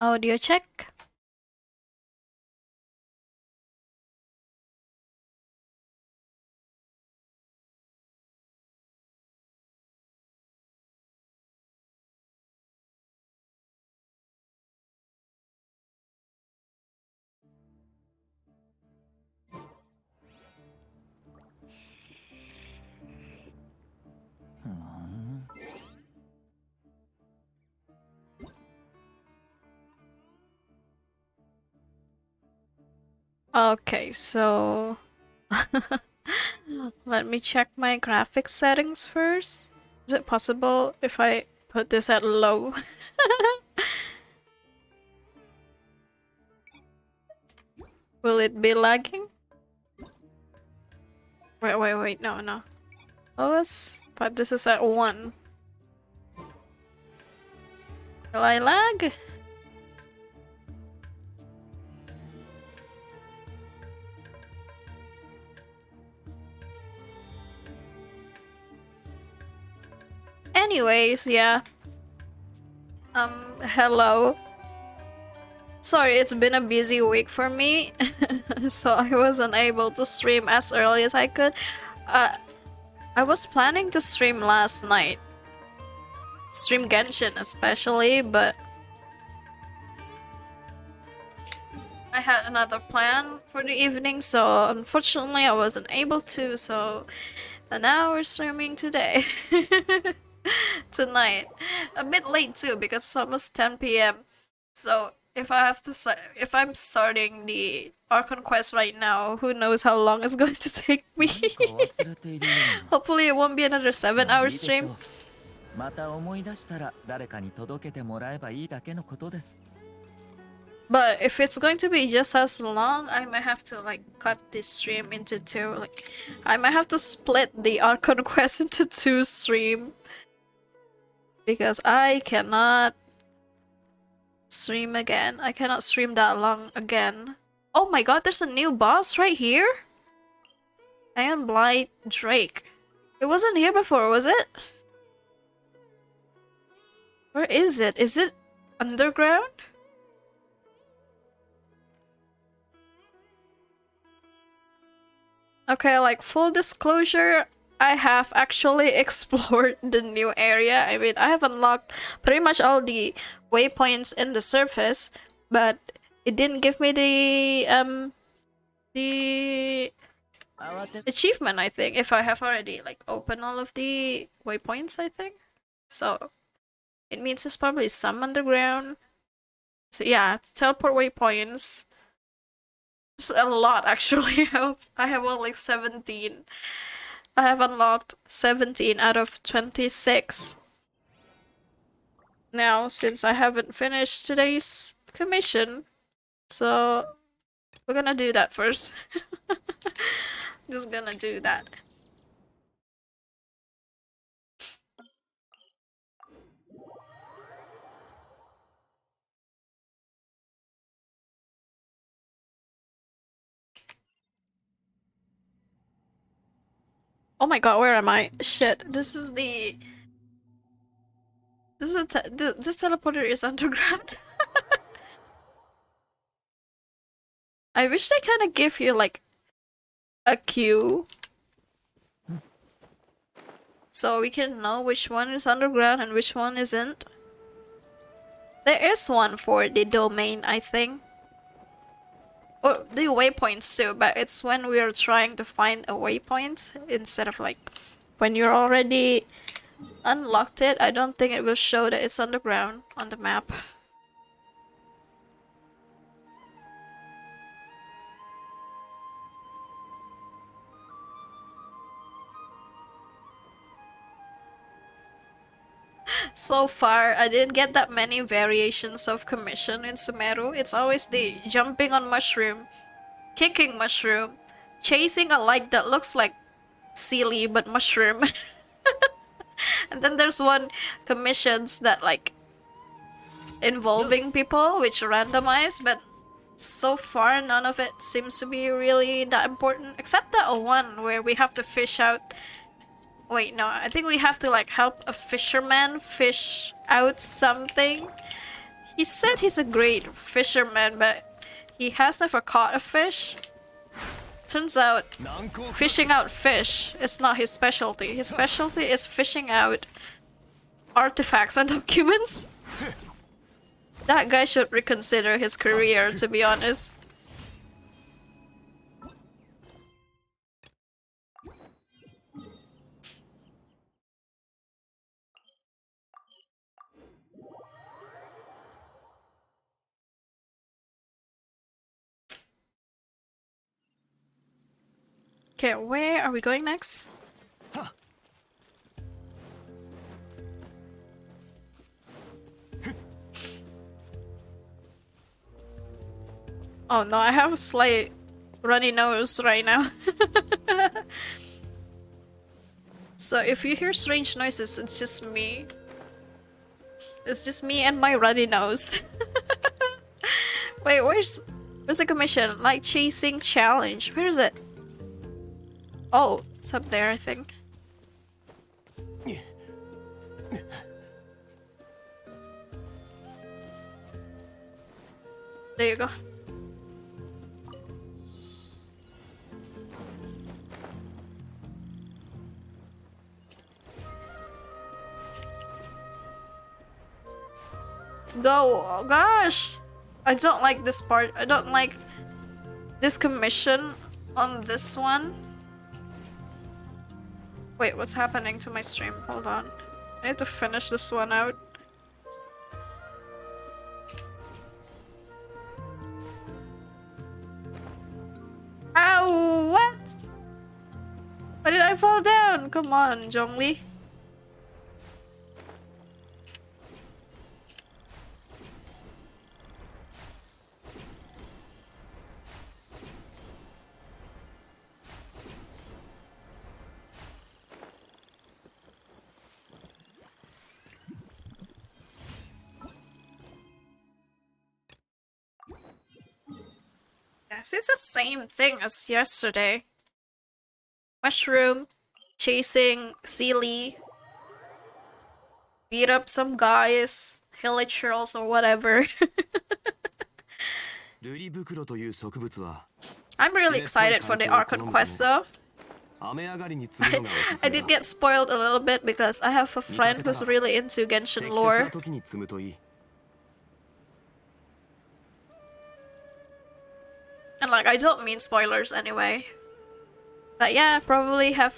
Audio check. Okay, so let me check my graphics settings first. Is it possible if I put this at low? Will it be lagging? Wait, no. Lowest, but this is at 1. Will I lag? Anyways, yeah. Hello. Sorry, it's been a busy week for me, so I wasn't able to stream as early as I could. I was planning to stream last night. Stream Genshin especially, but I had another plan for the evening, so unfortunately I wasn't able to, so now we're streaming today. Tonight. A bit late too, because it's almost 10 p.m. So if I'm starting the Archon quest right now, who knows how long it's going to take me. Hopefully it won't be another 7-hour stream. But if it's going to be just as long, I might have to like cut this stream into 2. Like I might have to split the Archon quest into 2 streams. Because I cannot stream again. I cannot stream that long again. Oh my god, there's a new boss right here? Iron Blight Drake. It wasn't here before, was it? Where is it? Is it underground? Okay, like full disclosure, I have actually explored the new area. I mean, I have unlocked pretty much all the waypoints in the surface, but it didn't give me the achievement, I think, if I have already like opened all of the waypoints, I think. So it means it's probably some underground. So yeah, teleport waypoints. It's a lot actually. I have only 17. I have unlocked 17 out of 26. Now, since I haven't finished today's commission, so we're gonna do that first. Just gonna do that. Oh my god, where am I? Shit, this is the... This teleporter is underground. I wish they kind of give you like a queue, so we can know which one is underground and which one isn't. There is one for the domain, I think. Or the waypoints too, but it's when we're trying to find a waypoint instead of like when you're already unlocked it. I don't think it will show that it's underground on the map. So far, I didn't get that many variations of commission in Sumeru. It's always the jumping on mushroom, kicking mushroom, chasing a light that looks like Sealy but mushroom. And then there's one commissions that like involving people, which randomize, but so far none of it seems to be really that important, except that one where we have to fish out. Wait, no, I think we have to like help a fisherman fish out something. He said he's a great fisherman, but he has never caught a fish. Turns out, fishing out fish is not his specialty. His specialty is fishing out artifacts and documents. That guy should reconsider his career, to be honest. Okay, where are we going next? Oh no, I have a slight runny nose right now. So if you hear strange noises, it's just me. It's just me and my runny nose. Wait, where's the commission? Like chasing challenge. Where is it? Oh, it's up there, I think. There you go. Let's go. Oh gosh! I don't like this part. I don't like this commission on this one. Wait, what's happening to my stream? Hold on. I need to finish this one out. Ow! What? Why did I fall down? Come on, Zhongli. Yes, it's the same thing as yesterday. Mushroom, chasing Sealy, beat up some guys, hilichurls or whatever. I'm really excited for the Archon quest though. I did get spoiled a little bit because I have a friend who's really into Genshin lore. And like, I don't mean spoilers anyway. But yeah, probably have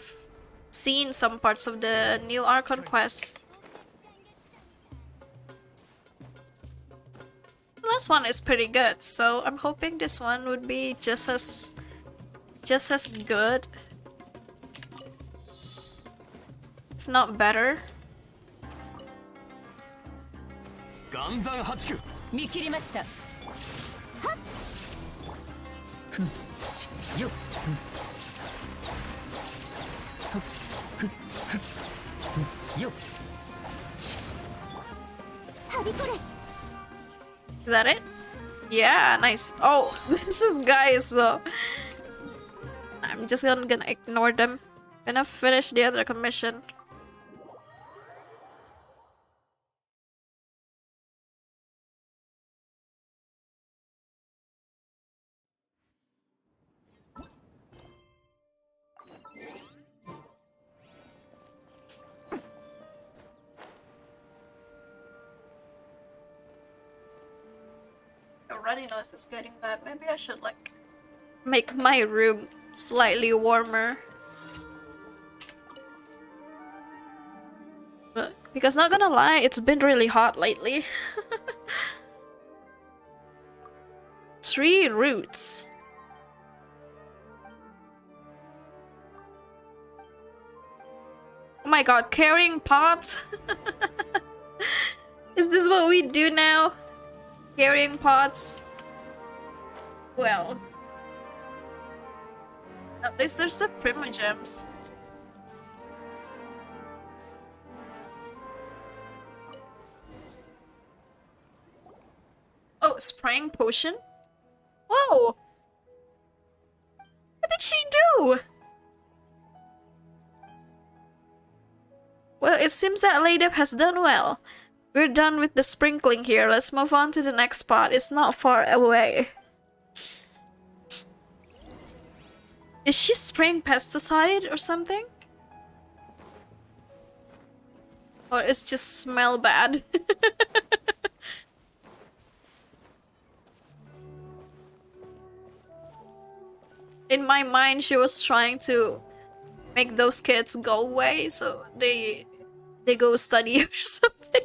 seen some parts of the new Archon quest. The last one is pretty good, so I'm hoping this one would be just as good. If not better. Is that it? Yeah, nice. Oh, this is guys though. I'm just gonna ignore them. Gonna finish the other commission. Runny nose is getting bad. Maybe I should like make my room slightly warmer. But because not gonna lie, it's been really hot lately. 3 roots. Oh my god, carrying pots? Is this what we do now? Carrying pots? Well, at least there's the Primogems. Oh, spraying potion? Whoa! What did she do? Well, it seems that Lady has done well. We're done with the sprinkling here. Let's move on to the next spot. It's not far away. Is she spraying pesticide or something? Or it's just smell bad? In my mind, she was trying to make those kids go away so they go study or something.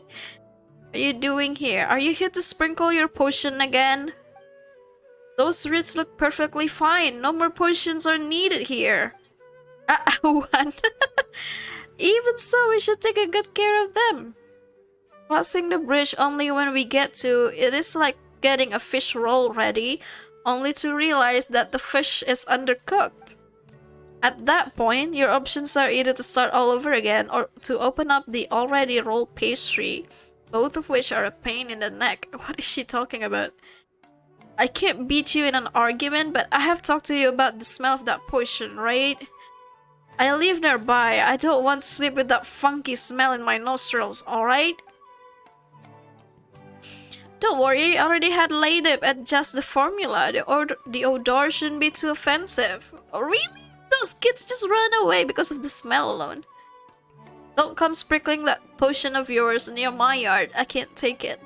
What are you doing here? Are you here to sprinkle your potion again? Those roots look perfectly fine. No more potions are needed here. One. Even so, we should take a good care of them. Crossing the bridge only when we get to it is like getting a fish roll ready, only to realize that the fish is undercooked. At that point, your options are either to start all over again or to open up the already rolled pastry, both of which are a pain in the neck. What is she talking about? I can't beat you in an argument, but I have talked to you about the smell of that potion, right? I live nearby. I don't want to sleep with that funky smell in my nostrils, alright? Don't worry, I already had laid up at just the formula. The odor shouldn't be too offensive. Oh, really? Those kids just run away because of the smell alone. Don't come sprinkling that potion of yours near my yard. I can't take it.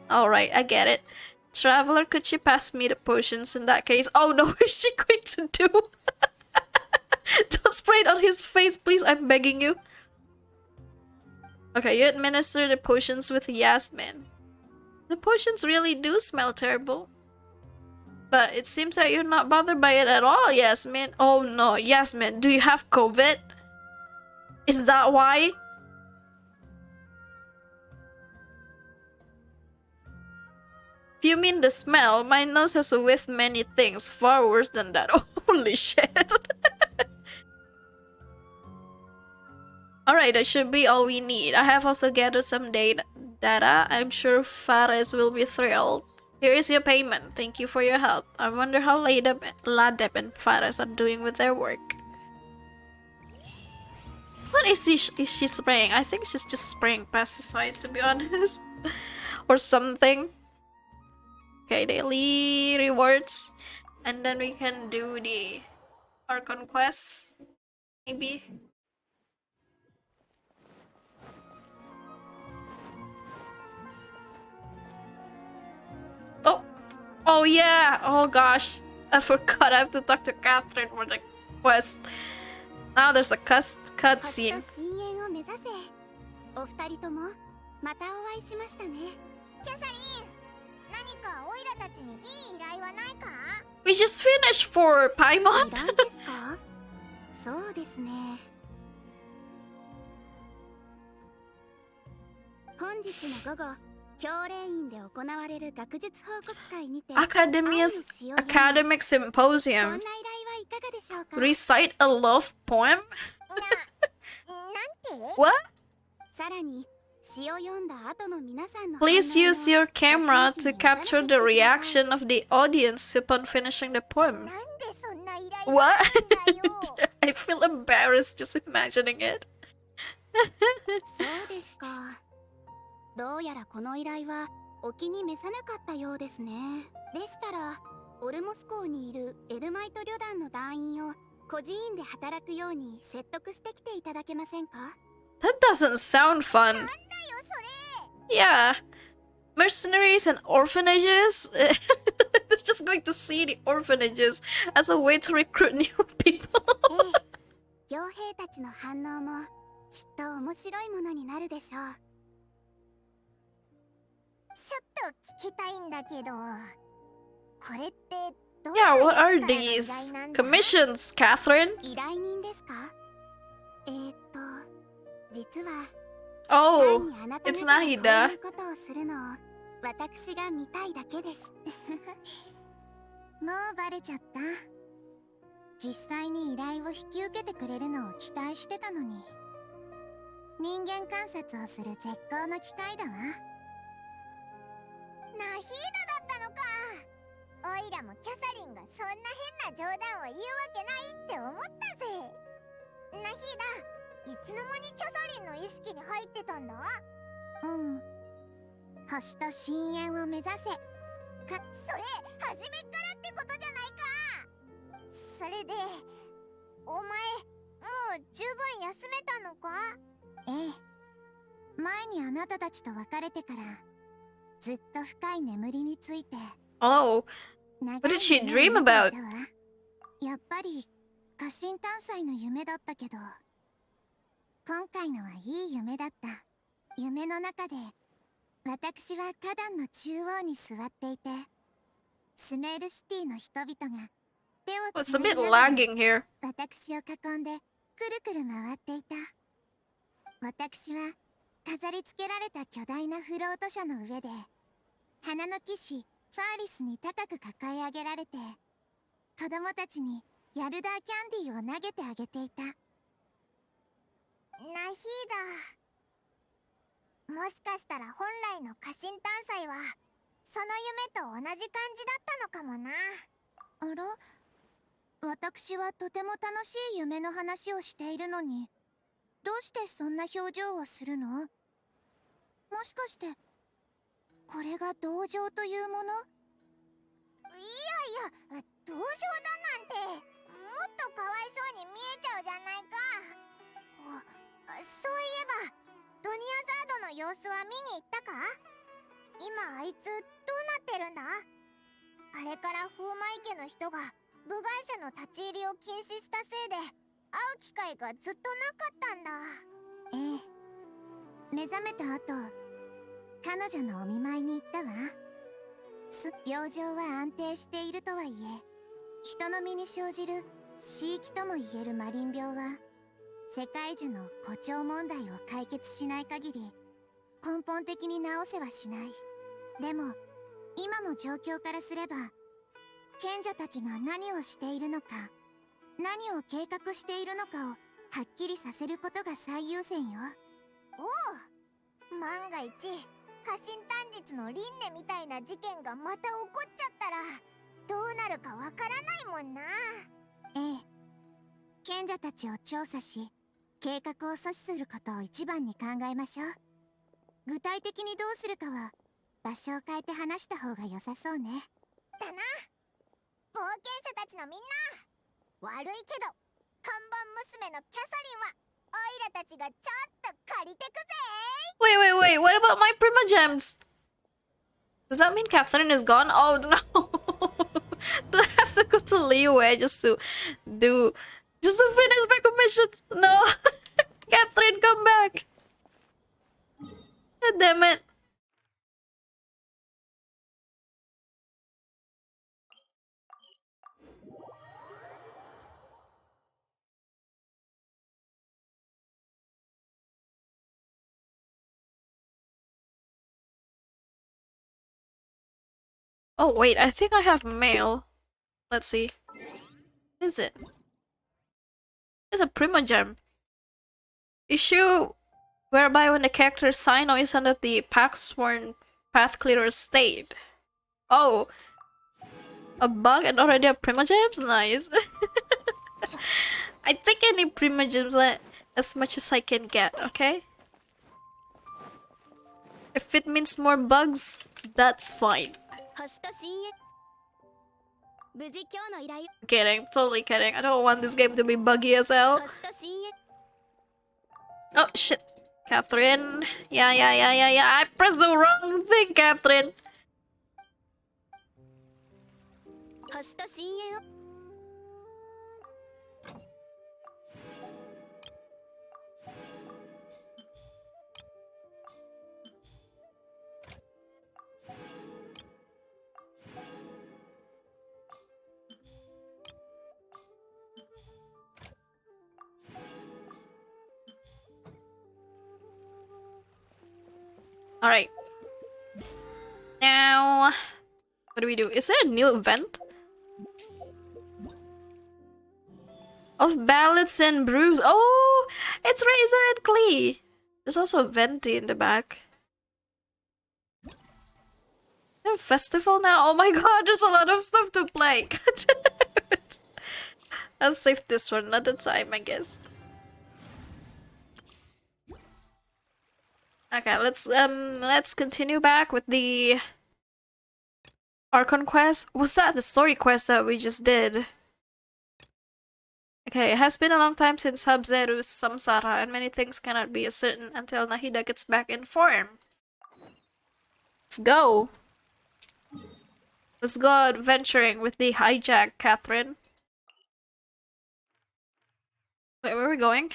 Alright, I get it. Traveler, could you pass me the potions in that case? Oh no, what is she going to do? Don't spray it on his face, please. I'm begging you. Okay, you administer the potions with Yasmin. The potions really do smell terrible. But it seems that you're not bothered by it at all, Yasmin. Oh no, Yasmin, do you have COVID? Is that why? If you mean the smell, my nose has whiffed many things far worse than that. Holy shit. Alright, that should be all we need. I have also gathered some data. I'm sure Fares will be thrilled. Here is your payment. Thank you for your help. I wonder how Ladeb and Fares are doing with their work. What is she spraying? I think she's just spraying pesticide, to be honest. Or something. Okay, daily rewards. And then we can do the Archon quest. Maybe. Oh! Oh yeah! Oh gosh. I forgot I have to talk to Catherine for the quest. Now there's a cutscene. We just finished for Paimon. Academic Symposium. Recite a love poem? What? Please use your camera to capture the reaction of the audience upon finishing the poem. What? I feel embarrassed just imagining it. どうやらこの依頼はお気に召さなかったようですね。でしたら、オルモス港にいるエルマイト旅団の団員を孤児院で働くように説得してきていただけませんか? That doesn't sound fun. Yeah. Mercenaries and orphanages? They're just going to see the orphanages as a way to recruit new people. 傭兵たちの反応もきっと面白いものになるでしょう。 Yeah, what are these commissions, Catherine? Oh, it's Nahida. もうバレちゃった。実際に依頼を引き受けてくれるのを期待してたのに。人間観察をする絶好の機会だわ。 ナヒーダだったのか。オイラもキャサリンがそんな変な冗談を言うわけないって思ったぜ。ナヒーダ、いつの間にキャサリンの意識に入ってたんだ？うん、星と深淵を目指せ。それ初めからってことじゃないか。それでお前もう十分休めたのか？ええ、前にあなたたちと別れてからずっと深い眠りについて。 Oh, what did she dream about? やっぱり家臣探査の夢だったけど、今回のはいい夢だった。夢の中で私は花壇の中央に座っていて、スメールシティの人々が手を It's つ a なぎ bit ながら lagging here. 私を囲んでくるくる回っていた。私は飾り付けられた巨大なフロート車の上で花の騎士ファーリスに高く抱え上げられて、子供たちにヤルダーキャンディーを投げてあげていた。ナヒーダ、もしかしたら本来の家臣探査はその夢と同じ感じだったのかもな。あら、私はとても楽しい夢の話をしているのに、どうしてそんな表情をするの？もしかしてこれが同情というもの？いやいや、同情だなんてもっとかわいそうに見えちゃうじゃないか。そういえばドニアザードの様子は見に行ったか？今あいつどうなってるんだ？あれから風魔池の人が部外者の立ち入りを禁止したせいで会う機会がずっとなかったんだ。ええ、目覚めた後彼女のお見舞いに行ったわ。病状は安定しているとはいえ、人の身に生じる死域ともいえるマリン病は世界中の誇張問題を解決しない限り根本的に治せはしない。でも今の状況からすれば、賢者たちが何をしているのか、何を計画しているのかをはっきりさせることが最優先よ。おお、万が一家臣短日の輪廻みたいな事件がまた起こっちゃったらどうなるかわからないもんな。ええ、賢者たちを調査し計画を阻止することを一番に考えましょう。具体的にどうするかは場所を変えて話した方が良さそうね。だな。冒険者たちのみんな、悪いけど看板娘のキャサリンはオイラたちがちょっと借りてくぜ。 Wait, what about my Prima Gems? Does that mean Catherine is gone? Oh no. Do I have to go to Liyue just to finish my commissions? No. Catherine, come back. God damn it. Oh wait, I think I have mail. Let's see. What is it? It's a Prima Gem. Issue whereby when the character's sign is under the Packsworn Path Clearer state. Oh. A bug and already a Prima Gems? Nice. I think I need Prima Gems as much as I can get, okay? If it means more bugs, that's fine. Kidding, totally kidding. I don't want this game to be buggy as hell. Oh shit, Catherine. Yeah. I pressed the wrong thing, Catherine. Alright. Now, what do we do? Is there a new event? Of ballads and brews. Oh, it's Razor and Klee. There's also a Venti in the back. Is there a festival now? Oh my god, there's a lot of stuff to play. I'll save this for another time, I guess. Okay, let's continue back with the Archon quest. Was that the story quest that we just did? Okay, it has been a long time since Sub-Zero's Samsara, and many things cannot be as certain until Nahida gets back in form. Let's go. Let's go adventuring with the hijack, Catherine. Wait, where are we going?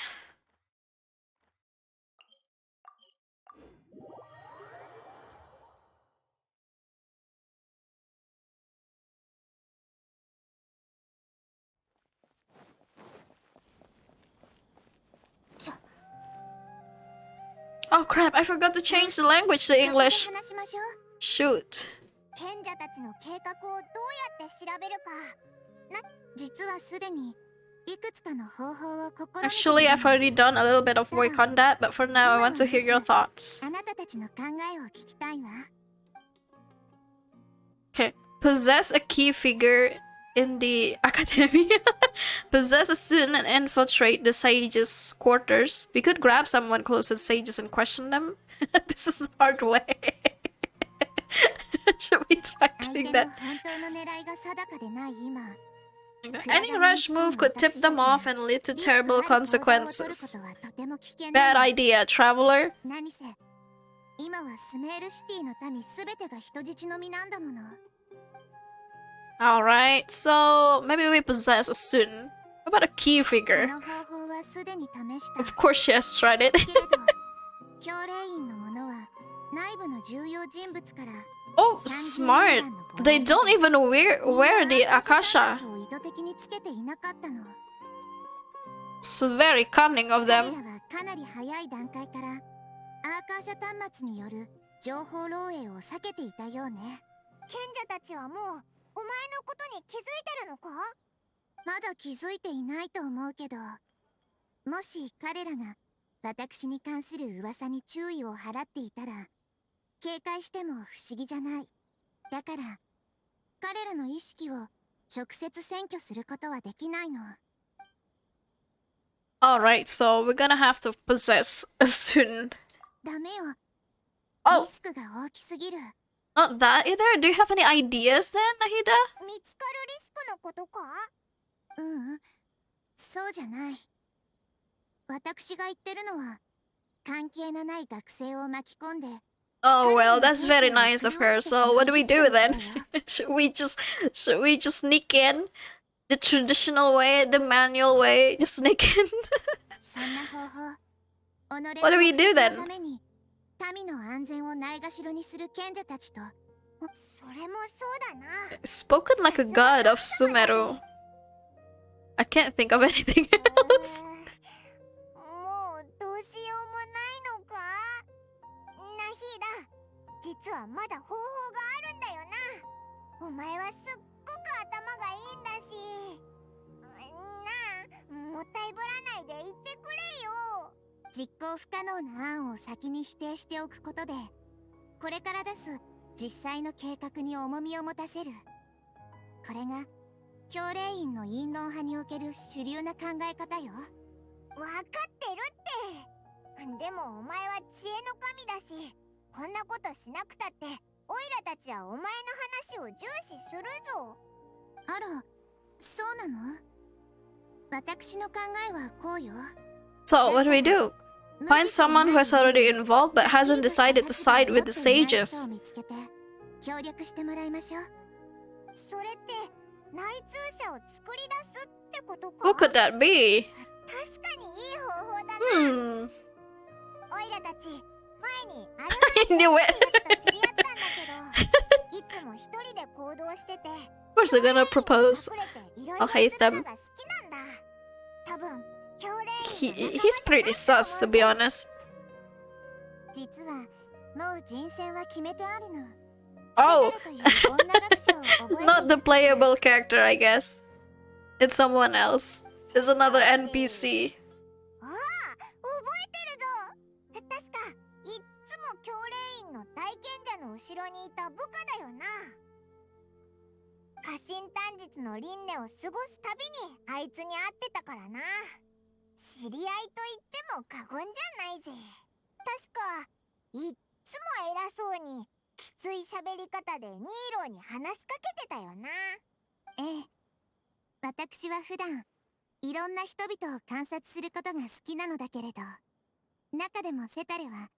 Oh crap, I forgot to change the language to English. Shoot. Actually, I've already done a little bit of work on that, but for now, I want to hear your thoughts. Okay. Possess a key figure in the academia. Possess a student and infiltrate the sage's quarters. We could grab someone close to the sages and question them. This is the hard way. Should we try doing that? Any rush move could tip them off and lead to terrible consequences. Bad idea, traveler. Alright, so maybe we possess a student. What about a key figure? Of course she has tried it. Oh, smart! They don't even wear the Akasha. It's very cunning of them. Alright, so we're gonna have to possess a student. Oh! Not that either? Do you have any ideas then, Nahida? Oh well, that's very nice of her. So what do we do then? should we just sneak in the traditional way, the manual way? Just sneak in. What do we do then? Spoken like a god of Sumeru. I can't think of anything else. So what do we do? Find someone who is already involved but hasn't decided to side with the sages. Who could that be? I knew it. Of course they're gonna propose. I'll hate them. He's pretty sus, to be honest. Oh! Not the playable character, I guess. It's someone else. It's another NPC. いっつも偉そうにきつい喋り方でニーローに話しかけてたよな。ええ、私は普段いろんな人々を観察することが好きなのだけれど、中でもセタレは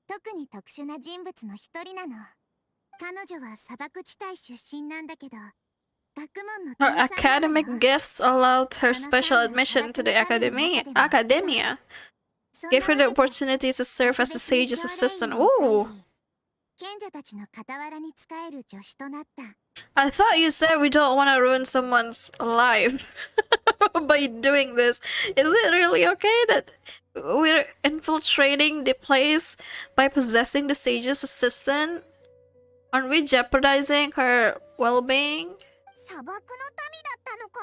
特に特殊な人物の一人なの。彼女は砂漠地帯出身なんだけど、学問の Her 天才なのよ。 academic gifts allowed her special admission to the academia, gave her the opportunity to serve as the sage's assistant. Ooh! 賢者たちの傍らに仕える助手となった。 I thought you said we don't want to ruin someone's life by doing this. Is it really okay that we're infiltrating the place by possessing the sage's assistant? Aren't we jeopardizing her well-being? 砂漠の民だったのか。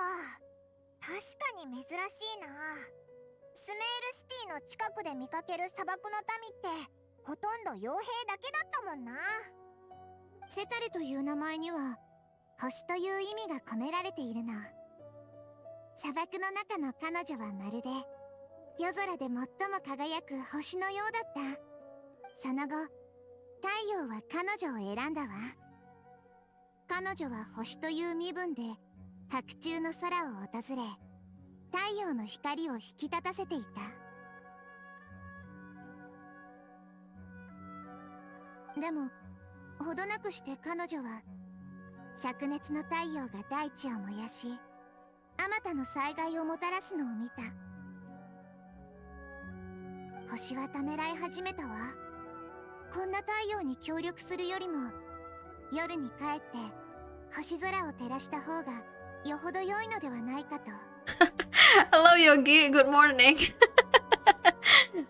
確かに珍しいな。スメールシティの近くで見かける砂漠の民ってほとんど傭兵だけだったもんな。セタレという名前には星という意味が込められているの。砂漠の中の彼女はまるで夜空で最も輝く星のようだった。その後太陽は彼女を選んだわ。彼女は星という身分で白昼の空を訪れ、太陽の光を引き立たせていた。でもほどなくして彼女は灼熱の太陽が大地を燃やし、あまたの災害をもたらすのを見た。星はためらい始めたわ。こんな太陽に協力するよりも夜に帰って星空を照らした方がよほど良いのではないかと。Hello, Yogi. Good morning.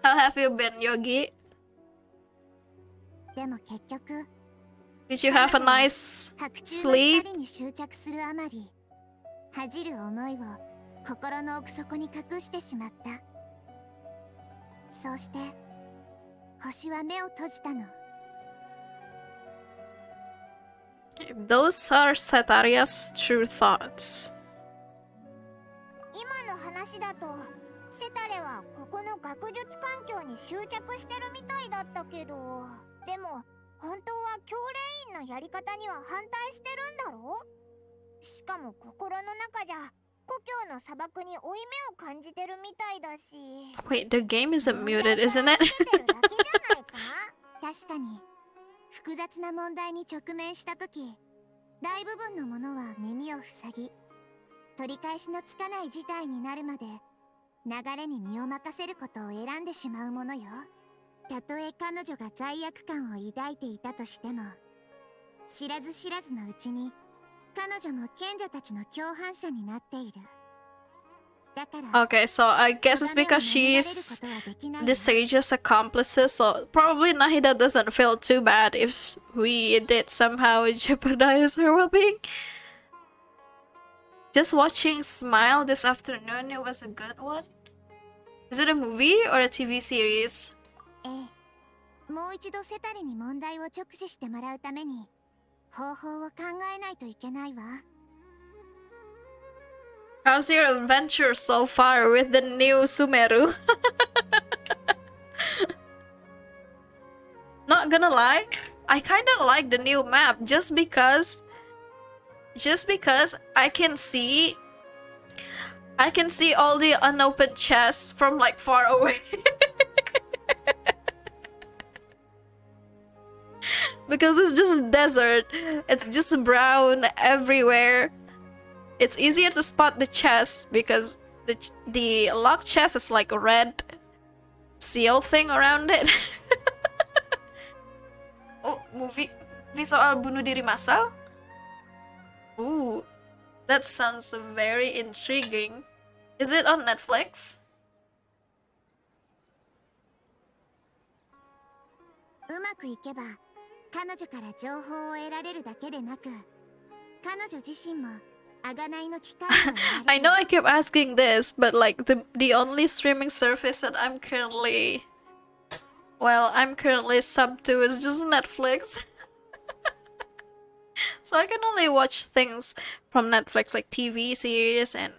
How have you been, Yogi? でも結局 Did you have a nice 白昼の sleep? 光に執着するあまり、恥じる思いを心の奥底に隠してしまった。そうして星は目を閉じたの。 Those are Sataria's true thoughts. 今の話だとセタレはここの学術環境に執着してるみたいだったけど、でも本当は教令員のやり方には反対してるんだろう。しかも心の中じゃ故郷の砂漠に負い目を感じてるみたいだし。 Wait, the game isn't muted, isn't it? 出てるだけじゃないか。確かに複雑な問題に直面した時、大部分のものは耳を塞ぎ、取り返しのつかない事態になるまで流れに身を任せることを選んでしまうものよ。たとえ彼女が罪悪感を抱いていたとしても、知らず知らずのうちに彼女も賢者たちの共犯者になっている。だから Okay, so I guess it's because she's the sage's accomplices, so probably Nahida doesn't feel too bad if we did somehow jeopardize her well-being. Just watching Smile this afternoon, it was a good one. Is it a movie or a TV series? ええ、もう一度セタレに問題を直視してもらうために方法を考えないといけないわ。 How's your adventure so far with the new Sumeru? Not gonna lie, I kinda like the new map just because I can see all the unopened chests from like far away. Because it's just desert. It's just brown everywhere. It's easier to spot the chest because the locked chest is like a red seal thing around it. Oh, movie soal bunuh diri massal? Ooh, that sounds very intriguing. Is it on Netflix? うまくいけば彼女から情報を得られるだけでなく、彼女自身も贖いの機会を得られる。 I know I keep asking this, but like the only streaming service that I'm currently subbed to is just Netflix. So I can only watch things from Netflix like TV series and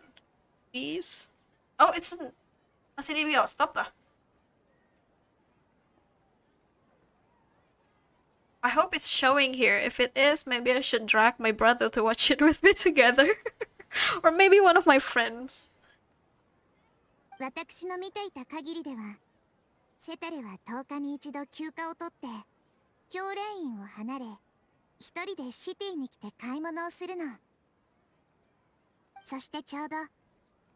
movies. Oh, masih di bioskop dah. I hope it's showing here. If it is, maybe I should drag my brother to watch it with me together. Or maybe one of my friends. 私の見ていた限りでは、セタレは10日に一度休暇を取って、教練院を離れ、一人でシティに来て買い物をするの。そしてちょうど、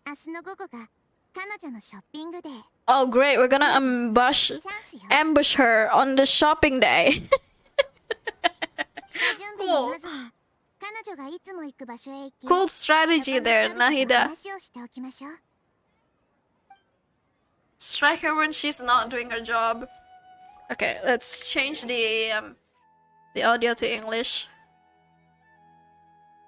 明日の午後が彼女のショッピングデー。Oh great, we're gonna ambush her on the shopping day. Cool. Cool strategy there, Nahida. Strike her when she's not doing her job. Okay, let's change the audio to English.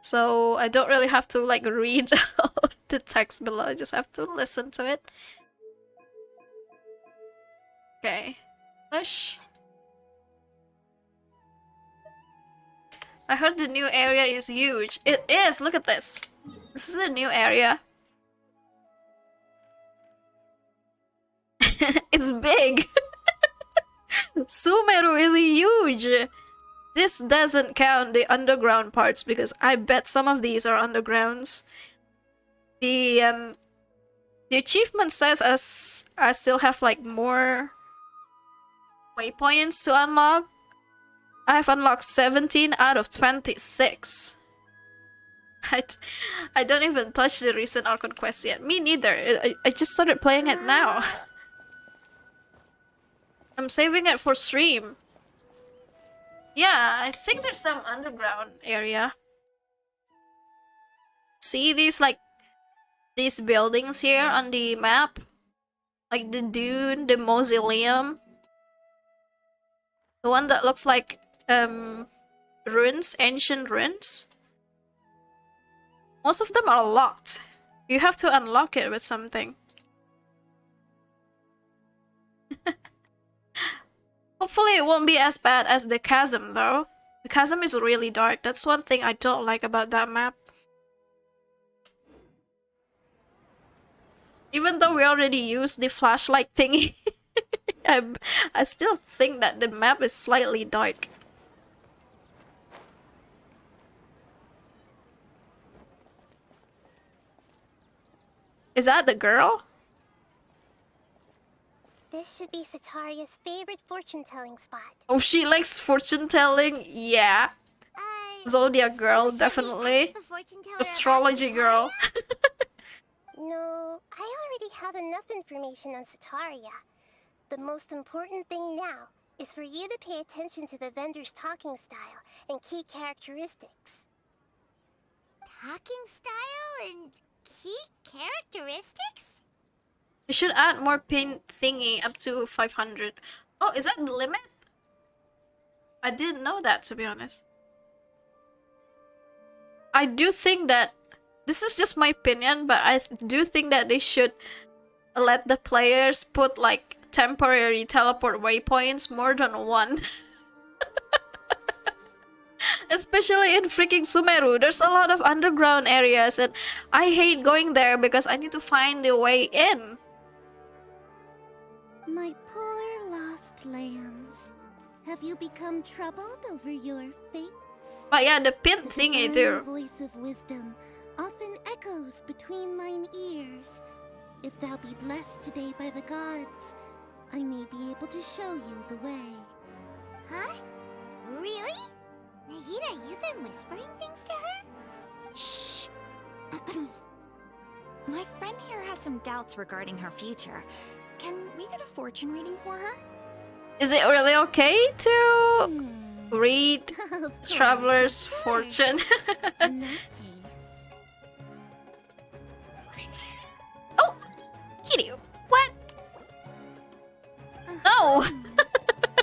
So I don't really have to like read all of the text below, I just have to listen to it. Okay, English. I heard the new area is huge. It is, look at this. This is a new area. It's big. Sumeru is huge. This doesn't count the underground parts because I bet some of these are undergrounds. The achievement says I still have like more waypoints to unlock. I have unlocked 17 out of 26. I don't even touch the recent Archon quest yet. Me neither. I just started playing it now. I'm saving it for stream. Yeah, I think there's some underground area. See these these buildings here on the map? Like the dune, the mausoleum. The one that looks like ruins, ancient ruins. Most of them are locked. You have to unlock it with something. Hopefully it won't be as bad as the chasm though. The chasm is really dark. That's one thing I don't like about that map. Even though we already used the flashlight thingy, I still think that the map is slightly dark. Is that the girl? This should be Sataria's favorite fortune-telling spot. Oh, she likes fortune-telling? Yeah. Zodiac girl, definitely. Astrology girl. No, I already have enough information on Sataria. The most important thing now is for you to pay attention to the vendor's talking style and key characteristics. Talking style and key characteristics? You should add more pin thingy up to 500. Oh, is that the limit? I didn't know that, to be honest. I do think that this is just my opinion, but I do think that they should let the players put like temporary teleport waypoints more than one. Especially in freaking Sumeru, there's a lot of underground areas and I hate going there because I need to find the way in. My poor lost lambs, have you become troubled over your fates? But yeah, the pin thingy too. The voice of wisdom often echoes between mine ears. If thou be blessed today by the gods, I may be able to show you the way. Huh? Really? Nahida, you've been whispering things to her? Shh! My friend here has some doubts regarding her future. Can we get a fortune reading for her? Is it really okay to read Traveler's Fortune? In that case... Oh! Kiryu! What? No!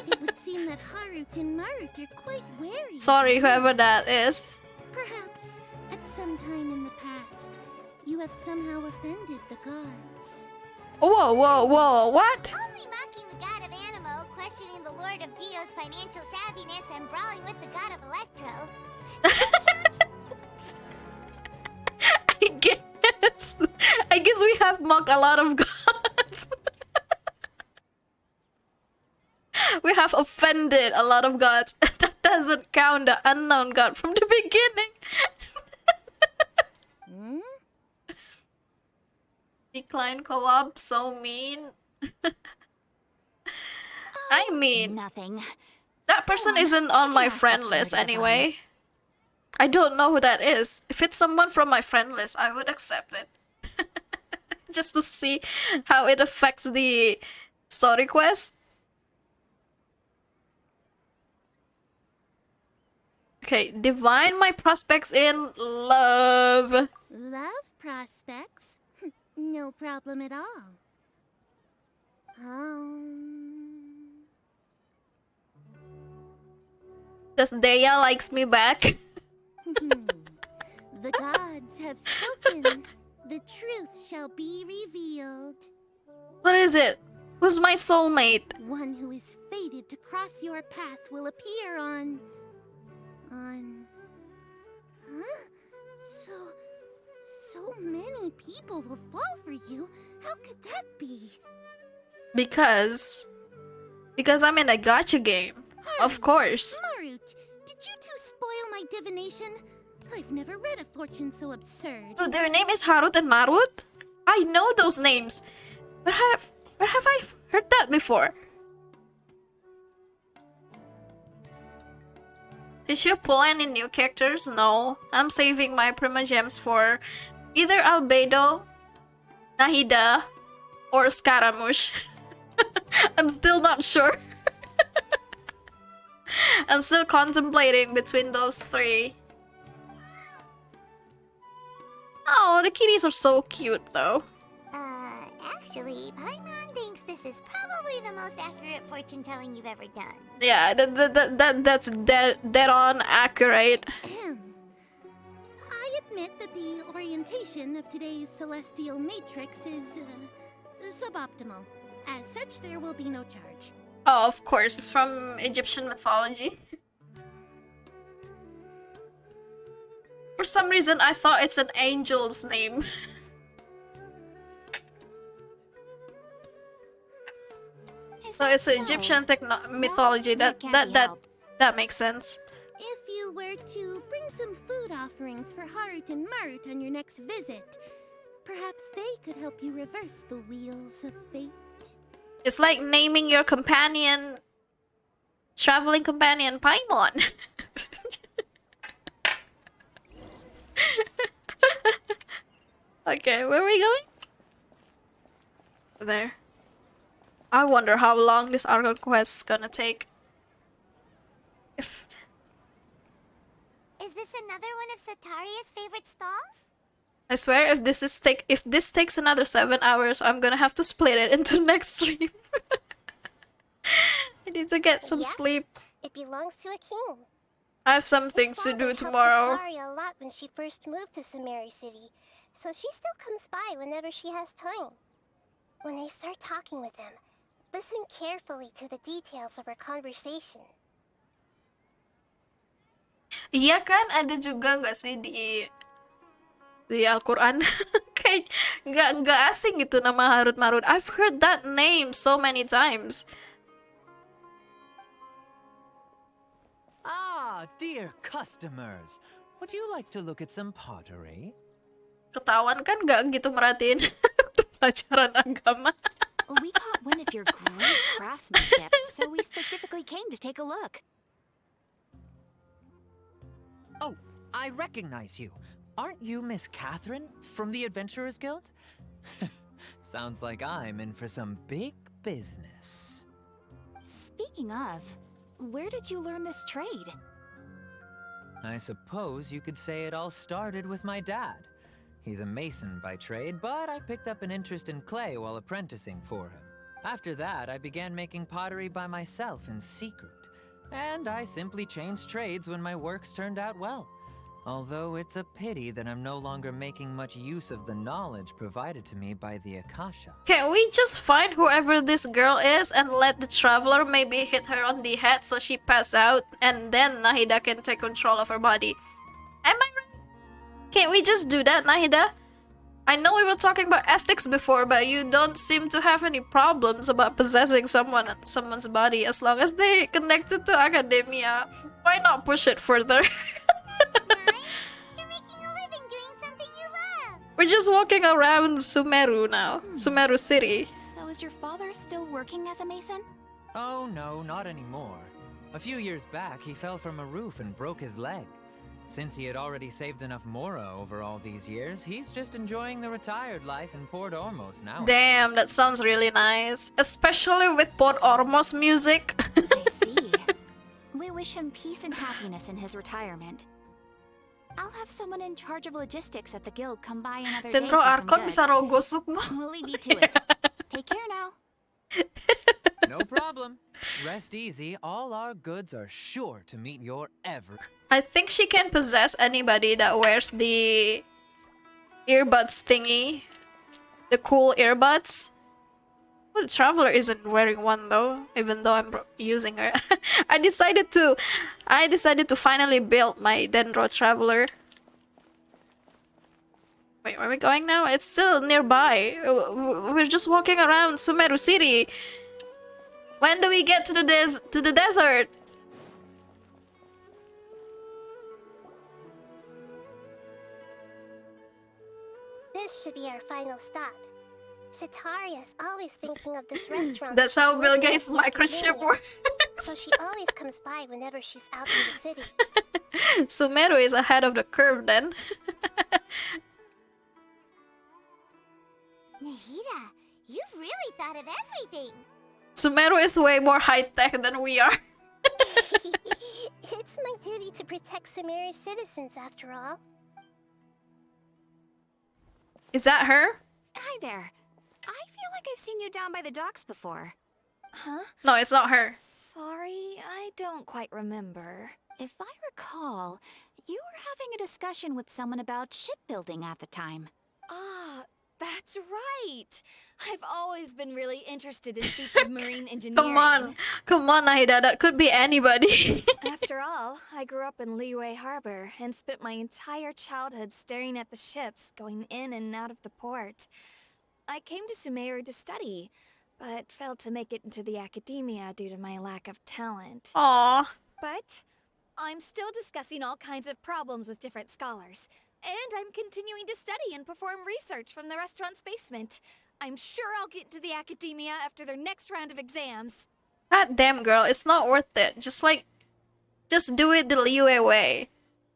It would seem that Harut and Marut are quite wary. Sorry, whoever that is. Perhaps, at some time in the past, you have somehow offended the gods. Whoa, whoa, whoa, what? Only mocking the god of Animo, questioning the lord of Geo's financial savviness, and brawling with the god of Electro. I guess we have mocked a lot of gods. We have offended a lot of gods. doesn't count the unknown god from the beginning. Hmm? Decline co-op, so mean. I mean, Nothing. that person on, isn't you on can my ask friend up for list the deadline. anyway. I don't know who that is. If it's someone from my friend list, I would accept it. Just to see how it affects the story quest. Okay, divine my prospects in love. Love prospects? No problem at all. Does Dea likes me back? The gods have spoken. The truth shall be revealed. What is it? Who's my soulmate? One who is fated to cross your path will appear on... Huh? So many people will fall for you. How could that be? Because I'm in a gacha game. Of course. Marut, did you two spoil my divination? I've never read a fortune so absurd. Oh, their name is Harut and Marut? I know those names. Where have I heard that before? Did you pull any new characters? No. I'm saving my Prima Gems for either Albedo, Nahida, or Scaramouche. I'm still not sure. I'm still contemplating between those three. Oh, the kitties are so cute though. Actually, Paimon thinks this is probably the most accurate fortune telling you've ever done. Yeah, that's dead on accurate. I admit that the orientation of today's celestial matrix is suboptimal. As such, there will be no charge. Oh, of course, it's from Egyptian mythology. For some reason, I thought it's an angel's name. So it's an Egyptian mythology. That makes sense. If you were to bring some food offerings for Harut and Marut on your next visit, perhaps they could help you reverse the wheels of fate. It's like naming your companion, traveling companion, Paimon. Okay, where are we going? There. I wonder how long this Archon quest is gonna take. Is this another one of Sataria's favorite stalls? I swear, if this takes another 7 hours, I'm gonna have to split it into next stream. I need to get some sleep. It belongs to a king. I have some things to do tomorrow. Sataria a lot when she first moved to SUMERU City, so she still comes by whenever she has time. When I start talking with him, listen carefully to the details of our conversation. Iya kan, ada juga nggak sih di Al-Quran? Kayak nggak asing gitu nama Harut Marut. I've heard that name so many times. Ah, dear customers, would you like to look at some pottery? Ketahuan kan nggak gitu merhatiin pelajaran agama. We caught wind of your great craftsmanship, so we specifically came to take a look. Oh, I recognize you. Aren't you Miss Catherine from the Adventurers Guild? Sounds like I'm in for some big business. Speaking of, where did you learn this trade? I suppose you could say it all started with my dad. He's a mason by trade, but I picked up an interest in clay while apprenticing for him. After that, I began making pottery by myself in secret. And I simply changed trades when my works turned out well. Although it's a pity that I'm no longer making much use of the knowledge provided to me by the Akasha. Can we just find whoever this girl is and let the traveler maybe hit her on the head so she pass out, and then Nahida can take control of her body? Am I right? Can't we just do that, Nahida? I know we were talking about ethics before, but you don't seem to have any problems about possessing someone's body as long as they connected to academia. Why not push it further? Nice. You're making a living doing something you love. We're just walking around Sumeru now. Sumeru City. So is your father still working as a mason? Oh no, not anymore. A few years back, he fell from a roof and broke his leg. Since he had already saved enough Mora over all these years, he's just enjoying the retired life in Port Ormos now. Damn, that sounds really nice. Especially with Port Ormos music. I see. We wish him peace and happiness in his retirement. I'll have someone in charge of logistics at the guild come by another day Dendro for some Archon goods. bisa rogosuk mo. We'll leave you to it. Take care now. No problem. Rest easy, all our goods are sure to meet your every... I think she can possess anybody that wears the earbuds thingy. The cool earbuds. Well, the traveler isn't wearing one though, even though I'm using her. I decided to finally build my Dendro traveler. Wait, where are we going now? It's still nearby. We're just walking around Sumeru City. When do we get to the desert? This should be our final stop. Sataria's always thinking of this restaurant. That's that how she's Bill working Gates' at the microchip academia. works. So she always comes by whenever she's out in the city. Sumeru is ahead of the curve then. Nahida, you've really thought of everything. Sumeru is way more high-tech than we are. It's my duty to protect Sumeru's citizens, after all. Is that her? Hi there. I feel like I've seen you down by the docks before. Huh? No, it's not her. Sorry, I don't quite remember. If I recall, you were having a discussion with someone about shipbuilding at the time. Ah, that's right. I've always been really interested in feats of marine engineering. Come on, Nahida. That could be anybody. After all, I grew up in Liyue Harbor and spent my entire childhood staring at the ships going in and out of the port. I came to Sumeru to study, but failed to make it into the academia due to my lack of talent. Aw. But I'm still discussing all kinds of problems with different scholars. And I'm continuing to study and perform research from the restaurant's basement. I'm sure I'll get into the academia after their next round of exams. God damn, girl. It's not worth it. Just do it the Liyue way.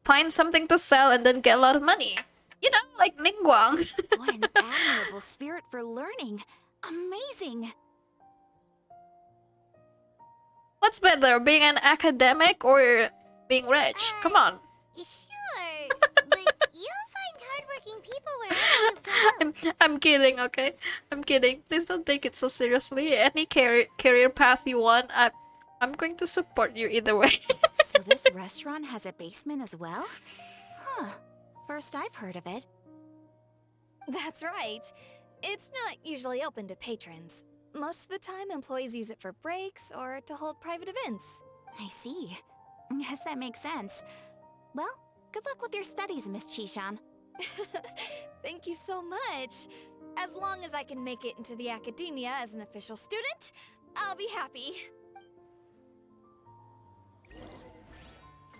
Find something to sell and then get a lot of money. You know, like Ningguang. What an admirable spirit for learning. Amazing. What's better, being an academic or being rich? Come on. Sure, but you'll find hardworking people wherever you go. I'm kidding, okay? I'm kidding. Please don't take it so seriously. Any career path you want, I'm going to support you either way. So this restaurant has a basement as well? Huh. First I've heard of it. That's right. It's not usually open to patrons. Most of the time, employees use it for breaks or to hold private events. I see. Guess that makes sense. Well, good luck with your studies, Miss Chishan. Thank you so much. As long as I can make it into the academia as an official student, I'll be happy.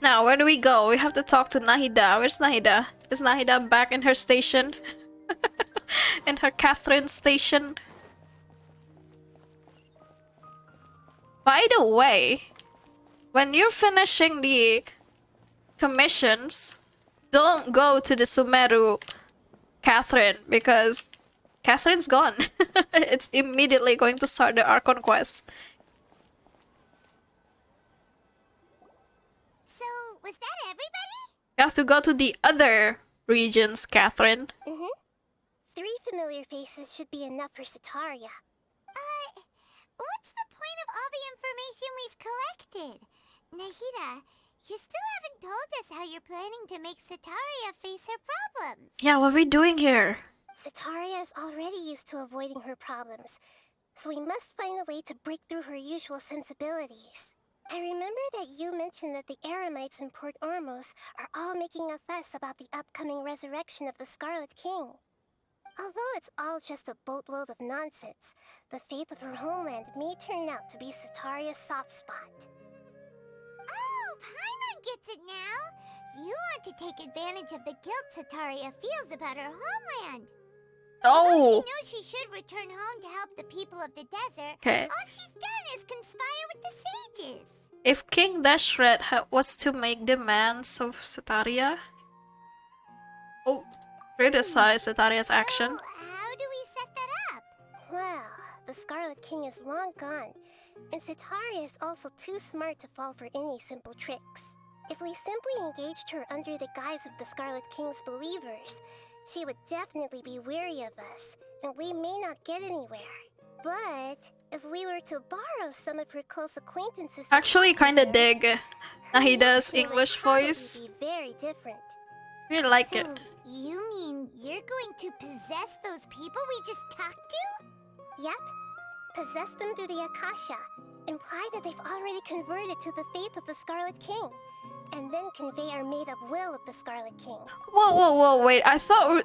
Now, where do we go? We have to talk to Nahida. Where's Nahida? Is Nahida back in her station? In her Catherine station? By the way, when you're finishing the commissions, don't go to the Sumeru Catherine because Catherine's gone. It's immediately going to start the Archon quest. So, was that everybody? You have to go to the other regions, Catherine. Mm-hmm. 3 familiar faces should be enough for Sataria. What's the point of all the information we've collected? Nahida, you still haven't told us how you're planning to make Sataria face her problems. Yeah, what are we doing here? Sataria is already used to avoiding her problems, so we must find a way to break through her usual sensibilities. I remember that you mentioned that the Eremites in Port Ormos are all making a fuss about the upcoming resurrection of the Scarlet King. Although it's all just a boatload of nonsense, the fate of her homeland may turn out to be Sataria's soft spot. Oh, Paimon gets it now! You want to take advantage of the guilt Sataria feels about her homeland. Oh. Although she knows she should return home to help the people of the desert, Okay. all she's done is conspire with the sages. If King Dashret was to make demands of Sataria, criticize Sataria's action. So, how do we set that up? Well, the Scarlet King is long gone, and Sataria is also too smart to fall for any simple tricks. If we simply engaged her under the guise of the Scarlet King's believers, she would definitely be wary of us, and we may not get anywhere. But if we were to borrow some of her close acquaintances, Actually, kinda dig Nahida's her English would probably voice. be very different. Really like it. You mean you're going to possess those people we just talked to? Yep. Possess them through the Akasha. Imply that they've already converted to the faith of the Scarlet King. And then convey our made-up will of the Scarlet King. Whoa, wait. I thought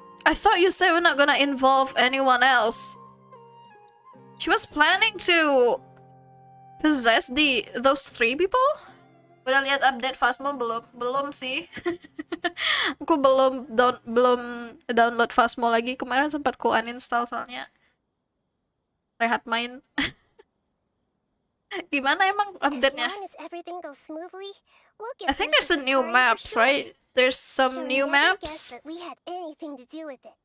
you said we're not gonna involve anyone else. She was planning to possess those 3 people? Udah lihat update Phasmo belum? Belum sih. Aku belum download Phasmo lagi. Kemarin sempat ku uninstall soalnya rehat main. Gimana emang update-nya? As long as everything goes smoothly, we'll get I think there's a new maps, right? There's some new maps. That we had anything to do with it.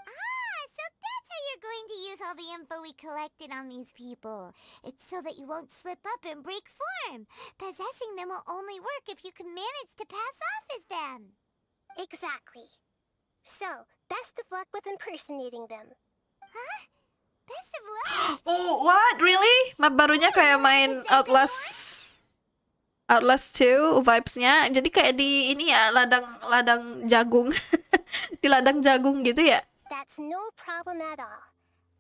Ah, so that's how you're going to use all the info we collected on these people. It's so that you won't slip up and break form. Possessing them will only work if you can manage to pass off as them. Exactly. So, best of luck with impersonating them. Huh? Best of luck? Oh, what? Really? Map barunya kayak main Outlast 2 vibes-nya. Jadi kayak di ini ya, ladang jagung. Di ladang jagung gitu ya. That's no problem at all.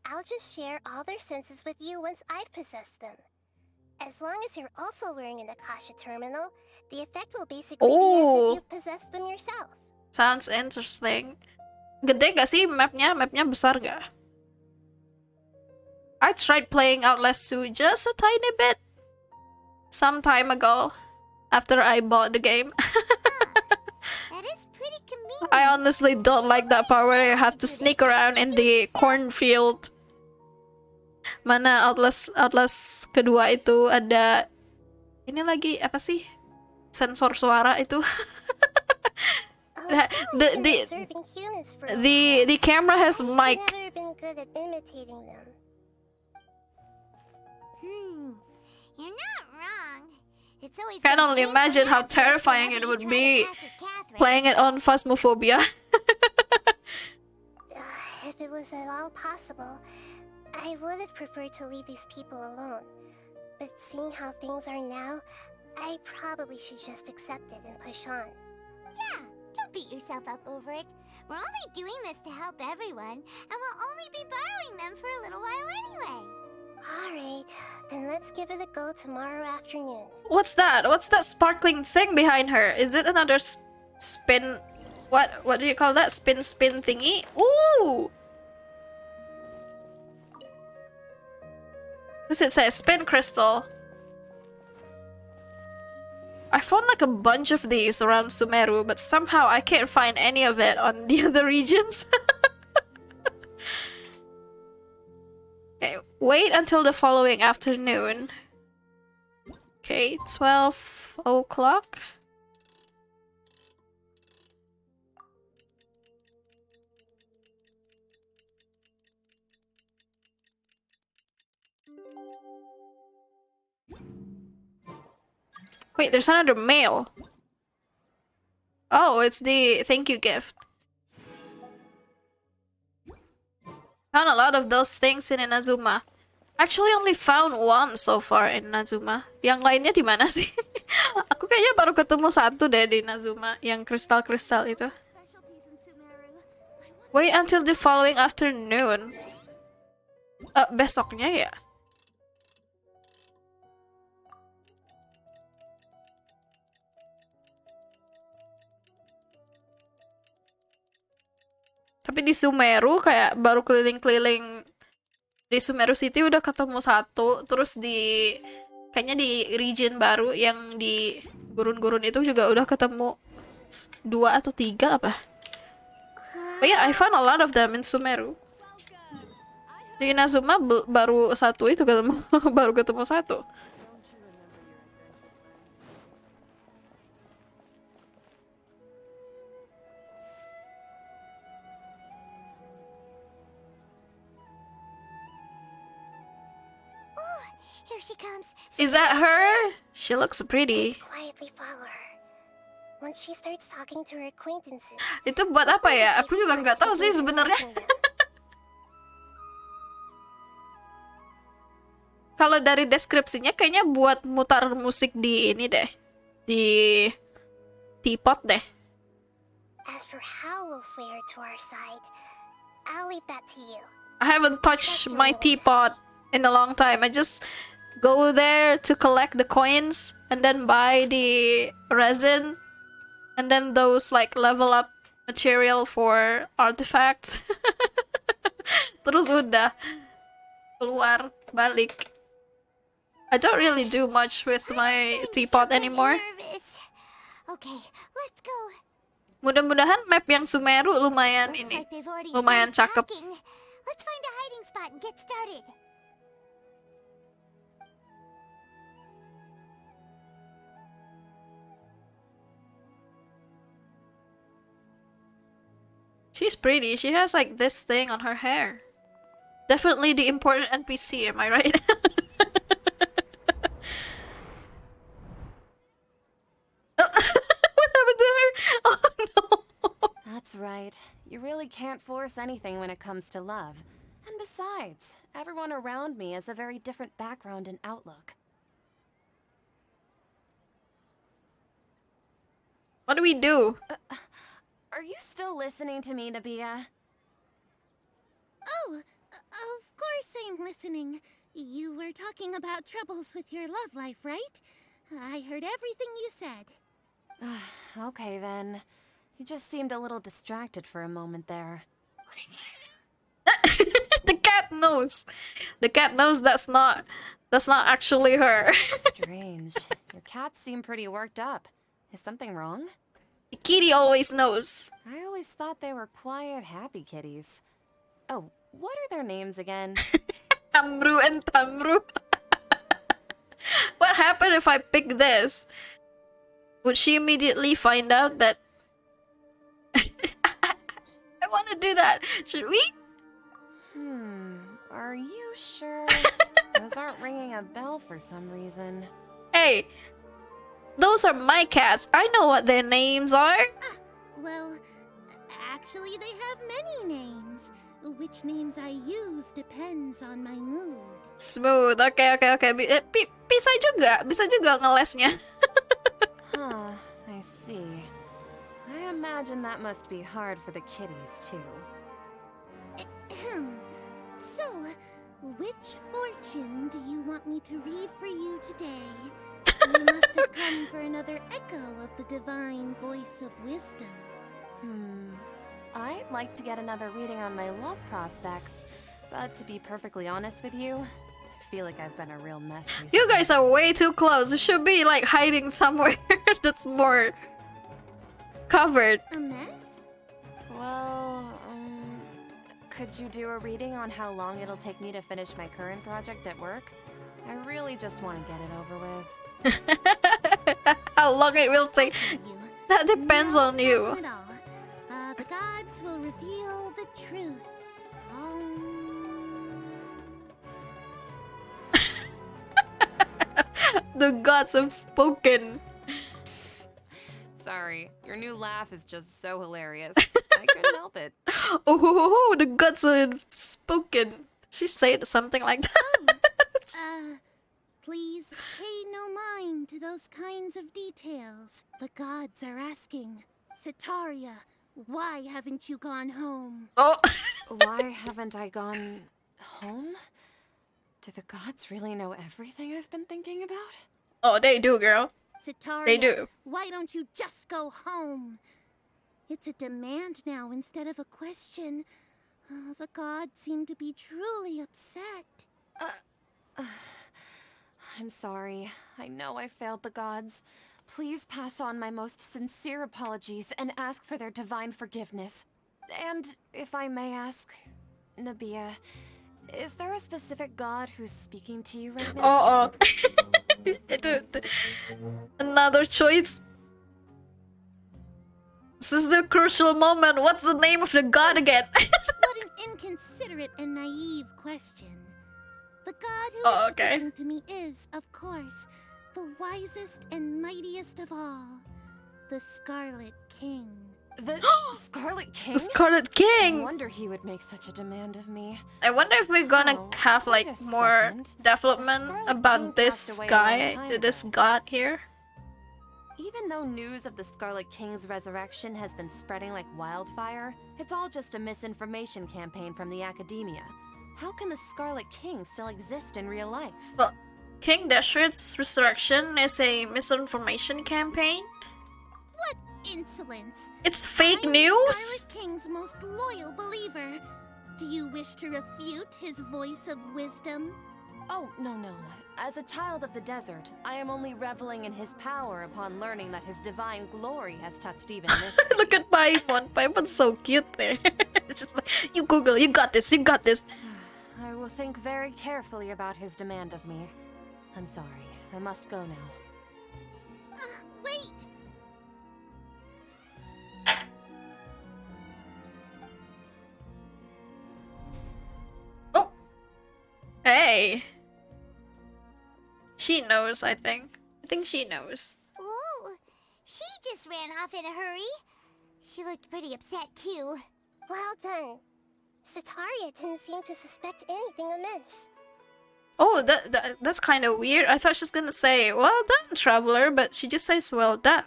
I'll just share all their senses with you once I've possessed them. As long as you're also wearing an Akasha terminal, the effect will basically be as if you've possessed them yourself. Sounds interesting. Gede gak sih mapnya? Mapnya besar gak? I tried playing Outlast 2 just a tiny bit some time ago after I bought the game. That is pretty convenient. I honestly don't like that part where I have to sneak around in the cornfield. Mana Outlast kedua itu ada ini lagi apa sih? Sensor suara itu. The camera has mic. Never been good at imitating them. You're not wrong. It's always Can only imagine how terrifying it would be playing it on Phasmophobia. If it was at all possible, I would have preferred to leave these people alone. But seeing how things are now, I probably should just accept it and push on. Yeah, don't beat yourself up over it. We're only doing this to help everyone, and we'll only be borrowing them for a little while anyway. Alright, then let's give it a go tomorrow afternoon. What's that? What's that sparkling thing behind her? Is it another spin? What do you call that? Spin thingy? Ooh! What does it say? Spin crystal. I found like a bunch of these around Sumeru, but somehow I can't find any of it on the other regions. Okay, wait until the following afternoon. Okay, 12 o'clock. Wait, there's another mail. Oh, it's the thank you gift. Found a lot of those things in Inazuma. Actually only found one so far in Inazuma. Yang lainnya di mana sih? Aku kayaknya baru ketemu satu deh di Inazuma, yang kristal-kristal itu. Wait until the following afternoon. Besoknya ya? Tapi di Sumeru kayak baru keliling-keliling di Sumeru City udah ketemu satu, terus kayaknya di region baru yang di gurun-gurun itu juga udah ketemu 2 atau 3 apa. But yeah, I found a lot of them in Sumeru. Di Inazuma baru satu itu ketemu, baru ketemu satu. Here she comes. Is that her? She looks pretty. Let's quietly follow her. Once she starts talking to her acquaintances. Itu buat apa ya? Aku juga nggak tahu sih sebenarnya. Kalau dari deskripsinya kayaknya buat mutar musik di ini deh. Di teapot deh. As for how we'll sway her to our side, I'll leave that to you. I haven't touched my teapot in a long time. I just go there to collect the coins and then buy the resin and then those like level up material for artifacts. Terus udah keluar balik. I don't really do much with my teapot anymore. Nervous. Okay, let's go. Mudah-mudahan map yang Sumeru lumayan Looks ini. like they've already Lumayan started cakep. packing. Let's find a hiding spot and get started. She's pretty. She has like this thing on her hair. Definitely the important NPC, am I right? Oh, what happened to her? Oh no. That's right. You really can't force anything when it comes to love. And besides, everyone around me has a very different background and outlook. What do we do? Are you still listening to me, Nabia? Oh, of course I'm listening. You were talking about troubles with your love life, right? I heard everything you said. Okay then. You just seemed a little distracted for a moment there. The cat knows. The cat knows that's not actually her. Strange. Your cats seem pretty worked up. Is something wrong? The kitty always knows. I always thought they were quiet, happy kitties. Oh, what are their names again? Amru and Tamru. What happened if I pick this? Would she immediately find out that I want to do that? Should we? Are you sure? Those aren't ringing a bell for some reason. Hey, those are my cats. I know what their names are. Well, actually they have many names. Which names I use depends on my mood. Smooth. Okay. Bisa juga ngelesnya. Huh, I see. I imagine that must be hard for the kitties, too. So, which fortune do you want me to read for you today? You must have come for another echo of the divine voice of wisdom. I'd like to get another reading on my love prospects, but to be perfectly honest with you, I feel like I've been a real mess recently. You guys are way too close. You should be like hiding somewhere that's more covered. A mess? Well, could you do a reading on how long it'll take me to finish my current project at work? I really just want to get it over with. How long it will take? You. That depends on you. Problem at all. The gods will reveal the truth. The gods have spoken. Sorry, your new laugh is just so hilarious. I couldn't help it. Oh, the gods have spoken. She said something like that. Please pay no mind to those kinds of details. The gods are asking, Sitaria, why haven't you gone home? Oh. Why haven't I gone home? Do the gods really know everything I've been thinking about? Oh, they do, girl. Sitaria, They do. why don't you just go home? It's a demand now instead of a question. The gods seem to be truly upset. I'm sorry. I know I failed the gods. Please pass on my most sincere apologies and ask for their divine forgiveness. And if I may ask, Nabia, is there a specific god who's speaking to you right now? Oo. Ito. Another choice. This is the crucial moment. What's the name of the god again? What an inconsiderate and naive question. The god who is speaking to me is, of course, the wisest and mightiest of all, the Scarlet King. The Scarlet King? The Scarlet I King! wonder he would make such a demand of me. I wonder if we're gonna Oh, have like wait a more second. development The Scarlet about King this passed away a guy, long time this ago. god here. Even though news of the Scarlet King's resurrection has been spreading like wildfire, it's all just a misinformation campaign from the academia. How can the Scarlet King still exist in real life? Well, King Deshret's resurrection is a misinformation campaign. What insolence! It's fake I'm news? Scarlet King's most loyal believer. Do you wish to refute his voice of wisdom? Oh, no. As a child of the desert, I am only reveling in his power upon learning that his divine glory has touched even this. Look at Paimon. Paimon's so cute there. It's just like, you Google, you got this, you got this. I will think very carefully about his demand of me. I'm sorry. I must go now. Wait! Oh! Hey! She knows, I think. I think she knows. Oh, she just ran off in a hurry. She looked pretty upset too. Well done. Sataria didn't seem to suspect anything amiss. Oh, that's kind of weird. I thought she was gonna say, well done, traveler, but she just says, well done.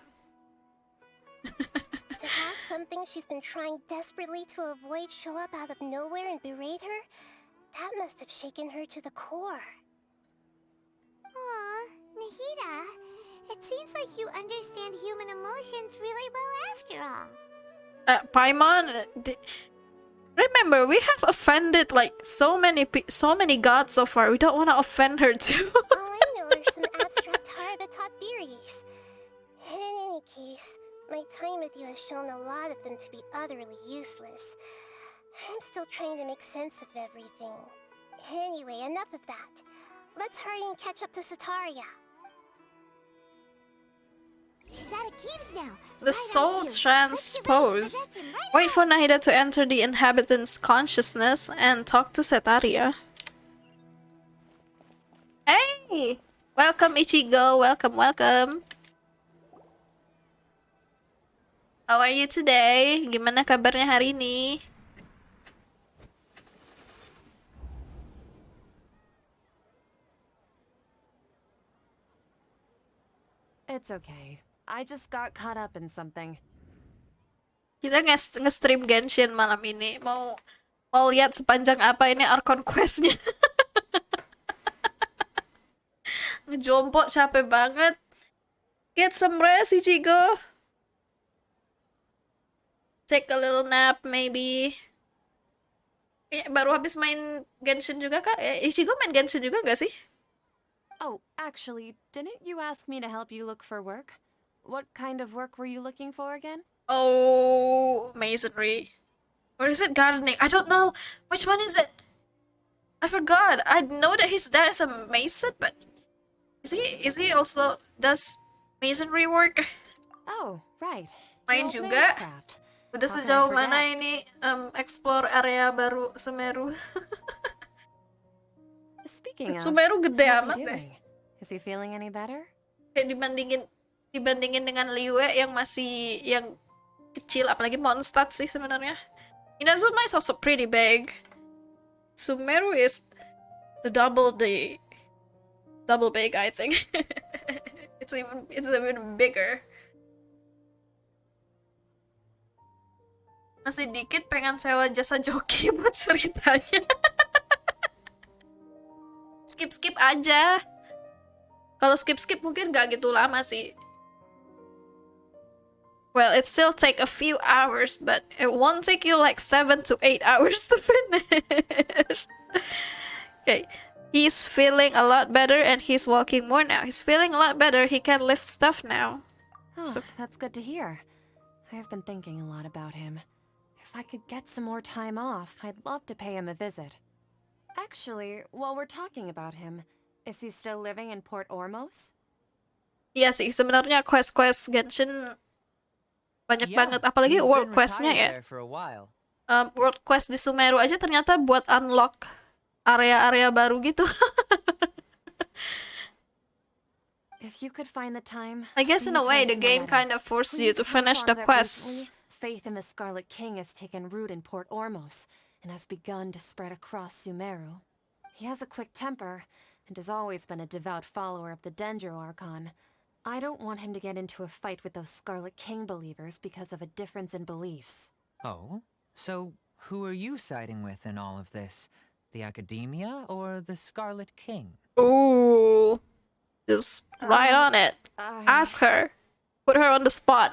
To have something she's been trying desperately to avoid show up out of nowhere and berate her, that must have shaken her to the core. Aw, Nahida, it seems like you understand human emotions really well after all. Paimon, remember, we have offended like so many gods so far. We don't want to offend her too. All I know are some abstract Harabatot theories. In any case, my time with you has shown a lot of them to be utterly useless. I'm still trying to make sense of everything. Anyway, enough of that. Let's hurry and catch up to Sataria. She's at Akeem's now. The soul transpose. Wait for Nahida to enter the inhabitant's consciousness and talk to Setaria. Hey! Welcome, Ichigo. Welcome. How are you today? Gimana kabarnya hari ini? It's okay. I just got caught up in something. Kita nge-stream Genshin malam ini. Mau lihat sepanjang apa ini Archon quest-nya. Ngejompo capek banget. Get some rest, Ichigo. Take a little nap, maybe. Baru habis main Genshin juga, Kak? Ichigo main Genshin juga gak sih? Oh, actually, didn't you ask me to help you look for work? What kind of work were you looking for again? Oh, masonry. Or is it gardening? I don't know. Which one is it? I forgot. I know that his dad is a mason, but is he also does masonry work? Oh, right. Main Your juga. craft. Udah How can I sejauh forget? mana ini explore area baru Sumeru? Speaking of, Sumeru gede how's amat he deh. doing? Is he feeling any better? Kayak dibandingin dengan Liyue yang masih yang kecil, apalagi Mondstadt sih sebenarnya. Inazuma is also pretty big. Sumeru is double big, I think. it's even bigger. Masih dikit pengen sewa jasa joki buat ceritanya. Skip aja. Kalau skip mungkin gak gitu lama sih. Well, it still take a few hours, but it won't take you like 7 to 8 hours to finish. Okay. He's feeling a lot better and he's walking more now. He's feeling a lot better. He can lift stuff now. Oh, So- that's good to hear. I've been thinking a lot about him. If I could get some more time off, I'd love to pay him a visit. Actually, while we're talking about him, is he still living in Port Ormos? Iya sih, sebenarnya quest-quest Genshin banyak Yeah, banget. Apalagi he's world been quest-nya retired ya. there for a while. World quest di Sumeru aja ternyata buat unlock area-area baru gitu. If you could find the time, I guess in a please way write the him a game letter. kind of forces you Please to pass finish on the that quests. recently, faith in the Scarlet King has taken root in Port Ormos and has begun to spread across Sumeru. He has a quick temper and has always been a devout follower of the SUMERU Archon. I don't want him to get into a fight with those Scarlet King believers because of a difference in beliefs. Oh? So, who are you siding with in all of this? The Academia or the Scarlet King? Ooh. Just right on it. Ask her. Put her on the spot.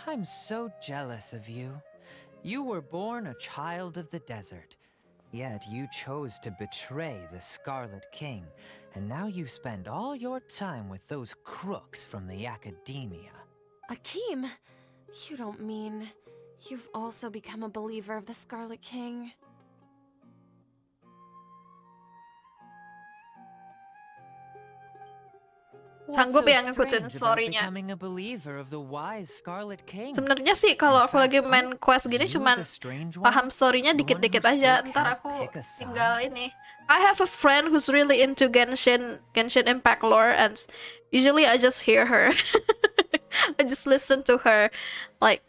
I'm so jealous of you. You were born a child of the desert, yet you chose to betray the Scarlet King, and now you spend all your time with those crooks from the Academia. Akeem, you don't mean you've also become a believer of the Scarlet King? Sanggup What's ya so ngikutin strange about story-nya. becoming a believer of the wise Scarlet King? Sebenarnya sih kalau aku lagi main quest gini You, cuman the strange one? paham story-nya The one dikit-dikit who aja. still Ntar can't aku pick a side? tinggal ini. I have a friend who's really into Genshin Impact lore, and usually I just hear her. I just listen to her, like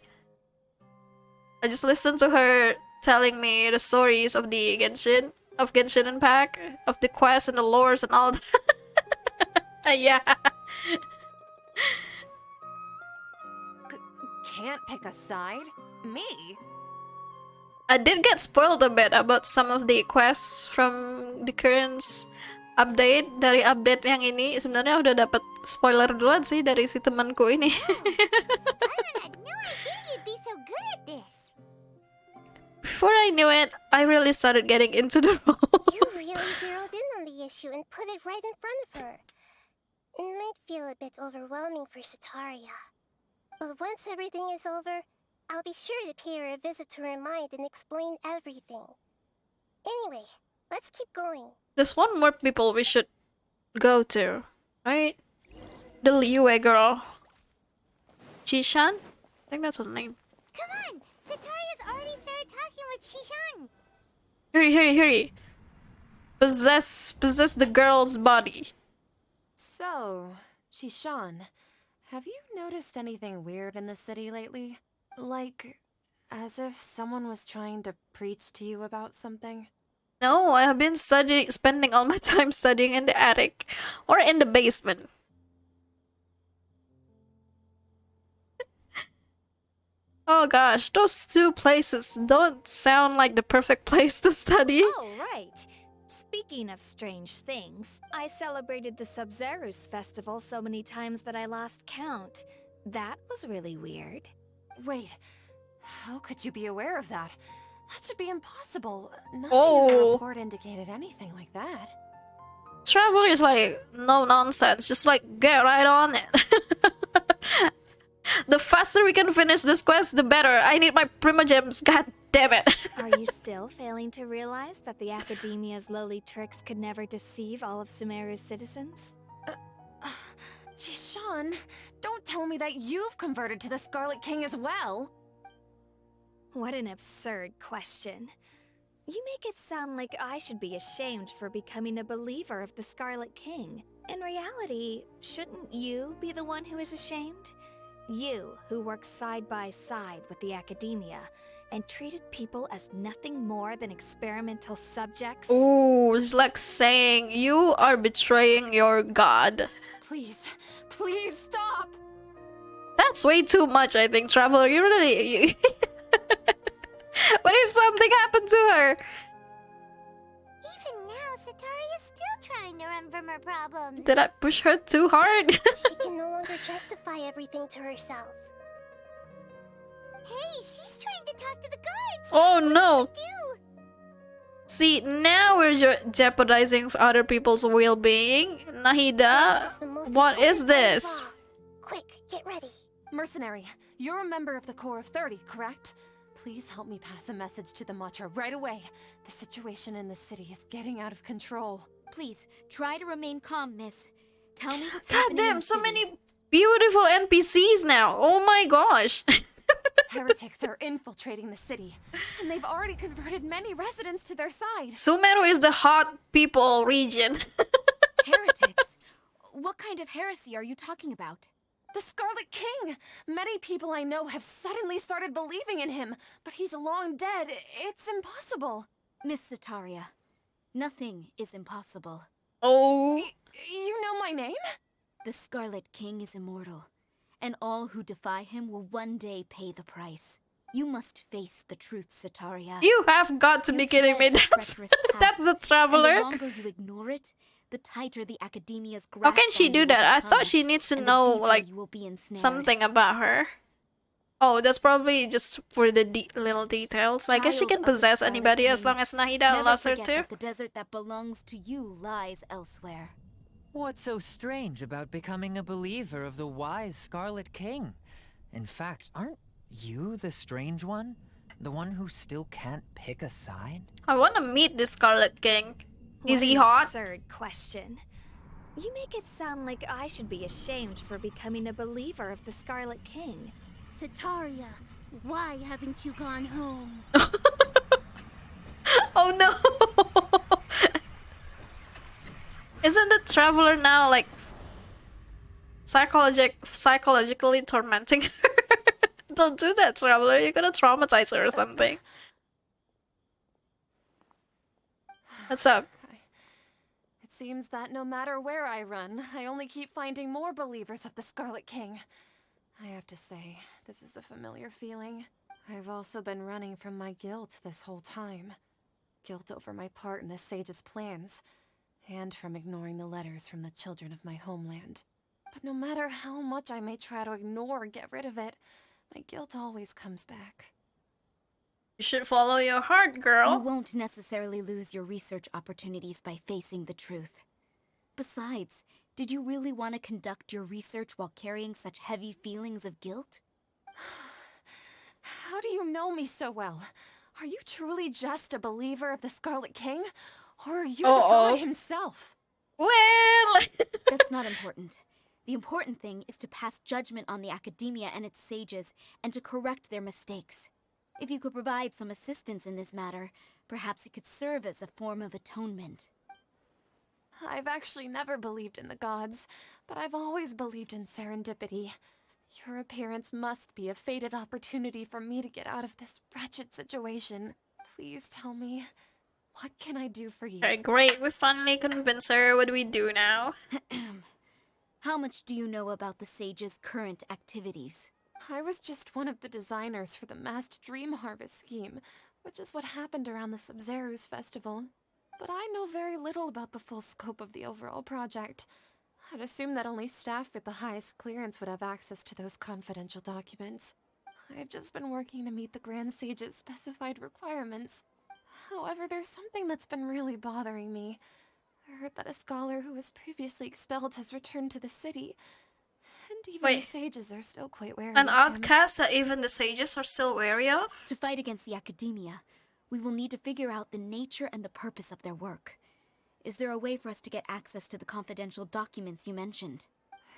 I just listen to her telling me the stories of the Genshin Impact, of the quests and the lores and all that. Yeah. Can't pick a side? Me? I did get spoiled a bit about some of the quests from the current update. Dari update yang ini sebenarnya udah dapat spoiler duluan sih dari si temanku ini. I had no idea you'd be so good at this. Before I knew it, I really started getting into the role. You really zeroed in on the issue and put it right in front of her. It might feel a bit overwhelming for Sataria. But once everything is over, I'll be sure to pay her a visit to her mind and explain everything. Anyway, let's keep going. There's one more people we should go to, right? The Liyue girl. Chishan? I think that's her name. Come on! Sataria's already started talking with Shishan! Hurry. Possess the girl's body. So, Shishan, have you noticed anything weird in the city lately? Like, as if someone was trying to preach to you about something? No, I have been spending all my time studying in the attic or in the basement. Oh gosh, those two places don't sound like the perfect place to study. Oh, right. Speaking of strange things, I celebrated the Sub-Zerus festival so many times that I lost count. That was really weird. Wait, how could you be aware of that? That should be impossible. Nothing in Oh. the report indicated anything like that. Traveler is like, no nonsense, just like get right on it. The faster we can finish this quest, the better. I need my Primogems, god damn it. Are you still failing to realize that the Academia's lowly tricks could never deceive all of Sumeru's citizens? Jishan, don't tell me that you've converted to the Scarlet King as well! What an absurd question. You make it sound like I should be ashamed for becoming a believer of the Scarlet King. In reality, shouldn't you be the one who is ashamed? You, who works side by side with the Academia and treated people as nothing more than experimental subjects? Ooh, it's like saying you are betraying your god. Please, please stop! That's way too much, I think, Traveler. You really... What if something happened to her? Even now, Sataria's still trying to run from her problems. Did I push her too hard? She can no longer justify everything to herself. Hey, she's trying to talk to the guards. Oh What no! should we do? See, now we're jeopardizing other people's well-being. Nahida, This is the most what important is part of this? all. Quick, get ready. Mercenary, you're a member of the Corps of 30, correct? Please help me pass a message to the Matcha right away. The situation in the city is getting out of control. Please, try to remain calm, miss. Tell me what's God happening in damn, the so city. many beautiful NPCs now. Oh my gosh. Heretics are infiltrating the city, and they've already converted many residents to their side. Sumeru is the hot people region. Heretics? What kind of heresy are you talking about? The Scarlet King! Many people I know have suddenly started believing in him, but he's long dead. It's impossible. Miss Sataria, nothing is impossible. Oh. You know my name? The Scarlet King is immortal, and all who defy him will one day pay the price. You must face the truth, Sataria. You have got to You be kidding me. tread a That's, treacherous path, that's the And the traveler. longer you ignore it, the tighter the academia's grasp How can she on do you will that? I become, thought she needs to and the know, deeper like, you will be ensnared. something about her. Oh, that's probably just for the little details. I guess she Child can of the possess Scarlet anybody as King, long as Nahida Never allows her forget to. that the desert that belongs to you lies elsewhere. What's so strange about becoming a believer of the wise Scarlet King? In fact, aren't you the strange one? The one who still can't pick a side? I want to meet this Scarlet King. Is What he an hot? absurd question. You make it sound like I should be ashamed for becoming a believer of the Scarlet King. Sataria, why haven't you gone home? Oh no! Isn't the traveler now like psychologically tormenting her? Don't do that, traveler. You're gonna traumatize her or something. What's up? It seems that no matter where I run, I only keep finding more believers of the Scarlet King. I have to say, this is a familiar feeling. I've also been running from my guilt this whole time. Guilt over my part in the Sage's plans, and from ignoring the letters from the children of my homeland. But no matter how much I may try to ignore or get rid of it, my guilt always comes back. You should follow your heart, You girl. won't necessarily lose your research opportunities by facing the truth. Besides, did you really want to conduct your research while carrying such heavy feelings of guilt? How do you know me so well? Are you truly just a believer of the Scarlet King? Or are you the Uh-oh. god himself? Well, That's not important. The important thing is to pass judgment on the academia and its sages, and to correct their mistakes. If you could provide some assistance in this matter, perhaps it could serve as a form of atonement. I've actually never believed in the gods, but I've always believed in serendipity. Your appearance must be a fated opportunity for me to get out of this wretched situation. Please tell me, what can I do for you? okay, great. We finally convinced her. What do we do now? How much do you know about the sage's current activities? I was just one of the designers for the masked dream harvest scheme, which is what happened around the SUMERU's festival. But I know very little about the full scope of the overall project. I'd assume that only staff with the highest clearance would have access to those confidential documents. I've just been working to meet the Grand Sage's specified requirements. However, there's something that's been really bothering me. I heard that a scholar who was previously expelled has returned to the city. And even the Wait. sages are still quite wary An of him. outcast that even the sages are still wary of? To fight against the academia, we will need to figure out the nature and the purpose of their work. Is there a way for us to get access to the confidential documents you mentioned?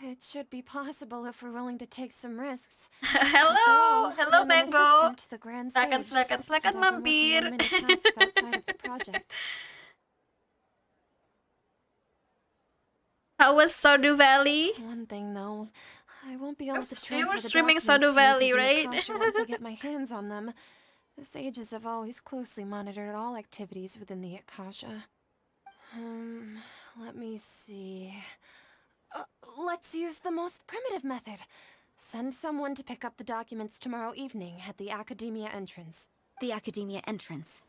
It should be possible if we're willing to take some risks. Hello! After all, Hello, I'm an Mango! assistant to the Grand Silakan, Sage, silakan, silakan, and I've been working on mampir. many tasks outside of the project. How was Stardew Valley? One thing though, I won't be able to You transfer were the streaming documents Stardew to Valley, either the right? Akasha once I get my hands on them. The sages have always closely monitored all activities within the Akasha. Let me see. Let's use the most primitive method. Send someone to pick up the documents tomorrow evening at the Academia entrance. The academia entrance.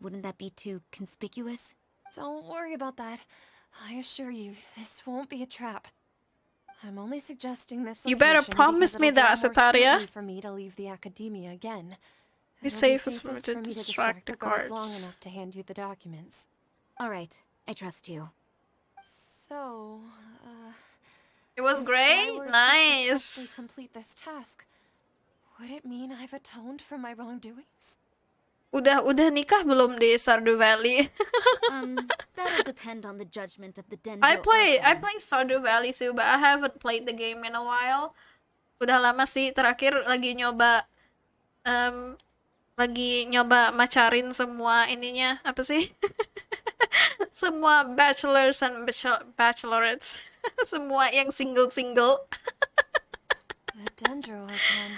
Wouldn't that be too conspicuous? Don't worry about that. I assure you, this won't be a trap. I'm only suggesting this You better location promise because me it'll that, draw more Setaria. scrutiny for me to leave the academia again. Be It'll safest for me to me distract the guards long guards. enough to hand you the documents. Alright, I trust you. So, It was if I great. were to Nice. successfully complete this task, would it mean I've atoned for my wrongdoings? Udah nikah belum di Stardew Valley? That'll depend on the judgment of the Dendro I play Archon. Stardew Valley too, but I haven't played the game in a while. Udah lama sih, terakhir lagi nyoba macarin semua ininya, apa sih? Semua bachelors and bachelorettes. Semua yang single-single. The Dendro Archon.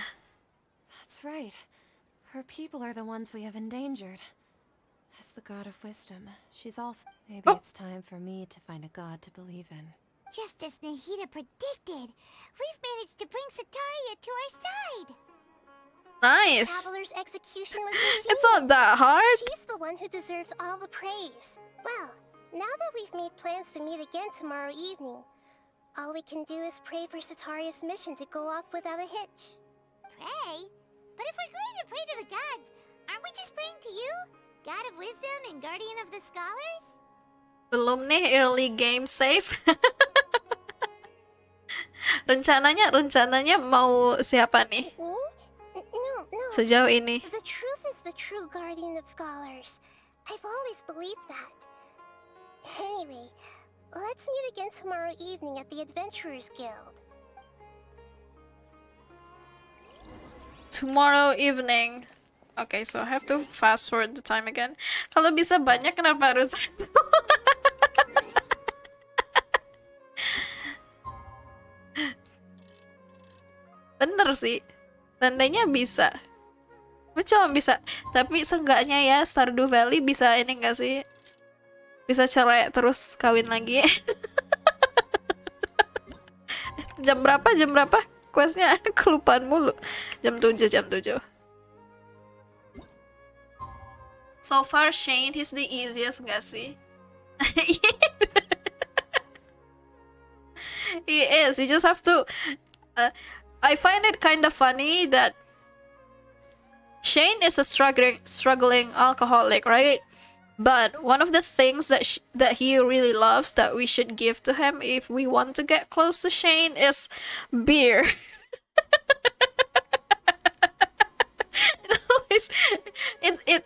That's right. Her people are the ones we have endangered. As the god of wisdom, she's also... Maybe it's time for me to find a god to believe in. Just as Nahida predicted, we've managed to bring Setaria to our side. Nice. Traveler's execution was ingenious. It's not that hard. She's the one who deserves all the praise. Well, now that we've made plans to meet again tomorrow evening, all we can do is pray for Setaria's mission to go off without a hitch. Pray? But if we're going to pray to the gods, aren't we just praying to you? God of wisdom and guardian of the scholars? Belum nih early game save. rencananya mau siapa nih No. sejauh ini? The truth is the true guardian of scholars. I've always believed that. Anyway, let's meet again tomorrow evening at the Adventurers Guild. Tomorrow evening. Okay, so I have to fast forward the time again. Kalau bisa banyak, kenapa harus satu? Bener sih. Tandanya bisa. Cuma bisa. Tapi seenggaknya ya Stardew Valley bisa ini enggak sih? Bisa cerai terus kawin lagi. Jam berapa? Questnya kelupaan mulu. Jam 7. So far Shane he's the easiest gak sih? He is. You just have to I find it kind of funny that Shane is a struggling alcoholic, right? But one of the things that he really loves that we should give to him if we want to get close to Shane is beer.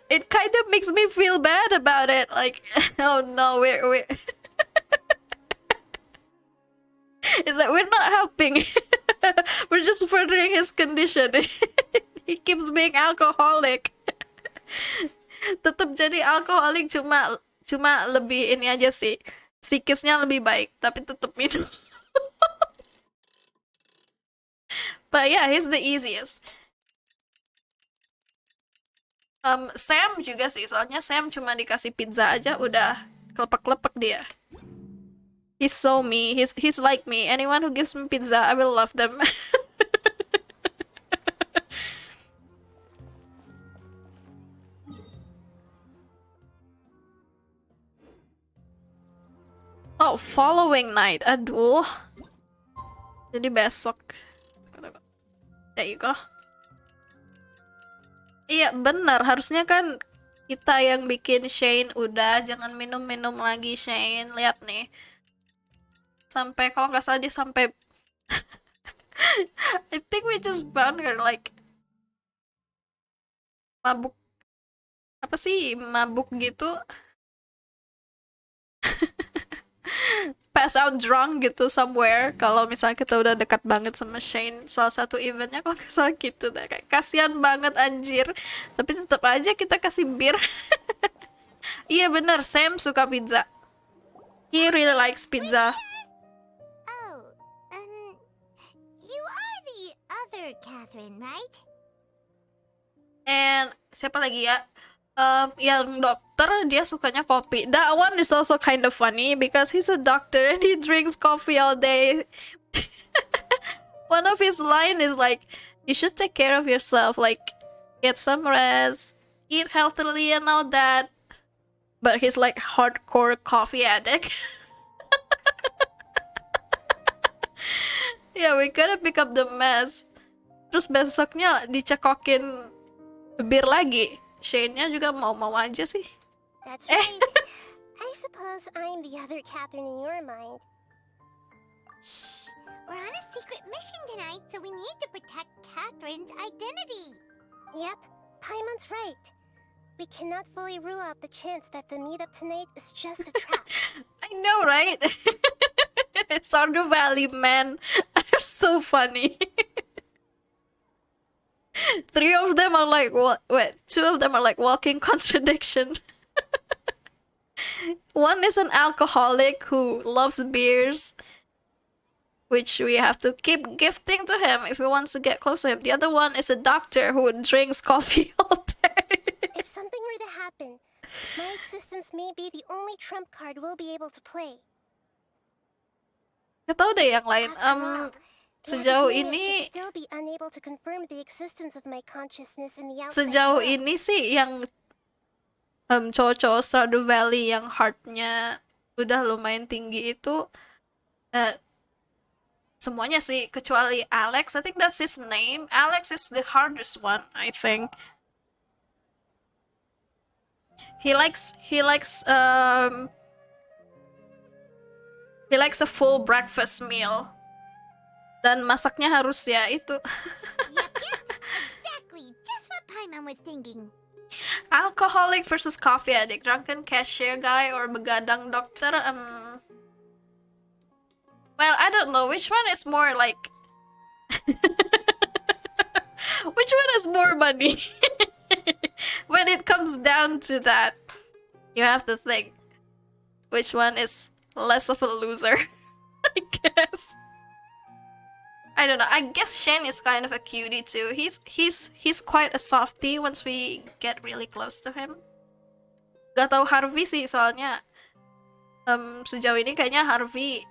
It kind of makes me feel bad about it. Like, oh no, we're it's like we're not helping. We're just furthering his condition. He keeps being alcoholic. Tetap jadi alkoholik, cuma lebih ini aja sih, psikisnya lebih baik, tapi tetap minum. But yeah, he's the easiest. Sam juga sih, soalnya Sam cuma dikasih pizza aja udah kelepek-kelepek dia. He's so me. He's like me. Anyone who gives me pizza, I will love them. Oh, following night. Aduh. Jadi besok. There you go. Iya, benar. Harusnya kan kita yang bikin Shane. Udah, jangan minum-minum lagi Shane. Lihat nih. Sampai, kalau nggak salah dia sampai... I think we just found her like... Mabuk. Apa sih? Mabuk gitu. Pass out drunk gitu somewhere. Kalau misalnya kita udah dekat banget sama Shane, salah satu eventnya kalau nggak salah gitu deh. Kayak kasihan banget anjir, tapi tetap aja kita kasih bir. Iya bener, Sam suka pizza. He really likes pizza. Oh, you are the other Catherine, right? And siapa lagi ya? Yang dokter, dia sukanya kopi. That one is also kind of funny because he's a doctor and he drinks coffee all day. One of his line is like, you should take care of yourself, like get some rest, eat healthily and all that. But he's like hardcore coffee addict. Yeah, we gotta pick up the mess. Terus besoknya dicekokin bir lagi. Shane-nya juga mau-mau aja sih. That's right. I suppose I'm the other Catherine in your mind. Shh! We're on a secret mission tonight, so we need to protect Catherine's identity. Yep, Paimon's right. We cannot fully rule out the chance that the meetup tonight is just a trap. I know, right? Stardew Valley men are so funny. Three of them are like, two of them are like walking contradiction. One is an alcoholic who loves beers, which we have to keep gifting to him if he wants to get close to him. The other one is a doctor who drinks coffee all day. If something were to happen, my existence may be the only trump card we'll be able to play. Gak tau deh yang lain. After all, the Sejauh academia ini, should still be unable to confirm the existence of my consciousness in the outside sejauh world. ini sih yang cowok-cowok Stardew Valley yang heartnya udah lumayan tinggi itu semuanya sih, kecuali Alex. I think that's his name. Alex is the hardest one, I think. He likes a full breakfast meal. Dan masaknya harus ya itu. Yep, exactly. Just what Paimon was thinking. Alcoholic versus coffee addict, drunken cashier guy or begadang dokter. Well, I don't know which one is more like. Which one has more money? When it comes down to that, you have to think which one is less of a loser. I guess. I don't know. I guess Shen is kind of a cutie too. He's quite a softie once we get really close to him. Gak tau Harvey sih soalnya. Sejauh ini kayaknya Harvey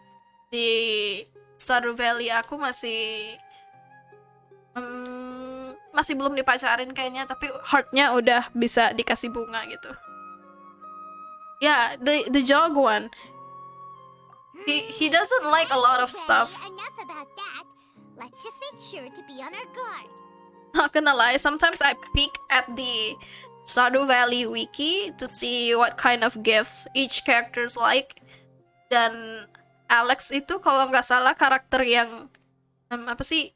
di Stardew Valley aku masih belum dipacarin kayaknya, tapi heartnya udah bisa dikasih bunga gitu. Yeah, the jog one. He doesn't like a lot of stuff. Enough about that. Let's just make sure to be on our guard. Not gonna lie, sometimes I peek at the Stardew Valley wiki to see what kind of gifts each characters like. Dan Alex itu kalau nggak salah karakter yang apa sih,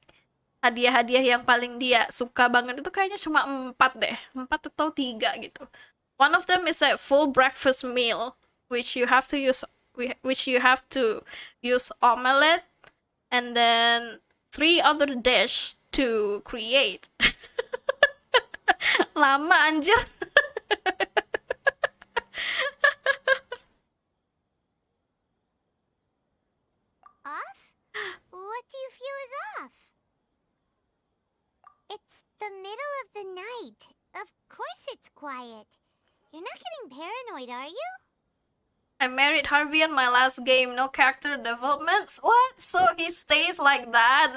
hadiah-hadiah yang paling dia suka banget itu kayaknya cuma 4 deh, 4 atau 3 gitu. One of them is a full breakfast meal, which you have to use omelette, and then 3 other dish to create. Lama anjir. Off? What do you feel is off? It's the middle of the night. Of course it's quiet. You're not getting paranoid, are you? I married Harvey in my last game. No character developments? What? So he stays like that?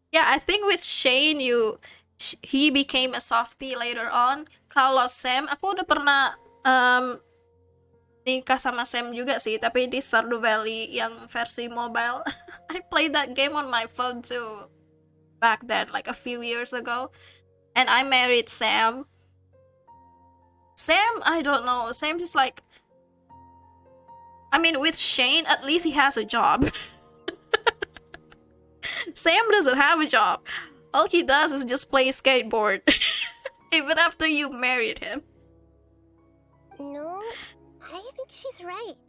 Yeah, I think with Shane, he became a softie later on. Kalau Sam, aku udah pernah nikah sama Sam juga sih, tapi di Stardew Valley yang versi mobile. I played that game on my phone too back then, like a few years ago. And I married Sam. Sam, I don't know. Sam is like, I mean, with Shane, at least he has a job. Sam doesn't have a job. All he does is just play skateboard. Even after you married him. No, I think she's right.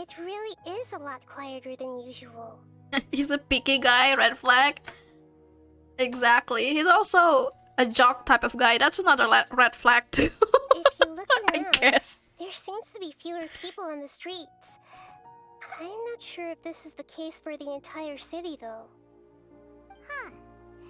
It really is a lot quieter than usual. He's a picky guy, red flag. Exactly. He's also a jock type of guy. That's another red flag too. If you look I around, guess. there seems to be fewer people on the streets. I'm not sure if this is the case for the entire city, though. Huh.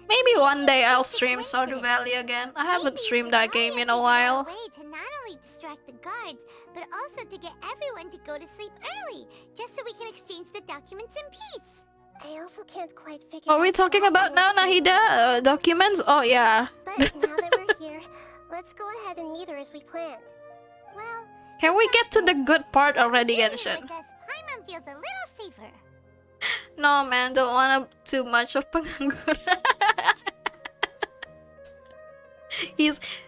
Maybe one day I'll stream Stardew Valley again. I haven't streamed that game in a while. Way to not only distract the guards, but also to get everyone to go to sleep early, just so we can exchange the documents in peace. I also can't quite figure Are we out talking why about now, everyone's doing Nahida? Documents? Oh, yeah. But now that we're here, let's go ahead and meet her as we planned. Well, Can we get to the good part already, here Genshin? with us Bcalm feels a little safer. No, man, don't want too much of pengangguran.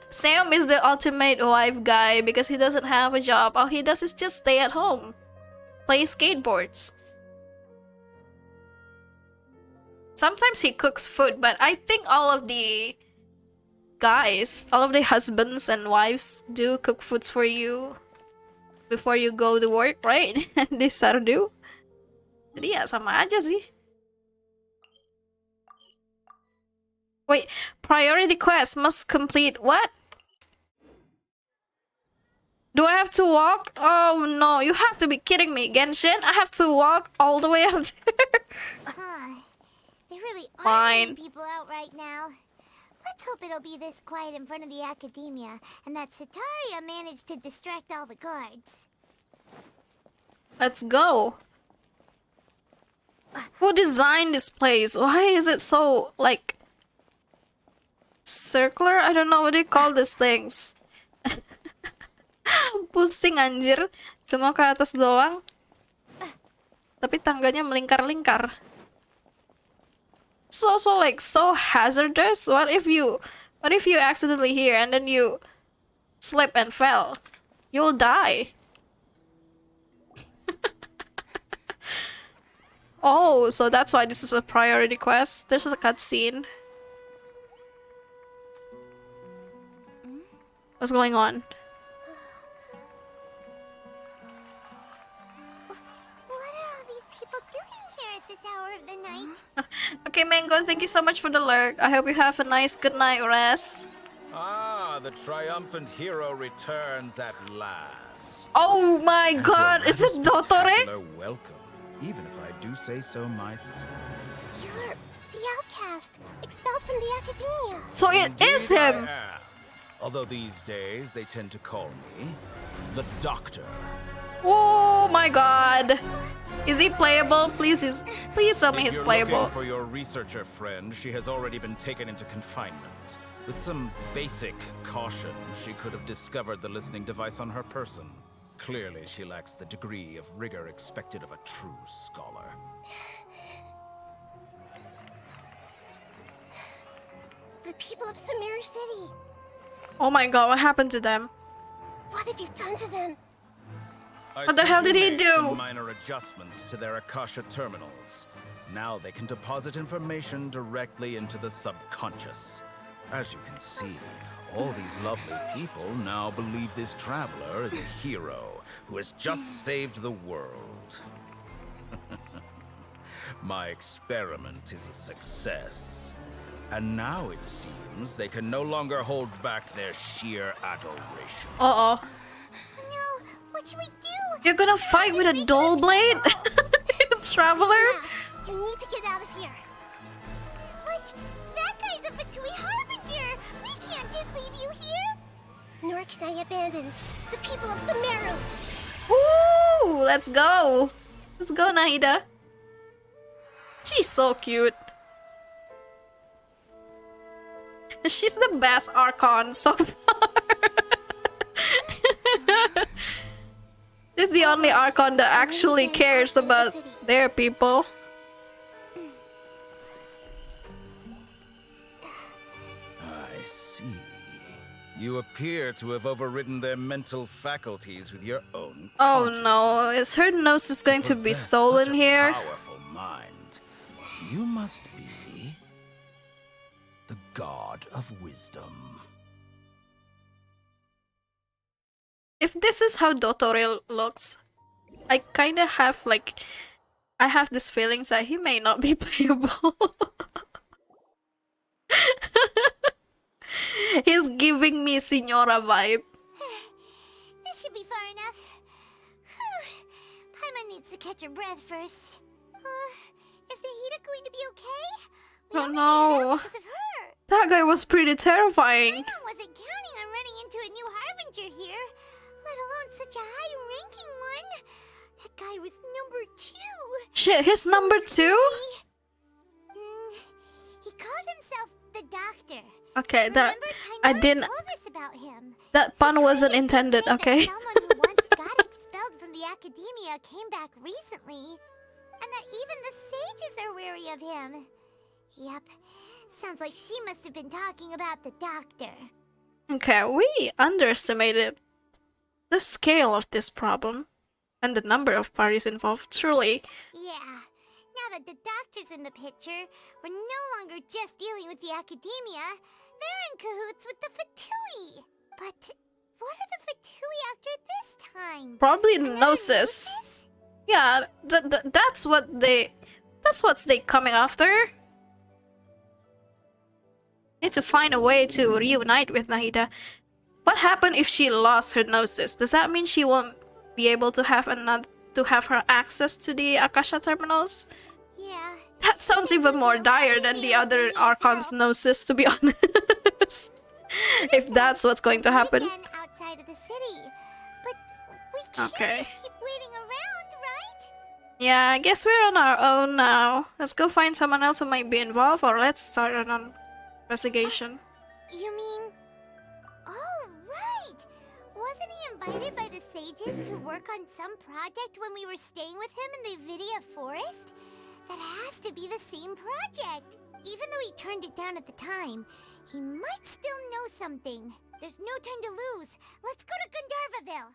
Sam is the ultimate wife guy because he doesn't have a job. All he does is just stay at home, play skateboards. Sometimes he cooks food, but I think all of the guys, all of the husbands and wives do cook foods for you before you go to work, right? They start do. Jadi ya sama aja sih. Wait, priority quest must complete what? Do I have to walk? Oh no, you have to be kidding me, Genshin. I have to walk all the way up there. There really aren't Fine. many people out right now. Let's hope it'll be this quiet in front of the academia, and that Sataria managed to distract all the guards. Let's go. Who designed this place? Why is it so, like, circular? I don't know what do you call these things. Pusing anjir. Cuma ke atas doang. Tapi tangganya melingkar-lingkar. It's also like so hazardous. What if you accidentally here and then you slip and fell? You'll die. Oh, so that's why this is a priority quest. There's a cutscene. What's going on? What are all these people doing here at this hour of the night? Okay, Mango, thank you so much for the lurk. I hope you have a nice good night rest. Ah, the triumphant hero returns at last. Oh my god, is it Dotore? Spectacular welcome, even if I do say so myself. You're the outcast, expelled from the academia. So it is Indeed I him. am. Although these days they tend to call me the Doctor. Oh my god. Is he playable? Please tell me If he's you're playable. looking for your researcher friend, she has already been taken into confinement. With some basic caution, she could have discovered the listening device on her person. Clearly, she lacks the degree of rigor expected of a true scholar. The people of Sumeru City. Oh my god, what happened to them? What have you done to them? What the hell did he simply made do? some minor adjustments to their Akasha terminals. Now they can deposit information directly into the subconscious. As you can see, all these lovely people now believe this traveler is a hero who has just saved the world. My experiment is a success. And now it seems they can no longer hold back their sheer adoration. Uh-oh. No, what should we do? You're gonna fight with a dull blade? Traveler? You need to get out of here. But that guy's a Fatui Harbinger. We can't just leave you here. Nor can I abandon the people of Sumeru. Ooh, let's go. Let's go, Nahida. She's so cute. She's the best Archon so far. This is the only Archon that actually cares about their people. I see. You appear to have overridden their mental faculties with your own Oh no, consciousness. is her nose is going to be Possess stolen such a here? Powerful mind. You must be the god of wisdom. If this is how Dotore looks, I kinda have like... I have this feelings that he may not be playable. He's giving me Signora vibe. This should be far enough. Paimon needs to catch her breath first. Is Nahida going to be okay? We Oh only no. made it out because of her. That guy was pretty terrifying. Paimon wasn't counting on running into a new Harbinger here, let alone such a high-ranking one. That guy was number 2. Shit, he's number 2? He called himself the Doctor. Okay, that... Remember, I Tainara didn't... told us about him. That pun wasn't Sataria did intended, say that okay? Someone who once got expelled from the academia came back recently. me. And that even the sages are wary of him. Yep, sounds like she must have been talking about the doctor. Okay, we underestimated the scale of this problem and the number of parties involved, truly. Yeah, now that the doctor's in the picture, we're no longer just dealing with the academia. They're in cahoots with the Fatui. But what are the Fatui after this time? Probably Another Gnosis. Gnosis? Yeah, that's what's they coming after. Need to find a way to reunite with Nahida. What happened if she lost her Gnosis? Does that mean she won't be able to have her access to the Akasha terminals? Yeah. That sounds even more dire than the other Archon's Gnosis, to be honest. If that's what's going to happen. Again outside of the city. But we can't just keep waiting around, right? Yeah, I guess we're on our own now. Let's go find someone else who might be involved, or let's start an investigation. You mean... Oh, right! Wasn't he invited by the sages to work on some project when we were staying with him in the Vidia forest? That has to be the same project. Even though he turned it down at the time, he might still know something. There's no time to lose. Let's go to Gandharvaville.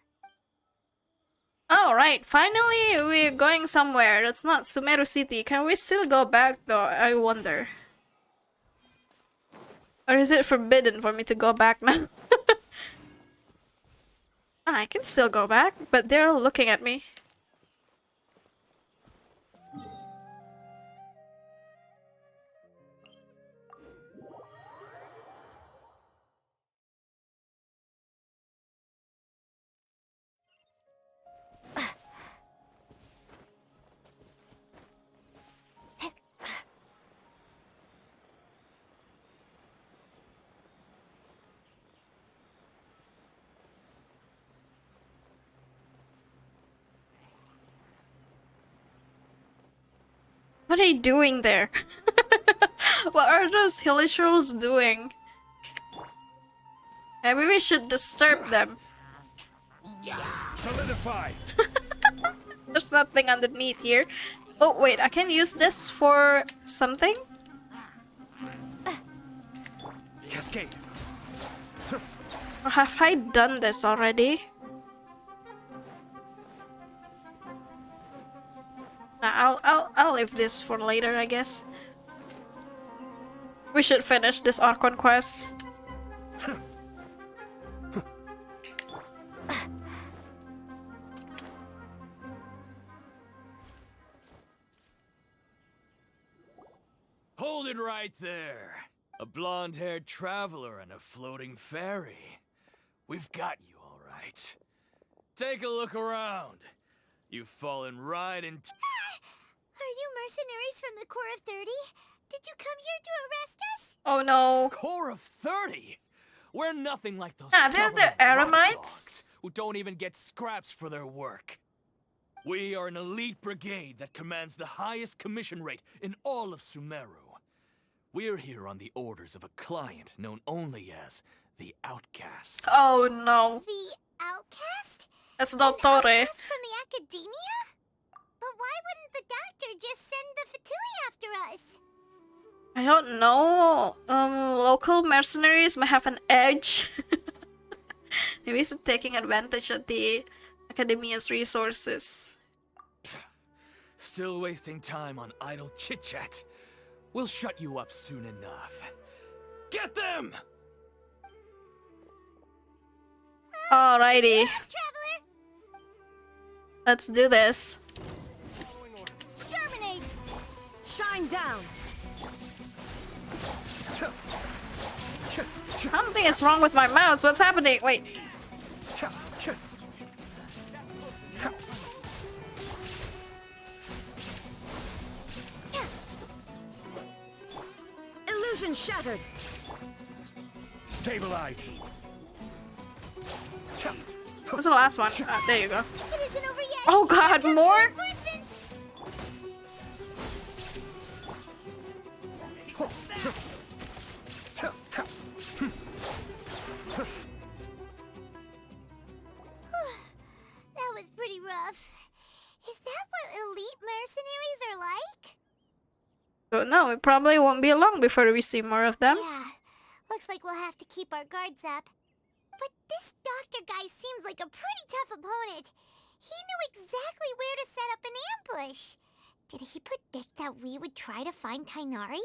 Alright, finally we're going somewhere. That's not Sumeru City. Can we still go back though? I wonder. Or is it forbidden for me to go back now? I can still go back, but they're all looking at me. What are you doing there? What are those Hillishers doing? Maybe we should disturb them. Solidify. There's nothing underneath here. Oh wait, I can use this for something? Cascade. Or have I done this already? Nah, I'll leave this for later, I guess. We should finish this Archon quest. Hold it right there. A blonde-haired traveler and a floating fairy. We've got you all right. Take a look around. You've fallen right into... Are you mercenaries from the Corps of 30? Did you come here to arrest us? Oh no. Corps of 30? We're nothing like those Ah, they're the government rock Eremites? dogs who don't even get scraps for their work. We are an elite brigade that commands the highest commission rate in all of Sumeru. We're here on the orders of a client known only as the Outcast. Oh no. The outcast? That's An Dottore. outcast from the academia? But why wouldn't the doctor just send the Fatui after us? I don't know. Local mercenaries might have an edge. Maybe he's taking advantage of the Academia's resources. Still wasting time on idle chit-chat. We'll shut you up soon enough. Get them! Alrighty. Traveler! Let's do this. Germinate! Shine down! Something is wrong with my mouse. What's happening? Wait. Illusion shattered! Stabilize! What's the last one? There you go. It isn't over yet! Oh god, more? Reinforcements! That was pretty rough. Is that what elite Don't know, it probably won't be long before we see more of them. Yeah, looks like we'll have to keep our guards up. But this doctor guy seems like a pretty tough opponent. He knew exactly where to set up an ambush. Did he predict that we would try to find Tighnari?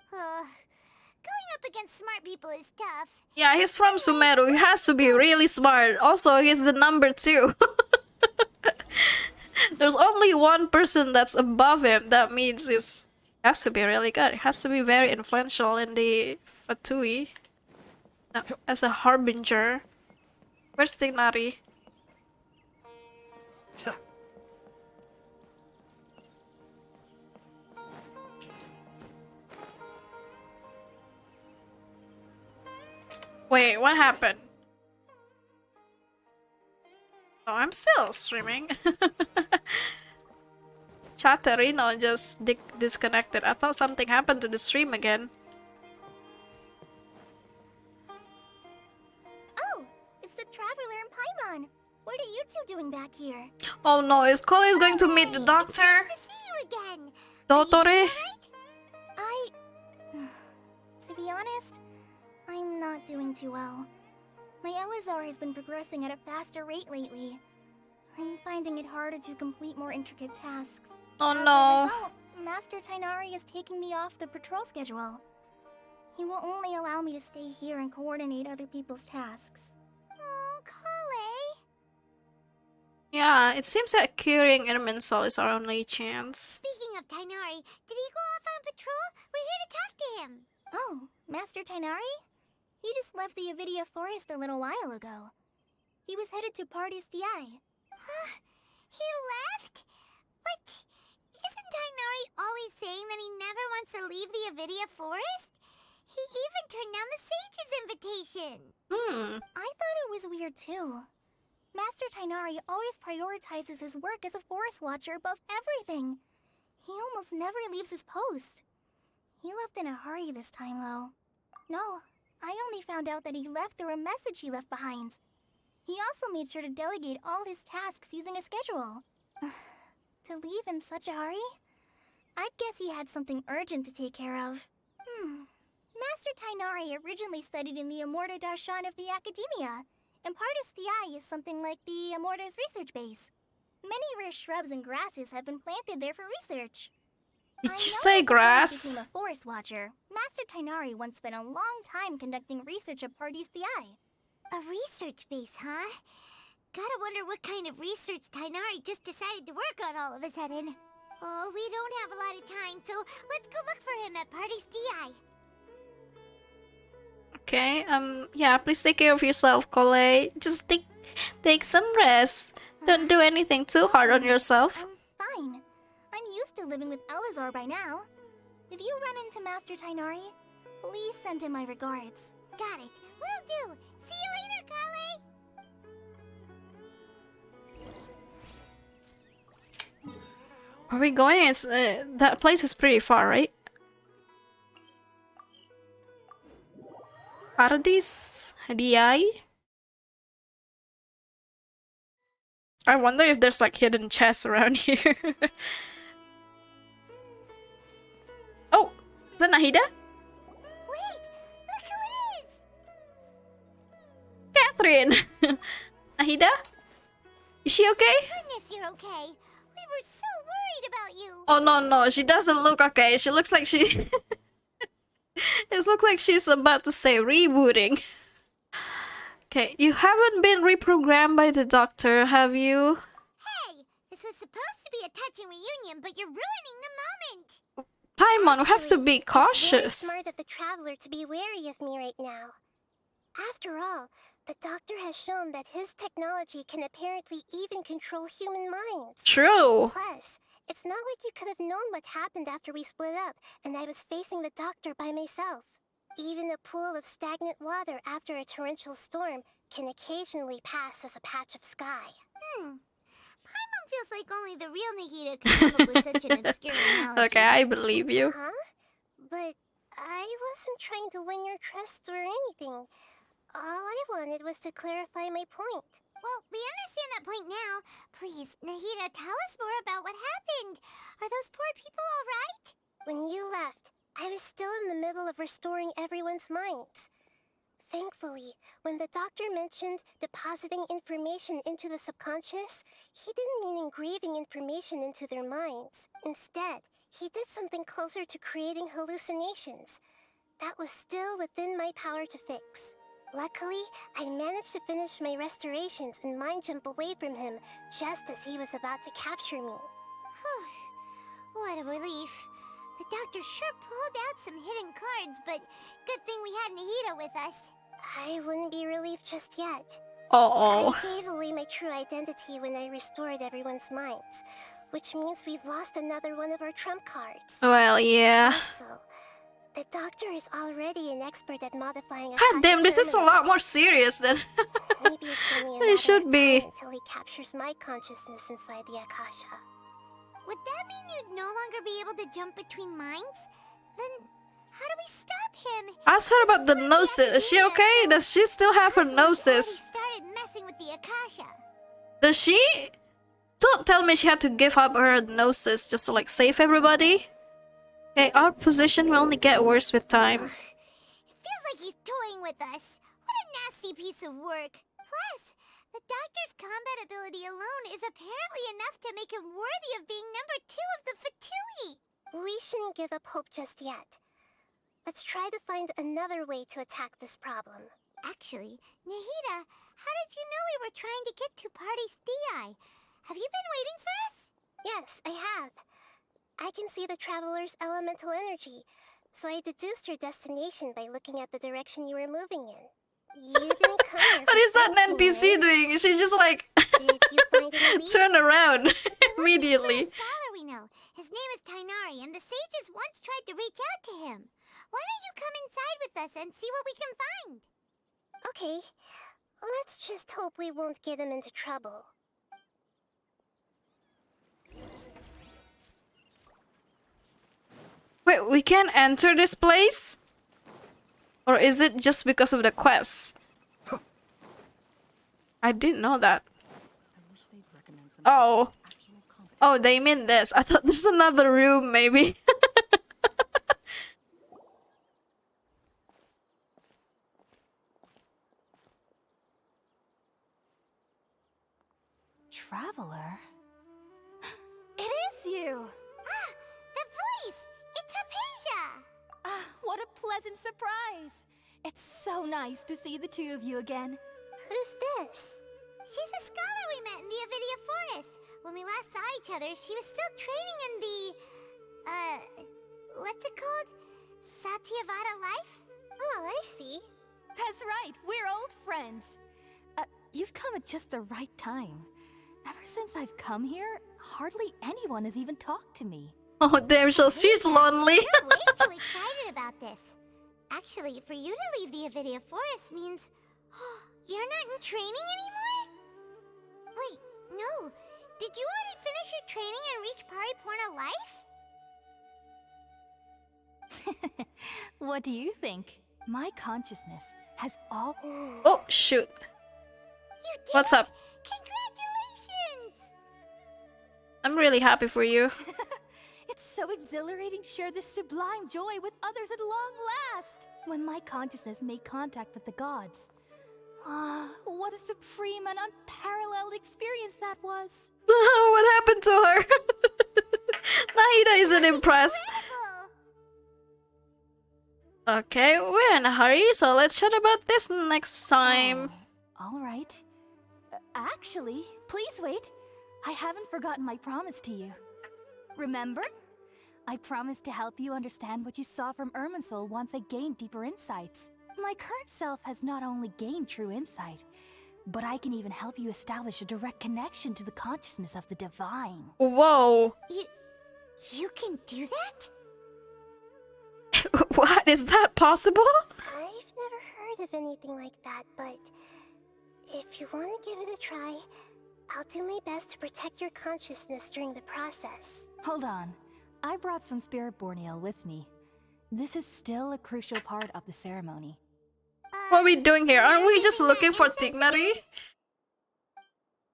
Going up against smart people is tough. Yeah, he's from Sumeru. He has to be really smart. Also, he's the number 2. There's only one person that's above him. That means he has to be really good. He has to be very influential in the Fatui. As a harbinger. Where's Tighnari? Wait, what happened? Oh, I'm still streaming. Chatterino just disconnected. I thought something happened to the stream again. Oh, it's the Traveler and Paimon. What are you two doing back here? Oh no, is Collei going to meet the doctor? Nice to see you again. Dottore? To be honest, I'm not doing too well. My Elazar has been progressing at a faster rate lately. I'm finding it harder to complete more intricate tasks. Oh As a no. result, Master Tighnari is taking me off the patrol schedule. He will only allow me to stay here and coordinate other people's tasks. Oh, Collei. Yeah, it seems that curing Irminsul is our only chance. Speaking of Tighnari, did he go off on patrol? We're here to talk to him. Oh, Master Tighnari? He just left the Avidia Forest a little while ago. He was headed to Party's DI. Huh? He left? But isn't Tighnari always saying that he never wants to leave the Avidia Forest? He even turned down the Sage's invitation. I thought it was weird too. Master Tighnari always prioritizes his work as a forest watcher above everything. He almost never leaves his post. He left in a hurry this time, though. No, I only found out that he left through a message he left behind. He also made sure to delegate all his tasks using a schedule. To leave in such a hurry? I'd guess he had something urgent to take care of. Master Tighnari originally studied in the Amorta Darshan of the Academia, and Partis DI is something like the Amorta's research base. Many rare shrubs and grasses have been planted there for research. Did I you know say that before he grass? became a forest watcher, Master Tighnari once spent a long time conducting research at Partis DI. A research base, huh? Gotta wonder what kind of research Tighnari just decided to work on all of a sudden. Oh, we don't have a lot of time, so let's go look for him at Party's DI. Okay, yeah, please take care of yourself, Collei. Just take some rest. Don't do anything too hard on yourself. Fine. I'm used to living with Elazar by now. If you run into Master Tighnari, please send him my regards. Got it. Will do. See you later, Collei. Where are we going? It's that place is pretty far, right? Paradise? DI? I wonder if there's like hidden chests around here. Oh, is that Nahida? Wait, look who it is. Catherine! Nahida? Is she okay? Goodness, you're okay. We were so worried about you. Oh no, she doesn't look okay. She looks like she... It looks like she's about to say rebooting. Okay, you haven't been reprogrammed by the doctor, have you? Hey, this was supposed to be a touching reunion, but you're ruining the moment. Paimon, we have to be It's very cautious. smart of the Traveler to be wary of me right now. After all, the Doctor has shown that his technology can apparently even control human minds. True. Plus, it's not like you could have known what happened after we split up and I was facing the Doctor by myself. Even a pool of stagnant water after a torrential storm can occasionally pass as a patch of sky. Paimon feels like only the real Nahida could come up with such an obscure analogy. Okay, I believe you. Huh? But I wasn't trying to win your trust or anything. All I wanted was to clarify my point. Well, we understand that point now. Please, Nahida, tell us more about what happened. Are those poor people all right? When you left, goal of restoring everyone's minds. Thankfully, when the doctor mentioned depositing information into the subconscious, he didn't mean engraving information into their minds. Instead, he did something closer to creating hallucinations. That was still within my power to fix. Luckily, I managed to finish my restorations and mind jump away from him just as he was about to capture me. Whew. What a relief. The doctor sure pulled out some hidden cards, but good thing we had Nahida with us. I wouldn't be relieved just yet. Oh. I gave away my true identity when I restored everyone's minds, which means we've lost another one of our trump cards. Well, yeah. Also, the doctor is already an expert at modifying a God damn, this is a lot more serious than Maybe it's only a matter it should of be. time until he captures my consciousness inside the Akasha. Would that mean you'd no longer be able to jump between minds? Then how do we stop him? Ask her about the gnosis. Is she okay? Does she still have her gnosis? Started messing with the Akasha. Does she? Don't tell me she had to give up her gnosis just to like save everybody. Okay, our position will only get worse with time. It feels like he's toying with us. What a nasty piece of work. Plus, the doctor's combat ability alone is apparently enough to make him worthy of being number 2 of the Fatui. We shouldn't give up hope just yet. Let's try to find another way to attack this problem. Actually, Nahida, how did you know we were trying to get to Party's DI? Have you been waiting for us? Yes, I have. I can see the traveler's elemental energy, so I deduced your destination by looking at the direction you were moving in. You didn't come here. What is that NPC doing? She's just like Did you find any leads? turn around For immediately. a scholar we know. His name is Tainari, and the sages once tried to reach out to him. Why don't you come inside with us and see what we can find? Okay, let's just hope we won't get him into trouble. Wait, we can't enter this place? Or is it just because of the quest? I didn't know that. Oh. Oh, they mean this. I thought there's another room, maybe. Traveler? It is you! Ah, the voice! It's Hypatia! Ah, what a pleasant surprise! It's so nice to see the two of you again. Who's this? She's a scholar we met in the Avidia Forest. When we last saw each other, she was still training in the... what's it called? Satyavada life? Oh, I see. That's right, we're old friends. You've come at just the right time. Ever since I've come here, hardly anyone has even talked to me. Oh, damn, so she's lonely. We're way too excited about this. Actually, for you to leave the Avidia Forest means... you're not in training anymore? Wait, no. Did you already finish your training and reach Paripurna life? What do you think? My consciousness has all... Oh, shoot. You did What's it! up? Congratulations! I'm really happy for you. It's so exhilarating to share this sublime joy with others at long last! When my consciousness made contact with the gods. Ah, what a supreme and unparalleled experience that was! What happened to her? Nahida isn't impressed. Incredible! Okay, we're in a hurry, so let's chat about this next time. All right. Actually, please wait. I haven't forgotten my promise to you. Remember? I promised to help you understand what you saw from Irminsul once I gained deeper insights. My current self has not only gained true insight, but I can even help you establish a direct connection to the consciousness of the divine. Whoa. You can do that? What? Is that possible? I've never heard of anything like that, but if you want to give it a try, I'll do my best to protect your consciousness during the process. Hold on. I brought some spirit borneal with me. This is still a crucial part of the ceremony. What are we doing here? Aren't we just looking for Tignari?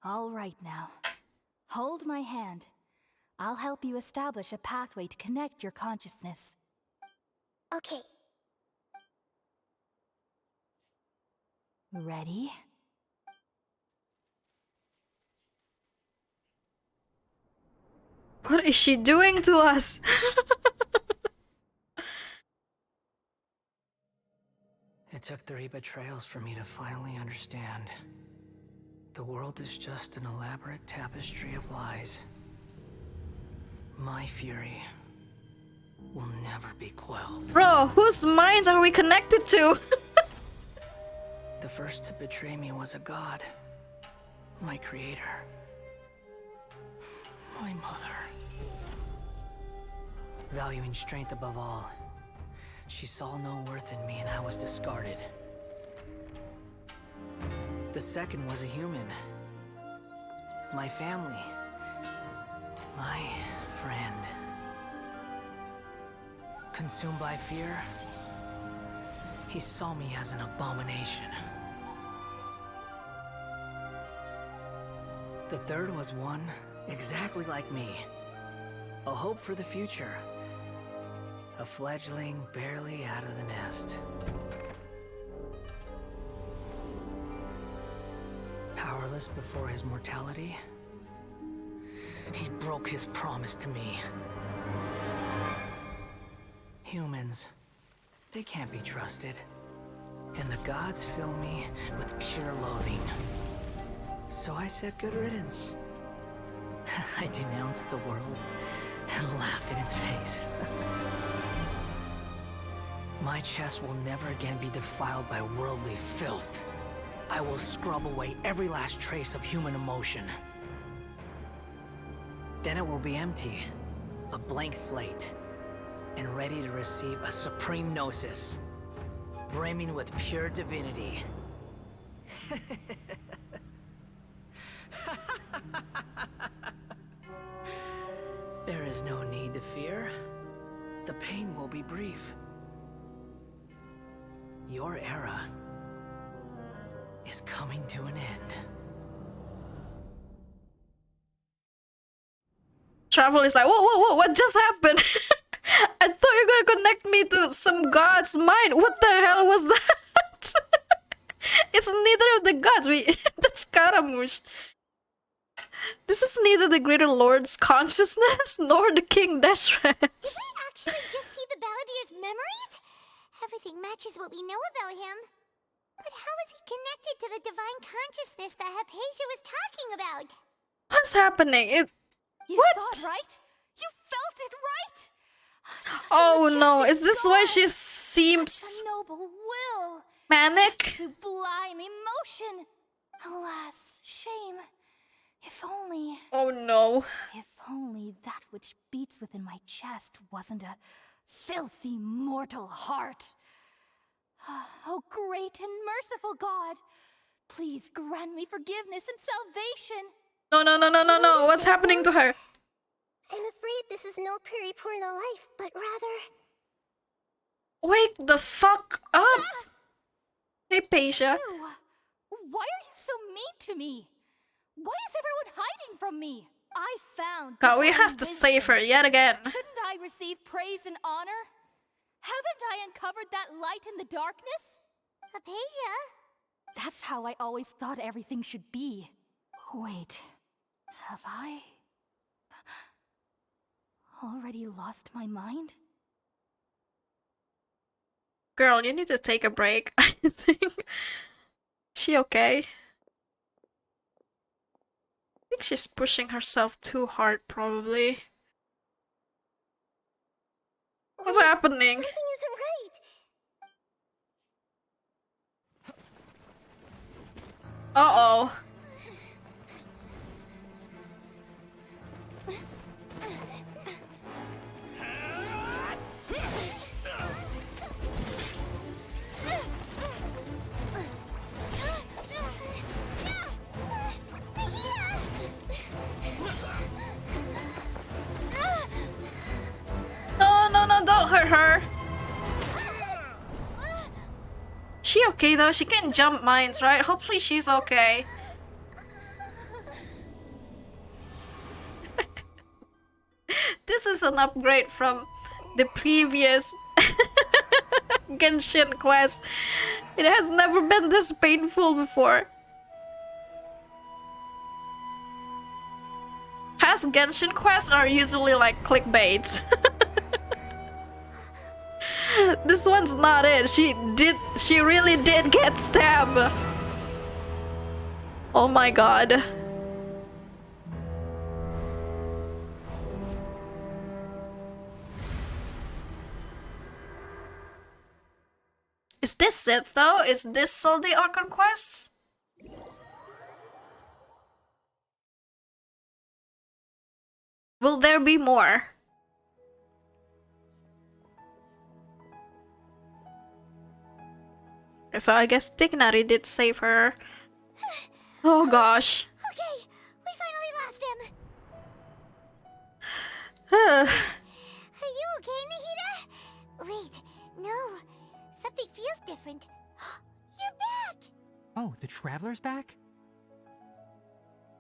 All right now. Hold my hand. I'll help you establish a pathway to connect your consciousness. Okay, Ready? What is she doing to us? It took 3 betrayals for me to finally understand. The world is just an elaborate tapestry of lies. My fury will never be quelled. Bro, whose minds are we connected to? The first to betray me was a god. My creator. My mother. Valuing strength above all, she saw no worth in me and I was discarded. The second was a human. My family. My friend. Consumed by fear, he saw me as an abomination. The third was one exactly like me. A hope for the future. A fledgling barely out of the nest. Powerless before his mortality, he broke his promise to me. Humans, they can't be trusted. And the gods fill me with pure loathing. So I said good riddance. I denounced the world and laugh in its face. My chest will never again be defiled by worldly filth. I will scrub away every last trace of human emotion. Then it will be empty, a blank slate, and ready to receive a supreme gnosis, brimming with pure divinity. There is no need to fear. The pain will be brief. Your era is coming to an end. Travel is like, whoa, what just happened? I thought you were gonna connect me to some god's mind. What the hell was that? It's neither of the gods. That's Scaramouche. This is neither the Greater Lord's consciousness nor the King Deshret. Did we actually just see the Baladier's memories? Everything matches what we know about him. But how is he connected to the divine consciousness that Hypatia was talking about? What's happening? You What? saw it, right? You felt it, right? Such a Oh no, majestic is this why god. she seems A noble will. manic? Sublime emotion. Alas, shame. If only... Oh no. If only that which beats within my chest wasn't a filthy mortal heart. Oh, great and merciful God, please grant me forgiveness and salvation. No. What's happening to her? I'm afraid this is no Purrple life, but rather... Wake the fuck up. Hey, Paisha. Ew. Why are you so mean to me? Why is everyone hiding from me? I found... God, we divine have to save her yet again. Shouldn't I receive praise and honor? Haven't I uncovered that light in the darkness? Hypatia? That's how I always thought everything should be. Wait, have I already lost my mind? Girl, you need to take a break, I think. She okay? I think she's pushing herself too hard, probably. What's happening? Something isn't right. Uh-oh. No, don't hurt her. She okay though? She can jump mines, right? Hopefully she's okay. This is an upgrade from the previous Genshin quest. It has never been this painful before. Past Genshin quests are usually like clickbaits. This one's not it. She really did get stabbed. Oh my god. Is this it though? Is this all the Archon quests? Will there be more? So I guess Tignari did save her. Oh gosh. Okay, we finally lost him. Are you okay, Nahida? Wait, no. Something feels different. You're back! Oh, the Traveler's back?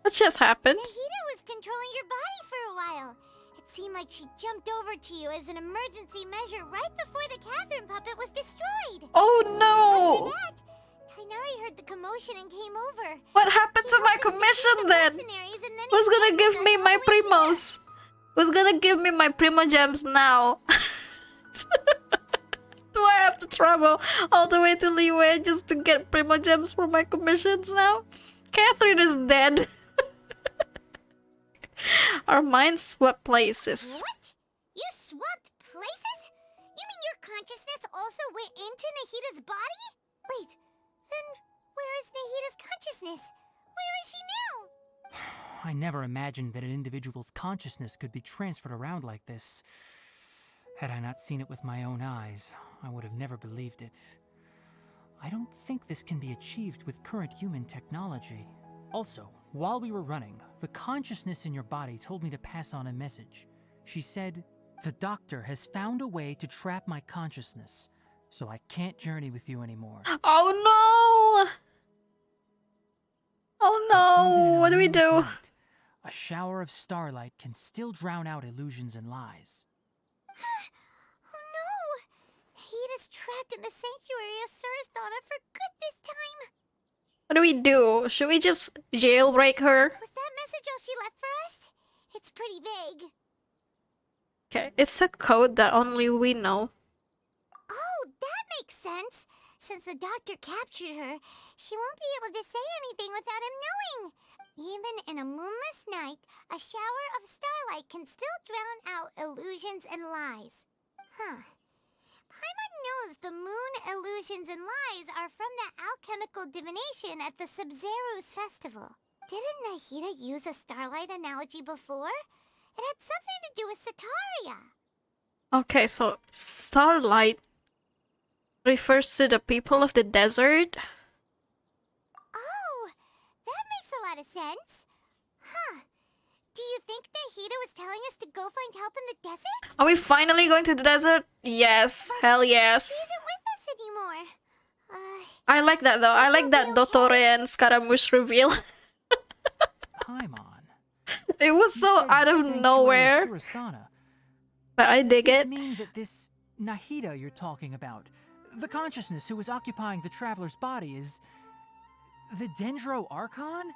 What just happened? Nahida was controlling your body for a while. It seemed like she jumped over to you as an emergency measure right before the Catherine puppet was destroyed. Oh no! After that, Tainari heard the commotion and came over. What happened to my commission then? Who's gonna give me my primos? Who's gonna give me my primo gems now? Do I have to travel all the way to Liyue just to get primo gems for my commissions now? Catherine is dead. Our minds swapped places. What? You swapped places? You mean your consciousness also went into Nahida's body? Wait, then where is Nahida's consciousness? Where is she now? I never imagined that an individual's consciousness could be transferred around like this. Had I not seen it with my own eyes, I would have never believed it. I don't think this can be achieved with current human technology. Also, while we were running, the consciousness in your body told me to pass on a message. She said, "The doctor has found a way to trap my consciousness, so I can't journey with you anymore." Oh no! Oh no! What do we do? A shower of starlight can still drown out illusions and lies. Oh no! Nahida's trapped in the sanctuary of Surasthana for good this time. What do we do? Should we just jailbreak her? Was that message all she left for us? It's pretty vague. Okay, it's a code that only we know. Oh, that makes sense. Since the doctor captured her, she won't be able to say anything without him knowing. Even in a moonless night, a shower of starlight can still drown out illusions and lies. Huh. Paimon knows the moon illusions and lies are from that alchemical divination at the Sub-Zeru's festival. Didn't Nahida use a starlight analogy before? It had something to do with Sataria. Okay, so starlight refers to the people of the desert. Oh, that makes a lot of sense. Huh. Do you think Nahida was telling us to go find help in the desert? Are we finally going to the desert? Yes, hell yes. She isn't with us anymore. I like that though. I like that Dottore and Scaramouche reveal. Paimon. It was so out of nowhere. But I dig it. Does this mean that this Nahida you're talking about, the consciousness who was occupying the traveler's body, is the Dendro Archon?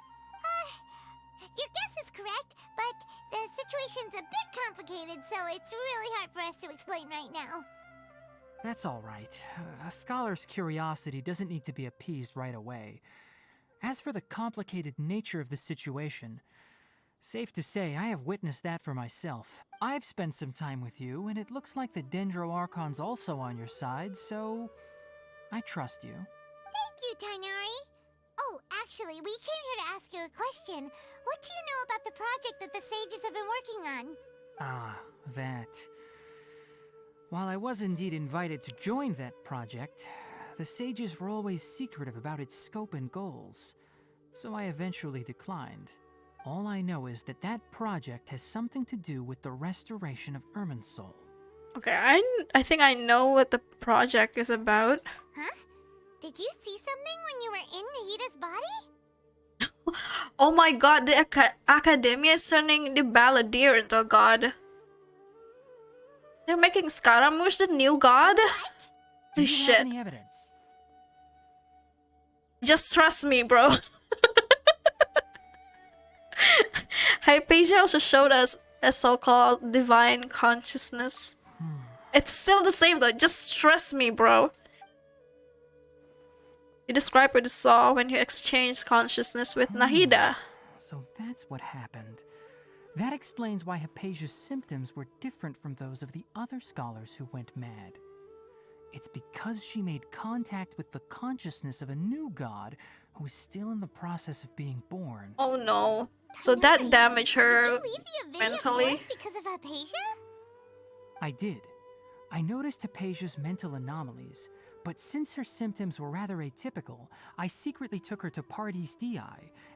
Your guess is correct, but the situation's a bit complicated, so it's really hard for us to explain right now. That's all right. A scholar's curiosity doesn't need to be appeased right away. As for the complicated nature of the situation, safe to say I have witnessed that for myself. I've spent some time with you, and it looks like the Dendro Archon's also on your side, so I trust you. Thank you, Tainari. Oh, actually, we came here to ask you a question. What do you know about the project that the sages have been working on? Ah, that. While I was indeed invited to join that project, the sages were always secretive about its scope and goals, so I eventually declined. All I know is that that project has something to do with the restoration of Irminsul. Okay, I think I know what the project is about. Huh? Did you see something when you were in Nahida's body? Oh my god, the Academia is turning the Balladeer into a god. They're making Scaramouche the new god? What? Do you Shit. have any evidence? Just trust me, bro. Hypatia also showed us a so-called divine consciousness. It's still the same though. Just trust me, bro. You described what you saw when you exchanged consciousness with Nahida. So that's what happened. That explains why Hypatia's symptoms were different from those of the other scholars who went mad. It's because she made contact with the consciousness of a new god who is still in the process of being born. Oh no. So that damaged her Did you leave the Avidia mentally. Forest because of Hypatia? I did. I noticed Hypatia's mental anomalies, but since her symptoms were rather atypical, I secretly took her to Pardes Dii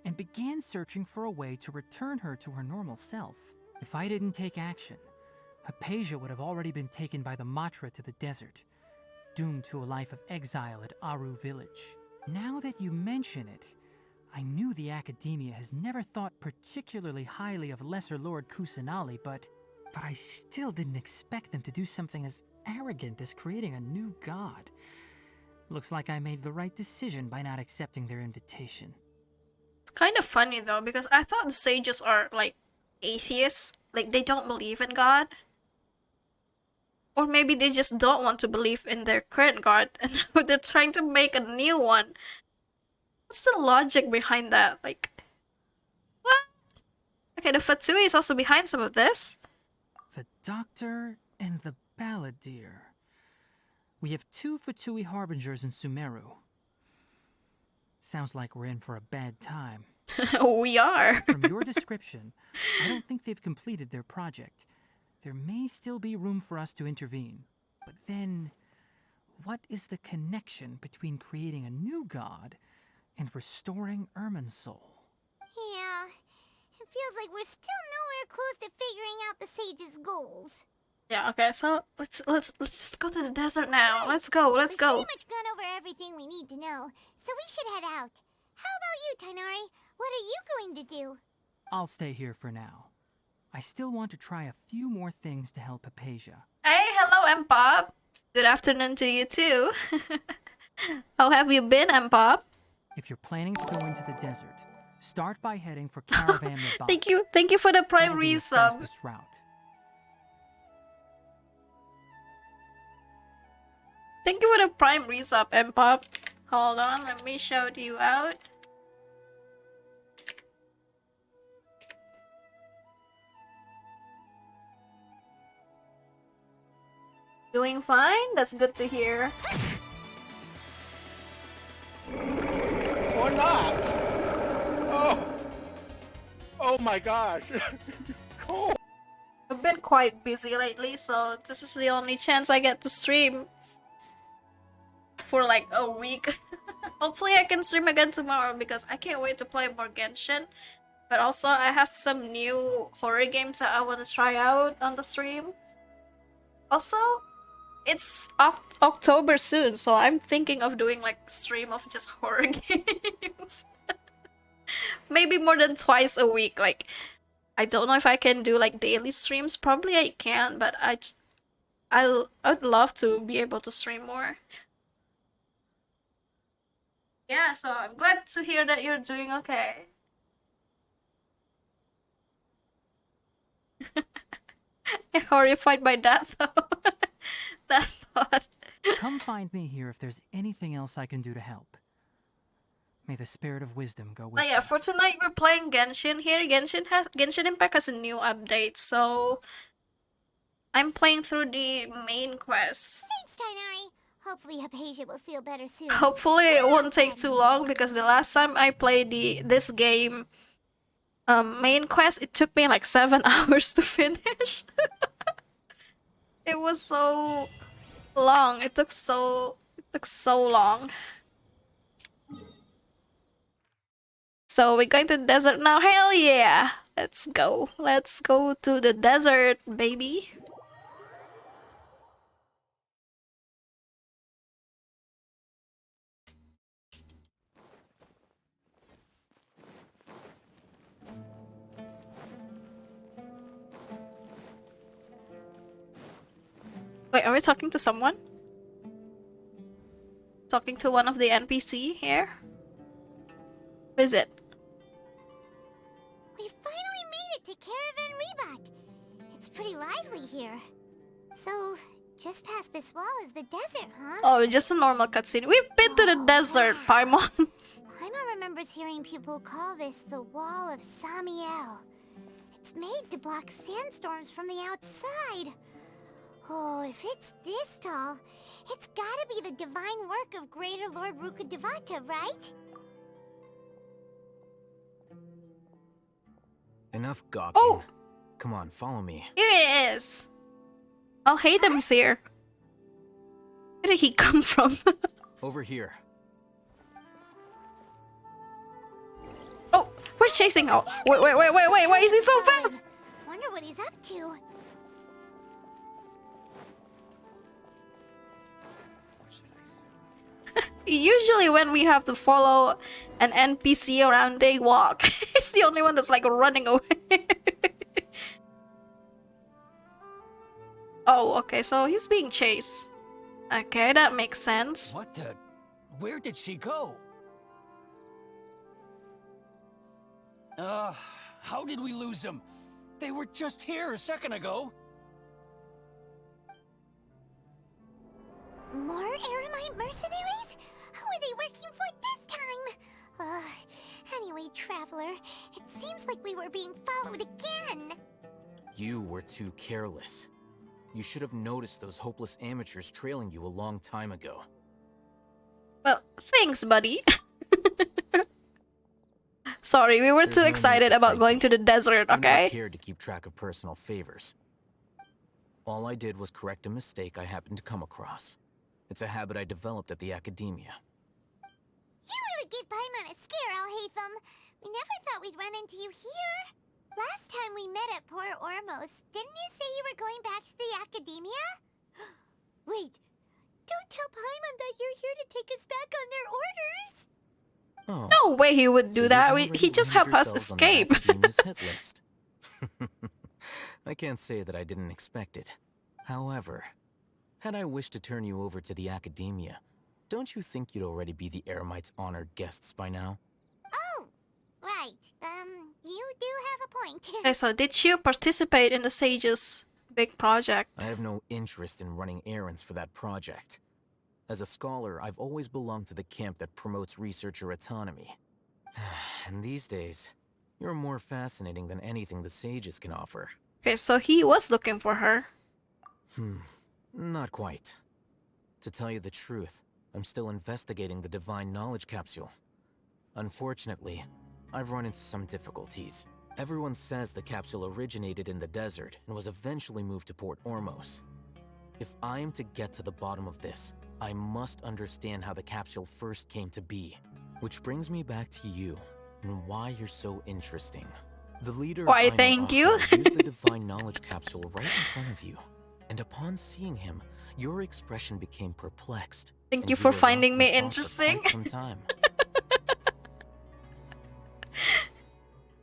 and began searching for a way to return her to her normal self. If I didn't take action, Hypatia would have already been taken by the Matra to the desert, doomed to a life of exile at Aru village. Now that you mention it, I knew the Academia has never thought particularly highly of Lesser Lord Kusanali, but I still didn't expect them to do something as arrogant as creating a new god. Looks like I made the right decision by not accepting their invitation. It's kind of funny though, because I thought the sages are like atheists. Like they don't believe in God. Or maybe they just don't want to believe in their current god and they're trying to make a new one. What's the logic behind that? Like, what? Okay, the Fatui is also behind some of this. The Doctor and the Balladeer. We have 2 Fatui Harbingers in Sumeru. Sounds like we're in for a bad time. We are. From your description, I don't think they've completed their project. There may still be room for us to intervene. But then, what is the connection between creating a new god and restoring Irminsul? Yeah, it feels like we're still nowhere close to figuring out the sage's goals. Yeah, okay, so let's just go to the desert now. Let's go. We've pretty much gone over everything we need to know, so we should head out. How about you, Tainari? What are you going to do? I'll stay here for now. I still want to try a few more things to help Hypatia. Hey, hello, Mpop. Good afternoon to you too. How have you been, Mpop? If you're planning to go into the desert, start by heading for Caravan Rabat. Thank you for the prime That'll be your resub. fastest route. Thank you for the prime resub, Mpop. Hold on, let me shout you out. Doing fine? That's good to hear. Or not. Oh my gosh. Cool. I've been quite busy lately, so this is the only chance I get to stream for like a week. Hopefully I can stream again tomorrow because I can't wait to play more Genshin. But also I have some new horror games that I want to try out on the stream. Also, it's October soon, so I'm thinking of doing like stream of just horror games. Maybe more than twice a week. Like, I don't know if I can do like daily streams. Probably I can, but I'd love to be able to stream more. Yeah, so I'm glad to hear that you're doing okay. I'm horrified by that though. That thought. Come find me here if there's anything else I can do to help. May the spirit of wisdom go with Oh yeah, for tonight we're playing Genshin here. Genshin Impact has a new update, so I'm playing through the main quest. Thanks, Tainari. Hopefully Hypatia will feel better soon. Hopefully it won't take too long because the last time I played this game main quest, it took me like 7 hours to finish. It was so long. It took so long. So we're going to the desert now. Hell yeah! Let's go. Let's go to the desert, baby. Wait, are we talking to someone? talking to one of the NPC here. Who is it? We finally made it to Caravan Rebot. It's pretty lively here. So, just past this wall is the desert, huh? Oh, just a normal cutscene. We've been to the desert, Paimon. Paimon remembers hearing people call this the Wall of Samiel. It's made to block sandstorms from the outside. Oh, if it's this tall, it's gotta be the divine work of Greater Lord Rukkhadevata, right? Enough gawking. Oh! Come on, follow me. Here he is. I'll hate him here. Where did he come from? Over here. Oh, we're chasing. Oh, wait. Why is he so fast? Wonder what he's up to. Usually when we have to follow an NPC around, they walk. It's the only one that's like running away. Oh, okay, so he's being chased. Okay, that makes sense. What the? Where did she go? How did we lose them? They were just here a second ago. More Eremite mercenaries? Who are they working for this time? Anyway, Traveler, it seems like we were being followed again. You were too careless. You should have noticed those hopeless amateurs trailing you a long time ago. Well, thanks, buddy. Sorry, we were There's too no need excited to about fight going me. to the desert, I'm not okay? here to keep track of personal favors. All I did was correct a mistake I happened to come across. It's a habit I developed at the academia. You really gave Paimon a scare, Alhaitham. We never thought we'd run into you here. Last time we met at Port Ormos, didn't you say you were going back to the academia? Wait, don't tell Paimon that you're here to take us back on their orders. Oh, No way he would do so that. you've He already just named helped us yourselves on the escape. academia's hit list. I can't say that I didn't expect it. However, had I wished to turn you over to the academia, don't you think you'd already be the Eremites' honored guests by now? Oh, right. You do have a point. Okay, so did you participate in the Sage's big project? I have no interest in running errands for that project. As a scholar, I've always belonged to the camp that promotes researcher autonomy. And these days, you're more fascinating than anything the sages can offer. Okay, so he was looking for her. Not quite. To tell you the truth, I'm still investigating the Divine Knowledge Capsule. Unfortunately, I've run into some difficulties. Everyone says the capsule originated in the desert and was eventually moved to Port Ormos. If I am to get to the bottom of this, I must understand how the capsule first came to be. Which brings me back to you, and why you're so interesting. The leader Why, of Aino thank you. Ahra used the Divine Knowledge Capsule right in front of you. And upon seeing him, your expression became perplexed. Thank and you for were finding lost me in thought interesting. For quite some time.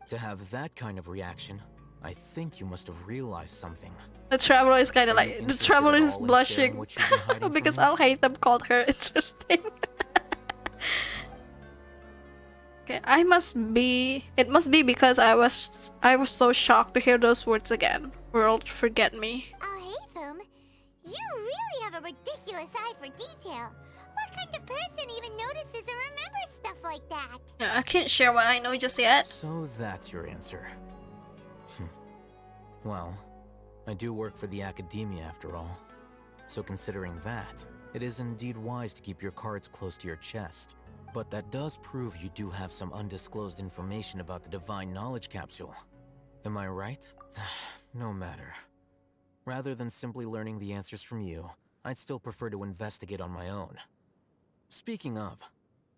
To have that kind of reaction, I think you must have realized something. The traveler is kind of Are you like, the interested traveler at is all in sharing blushing what you've been hiding from because me? Alhaitham called her interesting. Okay, it must be because I was so shocked to hear those words again. World, forget me. Alhaitham, you really have a ridiculous eye for detail. What kind of person even notices or remembers stuff like that? Yeah, I can't share what I know just yet. So that's your answer. Well, I do work for the academia after all. So considering that, it is indeed wise to keep your cards close to your chest. But that does prove you do have some undisclosed information about the Divine Knowledge Capsule. Am I right? No matter. Rather than simply learning the answers from you, I'd still prefer to investigate on my own. Speaking of,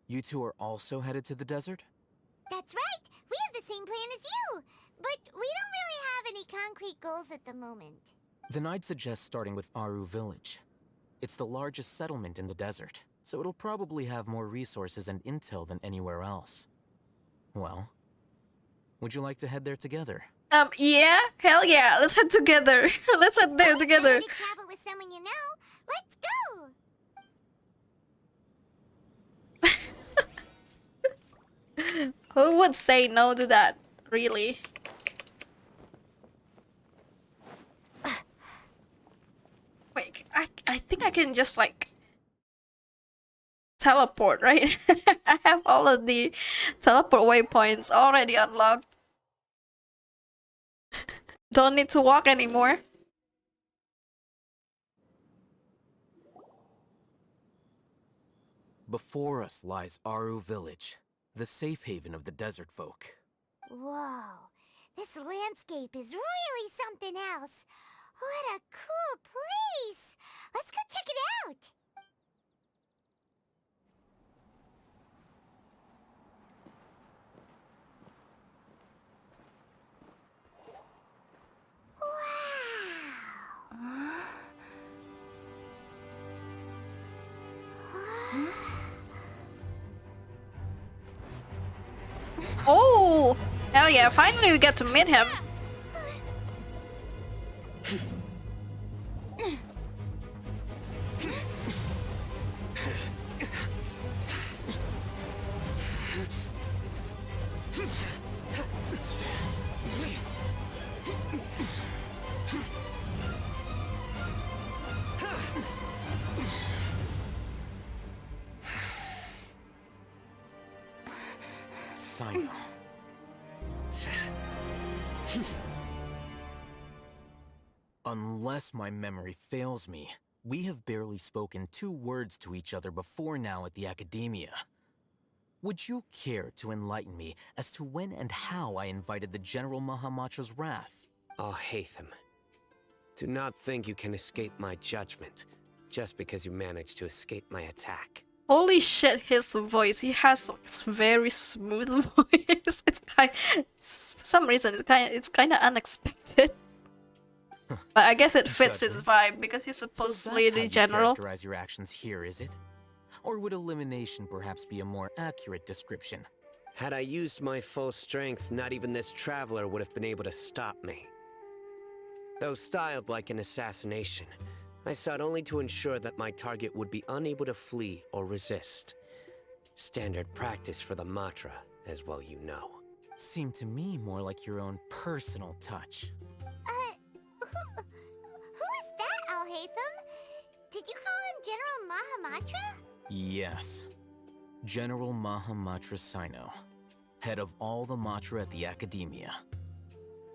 you two are also headed to the desert? That's right. We have the same plan as you. But we don't really have any concrete goals at the moment. Then I'd suggest starting with Aru Village. It's the largest settlement in the desert, so it'll probably have more resources and intel than anywhere else. Well, would you like to head there together? Yeah, hell yeah, let's head together. Let's head there together. To travel with someone you know. Let's go. Who would say no to that? Really? Wait, I think I can just like teleport, right? I have all of the teleport waypoints already unlocked. Don't need to walk anymore. Before us lies Aru Village, the safe haven of the desert folk. Whoa, this landscape is really something else. What a cool place! Let's go check it out! Oh, hell yeah, finally we get to meet him. Sino. Unless my memory fails me, we have barely spoken 2 words to each other before now at the Academia. Would you care to enlighten me as to when and how I invited the General Mahamatra's wrath? Oh, Hatham. Do not think you can escape my judgment, just because you managed to escape my attack. Holy shit, his voice. He has a very smooth voice. It's kind, for some reason it's kind of unexpected. But I guess it fits his vibe because he's supposedly the general. Characterize your actions here, is it? Or would elimination perhaps be a more accurate description? Had I used my full strength, not even this traveler would have been able to stop me. Though styled like an assassination, I sought only to ensure that my target would be unable to flee or resist. Standard practice for the Matra, as well you know. Seemed to me more like your own personal touch. Who is that, Alhaitham? Did you call him General Mahamatra? Yes. General Mahamatra Sino, head of all the Matra at the Academia.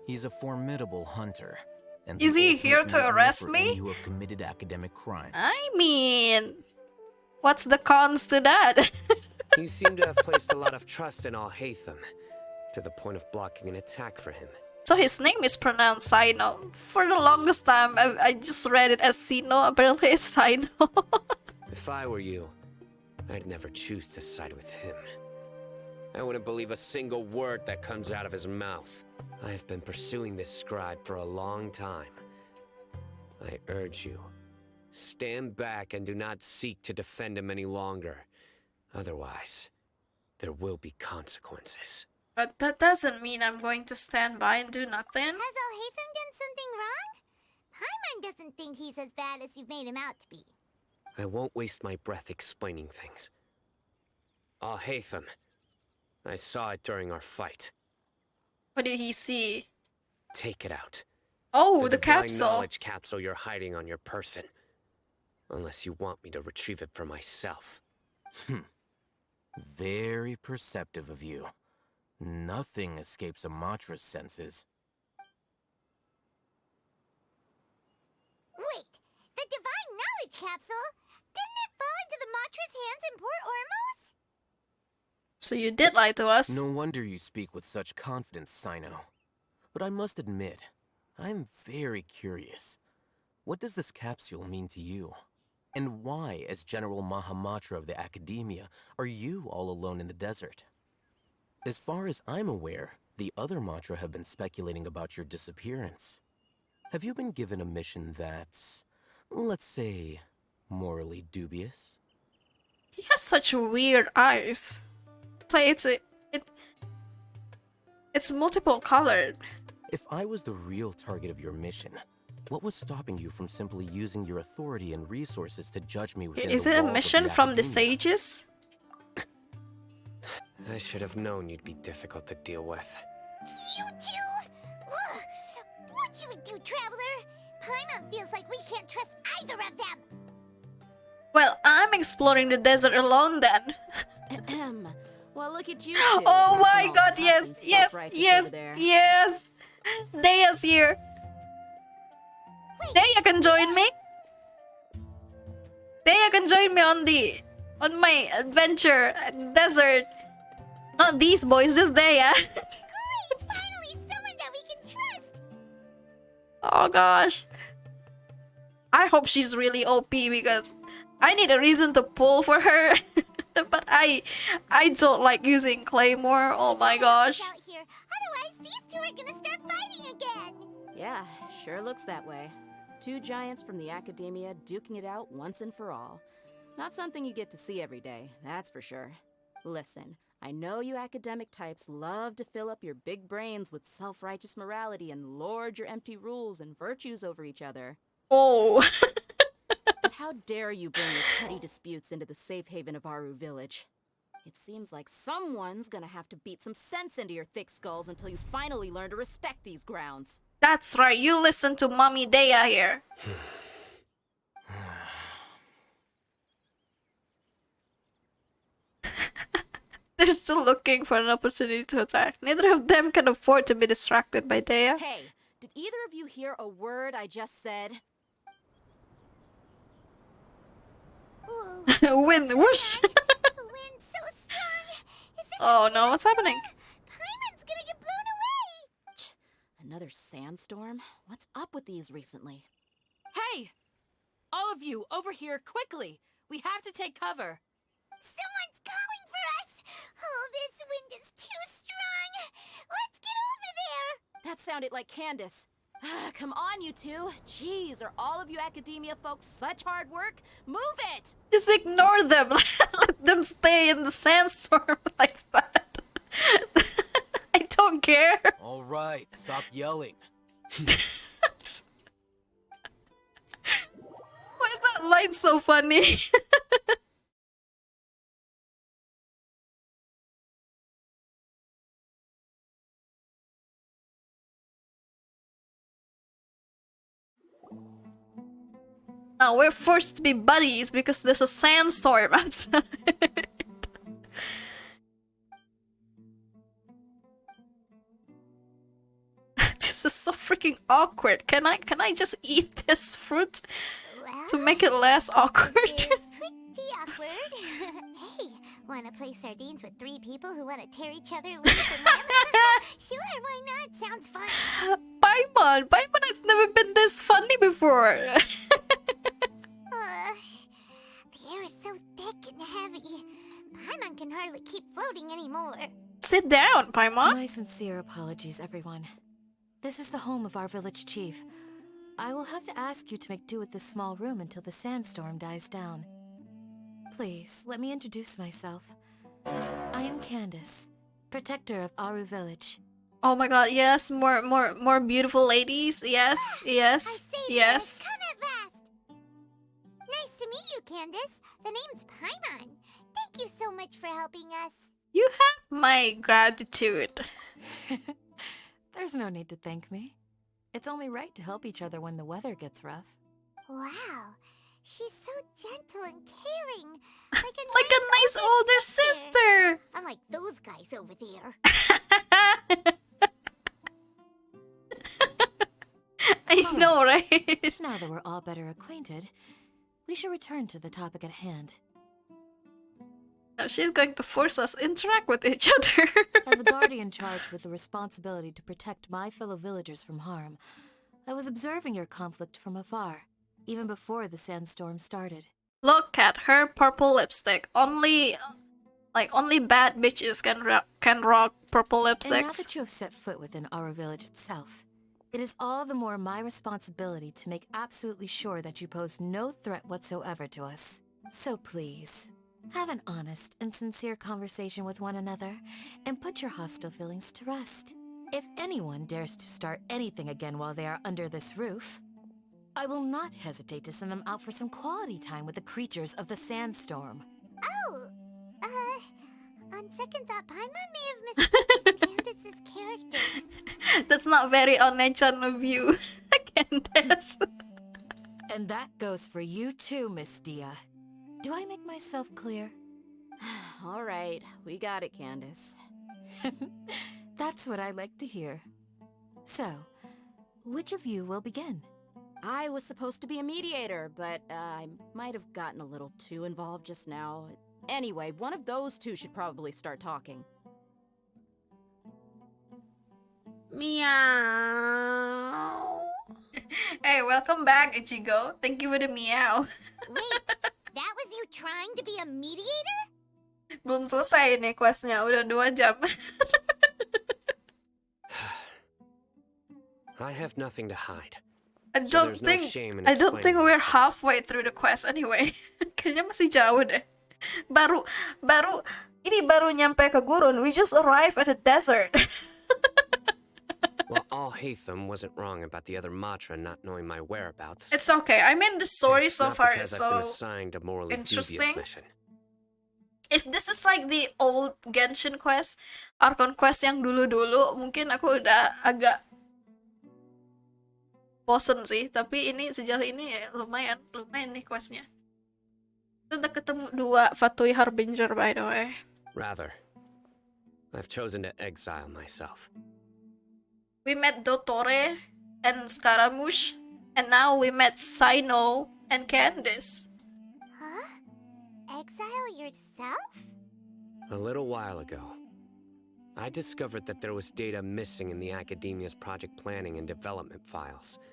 He's a formidable hunter. And is he here to arrest me? You have committed academic crimes. I mean, what's the cons to that? You seem to have placed a lot of trust in Alhaitham, to the point of blocking an attack for him. So his name is pronounced Sino. For the longest time, I just read it as Sino. Apparently it's Sino. If I were you, I'd never choose to side with him. I wouldn't believe a single word that comes out of his mouth. I have been pursuing this scribe for a long time. I urge you, stand back and do not seek to defend him any longer. Otherwise, there will be consequences. But that doesn't mean I'm going to stand by and do nothing. Has Alhaitham done something wrong? Paimon doesn't think he's as bad as you've made him out to be. I won't waste my breath explaining things. Alhaitham, I saw it during our fight. What did he see? Take it out. Oh, the divine capsule. Knowledge capsule you're hiding on your person. Unless you want me to retrieve it for myself. Very perceptive of you. Nothing escapes a Matra's senses. Wait, the divine knowledge capsule? Didn't it fall into the Matra's hands in Port Ormos? So you did lie to us. No wonder you speak with such confidence, Sino. But I must admit, I'm very curious. What does this capsule mean to you? And why, as General Mahamatra of the Academia, are you all alone in the desert? As far as I'm aware, the other Matra have been speculating about your disappearance. Have you been given a mission that's, let's say, morally dubious? He has such weird eyes. It's like it's multiple colored. If I was the real target of your mission, what was stopping you from simply using your authority and resources to judge me within Is the it a walls of mission the from the Academia? sages? I should have known you'd be difficult to deal with. You two? Ugh! What you would do, Traveler? Paimon feels like we can't trust either of them. Well, I'm exploring the desert alone then. Well, look at you two. Oh my All god, tough yes, and yes, self-righteous yes, over there. yes. Deya's here. Deya can join me. Deya can join me on my adventure desert. Not these boys, just Deya. Great! Finally, someone that we can trust. Oh gosh. I hope she's really OP because I need a reason to pull for her. But I don't like using Claymore. Oh my gosh. Out here. Otherwise, these two are gonna start fighting again. Yeah, sure looks that way. Two giants from the academia duking it out once and for all. Not something you get to see every day, that's for sure. Listen, I know you academic types love to fill up your big brains with self-righteous morality and lord your empty rules and virtues over each other. Oh. But how dare you bring your petty disputes into the safe haven of Aru Village? It seems like someone's gonna have to beat some sense into your thick skulls until you finally learn to respect these grounds. That's right, you listen to Mommy Deya here. They're still looking for an opportunity to attack. Neither of them can afford to be distracted by Deya. Hey, did either of you hear a word I just said? Wind, whoosh! The wind's so strong. Is it Oh no, what's happening? Paimon's gonna get blown away. Another sandstorm? What's up with these recently? Hey! All of you, over here, quickly! We have to take cover. Someone's calling for us. Oh, this wind is too strong. Let's get over there. That sounded like Candace. Come on, you two. Jeez, are all of you academia folks such hard work? Move it! Just ignore them. Let them stay in the sandstorm like that. I don't care. All right, stop yelling. Why is that line so funny? Now we're forced to be buddies because there's a sandstorm outside. This is so freaking awkward. Can I just eat this fruit to make it less awkward? It's pretty awkward. Hey, wanna play sardines with three people who wanna tear each other loose and limb? Sure, why not? Sounds fun. Paimon has never been this funny before. The air is so thick and heavy. Paimon can hardly keep floating anymore. Sit down, Paimon. My sincere apologies, everyone. This is the home of our village chief. I will have to ask you to make do with this small room until the sandstorm dies down. Please, let me introduce myself. I am Candace, protector of Aru Village. Oh my god, yes, more beautiful ladies. Yes, yes, yes. Come at last. Nice to meet you, Candace. The name's Paimon. Thank you so much for helping us. You have my gratitude. There's no need to thank me. It's only right to help each other when the weather gets rough. Wow, she's so gentle and caring. Like a nice older sister. Unlike those guys over there. I know, right? Now that we're all better acquainted, we should return to the topic at hand. Now she's going to force us to interact with each other. As a guardian charged with the responsibility to protect my fellow villagers from harm, I was observing your conflict from afar, even before the sandstorm started. Look at her purple lipstick. Only bad bitches can rock purple And now lipsticks. that you have set foot within our village itself, it is all the more my responsibility to make absolutely sure that you pose no threat whatsoever to us. So please, have an honest and sincere conversation with one another, and put your hostile feelings to rest. If anyone dares to start anything again while they are under this roof, I will not hesitate to send them out for some quality time with the creatures of the sandstorm. Oh, On second thought, Paimon may have mistaken Candace's character. That's not very on-chan of you, Candace. And that goes for you too, Miss Dia. Do I make myself clear? All right, we got it, Candace. That's what I like to hear. So, which of you will begin? I was supposed to be a mediator, but I might have gotten a little too involved just now. Anyway, one of those two should probably start talking. Meow. Hey, welcome back, Ichigo. Thank you for the meow. Wait, that was you trying to be a mediator? Belum selesai nih questnya, udah 2 jam. I have nothing to hide. I don't think we're halfway through the quest anyway. Kayaknya masih jauh deh. Baru nyampe ke gurun. We just arrived at the desert. Well, all Hatham wasn't wrong about the other Matra not knowing my whereabouts. It's okay. I mean, the story so far is so interesting. If this is like the old Genshin quest, Archon quest yang dulu-dulu, mungkin aku udah agak bosen sih. Tapi ini sejauh ini ya lumayan nih questnya. Kita udah ketemu 2 Fatui Harbinger, by the way. Rather, I've chosen to exile myself. We met Dottore and Scaramouche, and now we met Sino and Candice. Huh? Exile yourself? A little while ago, I discovered that there was data missing in the Academia's project planning and development files.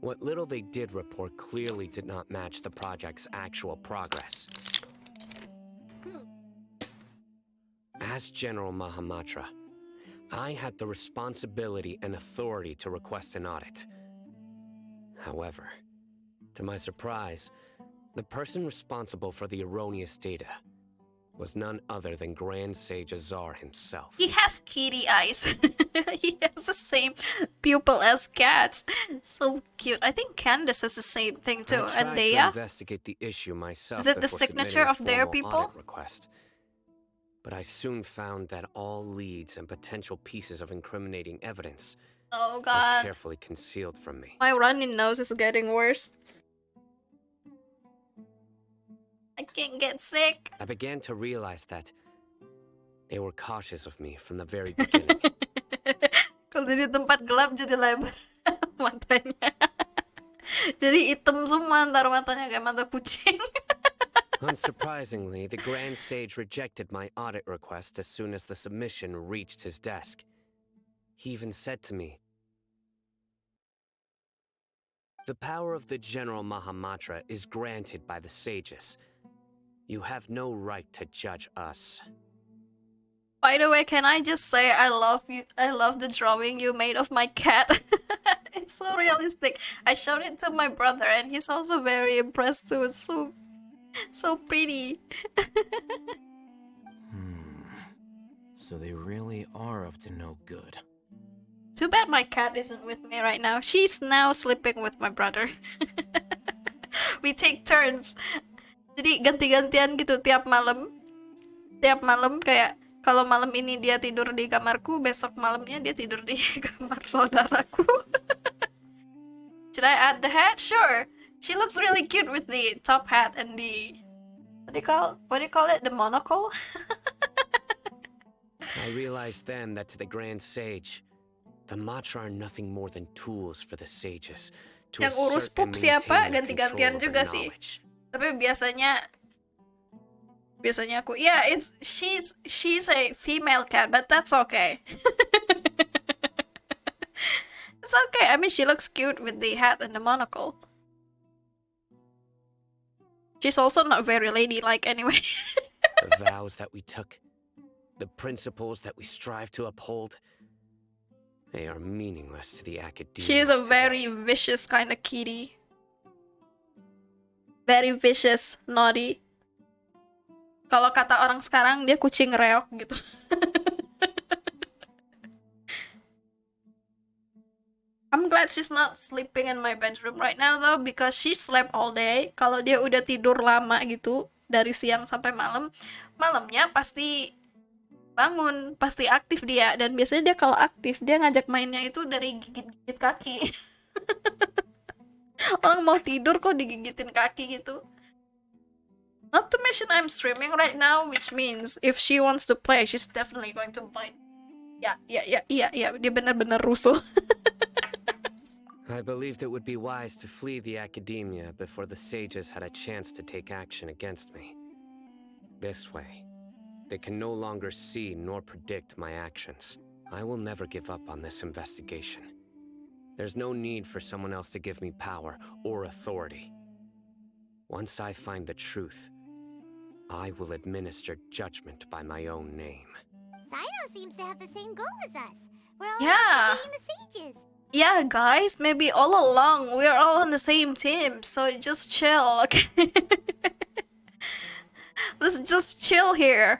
What little they did report clearly did not match the project's actual progress. As General Mahamatra, I had the responsibility and authority to request an audit. However, to my surprise, the person responsible for the erroneous data was none other than Grand Sage Azar himself. He has kitty eyes. He has the same pupil as Cat. So cute. I think Candace has the same thing too. And I tried Leia? to investigate the issue myself. Is it the before signature submitting a of their formal people? audit request. But I soon found that all leads and potential pieces of incriminating evidence Oh were god. carefully concealed from me. My runny nose is getting worse. I can't get sick. I began to realize that they were cautious of me from the very beginning. Kalau di tempat gelap jadi lebar matanya. Jadi hitam semua ntar matanya kayak mata kucing. Unsurprisingly, the Grand Sage rejected my audit request as soon as the submission reached his desk. He even said to me, "The power of the General Mahamatra is granted by the sages. You have no right to judge us." By the way, can I just say I love you? I love the drawing you made of my cat. It's so realistic. I showed it to my brother and he's also very impressed too. It's so pretty. So they really are up to no good. Too bad my cat isn't with me right now. She's now sleeping with my brother. We take turns. Jadi ganti-gantian gitu tiap malam. Tiap malam kayak kalau malam ini dia tidur di kamarku, besok malamnya dia tidur di kamar saudaraku. Should I add the hat? Sure. She looks really cute with the top hat and the what do you call it? The monocle? I realized then that to the Grand Sage, the Matra are nothing more than tools for the sages to Yang urus assert pup and siapa? maintain their Ganti-gantian control juga over sih. knowledge. Tapi biasanya aku, yeah, she's a female cat, but that's okay. It's okay. I mean, she looks cute with the hat and the monocle. She's also not very ladylike anyway. The vows that we took, the principles that we strive to uphold, they are meaningless to the academia. She is a very vicious kind of kitty. Very vicious, naughty. Kalau kata orang sekarang, dia kucing reok gitu. I'm glad she's not sleeping in my bedroom right now though, because she slept all day. Kalau dia udah tidur lama gitu, dari siang sampai malam. Malamnya pasti bangun, pasti aktif dia. Dan biasanya dia kalau aktif, dia ngajak mainnya itu dari gigit-gigit kaki. Orang mau tidur kok digigitin kaki gitu. Not to mention I'm streaming right now, which means if she wants to play, she's definitely going to bite. Yeah. Dia benar-benar rusuh. I believed it would be wise to flee the academia before the sages had a chance to take action against me. This way, they can no longer see nor predict my actions. I will never give up on this investigation. There's no need for someone else to give me power or authority. Once I find the truth, I will administer judgment by my own name. Sino seems to have the same goal as us. We're all Yeah. investigating the sages. Yeah, guys, maybe all along we're all on the same team, so just chill, okay? Let's just chill here.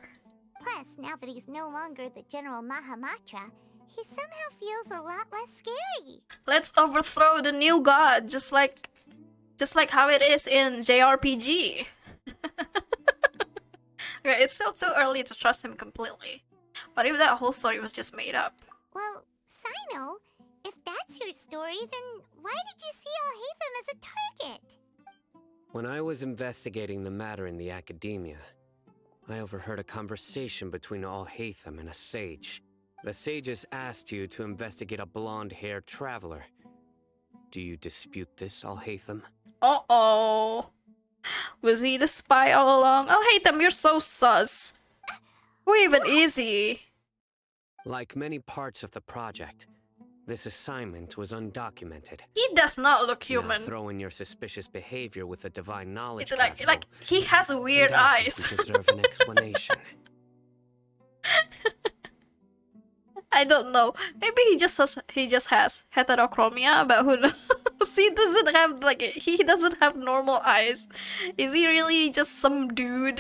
Plus, now that he's no longer the General Mahamatra, he somehow feels a lot less scary. Let's overthrow the new god, just like how it is in JRPG. Okay, it's still too early to trust him completely. But if that whole story was just made up. Well, Sino, if that's your story, then why did you see Alhaitham as a target? When I was investigating the matter in the academia, I overheard a conversation between Alhaitham and a sage. The sages asked you to investigate a blonde-haired traveler. Do you dispute this, Alhaitham? Uh-oh. Was he the spy all along? Alhaitham, you're so sus. Who even is he? Like many parts of the project, this assignment was undocumented. He does not look Now human. throw in your suspicious behavior with the divine knowledge It's like capsule, he has weird and I think eyes. you deserve an explanation. I don't know. Maybe he just has heterochromia, but who knows? He doesn't have normal eyes. Is he really just some dude?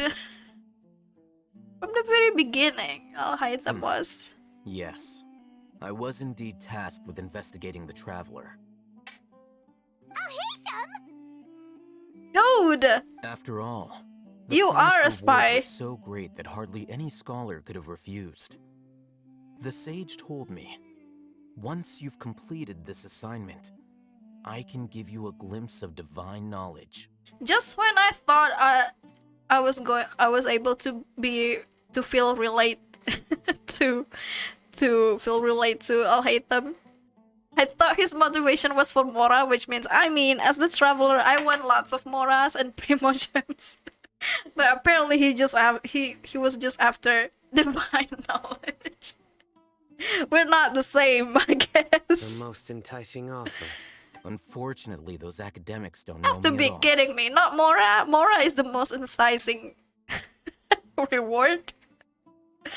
From the very beginning, Alhaitham was. Yes. I was indeed tasked with investigating the traveler. Dude! After all, You promised are a reward spy. was so great that hardly any scholar could have refused. The sage told me, once you've completed this assignment, I can give you a glimpse of divine knowledge. Just when I thought I was able to feel relate to Alhaitham, I thought his motivation was for Mora, which means, as the traveler, I want lots of Moras and Primogems. But apparently he was just after divine knowledge. We're not the same, I guess. The most enticing offer. Unfortunately, those academics don't know Have to me be at all. kidding me. Not Mora. Mora is the most enticing reward.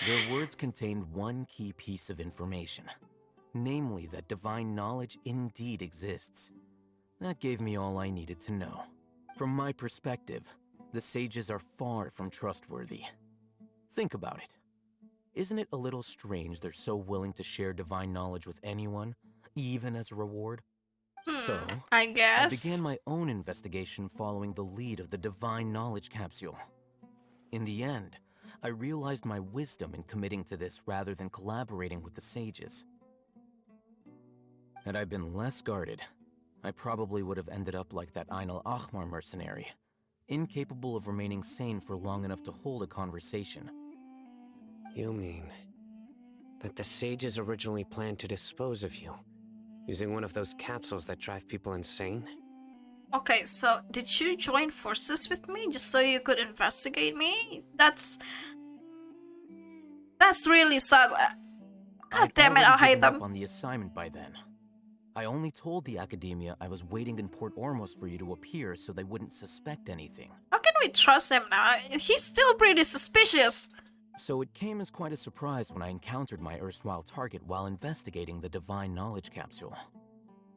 Their words contained one key piece of information, namely that divine knowledge indeed exists. That gave me all I needed to know. From my perspective, the sages are far from trustworthy. Think about it. Isn't it a little strange they're so willing to share divine knowledge with anyone, even as a reward? So, I guess. I began my own investigation following the lead of the divine knowledge capsule. In the end, I realized my wisdom in committing to this rather than collaborating with the sages. Had I been less guarded, I probably would have ended up like that Ain al-Ahmar mercenary, incapable of remaining sane for long enough to hold a conversation. You mean that the sages originally planned to dispose of you, using one of those capsules that drive people insane? Okay, so did you join forces with me just so you could investigate me? That's really sus. God damn it, I'd already given Alhaitham. up on the assignment by then. I only told the academia I was waiting in Port Ormos for you to appear so they wouldn't suspect anything. How can we trust him now? He's still pretty suspicious. So it came as quite a surprise when I encountered my erstwhile target while investigating the divine knowledge capsule.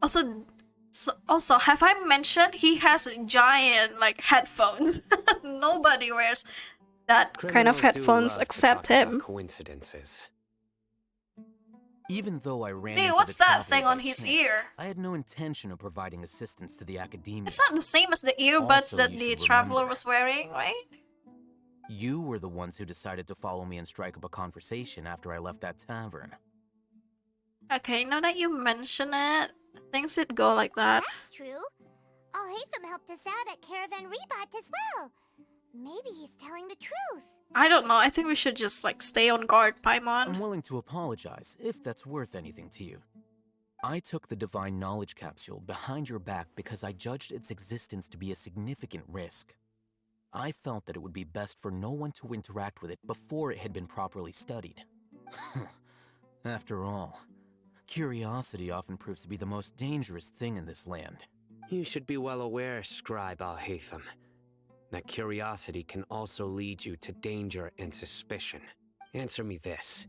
Also, have I mentioned he has giant headphones? Nobody wears that kind of Criminals do headphones love to except talk about him. Coincidences. Even though I ran Dude, into what's the that traveler thing on by his chance, ear? I had no intention of providing assistance to the academia. It's not the same as the earbuds Also, that you the should traveler remember, was wearing, right? You were the ones who decided to follow me and strike up a conversation after I left that tavern. Okay, now that you mention it, things did go like that. That's true. Alhaitham helped us out at Caravan Rebat as well. Maybe he's telling the truth. I don't know, I think we should just like stay on guard, Paimon. I'm willing to apologize if that's worth anything to you. I took the Divine Knowledge Capsule behind your back because I judged its existence to be a significant risk. I felt that it would be best for no one to interact with it before it had been properly studied. After all, curiosity often proves to be the most dangerous thing in this land. You should be well aware, Scribe Alhaitham, that curiosity can also lead you to danger and suspicion. Answer me this.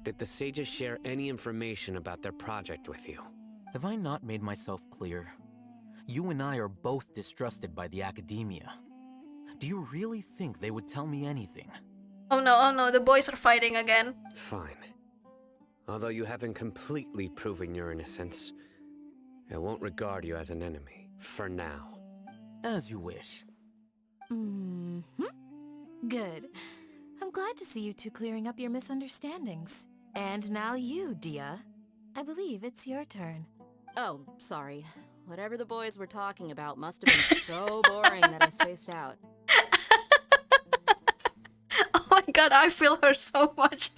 Did the sages share any information about their project with you? Have I not made myself clear? You and I are both distrusted by the academia. Do you really think they would tell me anything? Oh no, the boys are fighting again. Fine. Although you haven't completely proven your innocence, I won't regard you as an enemy, for now. As you wish. Good. I'm glad to see you two clearing up your misunderstandings. And now you, Dia. I believe it's your turn. Oh, sorry. Whatever the boys were talking about must have been so boring that I spaced out. Oh my god, I feel her so much.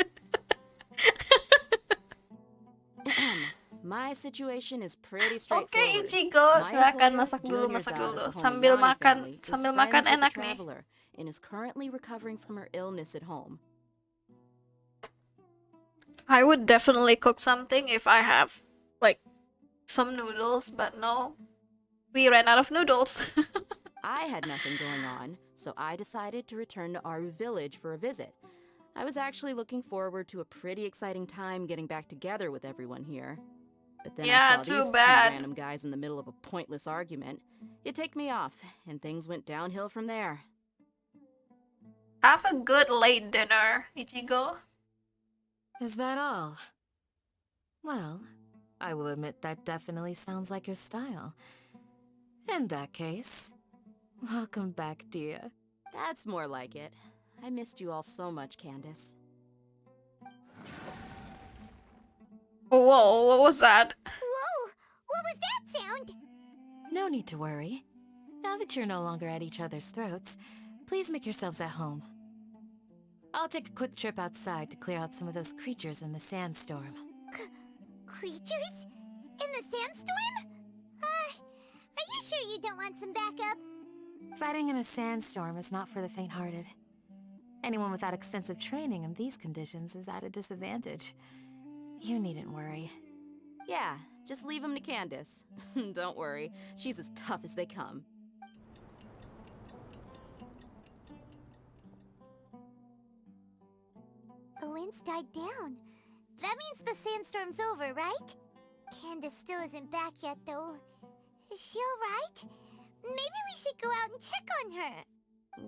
My situation is pretty straightforward. Okay, Ichigo, silakan masak dulu. Sambil makan enak nih. And is currently recovering from her illness at home. I would definitely cook something if I have, like, some noodles, but no. We ran out of noodles. I had nothing going on, so I decided to return to our village for a visit. I was actually looking forward to a pretty exciting time getting back together with everyone here. But then I saw these two random guys in the middle of a pointless argument. It ticked me off, and things went downhill from there. Have a good late dinner, Ichigo. Is that all? Well, I will admit that definitely sounds like your style. In that case, welcome back, Dia. That's more like it. I missed you all so much, Candace. Whoa, what was that? Whoa! What was that sound? No need to worry. Now that you're no longer at each other's throats, please make yourselves at home. I'll take a quick trip outside to clear out some of those creatures in the sandstorm. Creatures? In the sandstorm? Are you sure you don't want some backup? Fighting in a sandstorm is not for the faint-hearted. Anyone without extensive training in these conditions is at a disadvantage. You needn't worry. Yeah, just leave him to Candace. Don't worry, she's as tough as they come. The winds died down. That means the sandstorm's over, right? Candace still isn't back yet, though. Is she alright? Maybe we should go out and check on her.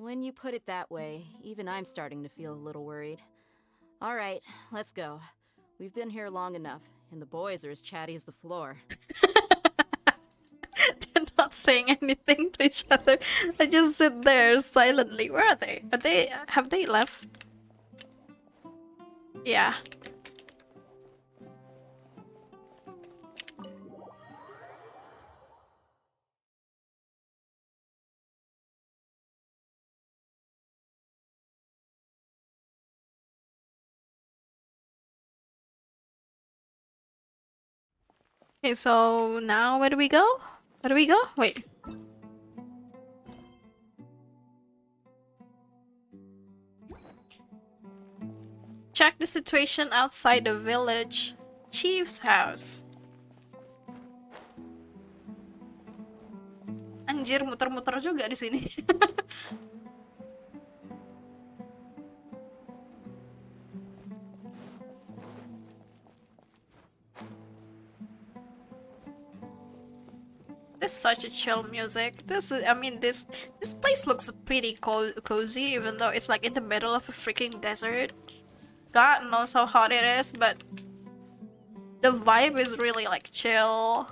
When you put it that way, even I'm starting to feel a little worried. All right, let's go. We've been here long enough, and the boys are as chatty as the floor. They're not saying anything to each other. They just sit there silently. Where are they? Have they left? Yeah. Okay, so now where do we go? Where do we go? Wait. Check the situation outside the village chief's house. Anjir, muter-muter juga di sini. This is such a chill music. This place looks pretty cozy, even though it's like in the middle of a freaking desert. God knows how hot it is, but the vibe is really like chill.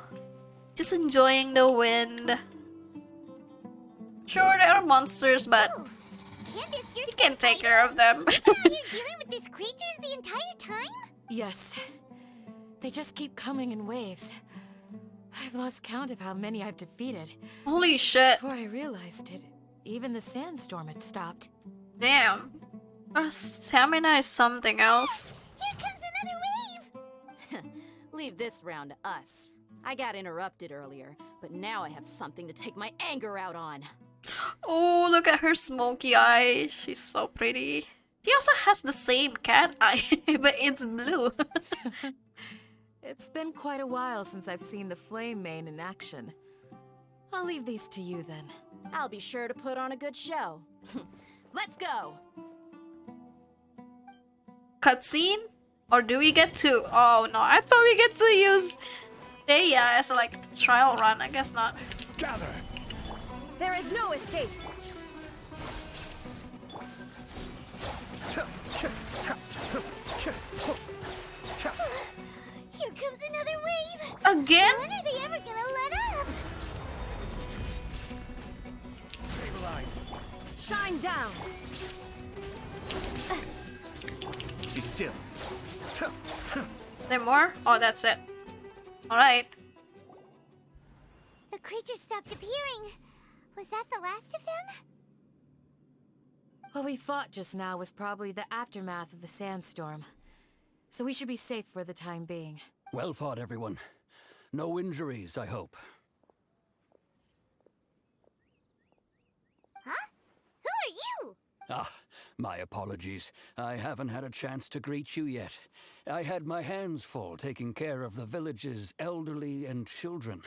Just enjoying the wind. Sure, there are monsters, but Candace, you're You can take care of them. You've been out here dealing with these creatures the entire time? Yes. They just keep coming in waves. I've lost count of how many I've defeated. Holy shit. Before I realized it, even the sandstorm had stopped. Damn. Stamina is something else. Here comes another wave! Leave this round to us. I got interrupted earlier, but now I have something to take my anger out on. Oh, look at her smoky eye. She's so pretty. She also has the same cat eye, but it's blue. It's been quite a while since I've seen the flame mane in action. I'll leave these to you then. I'll be sure to put on a good show. Let's go! Cutscene? Or do we get to... Oh no, I thought we get to use Daya as a like trial run. I guess not. Gather! There is no escape! Here comes another wave! Again? When are they ever gonna let up? Stabilize. Shine down! Be still. There more? Oh, that's it. Alright. The creatures stopped appearing. Was that the last of them? What we fought just now was probably the aftermath of the sandstorm. So we should be safe for the time being. Well fought, everyone. No injuries, I hope. Huh? Who are you? Ah, my apologies. I haven't had a chance to greet you yet. I had my hands full taking care of the village's elderly and children.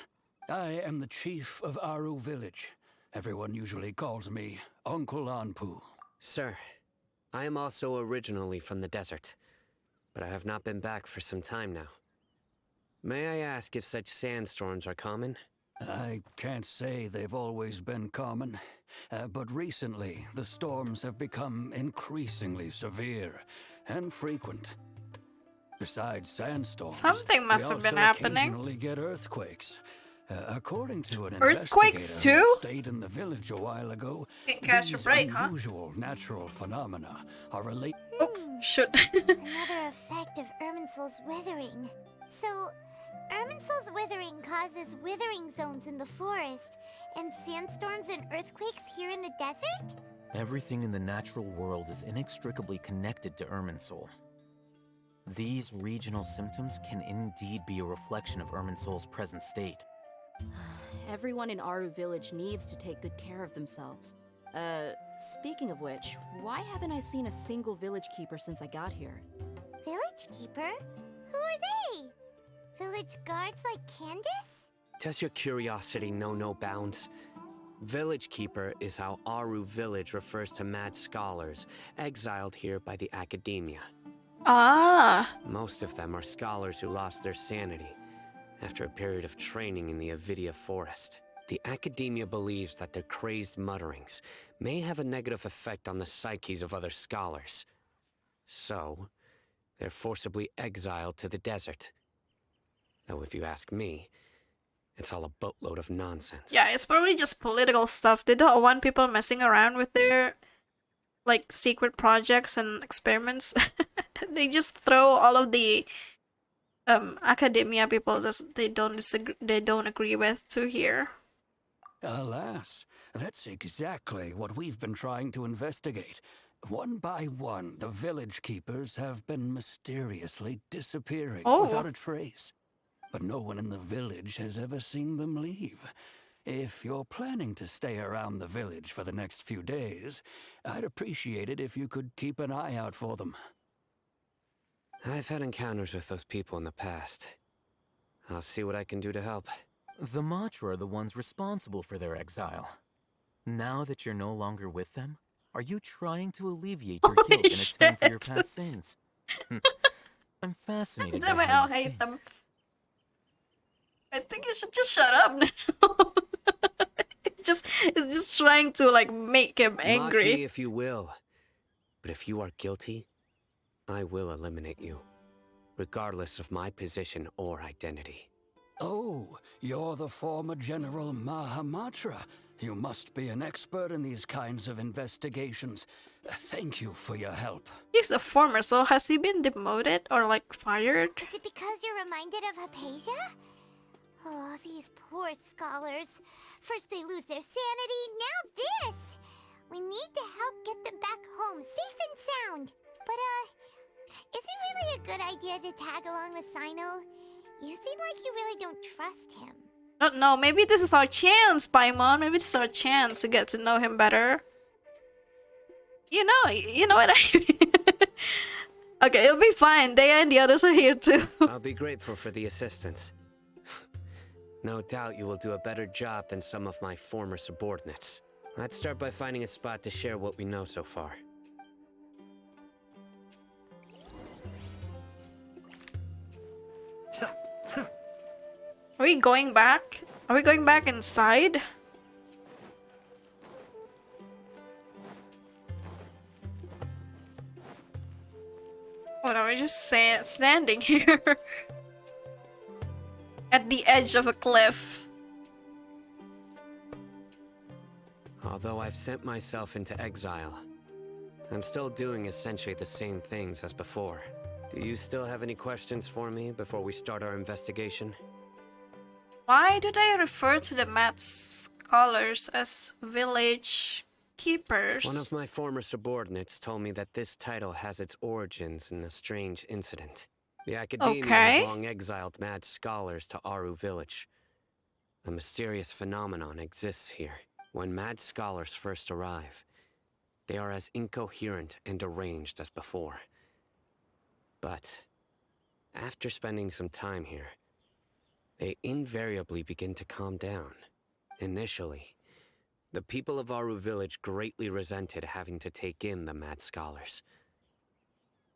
I am the chief of Aru village. Everyone usually calls me Uncle Anpu. Sir, I am also originally from the desert, but I have not been back for some time now. May I ask if such sandstorms are common? I can't say they've always been common, but recently the storms have become increasingly severe and frequent. Besides sandstorms, Something must have been happening. We occasionally get earthquakes. According to an Earthquakes investigator too? who stayed in the village a while ago, Can't catch a these break, huh? unusual natural phenomena are related. Oh, shoot. Another effect of Irminsul's withering. So, Irminsul's withering causes withering zones in the forest, and sandstorms and earthquakes here in the desert? Everything in the natural world is inextricably connected to Irminsul. These regional symptoms can indeed be a reflection of Irminsul's present state. Everyone in Aru village needs to take good care of themselves. Speaking of which, why haven't I seen a single village keeper since I got here? Village keeper? Who are they? Village guards like Candace? Does your curiosity know no bounds? Village Keeper is how Aru village refers to mad scholars exiled here by the academia. Ah. Most of them are scholars who lost their sanity after a period of training in the Avidia forest. The academia believes that their crazed mutterings may have a negative effect on the psyches of other scholars. So, they're forcibly exiled to the desert. Though if you ask me, it's all a boatload of nonsense. Yeah, it's probably just political stuff. They don't want people messing around with their like secret projects and experiments. They just throw all of the academia people that they don't agree with to here. Alas, that's exactly what we've been trying to investigate. One by one, the village keepers have been mysteriously disappearing without a trace. But no one in the village has ever seen them leave. If you're planning to stay around the village for the next few days, I'd appreciate it if you could keep an eye out for them. I've had encounters with those people in the past. I'll see what I can do to help. The Matra are the ones responsible for their exile. Now that you're no longer with them, are you trying to alleviate your guilt and atone for your past sins? I'm fascinated by how I'll you hate think. them. I think you should just shut up now. It's just trying to like make him Mock angry. me if you will, but if you are guilty, I will eliminate you, regardless of my position or identity. Oh, you're the former General Mahamatra. You must be an expert in these kinds of investigations. Thank you for your help. He's a former, so has he been demoted or like fired? Is it because you're reminded of Hypatia? Oh, these poor scholars. First they lose their sanity, now this! We need to help get them back home, safe and sound. But, is it really a good idea to tag along with Sino? You seem like you really don't trust him. I don't know, maybe this is our chance, Paimon. Maybe this is our chance to get to know him better. You know what I mean? Okay, it'll be fine. Dea and the others are here too. I'll be grateful for the assistance. No doubt you will do a better job than some of my former subordinates. Let's start by finding a spot to share what we know so far. Are we going back? Are we going back inside? Oh no, we're just standing here. At the edge of a cliff. Although I've sent myself into exile, I'm still doing essentially the same things as before. Do you still have any questions for me before we start our investigation? Why do they refer to the Mat scholars as village keepers? One of my former subordinates told me that this title has its origins in a strange incident. The Academia has long exiled mad scholars to Aru village. A mysterious phenomenon exists here. When mad scholars first arrive, they are as incoherent and deranged as before. But after spending some time here, they invariably begin to calm down. Initially, the people of Aru village greatly resented having to take in the mad scholars.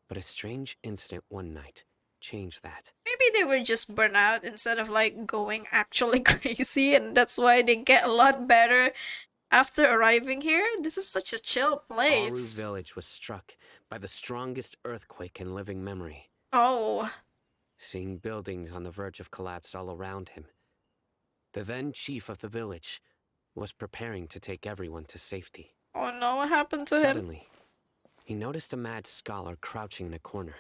But a strange incident one night changed that. Maybe they were just burnt out instead of like going actually crazy, and that's why they get a lot better after arriving here. This is such a chill place. Aru village was struck by the strongest earthquake in living memory. Oh. Seeing buildings on the verge of collapse all around him, the then chief of the village was preparing to take everyone to safety. Oh no, what happened to him? Suddenly, he noticed a mad scholar crouching in a corner,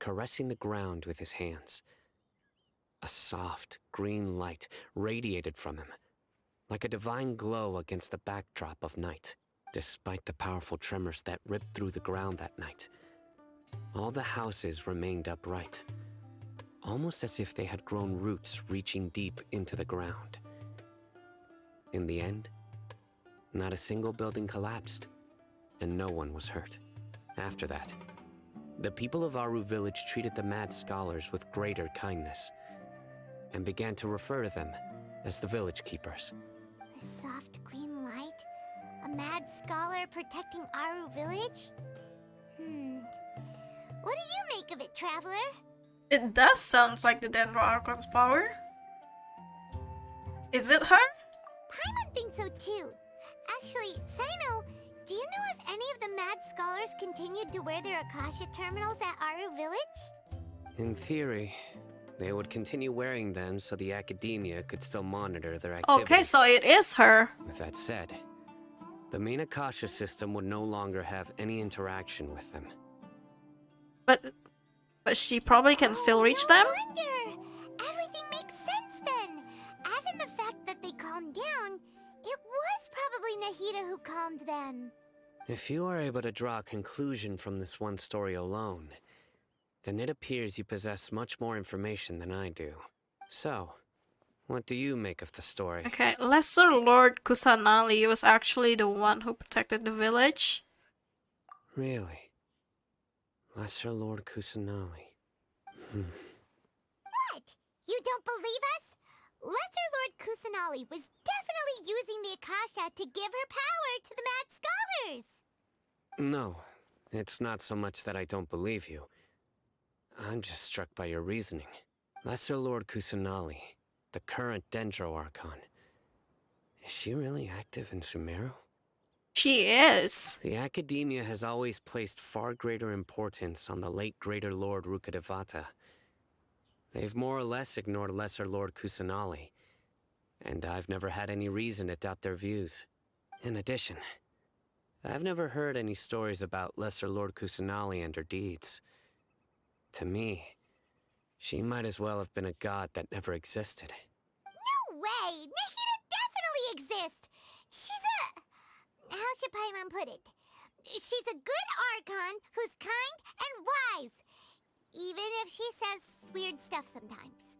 caressing the ground with his hands. A soft, green light radiated from him, like a divine glow against the backdrop of night. Despite the powerful tremors that ripped through the ground that night, all the houses remained upright, almost as if they had grown roots reaching deep into the ground. In the end, not a single building collapsed, and no one was hurt. After that, the people of Aru village treated the mad scholars with greater kindness, and began to refer to them as the village keepers. A soft green light? A mad scholar protecting Aru village? What do you make of it, Traveler? It does sound like the Dendro Archon's power. Is it her? Paimon thinks so too. Actually, Sino, do you know if any of the mad scholars continued to wear their Akasha terminals at Aru village? In theory, they would continue wearing them so the Academia could still monitor their activities. Okay, so it is her. With that said, the main Akasha system would no longer have any interaction with them. But she probably can still reach them? Wonder! Everything makes sense then! Add in the fact that they calmed down, it was probably Nahida who calmed them. If you are able to draw a conclusion from this one story alone, then it appears you possess much more information than I do. So, what do you make of the story? Okay, Lesser Lord Kusanali was actually the one who protected the village. Really? Lesser Lord Kusanali. What? You don't believe us? Lesser Lord Kusanali was definitely using the Akasha to give her power to the mad scholars! No, it's not so much that I don't believe you. I'm just struck by your reasoning. Lesser Lord Kusanali, the current Dendro Archon. Is she really active in SUMERU? She is. The Academia has always placed far greater importance on the late Greater Lord Rukkhadevata. They've more or less ignored Lesser Lord Kusanali, and I've never had any reason to doubt their views. In addition, I've never heard any stories about Lesser Lord Kusanali and her deeds. To me, she might as well have been a god that never existed. No way! Nahida definitely exists! She's a... How should Paimon put it? She's a good Archon who's kind and wise. Even if she says weird stuff sometimes.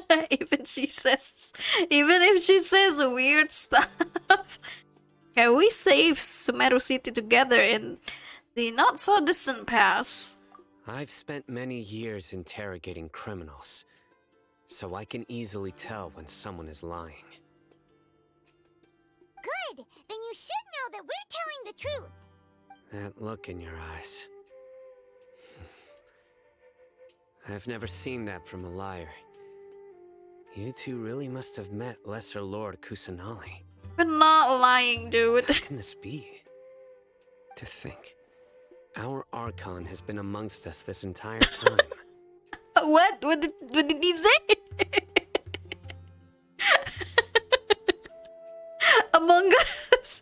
Even if she says weird stuff. Can we save Sumeru City together in the not so distant past? I've spent many years interrogating criminals, so I can easily tell when someone is lying. Good! Then you should know that we're telling the truth. That look in your eyes. I've never seen that from a liar. You two really must have met Lesser Lord Kusanali. We're not lying, dude. How can this be? To think, our Archon has been amongst us this entire time. What? What did he say? Among us?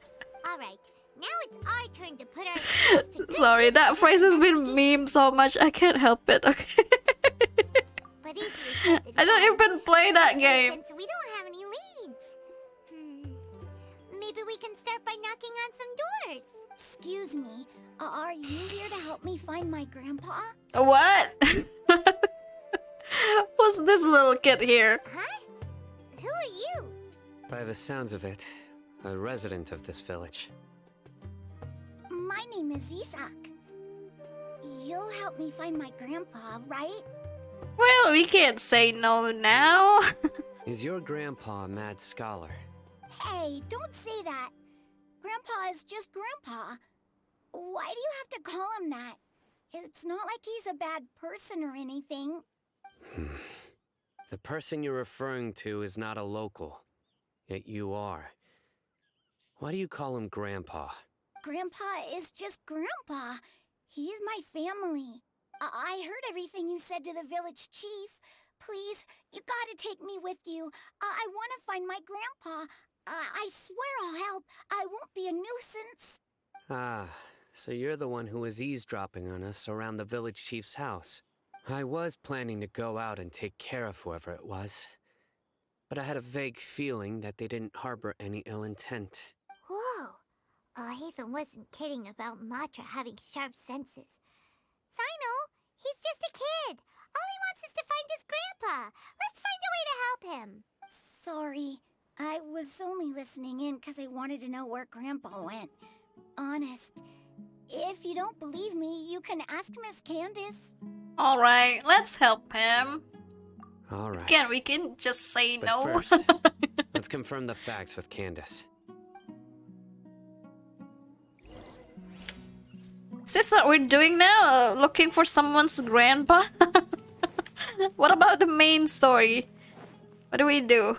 Alright, now it's our turn to put our skills to good Sorry, use that phrase has been memed so much, I can't help it, okay? But easier said than I don't even play that game. Since we don't have any leads. Maybe we can start by knocking on some doors. Excuse me, are you here to help me find my grandpa? What? What's this little kid here? Huh? Who are you? By the sounds of it, a resident of this village. My name is Isak. You'll help me find my grandpa, right? Well, we can't say no now. Is your grandpa a mad scholar? Hey, don't say that. Grandpa is just Grandpa. Why do you have to call him that? It's not like he's a bad person or anything. The person you're referring to is not a local, yet you are. Why do you call him Grandpa? Grandpa is just Grandpa. He's my family. I heard everything you said to the village chief. Please, you gotta take me with you. I want to find my grandpa. I swear I'll help. I won't be a nuisance. Ah, so you're the one who was eavesdropping on us around the village chief's house. I was planning to go out and take care of whoever it was, but I had a vague feeling that they didn't harbor any ill intent. Whoa. Hatham wasn't kidding about Matra having sharp senses. Sino, he's just a kid. All he wants is to find his grandpa. Let's find a way to help him. Sorry. I was only listening in because I wanted to know where Grandpa went. Honest. If you don't believe me, you can ask Miss Candace. Alright, let's help him. Alright. Again, we can just say But no. first, let's confirm the facts with Candace. Is this what we're doing now? Looking for someone's grandpa? What about the main story? What do we do?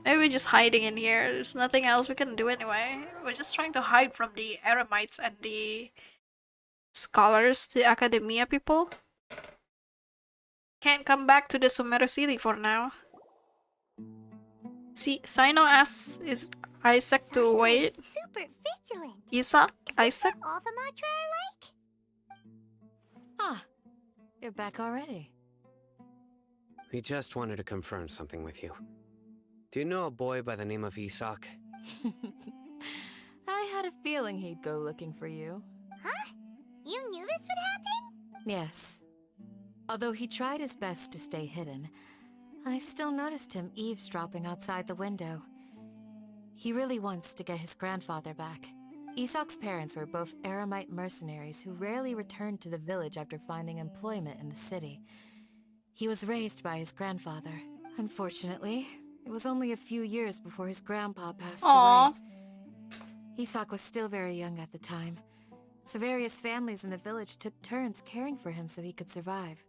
Maybe we're just hiding in here. There's nothing else we can do anyway. We're just trying to hide from the Eremites and the scholars, the academia people. Can't come back to the Sumeru City for now. See, Sino asks is Isaac to wait. Super vigilant. Isaac? All the Matra are like? Ah, you're back already. We just wanted to confirm something with you. Do you know a boy by the name of Isak? I had a feeling he'd go looking for you. Huh? You knew this would happen? Yes. Although he tried his best to stay hidden, I still noticed him eavesdropping outside the window. He really wants to get his grandfather back. Isak's parents were both Eremite mercenaries who rarely returned to the village after finding employment in the city. He was raised by his grandfather. Unfortunately, it was only a few years before his grandpa passed away. Isak was still very young at the time, so various families in the village took turns caring for him so he could survive.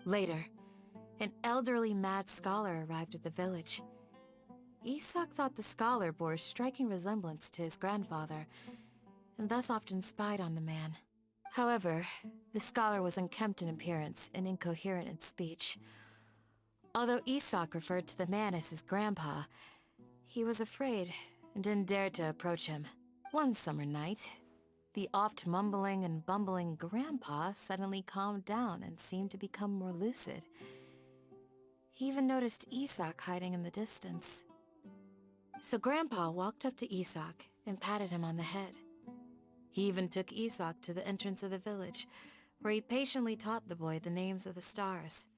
Later, an elderly mad scholar arrived at the village. Isak thought the scholar bore a striking resemblance to his grandfather, and thus often spied on the man. However, the scholar was unkempt in appearance and incoherent in speech. Although Isak referred to the man as his grandpa, he was afraid and didn't dare to approach him. One summer night, the oft mumbling and bumbling grandpa suddenly calmed down and seemed to become more lucid. He even noticed Isak hiding in the distance. So Grandpa walked up to Isak and patted him on the head. He even took Isak to the entrance of the village, where he patiently taught the boy the names of the stars,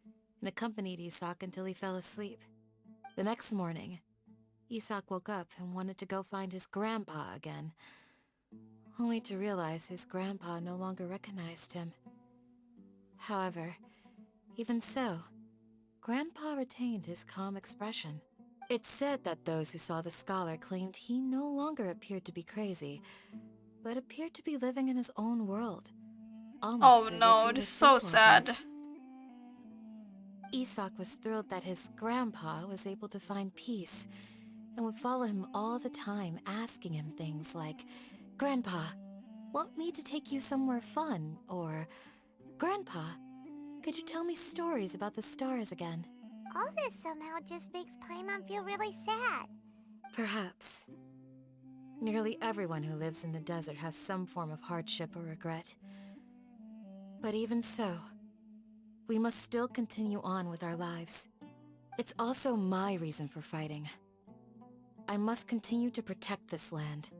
and accompanied Isak until he fell asleep. The next morning, Isak woke up and wanted to go find his grandpa again, only to realize his grandpa no longer recognized him. However, even so, Grandpa retained his calm expression. It's said that those who saw the scholar claimed he no longer appeared to be crazy, but appeared to be living in his own world. Oh no, this is so sad. Isak was thrilled that his grandpa was able to find peace and would follow him all the time, asking him things like, "Grandpa, want me to take you somewhere fun?" Or, "Grandpa, could you tell me stories about the stars again?" All this somehow just makes Paimon feel really sad. Perhaps. Nearly everyone who lives in the desert has some form of hardship or regret. But even so, we must still continue on with our lives. It's also my reason for fighting. I must continue to protect this land.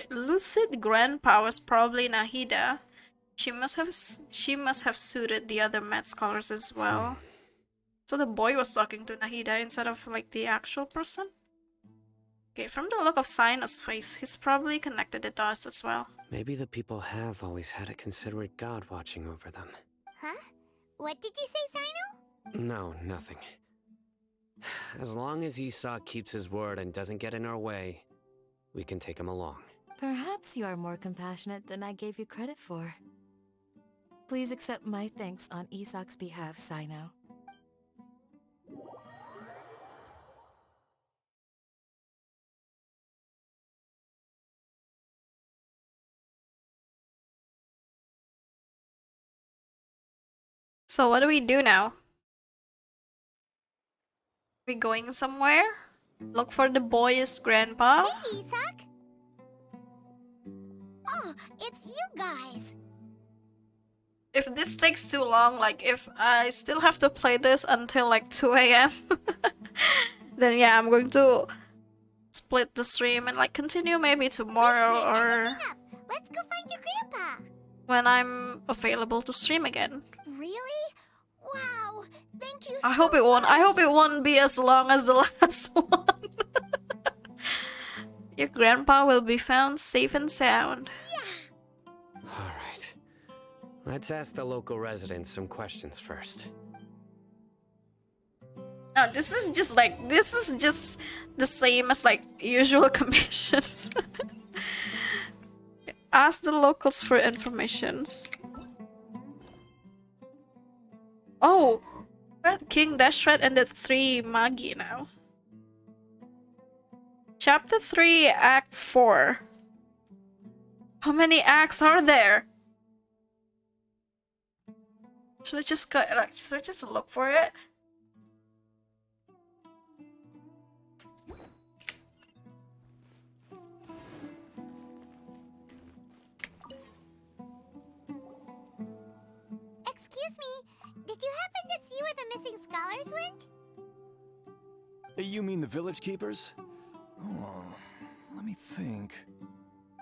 Lucid grandpa was probably Nahida. She must have suited the other math scholars as well. So the boy was talking to Nahida instead of like the actual person? Okay, from the look of Sino's face, he's probably connected the dots as well. Maybe the people have always had a considerate god watching over them. Huh? What did you say, Sino? No, nothing. As long as Isak keeps his word and doesn't get in our way, we can take him along. Perhaps you are more compassionate than I gave you credit for. Please accept my thanks on Isak's behalf, Sino. So what do we do now? We going somewhere? Look for the boy's grandpa? Hey, Isak! Oh, it's you guys! If this takes too long, like if I still have to play this until like 2 AM, then yeah, I'm going to split the stream and like continue maybe tomorrow or Let's go find your grandpa. when I'm available to stream again. Really? Wow! Thank you I hope it won't be as long as the last one. Your grandpa will be found safe and sound. Alright. Let's ask the local residents some questions first. Now this is just the same as like usual commissions. Ask the locals for informations. Oh, Red King Dashred ended 3 Magi now. Chapter 3, Act 4. How many acts are there? Should I just look for it? Excuse me, did you happen to see where the missing scholars went? You mean the village keepers? Oh, let me think.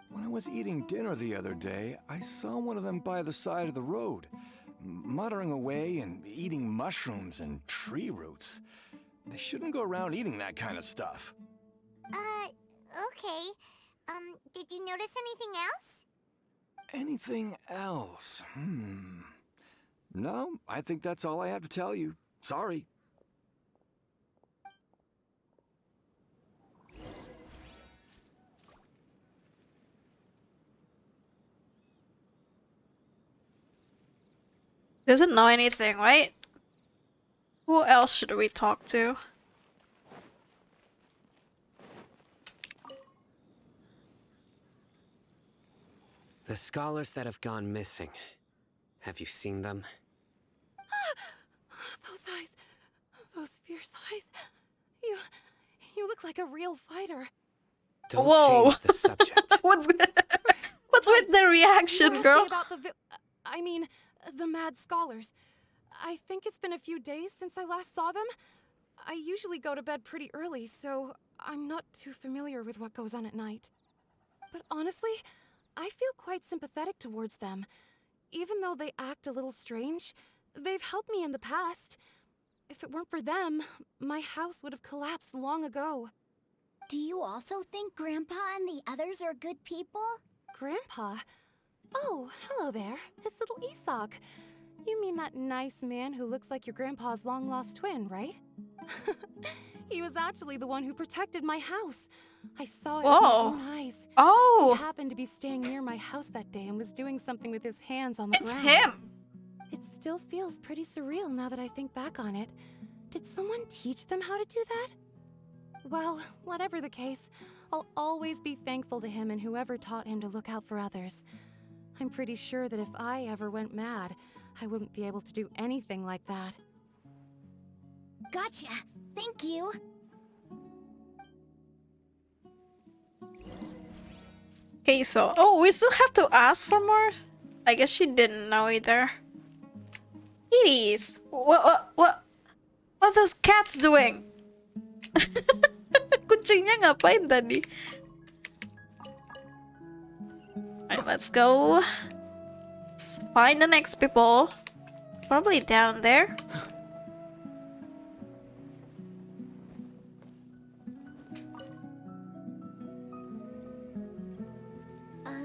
When I was eating dinner the other day, I saw one of them by the side of the road, muttering away and eating mushrooms and tree roots. They shouldn't go around eating that kind of stuff. Okay. Did you notice anything else? Anything else? No, I think that's all I have to tell you. Sorry. Doesn't know anything, right? Who else should we talk to? The scholars that have gone missing. Have you seen them? Those eyes. exercise. You look like a real fighter. Don't Whoa. change the subject. What's with the reaction, You girl? asked me about the mad scholars. I think it's been a few days since I last saw them. I usually go to bed pretty early, so I'm not too familiar with what goes on at night. But honestly, I feel quite sympathetic towards them. Even though they act a little strange, they've helped me in the past. If it weren't for them, my house would have collapsed long ago. Do you also think Grandpa and the others are good people? Grandpa? Oh, hello there. It's little Isak. You mean that nice man who looks like your grandpa's long-lost twin, right? He was actually the one who protected my house. I saw it with my own eyes. Oh. He happened to be staying near my house that day and was doing something with his hands on the It's ground. him. It still feels pretty surreal now that I think back on it. Did someone teach them how to do that? Well, whatever the case, I'll always be thankful to him and whoever taught him to look out for others. I'm pretty sure that if I ever went mad, I wouldn't be able to do anything like that. Gotcha. Thank you. Okay, so we still have to ask for more. I guess she didn't know either. Kitties, what are those cats doing? Kucingnya ngapain tadi? Alright, let's go. Let's find the next people. Probably down there.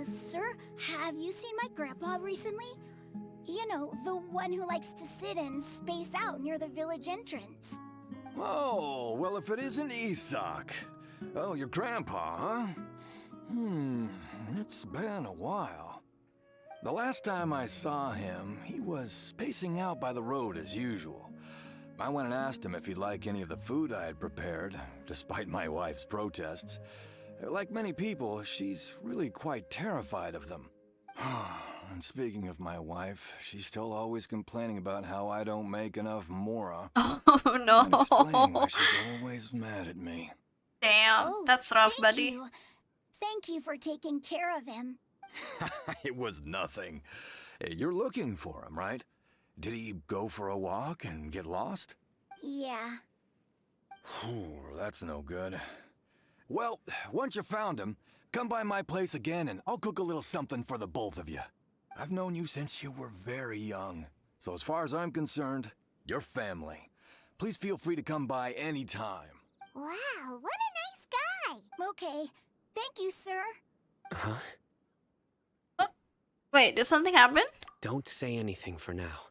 Sir, have you seen my grandpa recently? You know, the one who likes to sit and space out near the village entrance. Oh, well, if it isn't Isak. Oh, your grandpa, huh? It's been a while. The last time I saw him, he was spacing out by the road as usual. I went and asked him if he'd like any of the food I had prepared, despite my wife's protests. Like many people, she's really quite terrified of them. And speaking of my wife, she's still always complaining about how I don't make enough mora. Oh no. And explaining why she's always mad at me. Damn, that's rough, buddy. You. Thank you for taking care of him. It was nothing. Hey, you're looking for him, right? Did he go for a walk and get lost? Yeah. That's no good. Well, once you found him, come by my place again and I'll cook a little something for the both of you. I've known you since you were very young. So as far as I'm concerned, you're family. Please feel free to come by anytime. Wow, what a nice guy! Okay. Thank you, sir. Huh? Wait, did something happen? Don't say anything for now.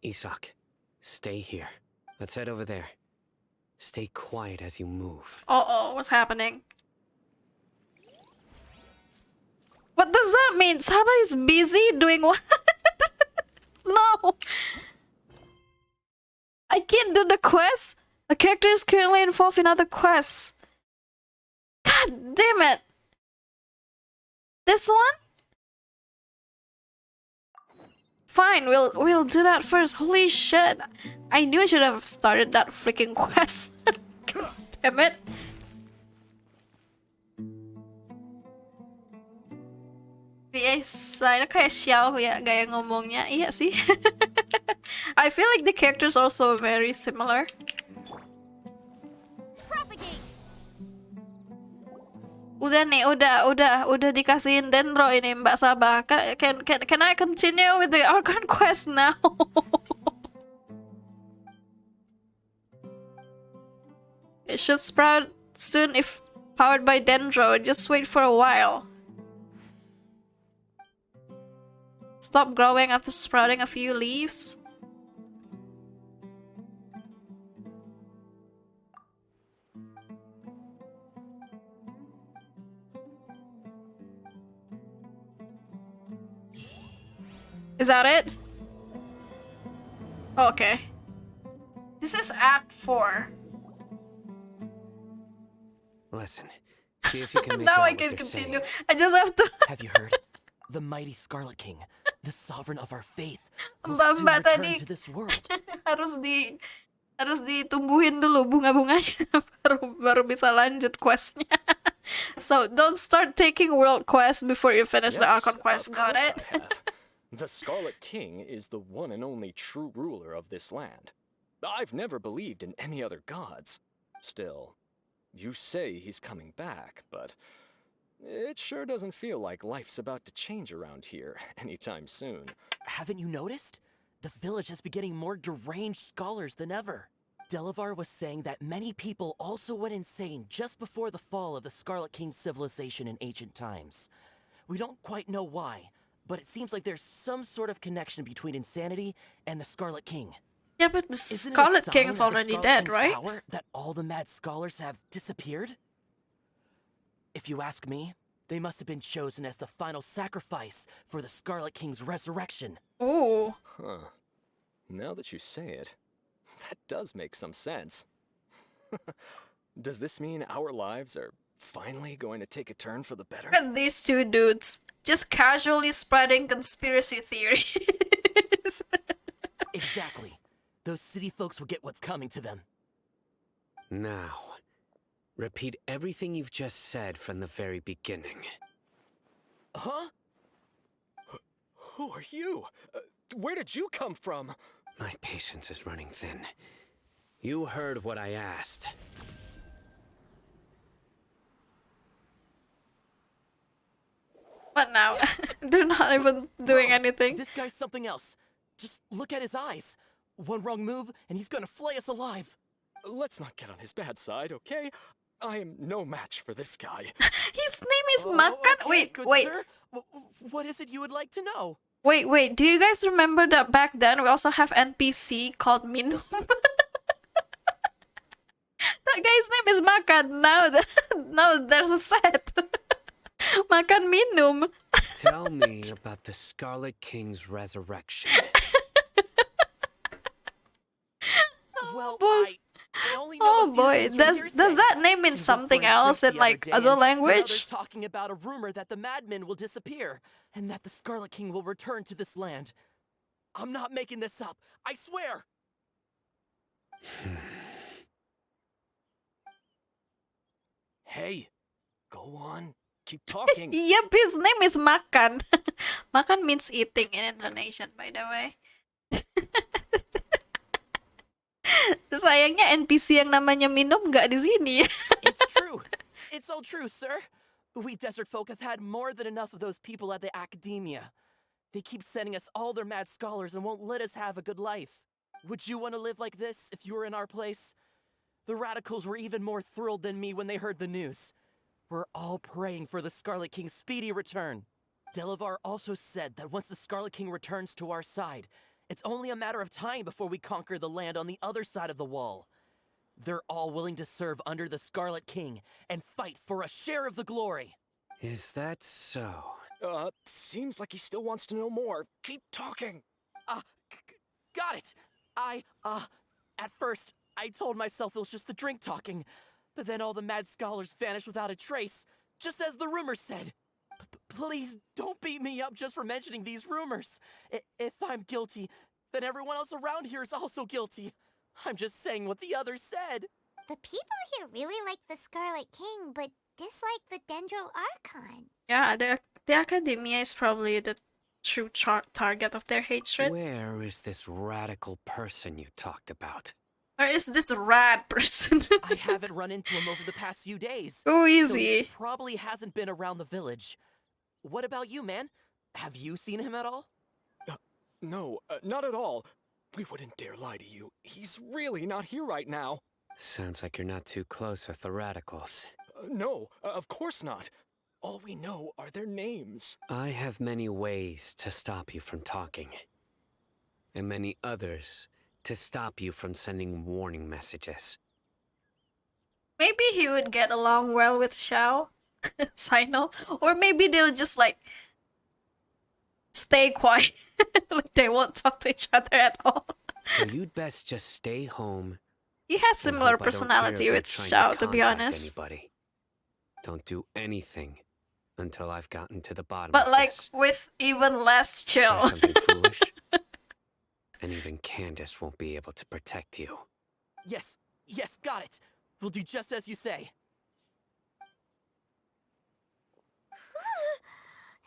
Isak, stay here. Let's head over there. Stay quiet as you move. Uh-oh, what's happening? What does that mean? Saba is busy doing what? No! I can't do the quest? A character is currently involved in other quests. God damn it! This one? Fine, we'll do that first. Holy shit. I knew I should have started that freaking quest. God damn it. Biasa kayak Xiao ya gaya ngomongnya. Iya sih. I feel like the characters are also very similar. Udah nih, udah dikasihin dendro ini Mbak Sabah. Can I continue with the Archon quest now? It should sprout soon if powered by dendro. Just wait for a while. Stop growing after sprouting a few leaves. Is that it? Okay. This is Act 4. Listen, see if you can make Now out I what can they're continue. saying. I just have to. Have you heard? The mighty Scarlet King, the sovereign of our faith, will Mbak soon return tadi. to this world. harus ditumbuhin dulu bunga-bunganya baru bisa lanjut questnya. So don't start taking world quest before you finish the Archon quest. Got it? I have. The Scarlet King is the one and only true ruler of this land. I've never believed in any other gods. Still, you say he's coming back, but it sure doesn't feel like life's about to change around here anytime soon. Haven't you noticed? The village has been getting more deranged scholars than ever. Delavar was saying that many people also went insane just before the fall of the Scarlet King's civilization in ancient times. We don't quite know why, but it seems like there's some sort of connection between insanity and the Scarlet King. Yeah, but the Isn't it a Scarlet sign King is of the already Scarlet dead, King's right? power that all the mad scholars have disappeared? If you ask me, they must have been chosen as the final sacrifice for the Scarlet King's resurrection. Oh. Huh. Now that you say it, that does make some sense. Does this mean our lives are finally going to take a turn for the better? Look at these two dudes just casually spreading conspiracy theories. Exactly. Those city folks will get what's coming to them. Now, repeat everything you've just said from the very beginning. Huh? Who are you? Where did you come from? My patience is running thin. You heard what I asked. What now? They're not even doing anything. This guy's something else. Just look at his eyes. One wrong move, and he's gonna flay us alive. Let's not get on his bad side, okay? I am no match for this guy. His name is Makan. Okay, Wait, good wait. sir. What is it you would like to know? Wait. Do you guys remember that back then we also have NPC called Minum? That guy's name is Makan. Now there's a set. Makan Minum. Tell me about the Scarlet King's resurrection. Well, boy. I only know Oh a few boy, things from does hearsay. that name mean We something went for a else drink in the other like day, other and language? They're talking about a rumor that the madmen will disappear, and that the Scarlet King will return to this land. I'm not making this up. I swear. Hey, go on. Keep talking. Yep, his name is Makan. Makan means eating in Indonesian, by the way. Sayangnya NPC yang namanya Minum nggak di sini. It's true. It's all true, sir. We desert folk have had more than enough of those people at the academia. They keep sending us all their mad scholars and won't let us have a good life. Would you want to live like this if you were in our place? The radicals were even more thrilled than me when they heard the news. We're all praying for the Scarlet King's speedy return. Delavar also said that once the Scarlet King returns to our side, it's only a matter of time before we conquer the land on the other side of the wall. They're all willing to serve under the Scarlet King and fight for a share of the glory. Is that so? Seems like he still wants to know more. Keep talking. Got it. At first, I told myself it was just the drink talking, but then all the mad scholars vanished without a trace, just as the rumors said. Please don't beat me up just for mentioning these rumors. If I'm guilty, then everyone else around here is also guilty. I'm just saying what the others said. The people here really like the Scarlet King, but dislike the Dendro Archon. Yeah, the academia is probably the true target of their hatred. Where is this radical person you talked about? Or is this rad person? I haven't run into him over the past few days. Oh, So easy. he probably hasn't been around the village. What about you, man? Have you seen him at all? No, not at all. We wouldn't dare lie to you. He's really not here right now. Sounds like you're not too close with the radicals. No, of course not. All we know are their names. I have many ways to stop you from talking. And many others to stop you from sending warning messages. Maybe he would get along well with Xiao, Sino, or maybe they'll just like stay quiet, like they won't talk to each other at all. So you'd best just stay home. He has similar personality with Xiao, to be honest. Anybody. Don't do anything until I've gotten to the bottom But of like this. with even less chill. Something foolish? And even Candace won't be able to protect you. Yes, got it. We'll do just as you say.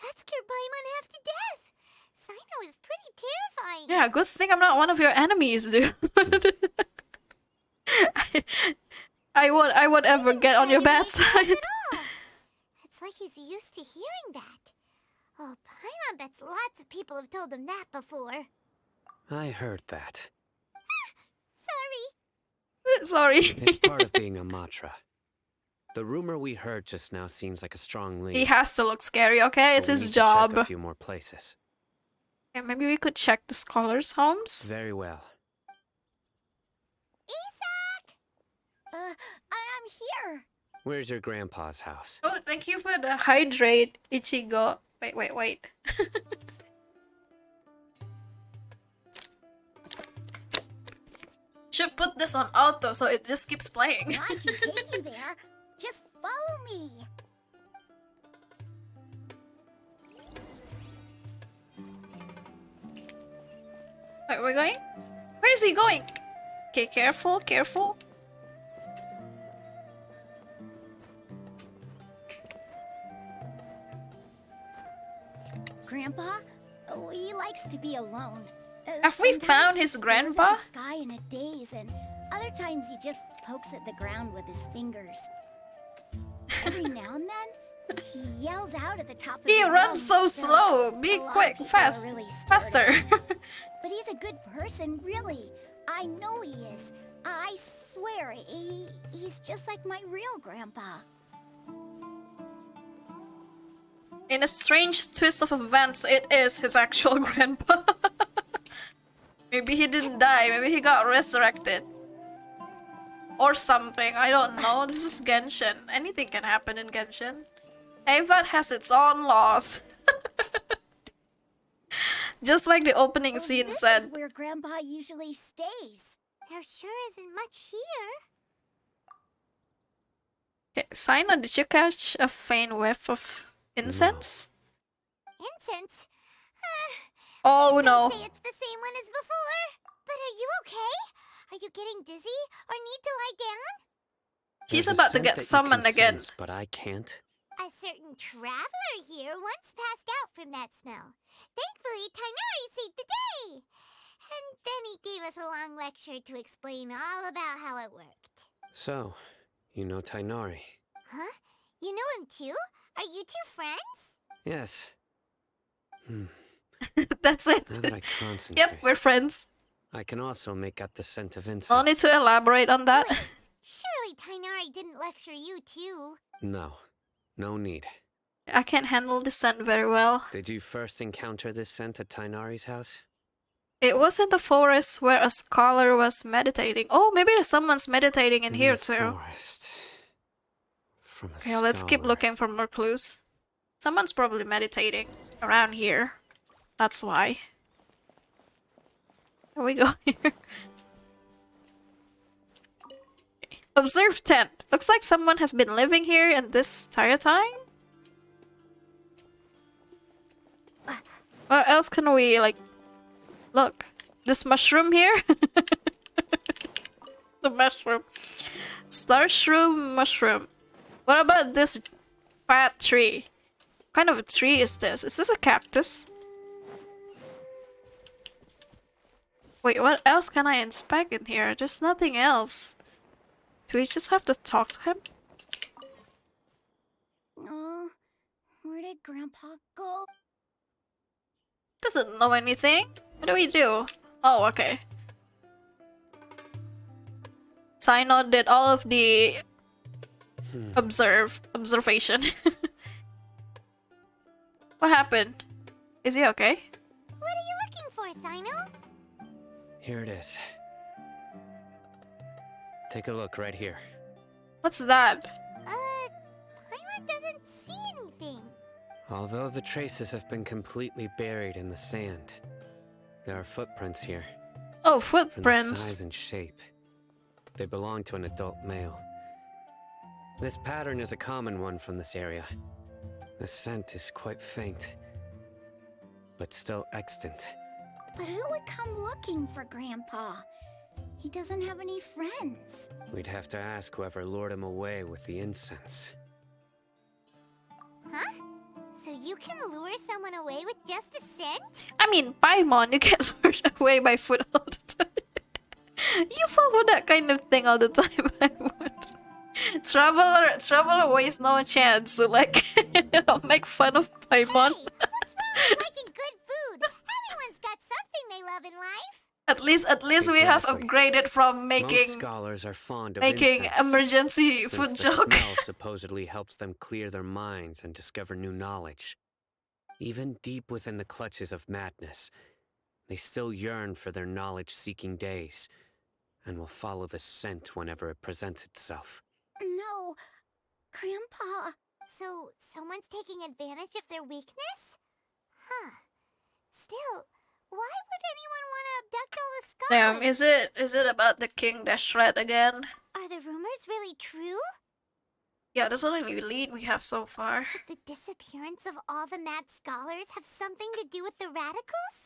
That scared Paimon half to death. Sino is pretty terrifying. Yeah, good thing I'm not one of your enemies, dude. I won't ever get on your bad side. It's like he's used to hearing that. Oh, Paimon bets lots of people have told him that before. I heard that. Sorry. It's part of being a Matra. The rumor we heard just now seems like a strong lead. He has to look scary, okay? It's But we his need to job. check a few more places. Yeah, maybe we could check the scholars' homes. Very well. I'm here. Where's your grandpa's house? Oh, thank you for the hydrate, Ichigo. Wait. Should put this on auto so it just keeps playing. I can take you there. Just follow me. Wait, we're going? Where is he going? Okay, careful. Grandpa, he likes to be alone. Have we found his grandpa? He stares at the sky in a daze, and other times he just pokes at the ground with his fingers. Every now and then, he yells out at the top of He his runs lungs, so slow. Be a lot of quick, people fast, are really scared faster. of him. But he's a good person, really. I know he is. I swear, he's just like my real grandpa. In a strange twist of events, it is his actual grandpa. Maybe he didn't die, maybe he got resurrected. Or something, I don't know. This is Genshin. Anything can happen in Genshin. Avad has its own laws. Just like the opening scene This said. is where Grandpa usually stays. There sure isn't much here. Okay, Sino, did you catch a faint whiff of incense? Incense? Oh no. Don't say it's the same one as before. But are you okay? Are you getting dizzy or need to lie down? She's There's a about to scent get that you summoned can again. sense, but I can't. A certain traveler here once passed out from that smell. Thankfully, Tainari saved the day. And then he gave us a long lecture to explain all about how it worked. So, you know Tainari? Huh? You know him too? Are you two friends? Yes. That's it. Now that I concentrate, Yep, we're friends. I can also make out the scent of incense. No need to elaborate on that. Surely Tainari didn't lecture you too. No. No need. I can't handle the scent very well. Did you first encounter this scent at Tainari's house? It was in the forest where a scholar was meditating. Oh, maybe someone's meditating in here too. Forest. From a Okay, let's keep scholar. looking for more clues. Someone's probably meditating around here. That's why. Here we go. Observe tent. Looks like someone has been living here in this entire time. What else can we, like, look? This mushroom here? The mushroom. Starshroom mushroom. What about this fat tree? What kind of a tree is this? Is this a cactus? Wait, what else can I inspect in here? There's nothing else. Do we just have to talk to him? Oh, where did Grandpa go? Doesn't know anything. What do we do? Oh, okay. Sino did all of the observation. What happened? Is he okay? What are you looking for, Sino? Here it is. Take a look right here. What's that? Paimon doesn't see anything. Although the traces have been completely buried in the sand, there are footprints here. Oh, From the footprints. size and shape. They belong to an adult male. This pattern is a common one from this area. The scent is quite faint, but still extant. But who would come looking for Grandpa? He doesn't have any friends. We'd have to ask whoever lured him away with the incense. Huh? So you can lure someone away with just a scent? I mean, Paimon, you get lured away by food all the time. You follow that kind of thing all the time, Paimon. Travel away is no chance to like make fun of Paimon. Hey, what's wrong with liking good food? Everyone's got something they love in life. At least we have Exactly. upgraded from Most making scholars are fond of making incense, emergency since food the joke. smell supposedly helps them clear their minds and discover new knowledge. Even deep within the clutches of madness, they still yearn for their knowledge-seeking days, and will follow the scent whenever it presents itself. No, Grandpa. So someone's taking advantage of their weakness? Huh. Still, why would anyone want to abduct all the scholars? Damn, is it about the King Dashred again? Are the rumors really true? Yeah, that's the only lead we have so far. Could the disappearance of all the mad scholars have something to do with the radicals?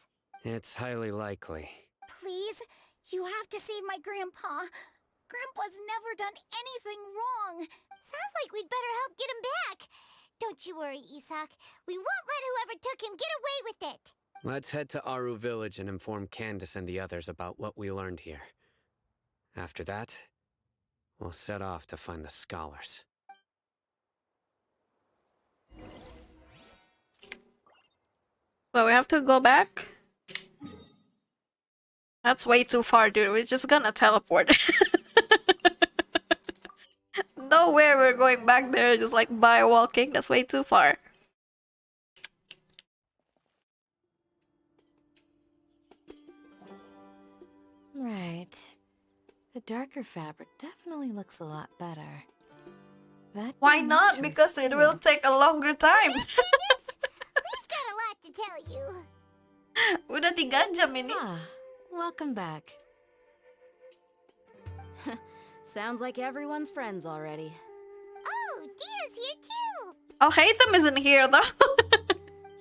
It's highly likely. Please, you have to save my Grandpa. Grandpa's never done anything wrong. Sounds like we'd better help get him back. Don't you worry, Isak. We won't let whoever took him get away with it. Let's head to Aru Village and inform Candace and the others about what we learned here. After that, we'll set off to find the scholars. So we have to go back? That's way too far, dude. We're just gonna teleport. Nowhere we're going back there, just like by walking. That's way too far. Right. The darker fabric definitely looks a lot better. That Why not? Because it will take a longer time. We've got a lot to tell you. Udah 3 jam ini. Welcome back. Sounds like everyone's friends already. Oh, Dia's here too. Oh, Haytham isn't here though.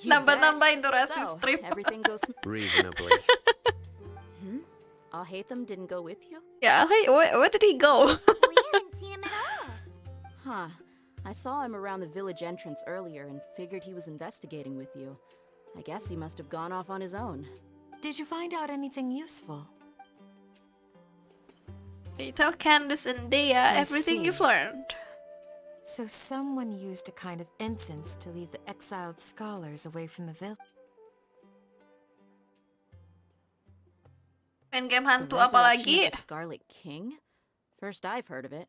You Nambah-nambahin bet. durasi So, stream. everything goes. Reasonably. Alhaitham didn't go with you? Yeah, hey, where did he go? We haven't seen him at all. Huh. I saw him around the village entrance earlier and figured he was investigating with you. I guess he must have gone off on his own. Did you find out anything useful? Can you tell Candace and Dia everything see. you've learned? So someone used a kind of incense to lead the exiled scholars away from the village. Main game The hantu apa resurrection lagi? of the Scarlet King? First I've heard of it.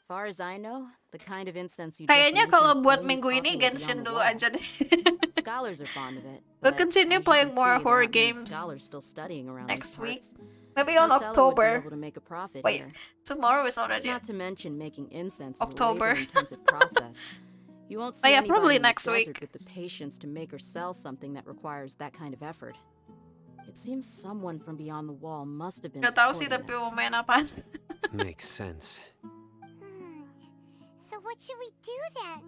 Far as I know, the kind of incense you Kayaknya just kalau mentioned is buat only minggu ini popular beyond Genshin the dulu wall. aja deh. Scholars are fond of it. We'll but continue as you playing can more see, there horror aren't many games scholars still studying around next these week. parts. Maybe No on seller would be October. able to make a profit Wait, here. tomorrow is already Not to mention making incense October. is a labor-intensive process. You won't Oh see yeah, anybody probably in the next desert week. with the patience to make or sell something that requires that kind of effort. It seems someone from beyond the wall must have been Gak tahu sih supporting tapi this. mau main apaan. Makes sense. So what should we do then?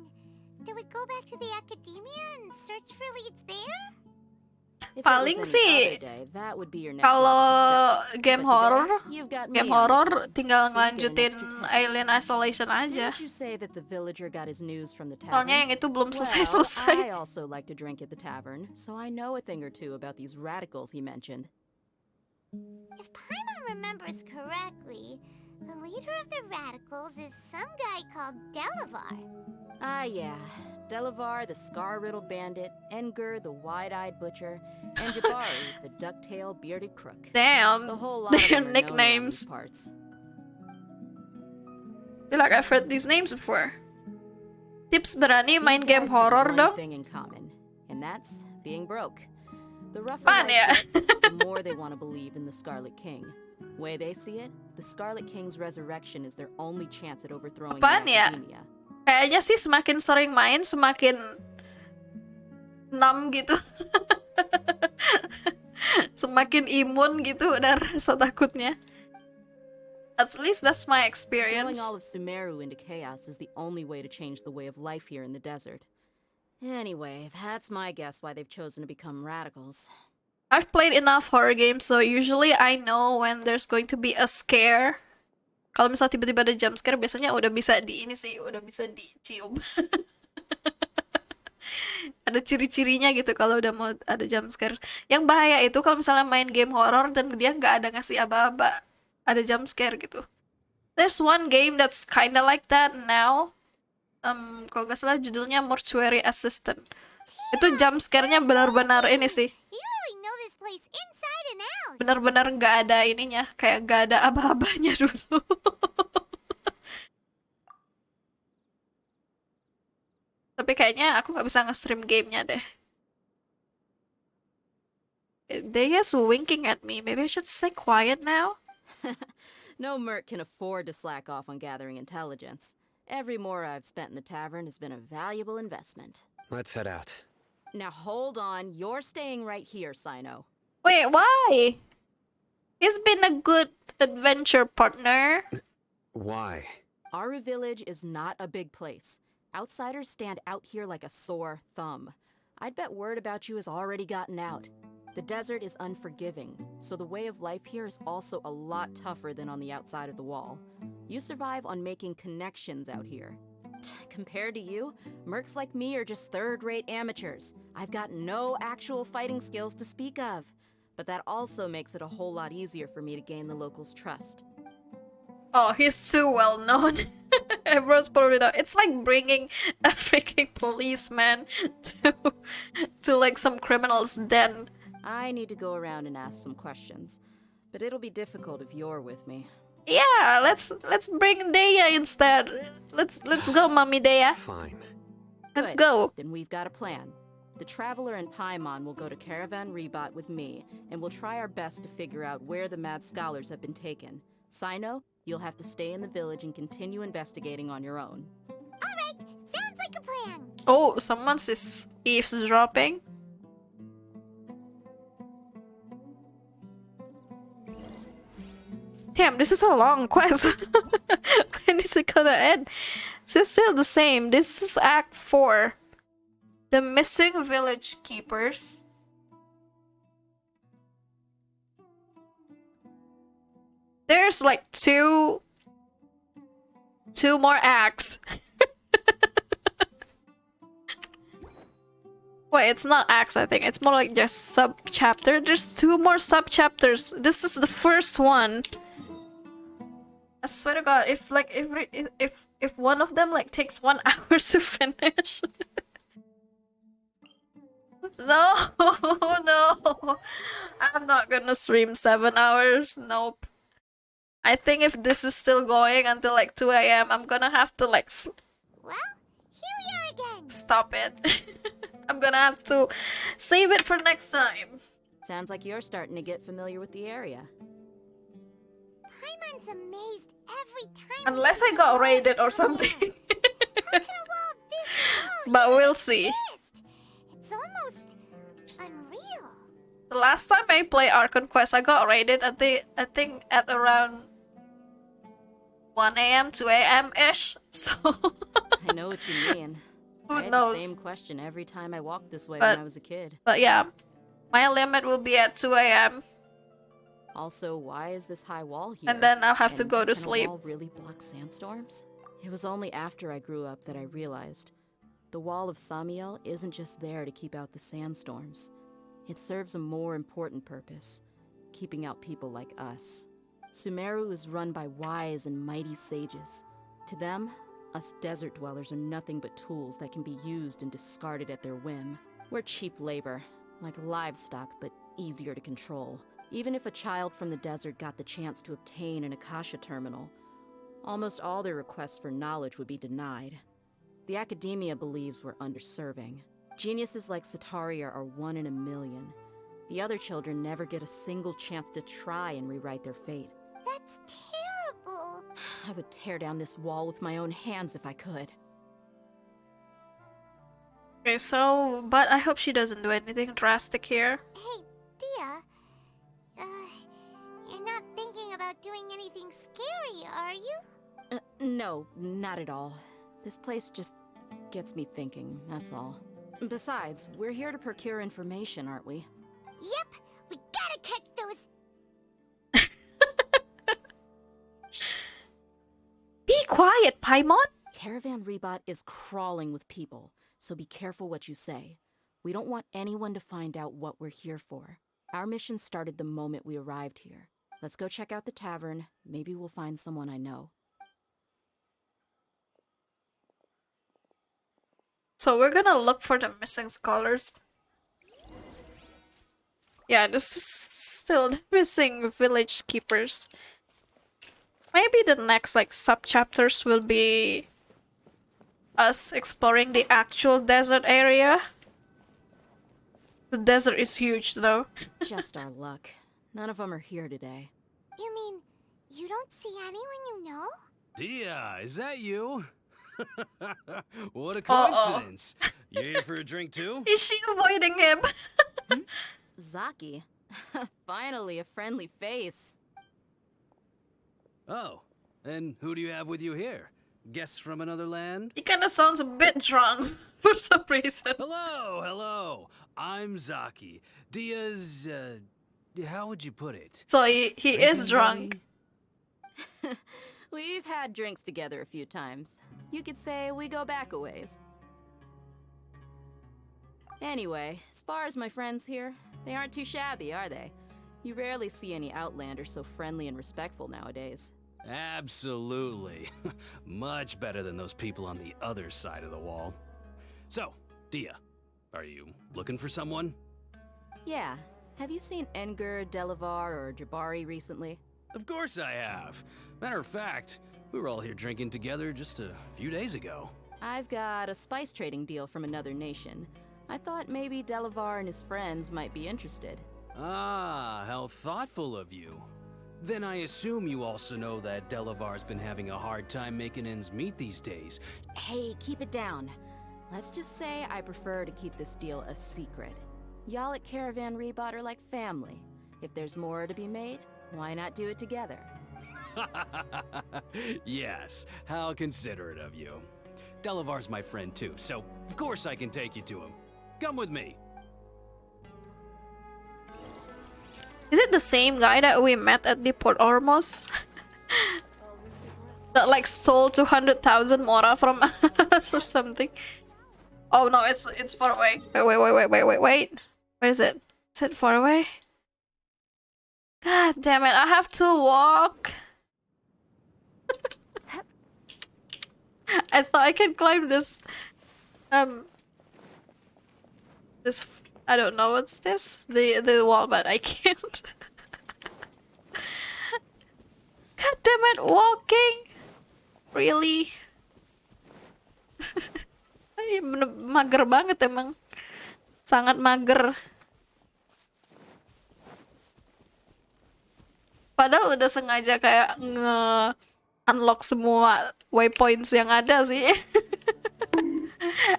Do we go back to the academia and search for leads there? If it was Paling any sih other day, that would be your next kalau logical step. game But today, horror, you've got me game on the horror team, tinggal so you get an ngelanjutin extra time. Alien Isolation aja. Didn't you say that the villager got his news from the tavern? Soalnya yang itu belum Well, selesai-selesai. I also like to drink at the tavern, so I know a thing or two about these radicals he mentioned. If Paimon remembers correctly, the leader of the radicals is some guy called Delavar. Ah, yeah. Delavar, the scar-riddled bandit, Engur, the wide-eyed butcher, and Jabari, the duck-tailed bearded crook. Damn, The whole lot of their them are known around nicknames. these parts. Feel like I've heard these names before. Tips berani These main game guys have horror one dong? thing in common, and that's being broke. The rougher Apaan life ya? gets, the more they want to believe in the Scarlet King. Way they see it, the Scarlet King's resurrection is their only chance at overthrowing Apaan the ya? Academia. Kayaknya sih semakin sering main semakin numb gitu. Semakin imun gitu dan rasa takutnya. At least that's my Throwing experience. all of Sumeru into chaos is the only way to change the way of life here in the desert. Anyway, that's my guess why they've chosen to become radicals. I've played enough horror games, so usually I know when there's going to be a scare. Kalau misalnya tiba-tiba ada jump scare, biasanya udah bisa dicium. Ada ciri-cirinya gitu kalau udah mau ada jump scare. Yang bahaya itu kalau misalnya main game horror dan dia nggak ada ngasih aba-aba, ada jump scare gitu. There's one game that's kinda like that now. Kalau nggak salah judulnya Mortuary Assistant. Itu jump scare-nya benar-benar ini sih. Benar-benar nggak ada ininya, kayak nggak ada aba-abanya dulu. Tapi kayaknya aku nggak bisa nge-stream gamenya deh. They just winking at me. Maybe I should stay quiet now? No merc can afford to slack off on gathering intelligence. Every mora I've spent in the tavern has been a valuable investment. Let's head out. Now hold on, you're staying right here, Sino. Wait, why? He's been a good adventure partner. Why? Aru Village is not a big place. Outsiders stand out here like a sore thumb. I'd bet word about you has already gotten out. The desert is unforgiving, so the way of life here is also a lot tougher than on the outside of the wall. You survive on making connections out here. Compared to you, mercs like me are just third-rate amateurs. I've got no actual fighting skills to speak of. But that also makes it a whole lot easier for me to gain the locals' trust. Oh, he's too well known. Everyone's probably not. It's like bringing a freaking policeman to like some criminal's den. I need to go around and ask some questions, but it'll be difficult if you're with me. Yeah, let's bring Dea instead. Let's go, Mommy Dea. Fine. Let's Good. go. Then we've got a plan. The Traveler and Paimon will go to Caravan Rebot with me, and we'll try our best to figure out where the mad scholars have been taken. Sino, you'll have to stay in the village and continue investigating on your own. Alright, sounds like a plan. Oh, someone's eavesdropping. Damn, this is a long quest. When is it gonna end? It's still the same. This is Act 4. The missing village keepers. There's like two more acts. Wait, it's not acts, I think. It's more like just sub-chapter. There's 2 more sub-chapters. This is the first one. I swear to God, if one of them like takes 1 hour to finish. No, no. I'm not gonna stream 7 hours. Nope. I think if this is still going until like 2 AM, I'm gonna have to like... Well, here we are again. Stop it. I'm gonna have to save it for next time. Sounds like you're starting to get familiar with the area. Paimon's amazed every time. Unless I got raided or something. But we'll see. It's almost unreal. The last time I played Archon Quest, I got raided I think at around 1 AM, 2 AM-ish. So I know what you mean. Who I had knows? the same question every time I walked this way But- when I was a kid. But yeah, my limit will be at 2 AM. Also, why is this high wall here? And then I'll have to And go to can sleep. A wall really block sandstorms? It was only after I grew up that I realized the wall of Samiel isn't just there to keep out the sandstorms. It serves a more important purpose, keeping out people like us. Sumeru is run by wise and mighty sages. To them, us desert dwellers are nothing but tools that can be used and discarded at their whim. We're cheap labor, like livestock, but easier to control. Even if a child from the desert got the chance to obtain an Akasha terminal, almost all their requests for knowledge would be denied. The academia believes we're underserving. Geniuses like Sataria are 1 in a million. The other children never get a single chance to try and rewrite their fate. That's terrible. I would tear down this wall with my own hands if I could. Okay, so, but I hope she doesn't do anything drastic here. Hey, Dia. You're not thinking about doing anything scary, are you? No, not at all. This place just gets me thinking, that's all. Besides, we're here to procure information, aren't we? Yep, we gotta catch those. Be quiet, Paimon! Caravan Rebot is crawling with people, so be careful what you say. We don't want anyone to find out what we're here for. Our mission started the moment we arrived here. Let's go check out the tavern. Maybe we'll find someone I know. So we're gonna look for the missing scholars. Yeah, this is still the missing village keepers. Maybe the next like sub-chapters will be us exploring the actual desert area. The desert is huge though. Just our luck. None of them are here today. You mean, you don't see anyone you know? Dia, is that you? What a coincidence. You here for a drink too? Is she avoiding him? Zaki. Finally, a friendly face. Oh, and who do you have with you here? Guests from another land? He kinda sounds a bit drunk for some reason. Hello, hello. I'm Zaki. Dia's, how would you put it? So he is drunk. We've had drinks together a few times. You could say we go back a ways. Anyway, as far as my friends here, they aren't too shabby, are they? You rarely see any Outlanders so friendly and respectful nowadays. Absolutely. Much better than those people on the other side of the wall. So, Dia, are you looking for someone? Yeah. Have you seen Enger, Delavar, or Jabari recently? Of course I have. Matter of fact, we were all here drinking together just a few days ago. I've got a spice trading deal from another nation. I thought maybe Delavar and his friends might be interested. Ah, how thoughtful of you. Then I assume you also know that Delavar's been having a hard time making ends meet these days. Hey, keep it down. Let's just say I prefer to keep this deal a secret. Y'all at Caravan Rebot are like family. If there's more to be made, why not do it together? Yes, how considerate of you. Delavar's my friend too, so of course I can take you to him. Come with me. Is it the same guy that we met at the Port Ormos? That like stole 200,000 mora from us or something? Oh no, it's far away. Wait. Where is it? Is it far away? God damn it, I have to walk. I thought I could climb this this, I don't know what's this, the wall, but I can't. God damn it, walking. Really? Mager banget emang. Sangat mager. Padahal udah sengaja kayak unlock semua waypoints yang ada sih.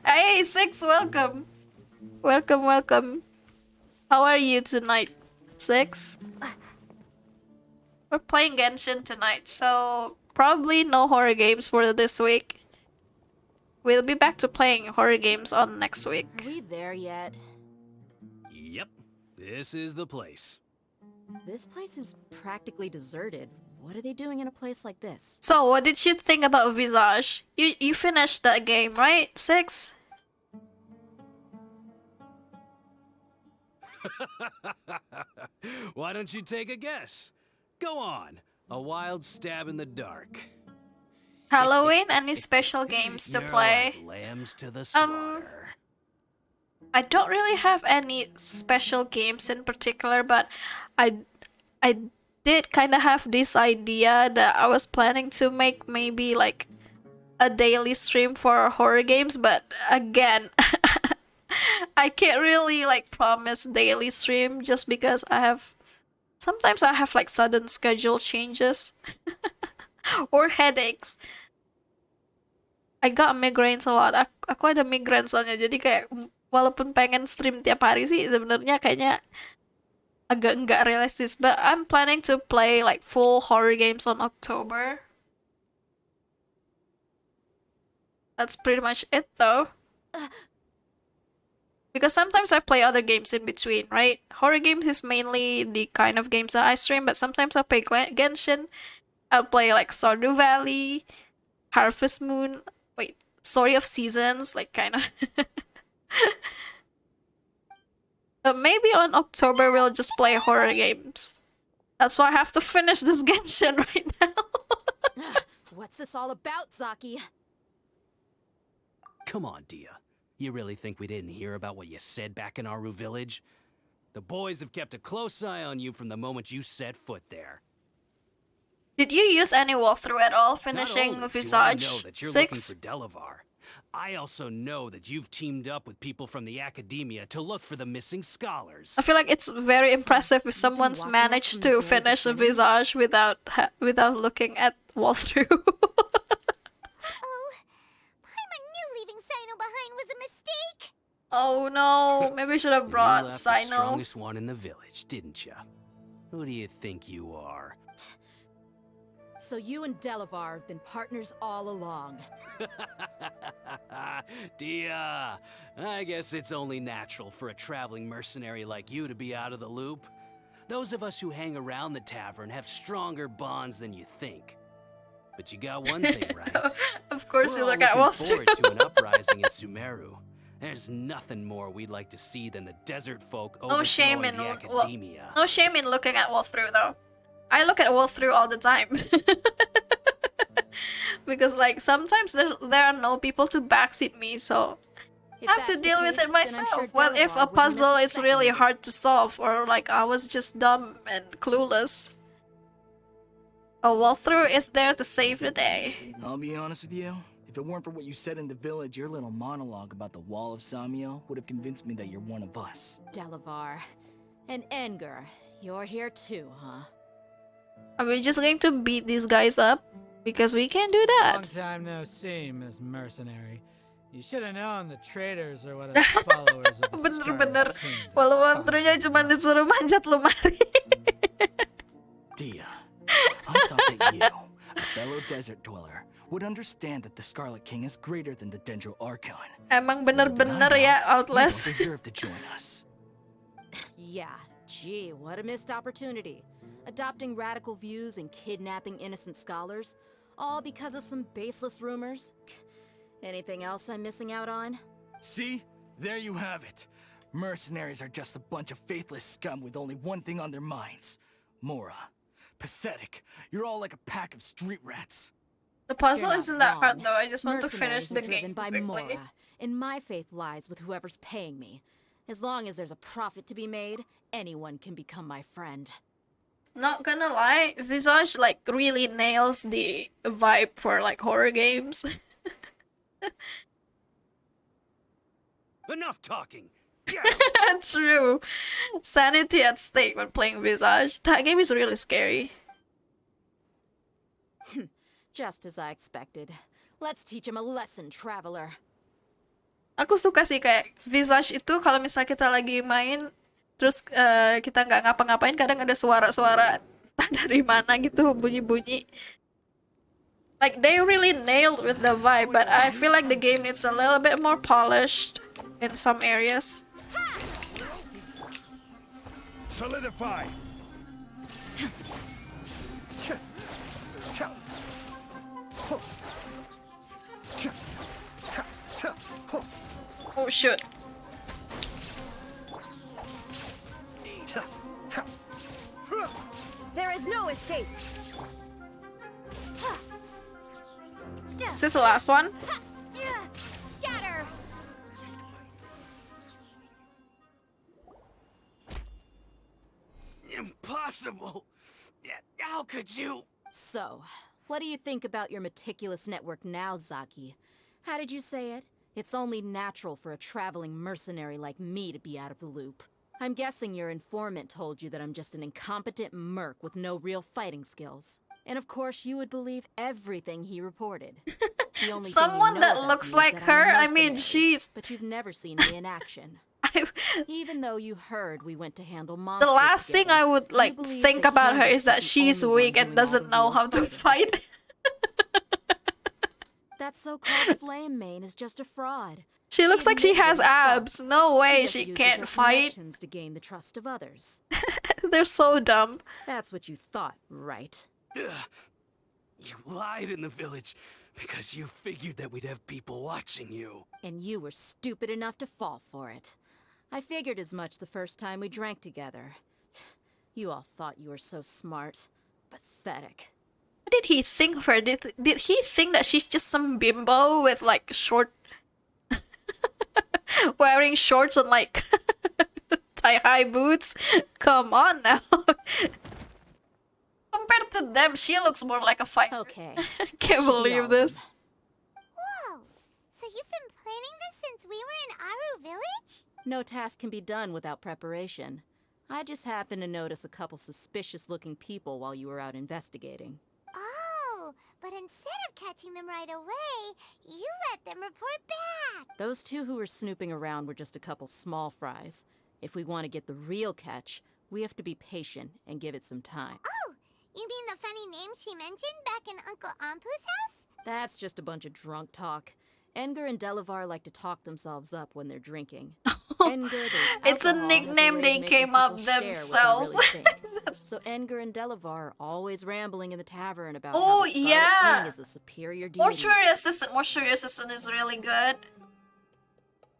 Hey, Six, welcome. Welcome. How are you tonight, Six? We're playing Genshin tonight, so probably no horror games for this week. We'll be back to playing horror games on next week. Are we there yet? Yep, this is the place. This place is practically deserted. What are they doing in a place like this? So, what did you think about Visage? You finished that game, right, Six? Why don't you take a guess? Go on, a wild stab in the dark. Halloween, any special games to You're play? like lambs to the slaughter. I don't really have any special games in particular, but I did kind of have this idea that I was planning to make maybe like a daily stream for horror games, but again, I can't really like promise daily stream just because sometimes I have like sudden schedule changes or headaches. I got migraines a lot. Aku ada migraine soalnya, jadi kayak walaupun pengen stream tiap hari sih sebenarnya kayaknya agak nggak realistis. But I'm planning to play like full horror games on October. That's pretty much it though. Because sometimes I play other games in between, right? Horror games is mainly the kind of games that I stream, but sometimes I play Genshin. I'll play like Stardew Valley, Harvest Moon, wait, Story of Seasons, like kind of. But maybe on October we'll just play horror games. That's why I have to finish this Genshin right now. What's this all about, Zaki? Come on, Dia. You really think we didn't hear about what you said back in Aru village? The boys have kept a close eye on you from the moment you set foot there. Did you use any walkthrough at all, Not finishing only Visage do I know that you're 6? looking for Delavar, I also know that you've teamed up with people from the academia to look for the missing scholars. I feel like it's very impressive if someone's managed to finish a Visage without looking at walkthrough. Leaving Sino behind was a mistake. Oh no, maybe we should have brought You left the Sino. strongest one in the village, didn't you? Who do you think you are? So you and Delavar have been partners all along. Dia, I guess it's only natural for a traveling mercenary like you to be out of the loop. Those of us who hang around the tavern have stronger bonds than you think. But you got one thing right. Of course, you We're all look at looking walkthrough. forward to an uprising in Sumeru. There's nothing more we'd like to see than the desert folk No shame overthrowing in the academia. no shame in looking at walkthrough though. I look at walkthrough all the time. Because like sometimes there are no people to backseat me, so I have to deal with it myself. What if a puzzle is really hard to solve, or like I was just dumb and clueless? A walkthrough is there to save the day. I'll be honest with you. If it weren't for what you said in the village, your little monologue about the Wall of Samio would have convinced me that you're one of us. Delavar. And Enger, you're here too, huh? Are we just going to beat these guys up? Because we can't do that. Long time no see, Miss Mercenary. You should have known the traitors are what us followers of the Bener-bener. Walau walkthroughnya cuma disuruh manjat lemari. Dia, I thought that you, a fellow desert dweller, would understand that the Scarlet King is greater than the Dendro Archon. Emang bener-bener ya Outlast. You don't deserve to join us. Yeah, gee, what a missed opportunity. Adopting radical views and kidnapping innocent scholars, all because of some baseless rumors. Anything else I'm missing out on? See? There you have it. Mercenaries are just a bunch of faithless scum with only one thing on their minds. Mora. Pathetic. You're all like a pack of street rats. The puzzle You're not isn't that hard wrong. though. I just want to finish Mercenaries the are driven game by quickly. Mora, and my faith lies with whoever's paying me. As long as there's a profit to be made, anyone can become my friend. Not gonna lie, Visage like really nails the vibe for like horror games. Enough talking. True. Sanity at stake when playing Visage. That game is really scary. Just as I expected. Let's teach him a lesson, traveler. Aku suka sih kayak Visage itu kalau misalnya kita lagi main terus kita nggak ngapa-ngapain, kadang ada suara-suara entah dari mana gitu, bunyi-bunyi. Like they really nailed with the vibe, but I feel like the game needs a little bit more polished in some areas. Solidify. Oh shoot. There is no escape. Is this the last one? Scatter. Impossible! How could you? So, what do you think about your meticulous network now, Zaki? How did you say it? It's only natural for a traveling mercenary like me to be out of the loop. I'm guessing your informant told you that I'm just an incompetent merc with no real fighting skills. And of course you would believe everything he reported. The only Someone thing you know that about looks me is like that I'm a her? I mean, mercenary, she's... But you've never seen me in action. Even though you heard we went to handle The monsters last thing together, I would you like believe think that about her Candace is that the she's only one weak and doing all doesn't the know real how to fighting. fight. That so-called flame main is just a fraud. She looks like she has abs. No way just she uses can't her fight. connections to gain the trust of others. They're so dumb. That's what you thought, right? Ugh. You lied in the village because you figured that we'd have people watching you. And you were stupid enough to fall for it. I figured as much the first time we drank together. You all thought you were so smart. Pathetic. What did he think of her? Did he think that she's just some bimbo with like short wearing shorts and like thigh-high boots? Come on now. Compared to them, she looks more like a fighter. Okay. Can't believe this. Whoa! So you've been planning this since we were in Aru Village? No task can be done without preparation. I just happened to notice a couple suspicious-looking people while you were out investigating. Oh, but instead of catching them right away, you let them report back. Those two who were snooping around were just a couple small fries. If we want to get the real catch, we have to be patient and give it some time. Oh, you mean the funny name she mentioned back in Uncle Ampu's house? That's just a bunch of drunk talk. Edgar and Delavar like to talk themselves up when they're drinking. It's a nickname they came up themselves. So Edgar and Delavar are always rambling in the tavern about Oh, how the Scarlet yeah. King is a superior deity. Mortuary assistant is really good.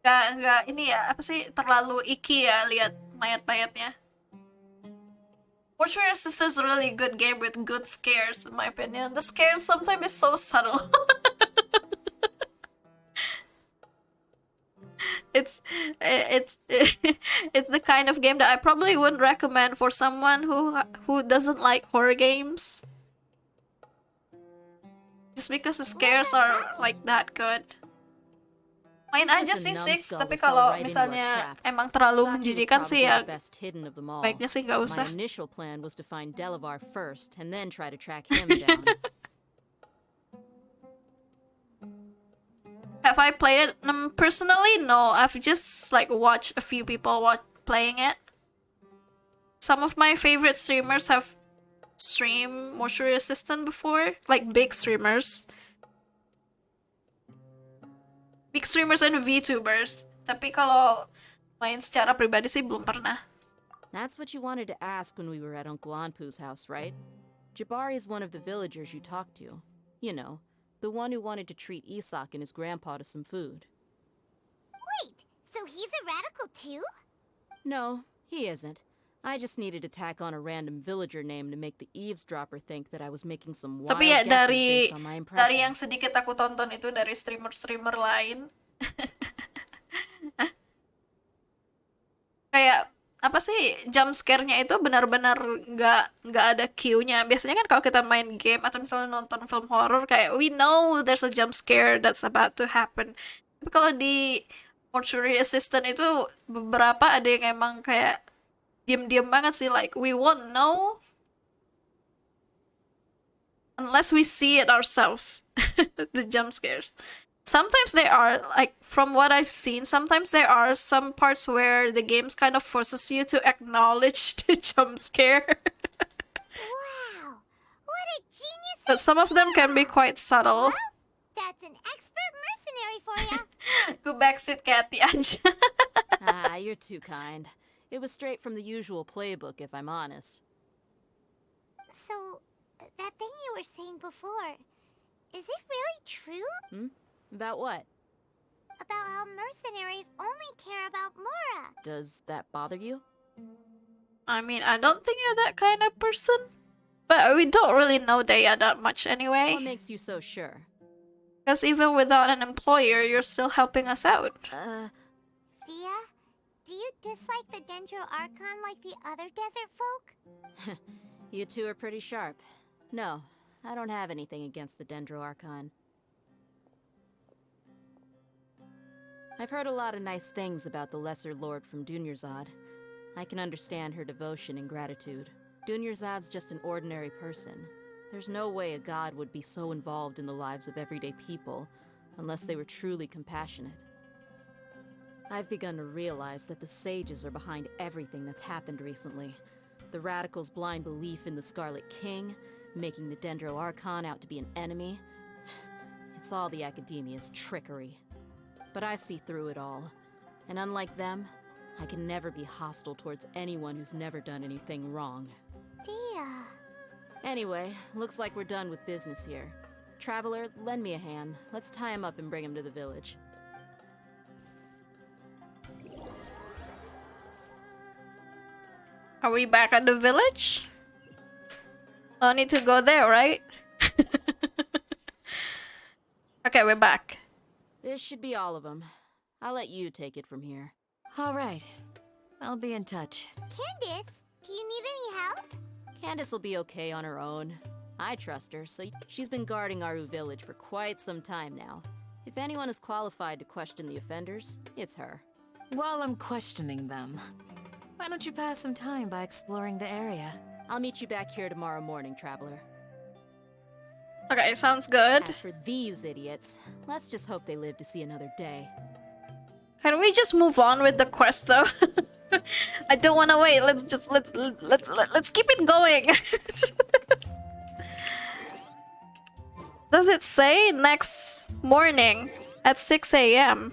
Nggak ini ya, apa sih, terlalu icky ya lihat mayat-mayatnya. Mortuary assistant is a really good game with good scares in my opinion. The scares sometimes is so subtle. it's it's the kind of game that I probably wouldn't recommend for someone who doesn't like horror games. Just because the scares are like that good. Main aja sih 6, tapi kalau misalnya emang terlalu menjijikan sih ya baiknya sih nggak usah. My initial plan was to find Delavar first and then try to track him down. Have I played it personally? No, I've just like watched a few people playing it. Some of my favorite streamers have streamed Mortuary Assistant before, like big streamers. Big streamers and VTubers. Tapi kalau main secara pribadi sih belum pernah. That's what you wanted to ask when we were at Uncle Anpu's house, right? Jabari is one of the villagers you talked to. You know, the one who wanted to treat Isak and his grandpa to some food. Wait, so he's a radical too? No, he isn't. I just needed to tack on a random villager name to make the eavesdropper think that I was making some wild Tapi ya guesses based on my impression. dari yang sedikit aku tonton itu dari streamer-streamer lain. Kayak apa sih, jump scare-nya itu benar-benar nggak ada cue-nya. Biasanya kan kalau kita main game atau misalnya nonton film horror kayak we know there's a jump scare that's about to happen. Tapi kalau di Mortuary Assistant itu beberapa ada yang emang kayak diam-diam banget sih, like we won't know unless we see it ourselves. The jump scares. Sometimes there are, like from what I've seen, sometimes there are some parts where the games kind of forces you to acknowledge the jump scare. Wow, what a genius! But some of them can be quite subtle. Well, that's an expert mercenary for ya. Go backseat Catty aja. Ah, you're too kind. It was straight from the usual playbook, if I'm honest. So, that thing you were saying before, is it really true? About what? About how mercenaries only care about Mora. Does that bother you? I mean, I don't think you're that kind of person. But we don't really know Daya that much anyway. What makes you so sure? Because even without an employer, you're still helping us out. Dia, do you dislike the Dendro Archon like the other desert folk? You two are pretty sharp. No, I don't have anything against the Dendro Archon. I've heard a lot of nice things about the Lesser Lord from Dunyarzad. I can understand her devotion and gratitude. Dunyarzad's just an ordinary person. There's no way a god would be so involved in the lives of everyday people unless they were truly compassionate. I've begun to realize that the sages are behind everything that's happened recently. The radicals' blind belief in the Scarlet King, making the Dendro Archon out to be an enemy. It's all the Academia's trickery. but I see through it all. And unlike them, I can never be hostile towards anyone who's never done anything wrong. Dia. Anyway, looks like we're done with business here. Traveler, lend me a hand. Let's tie him up and bring him to the village. Are we back at the village? I need to go there, right? Okay, we're back. This should be all of them. I'll let you take it from here. All right. I'll be in touch. Candace, do you need any help? Candace will be okay on her own. I trust her, so she's been guarding Aru village for quite some time now. If anyone is qualified to question the offenders, it's her. While I'm questioning them, why don't you pass some time by exploring the area? I'll meet you back here tomorrow morning, Traveler. Okay, sounds good. As for these idiots, let's just hope they live to see another day. Can we just move on with the quest though? I don't want to wait. Let's keep it going. Does it say next morning at 6 a.m.?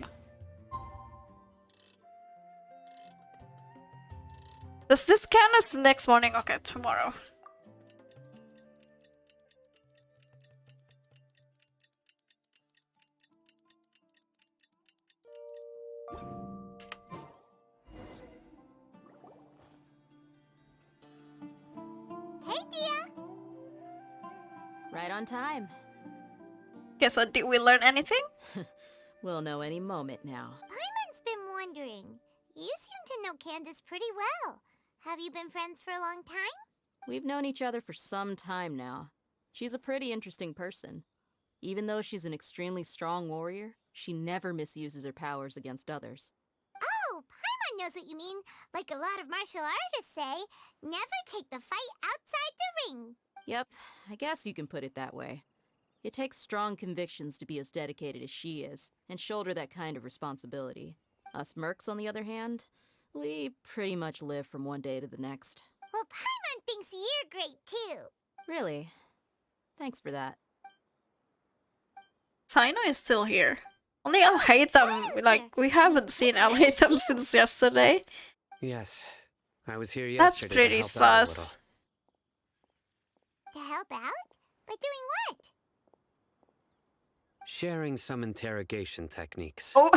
Does this count as next morning? Okay, tomorrow. Hey, Dia. Right on time. Okay, so did we learn anything? We'll know any moment now. Paimon's been wondering. You seem to know Candace pretty well. Have you been friends for a long time? We've known each other for some time now. She's a pretty interesting person. Even though she's an extremely strong warrior, she never misuses her powers against others. Oh, Paimon knows what you mean. Like a lot of martial artists say, never take the fight outside the ring. Yep, I guess you can put it that way. It takes strong convictions to be as dedicated as she is, and shoulder that kind of responsibility. Us mercs, on the other hand, we pretty much live from one day to the next. Well, Paimon thinks you're great too. Really? Thanks for that. Sino is still here. Only Alhaitham, like, we haven't seen Alhaitham since yesterday. Yes, I was here That's yesterday. pretty sus. To help out? By doing what? Sharing some interrogation techniques. Oh.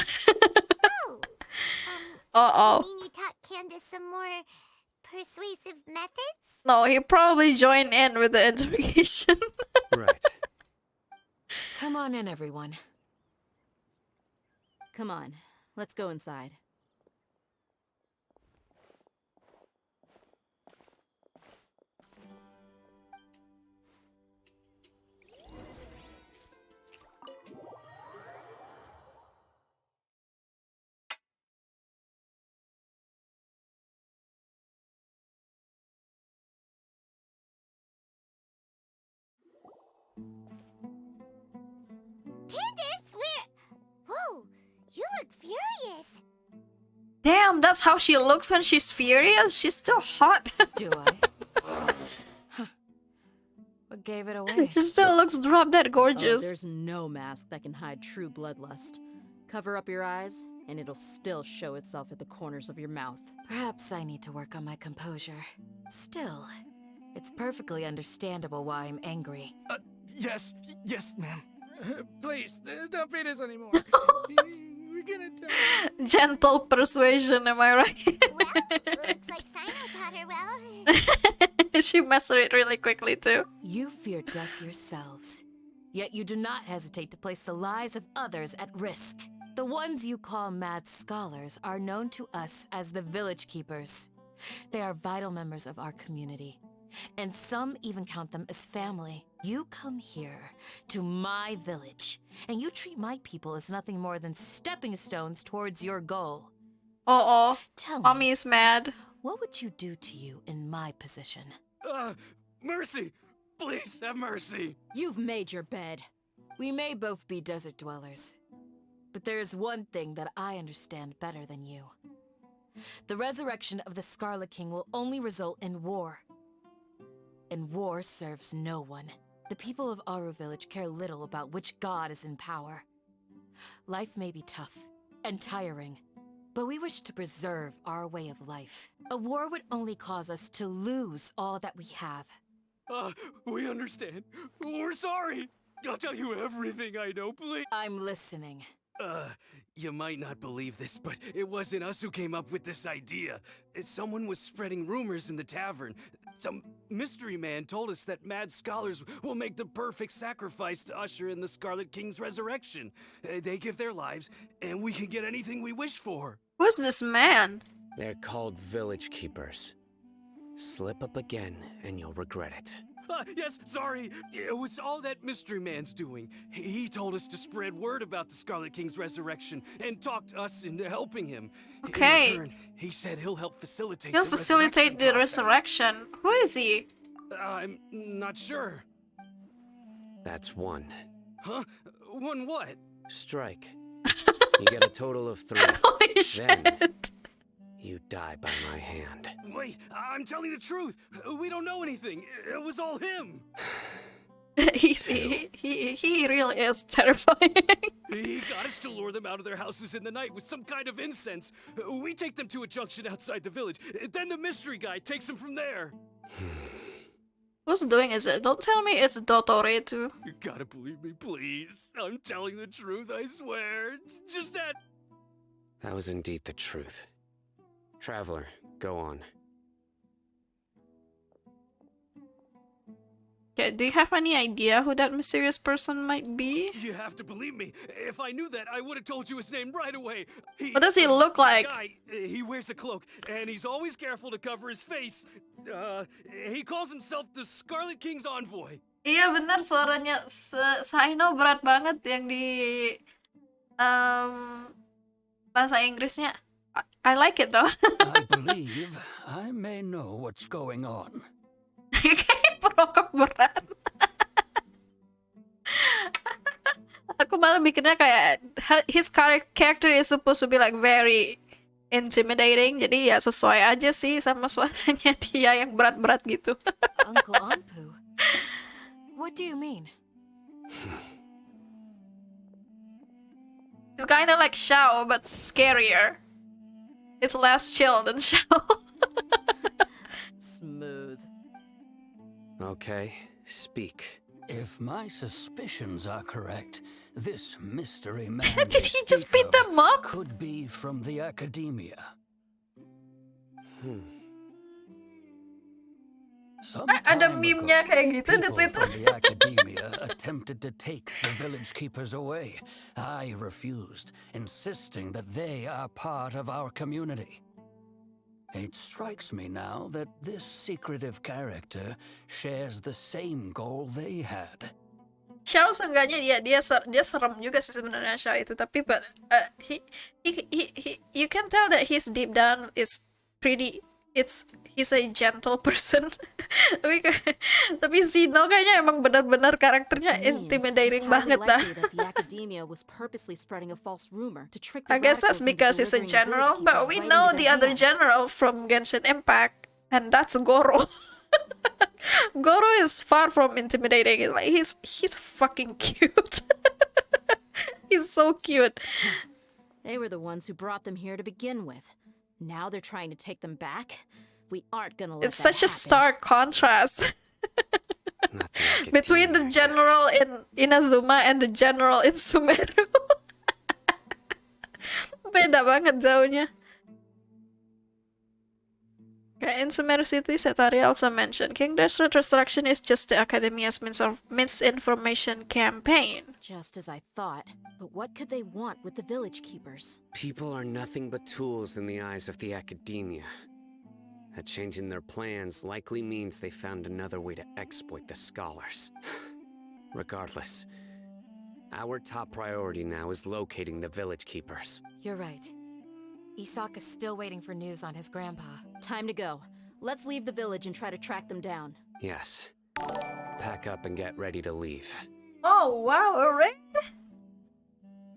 You mean you taught Candace some more persuasive methods? No, he probably joined in with the interrogation. Right. Come on in, everyone. Come on, let's go inside. Candace, whoa, you look furious. Damn, that's how she looks when she's furious? She's still hot. Do I? What gave it away? She still looks drop dead gorgeous. Oh, there's no mask that can hide true bloodlust. Cover up your eyes, and it'll still show itself at the corners of your mouth. Perhaps I need to work on my composure. Still, it's perfectly understandable why I'm angry. Yes, ma'am. Please, don't beat us anymore. We're gonna die. Gentle persuasion, am I right? Looks like Sino taught her well. She mastered it really quickly too. You fear death yourselves, yet you do not hesitate to place the lives of others at risk. The ones you call mad scholars are known to us as the village keepers. They are vital members of our community, and some even count them as family. You come here to my village, and you treat my people as nothing more than stepping stones towards your goal. Uh-oh. Tell me, Mommy is mad. What would you do to you in my position? Mercy! Please, have mercy! You've made your bed. We may both be desert dwellers, but there is one thing that I understand better than you. The resurrection of the Scarlet King will only result in war. And war serves no one. The people of Aru Village care little about which god is in power. Life may be tough, and tiring. But we wish to preserve our way of life. A war would only cause us to lose all that we have. We understand. We're sorry. I'll tell you everything I know, please. I'm listening. You might not believe this, but it wasn't us who came up with this idea. Someone was spreading rumors in the tavern. Some mystery man told us that mad scholars will make the perfect sacrifice to usher in the Scarlet King's resurrection. They give their lives, and we can get anything we wish for. Who's this man? They're called village keepers. Slip up again, and you'll regret it. Yes, sorry. It was all that mystery man's doing. He told us to spread word about the Scarlet King's resurrection and talked us into helping him. Okay. In return, he said he'll help facilitate He'll the facilitate the process. resurrection. Who is he? I'm not sure. That's one. Huh? One what? Strike. You get a total of 3. Holy Then shit. you die by my hand. Wait, I'm telling the truth. We don't know anything. It was all him. he really is terrifying. He got us to lure them out of their houses in the night with some kind of incense. We take them to a junction outside the village. Then the mystery guy takes them from there. Who's doing is it? Don't tell me it's Dotore too. You gotta believe me, please. I'm telling the truth, I swear. It's just that. That was indeed the truth. Traveler, go on. Okay, do you have any idea who that mysterious person might be? You have to believe me. If I knew that, I would have told you his name right away. What does he look like? He wears a cloak, and he's always careful to cover his face. He calls himself the Scarlet King's envoy. Iya benar, suaranya Saino berat banget yang di bahasa Inggrisnya. I like it though. I believe I may know what's going on. Kayak perokok berat. Aku malah mikirnya kayak his character is supposed to be like very intimidating. Jadi ya sesuai aja sih sama suaranya dia yang berat-berat gitu. Uncle Anpu? What do you mean? It's kinda like Xiao, but scarier. It's less chill than Xiao. Smooth. Okay, speak. If my suspicions are correct, this mystery man Did he just beat them up? Could be from the academia. Ada meme-nya kayak gitu di Twitter. From the academia attempted to take the village keepers away. I refused, insisting that they are part of our community. It strikes me now that this secretive character shares the same goal they had. Xiao seenggaknya dia serem juga sih sebenarnya Xiao itu, tapi but he you can tell that he's deep down is pretty, he's a gentle person. tapi Zino kayaknya emang benar-benar karakternya intimidating banget dah. The academia was purposely spreading a false rumor to trick the I guess that's because he's a general, but we know the other general from Genshin Impact, and that's Goro. Goro is far from intimidating. Like he's fucking cute. He's so cute. They were the ones who brought them here to begin with. Now they're trying to take them back. We aren't gonna let It's that such a happen. stark contrast between the general in Inazuma and the general in Sumeru. Beda banget jauhnya. Okay, in Sumeru City, Setari also mentioned King Dashwood Resurrection is just the Academia's misinformation campaign. Just as I thought. But what could they want with the village keepers? People are nothing but tools in the eyes of the academia. A change in their plans likely means they found another way to exploit the scholars. Regardless, our top priority now is locating the village keepers. You're right. Isak is still waiting for news on his grandpa. Time to go. Let's leave the village and try to track them down. Yes. Pack up and get ready to leave. Oh wow, a raid?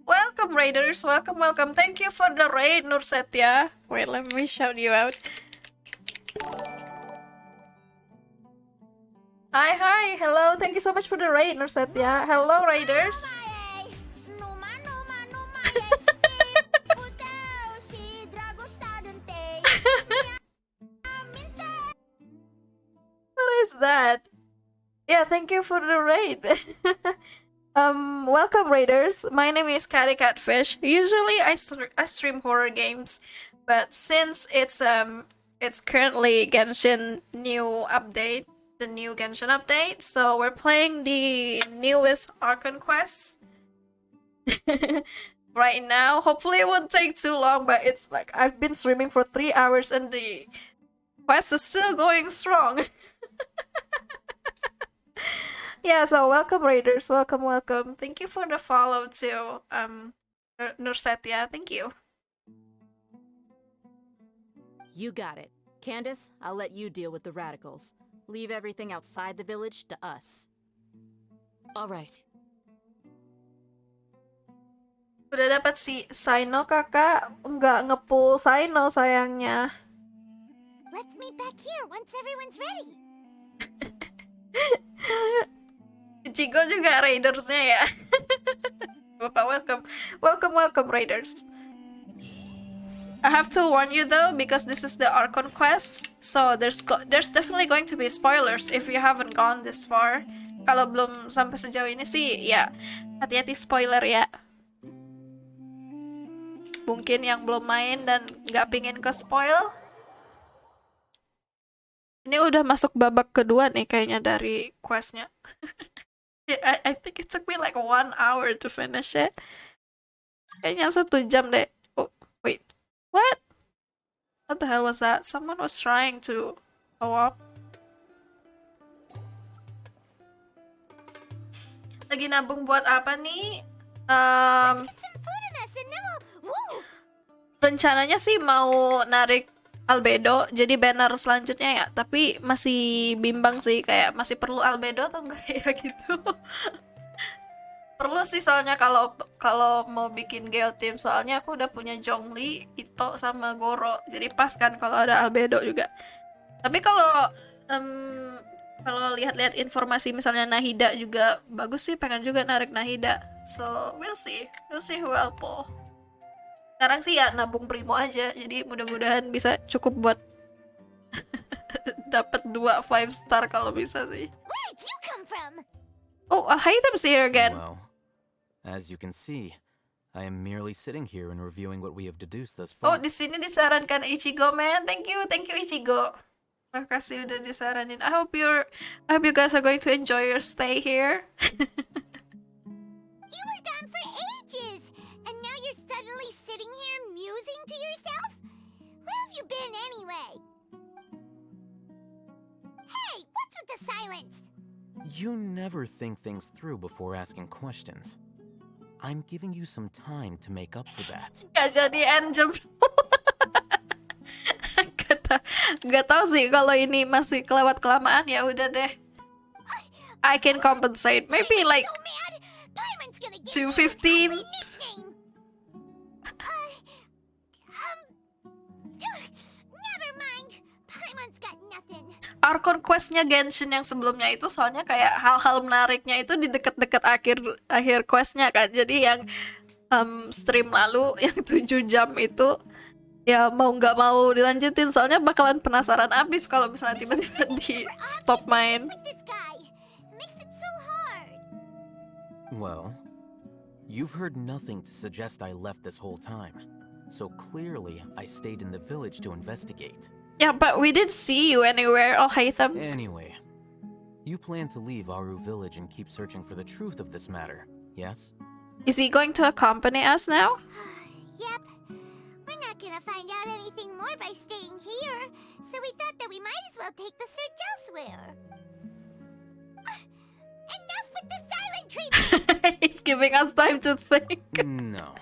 Welcome raiders, welcome. Thank you for the raid, Nursetya. Wait, let me shout you out. Hi, hello, thank you so much for the raid, Nursetya. Hello raiders. What's that? Yeah, thank you for the raid. Welcome raiders. My name is Catty Catfish. Usually I stream horror games, but since it's currently Genshin new update, the new Genshin update, so we're playing the newest Archon quest right now. Hopefully it won't take too long, but it's like I've been streaming for 3 hours and the quest is still going strong. Yeah, so welcome raiders, welcome. Thank you for the follow too, Nursetia, thank you. You got it. Candace, I'll let you deal with the radicals. Leave everything outside the village to us. All right. Udah dapat si Sino kakak, nggak nge-pull Sino sayangnya. Let's meet back here once everyone's ready. Ichigo juga raidersnya ya. Bapak welcome raiders. I have to warn you though, because this is the Archon quest, so there's definitely going to be spoilers if you haven't gone this far. Kalau belum sampai sejauh ini sih, ya hati-hati spoiler ya. Mungkin yang belum main dan nggak pingin ke spoil. Ini udah masuk babak kedua nih kayaknya dari questnya. I think it took me like 1 hour to finish it. Kayaknya 1 jam deh. Oh, wait. What? What the hell was that? Someone was trying to go up. Lagi nabung buat apa nih? Rencananya sih mau narik albedo jadi banner selanjutnya ya, tapi masih bimbang sih, kayak masih perlu albedo atau enggak ya gitu. Perlu sih soalnya kalau mau bikin geotim, soalnya aku udah punya Zhongli, Ito sama Goro, jadi pas kan kalau ada albedo juga. Tapi kalau lihat-lihat informasi misalnya Nahida juga bagus sih, pengen juga narik Nahida. So we'll see who I'll pull. Sekarang sih ya nabung primo aja, jadi mudah-mudahan bisa cukup buat dapat 2 5 star kalau bisa sih. Where did you come from? Oh, Haytham's here again. Well, as you can see, I am merely sitting here and reviewing what we have deduced thus Oh, far. di sini disarankan Ichigo, man. Thank you Ichigo. Makasih udah disaranin. I hope you guys are going to enjoy your stay here. You were gone for ages, and now you're suddenly sitting here musing to yourself? Where have you been anyway? Hey, what's with the silence? You never think things through before asking questions. I'm giving you some time to make up for that. Gak jadi end jam. Gak tau sih kalau ini masih kelewat kelamaan, ya udah deh. I can compensate, maybe like 2:15. Never mind. Paimon's got nothing. Archon questnya Genshin yang sebelumnya itu soalnya kayak hal-hal menariknya itu di deket-deket akhir questnya kan. Jadi yang stream lalu yang 7 jam itu ya mau nggak mau dilanjutin, soalnya bakalan penasaran abis kalau misalnya tiba-tiba di stop main. Well, you've heard nothing to suggest I left this whole time. So clearly, I stayed in the village to investigate. Yeah, but we didn't see you anywhere, oh Haytham. Anyway, you plan to leave Aru village and keep searching for the truth of this matter, yes? Is he going to accompany us now? Yep. We're not gonna find out anything more by staying here, so we thought that we might as well take the search elsewhere. Enough with the silent treatment! He's giving us time to think. No.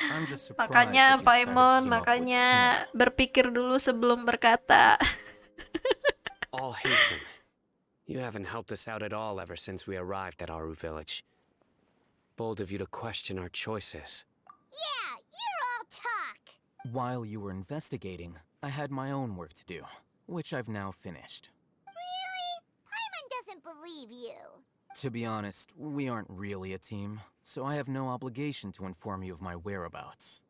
I'm just surprised Makanya that you decided to Paimon, team up with makanya him. berpikir dulu sebelum berkata. All hate them. You haven't helped us out at all ever since we arrived at Aru village. Bold of you to question our choices. Yeah, you're all talk! While you were investigating, I had my own work to do, which I've now finished. Really? Paimon doesn't believe you. To be honest, we aren't really a team, so I have no obligation to inform you of my whereabouts.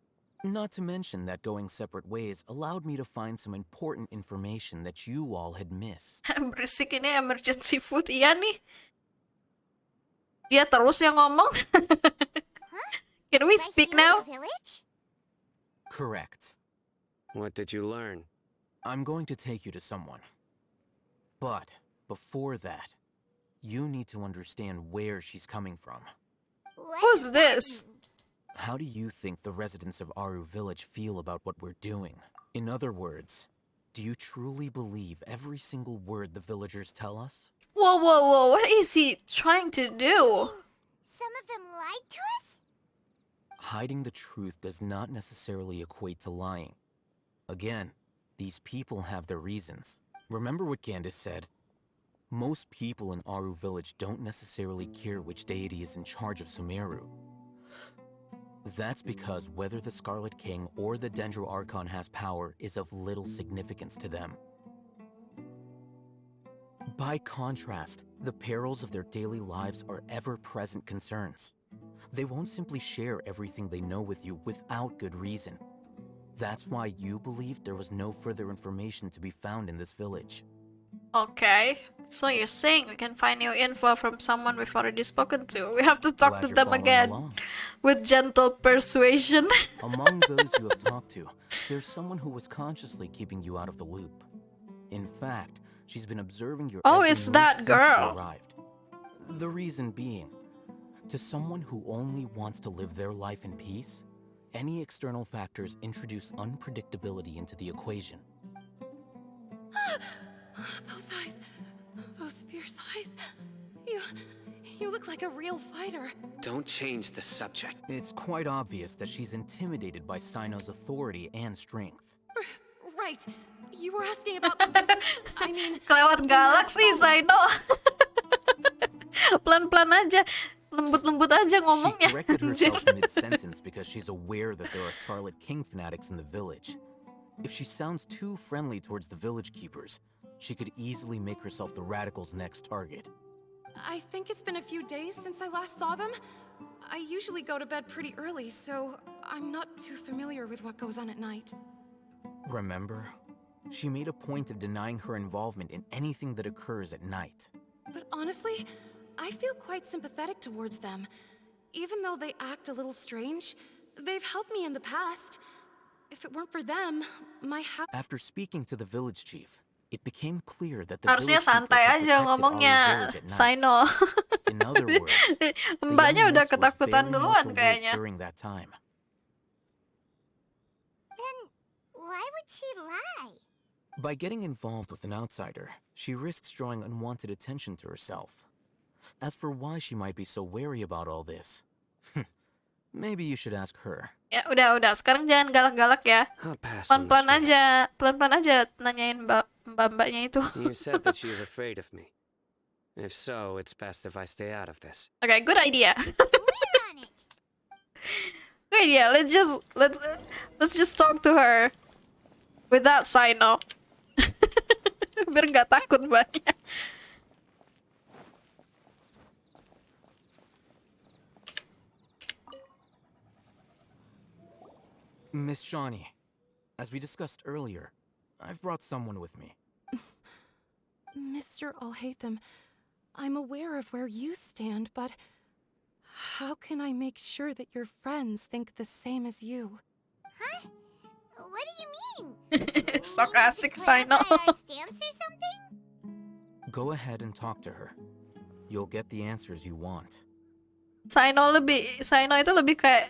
Not to mention that going separate ways allowed me to find some important information that you all had missed. Berisik ini emergency food. Iya nih. Dia terus yang ngomong. Can we speak now? Correct. What did you learn? I'm going to take you to someone. But before that, you need to understand where she's coming from. Who's this? How do you think the residents of Aru Village feel about what we're doing? In other words, do you truly believe every single word the villagers tell us? Whoa, whoa, whoa, what is he trying to do? Some of them lied to us? Hiding the truth does not necessarily equate to lying. Again, these people have their reasons. Remember what Gandis said? Most people in Aru Village don't necessarily care which deity is in charge of Sumeru. That's because whether the Scarlet King or the Dendro Archon has power is of little significance to them. By contrast, the perils of their daily lives are ever-present concerns. They won't simply share everything they know with you without good reason. That's why you believed there was no further information to be found in this village. Okay, so you're saying we can find new info from someone we've already spoken to. We have to talk to them again with gentle persuasion. Among those you have talked to, there's someone who was consciously keeping you out of the loop. In fact, she's been observing your every it's move that since girl. you arrived. The reason being, to someone who only wants to live their life in peace, any external factors introduce unpredictability into the equation. Those eyes. Those fierce eyes. You look like a real fighter. Don't change the subject. It's quite obvious that she's intimidated by Sino's authority and strength. Right. You were asking about I mean... Kelewat galak sih, Sino. Pelan-pelan aja. Lembut-lembut aja ngomongnya. She corrected herself mid-sentence because she's aware that there are Scarlet King fanatics in the village. If she sounds too friendly towards the village keepers, she could easily make herself the radicals' next target. I think it's been a few days since I last saw them. I usually go to bed pretty early, so I'm not too familiar with what goes on at night. Remember? She made a point of denying her involvement in anything that occurs at night. But honestly, I feel quite sympathetic towards them. Even though they act a little strange, they've helped me in the past. If it weren't for them, my After speaking to the village chief, it became clear that the Harusnya village santai keepers aja had protected ngomongnya, our village at night. Sino. In other words, the Mbaknya young udah miss was ketakutan very duluan much awake kayaknya. during that time. Then why would she lie? By getting involved with an outsider, she risks drawing unwanted attention to herself. As for why she might be so wary about all this, maybe you should ask her. Ya udah. Sekarang jangan galak-galak ya. Pelan-pelan aja nanyain mbak-mbaknya itu. You said that she is afraid of me. If so, it's best if I stay out of this. Okay, good idea. Good idea. Let's just talk to her without Sino. Biar nggak takut mbaknya. Miss Shawnee, as we discussed earlier, I've brought someone with me. Mr. Alhaitham, I'm aware of where you stand, but how can I make sure that your friends think the same as you? Huh? What do you mean? Sarcastic Sino. Stance or something? Go ahead and talk to her. You'll get the answers you want. Sino itu lebih kayak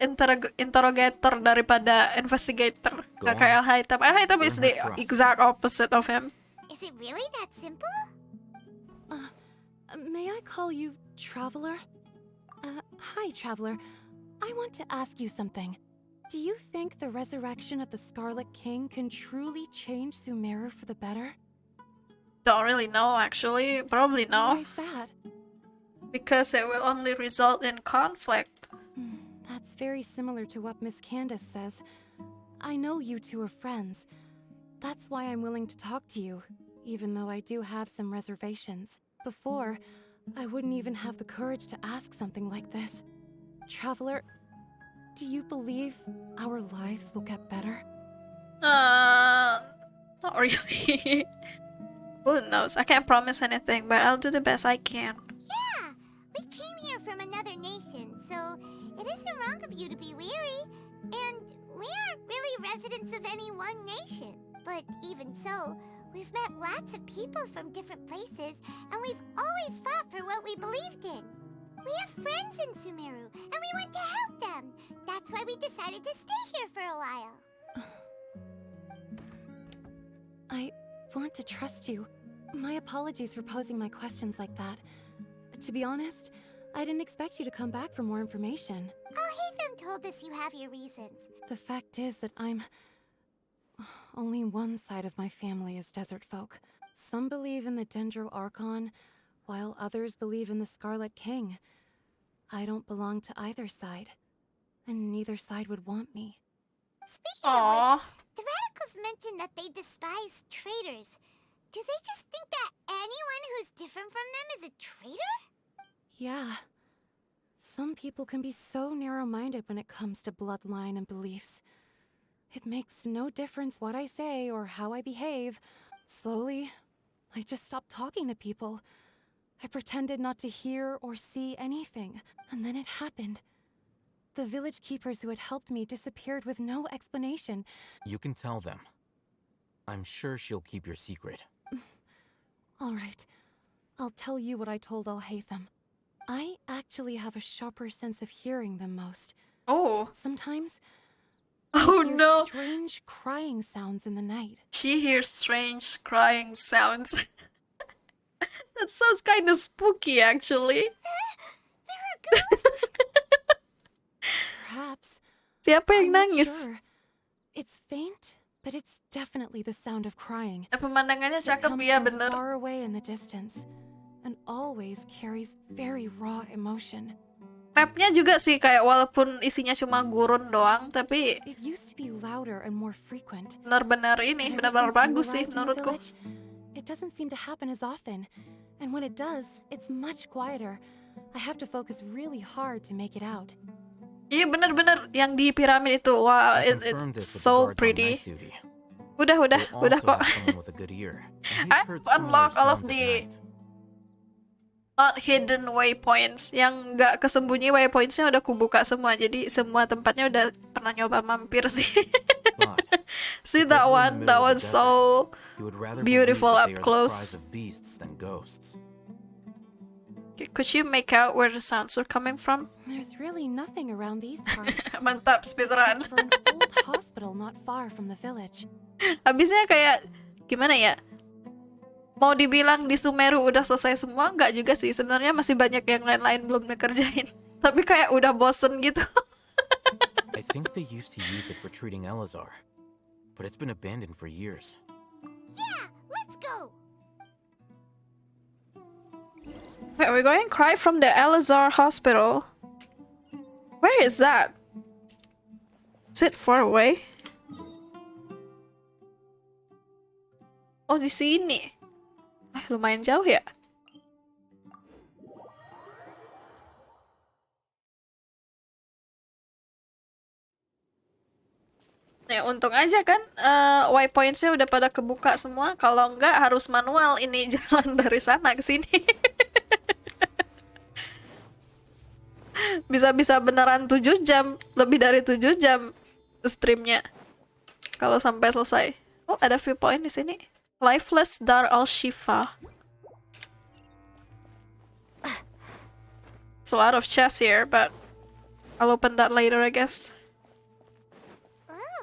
interrogator daripada investigator. Gak kayak Alhaitham. Alhaitham is the exact opposite of him. Is it really that simple? May I call you Traveler? Hi, Traveler. I want to ask you something. Do you think the resurrection of the Scarlet King can truly change Sumeru for the better? Don't really know, actually. Probably no. Why is that? Because it will only result in conflict. That's very similar to what Miss Candace says. I know you two are friends. That's why I'm willing to talk to you, even though I do have some reservations. Before, I wouldn't even have the courage to ask something like this. Traveler, Do you believe our lives will get better? Not really. Who knows? I can't promise anything, but I'll do the best I can. Yeah, we came here from another nation, so it isn't wrong of you to be weary. And we aren't really residents of any one nation. But even so, we've met lots of people from different places, and we've always fought for what we believed in. We have friends in Sumeru, and we want to help them. That's why we decided to stay here for a while. I want to trust you. My apologies for posing my questions like that. To be honest, I didn't expect you to come back for more information. Alhaitham told us you have your reasons. The fact is that only one side of my family is desert folk. Some believe in the SUMERU Archon, while others believe in the Scarlet King. I don't belong to either side, and neither side would want me. Speaking of which, the radicals mentioned that they despise traitors. Do they just think that anyone who's different from them is a traitor? Yeah. Some people can be so narrow-minded when it comes to bloodline and beliefs. It makes no difference what I say or how I behave. Slowly, I just stopped talking to people. I pretended not to hear or see anything, and then it happened. The village keepers who had helped me disappeared with no explanation. You can tell them. I'm sure she'll keep your secret. All right. I'll tell you what I told Alhaitham. I actually have a sharper sense of hearing than most. Oh. Sometimes Oh I hear no. strange crying sounds in the night. She hears strange crying sounds. That sounds kind of spooky, actually. Perhaps. Siapa I'm yang not nangis? sure. It's faint, but it's definitely the sound of crying. Pemandangannya It cakep comes ya, from bener. far away in the distance, and always carries very raw emotion. Mapnya juga sih kayak walaupun isinya cuma gurun doang, tapi It used to be louder and more frequent. benar-benar ini, But ever benar-benar since you bagus sih arrived in the menurutku. village, it doesn't seem to happen as often, and when it does, it's much quieter. I have to focus really hard to make it out. Iya bener-bener yang di piramid itu, wah, I it's confirmed this with the so guards on pretty. night duty. Udah They also kok. have someone with a good ear. And I he's heard similar unlock all of sounds at the night. not hidden waypoints, yang nggak kesembunyi waypointsnya udah kubuka semua, jadi semua tempatnya udah pernah nyoba mampir sih. See that one? That was so You would rather beautiful believe that up they are the close. cries of beasts than ghosts. Could you make out where the sounds are coming from? There's really nothing around these parts. Mantap, speedrun. For an old hospital not far from the village. Habisnya kayak gimana ya? Mau dibilang di Sumeru udah selesai semua, nggak juga sih. Sebenarnya masih banyak yang lain-lain belum dikerjain. Tapi kayak udah bosen gitu. I think they used to use it for treating Elazar, but it's been abandoned for years. Yeah, let's go. Wait, we're going cry from the Elazar Hospital. Where is that? Is it far away? Oh, di sini. Lumayan jauh ya. Ya, untung aja kan waypointsnya udah pada kebuka semua. Kalau enggak harus manual ini jalan dari sana ke sini. Bisa-bisa beneran 7 jam, lebih dari 7 jam streamnya kalau sampai selesai. Oh, ada viewpoint di sini. Lifeless Dar al-Shifa. It's a lot of chests here, but I'll open that later, I guess.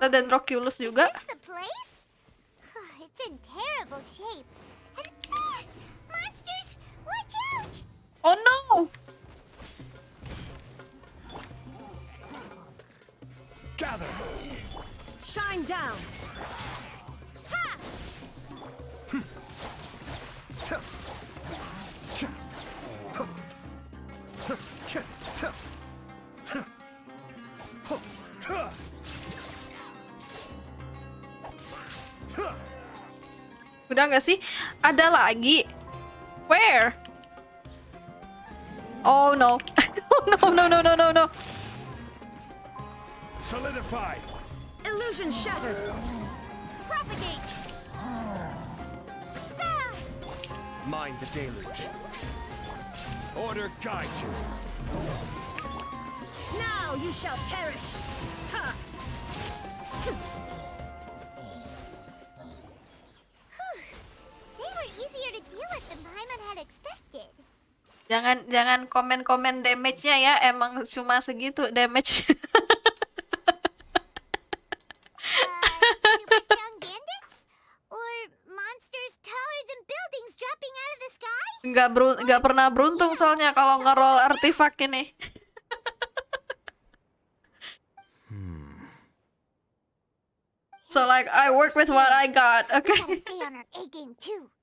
Dan Roculus juga. The place? It's in terrible shape. And monsters, watch out! Oh no! Gather! Shine down! Ha! Udah nggak sih? Ada lagi. Where? Oh no. Oh no no no no no no. Solidify! Illusion shattered! Propagate! Mind the deluge. Order guide you. Now you shall perish! Ha! They were easier to deal with than Paimon had expected. Jangan komen-komen damage-nya ya, emang cuma segitu damage. Super strong bandits? Or monsters taller than buildings dropping out of the sky? Nggak pernah beruntung soalnya kalau nge-roll artifak ini. So like I work with what I got, okay? We gotta stay on our A game too.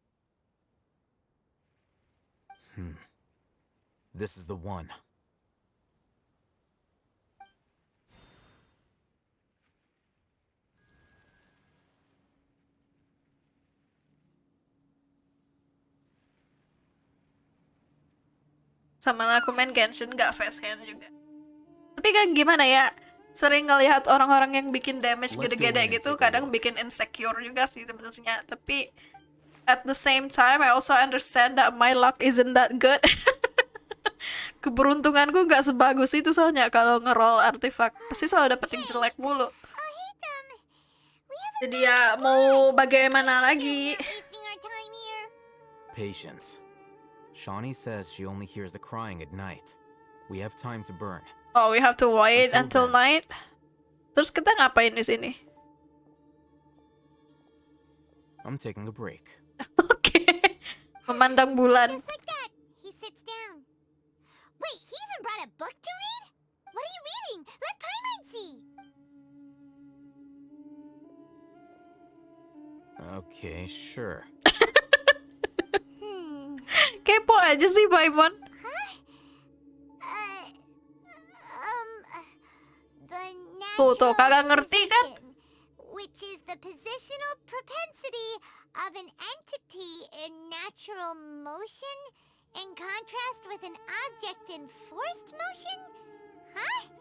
This is the one. Sama aku main Genshin gak fast hand juga. Tapi kan gimana ya, sering ngelihat orang-orang yang bikin damage gede-gede gitu, kadang bikin insecure juga sih sebenarnya. Tapi at the same time, I also understand that my luck isn't that good. Keberuntunganku gak sebagus itu soalnya kalau nge-roll artifak. Pasti selalu dapet yang jelek mulu. Jadi ya mau bagaimana lagi? Patience. Shawnee says she only hears the crying at night. We have time to burn. Oh, we have to wait until night? Terus kita ngapain di sini? I'm taking a break. Memandang bulan. Just like that, he sits down. Wait, he even brought a book to read? What are you reading? Let Paimon see. Okay, sure. Kepo aja sih, Paimon. Tuh, kagak ngerti kan? Which is the positional propensity of an entity in natural motion in contrast with an object in forced motion? Huh?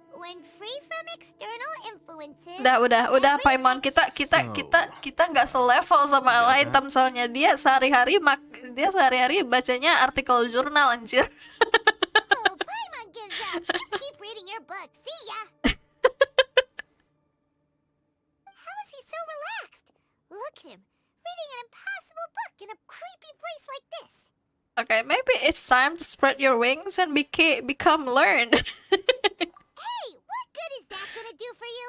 When free from external influences. Udah Paimon, kita nggak selevel sama Lightem soalnya dia sehari-hari bacanya artikel jurnal anjir. Oh, Paimon gives up. You keep reading your book. See ya. How is he so relaxed? Look at him, reading an impossible book in a creepy place like this. Okay, maybe it's time to spread your wings and become learned. Hey, what good is that gonna do for you?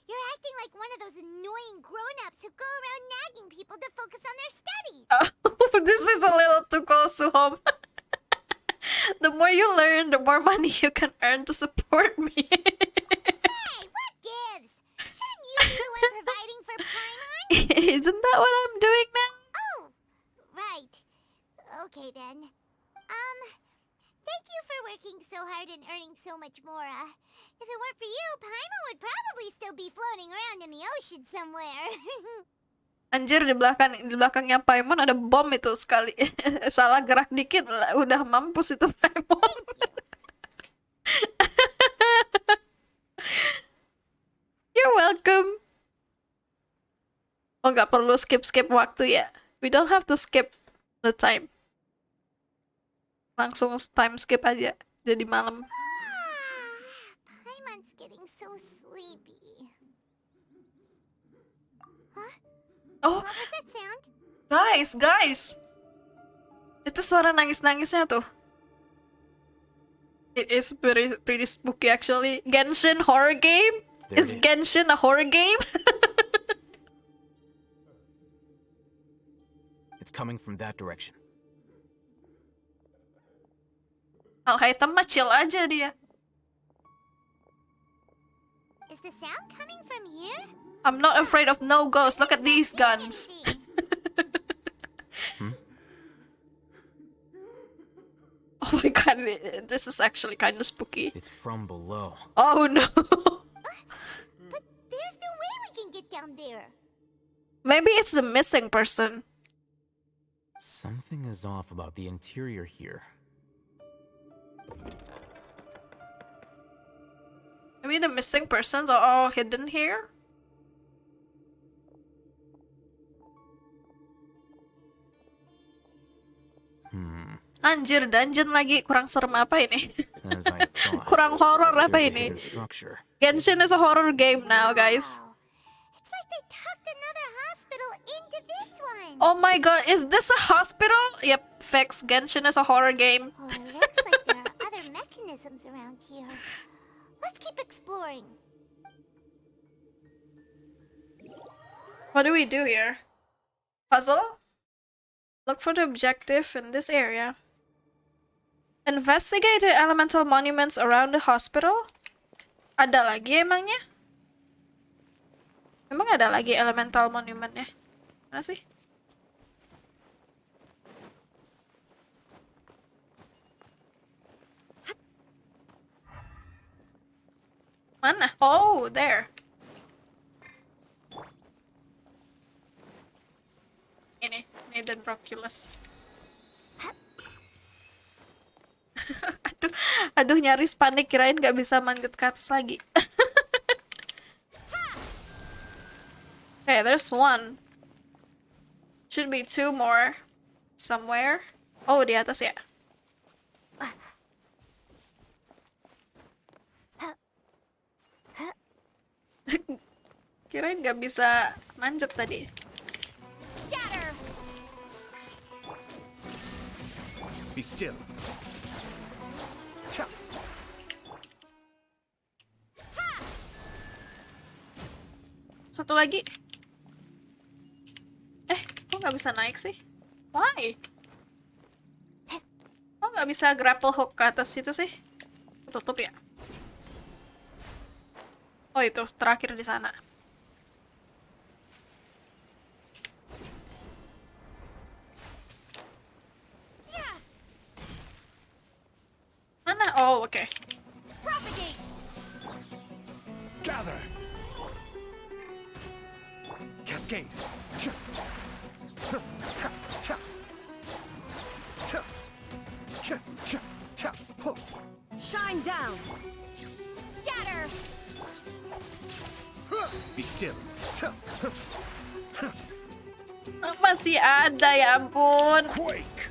You're acting like one of those annoying grown-ups who go around nagging people to focus on their studies. Oh, this is a little too close to home. The more you learn, the more money you can earn to support me. Hey, what gives? Shouldn't you be the one providing for Paimon? Isn't that what I'm doing now? Oh, right. Okay then. Thank you for working so hard and earning so much more. If it weren't for you, Paimon would probably still be floating around in the ocean somewhere. Anjir, di belakangnya Paimon ada bom itu sekali. Salah gerak dikit udah mampus itu Paimon. You're welcome. Oh, nggak perlu skip waktu ya. We don't have to skip the time. Langsung time skip aja. Jadi malam. Paimon's getting so sleepy. Huh? Oh, what was that sound? Guys. Itu suara nangis-nangisnya tuh. It is pretty spooky actually. Genshin horror game? Is Genshin a horror game? It's coming from that direction. Hitam mah chill aja dia. Is the sound coming from here? I'm not afraid of no ghosts. Look at these guns. Oh my god, this is actually kind of spooky. It's from below. Oh no. But there's no way we can get down there. Maybe it's a missing person. Something is off about the interior here. Maybe the missing persons are all hidden here? Anjir, dungeon lagi. Kurang serem apa ini? As I thought, Kurang horror apa there's a ini? hidden structure. Genshin is a horror game now, guys. It's like they tucked another hospital into this one. Oh my god, is this a hospital? Yep, fix. Genshin is a horror game. Oh, it looks like there are other mechanisms around here. Let's keep exploring. What do we do here? Puzzle? Look for the objective in this area. Investigate the elemental monuments around the hospital. Ada lagi emangnya? Emang ada lagi elemental monumentnya? Mana sih? Mana? Oh, there. Ini Dendroculus. aduh nyaris panik, kirain gak bisa manjat ke atas lagi. Okay, there's one. Should be two more somewhere. Oh, di atas ya. Kirain gak bisa manjat tadi. Be still. Satu lagi. Kok nggak bisa naik sih? Why? Kok nggak bisa grapple hook ke atas situ sih? Tutup ya? Oh itu, terakhir di sana. Mana? Oh, oke. Gather. Cascade. Shine down. Scatter. Be still. Masih ada, ya ampun. Quake.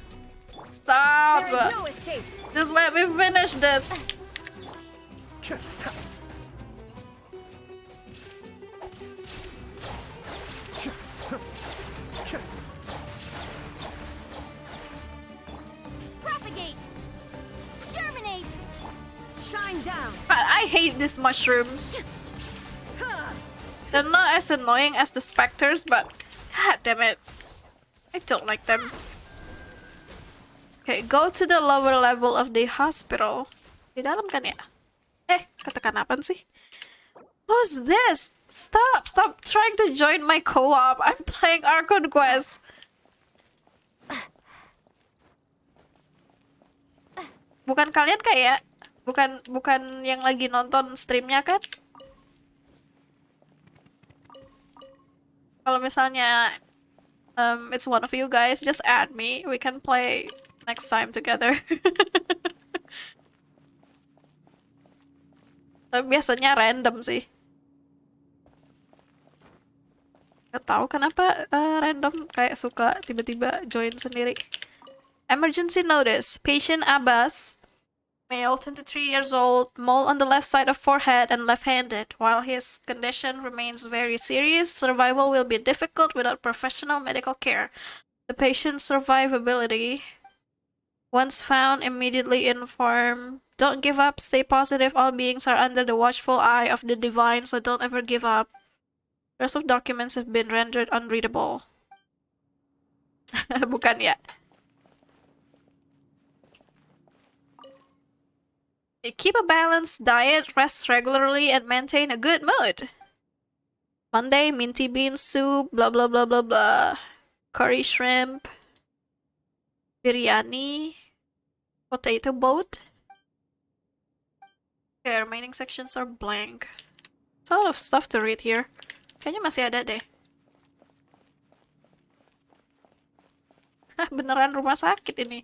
Stop. There is no escape. Just let me finish this. Propagate. Germinate. Shine down. I hate these mushrooms. They're not as annoying as the specters, but god damn it, I don't like them. Okay, go to the lower level of the hospital. Di dalam kan ya? Ketekan apaan sih? Who's this? Stop trying to join my co-op. I'm playing Archon Quest. Bukan kalian kayak? Bukan yang lagi nonton streamnya kan? Kalau misalnya it's one of you guys, just add me. We can play next time together. Tapi biasanya random sih. Gak tahu kenapa random, kayak suka tiba-tiba join sendiri. Emergency notice. Patient Abbas, male, 23 years old, mole on the left side of forehead and left-handed. While his condition remains very serious, survival will be difficult without professional medical care. The patient's survivability, once found, immediately inform. Don't give up, stay positive. All beings are under the watchful eye of the divine, so don't ever give up. The rest of documents have been rendered unreadable. Bukan ya? Keep a balanced diet, rest regularly, and maintain a good mood. Monday, minty bean soup, blah blah blah blah blah. Curry shrimp. Biryani. Potato boat. Okay, remaining sections are blank. There's a lot of stuff to read here. Kayaknya masih ada deh. Beneran rumah sakit ini.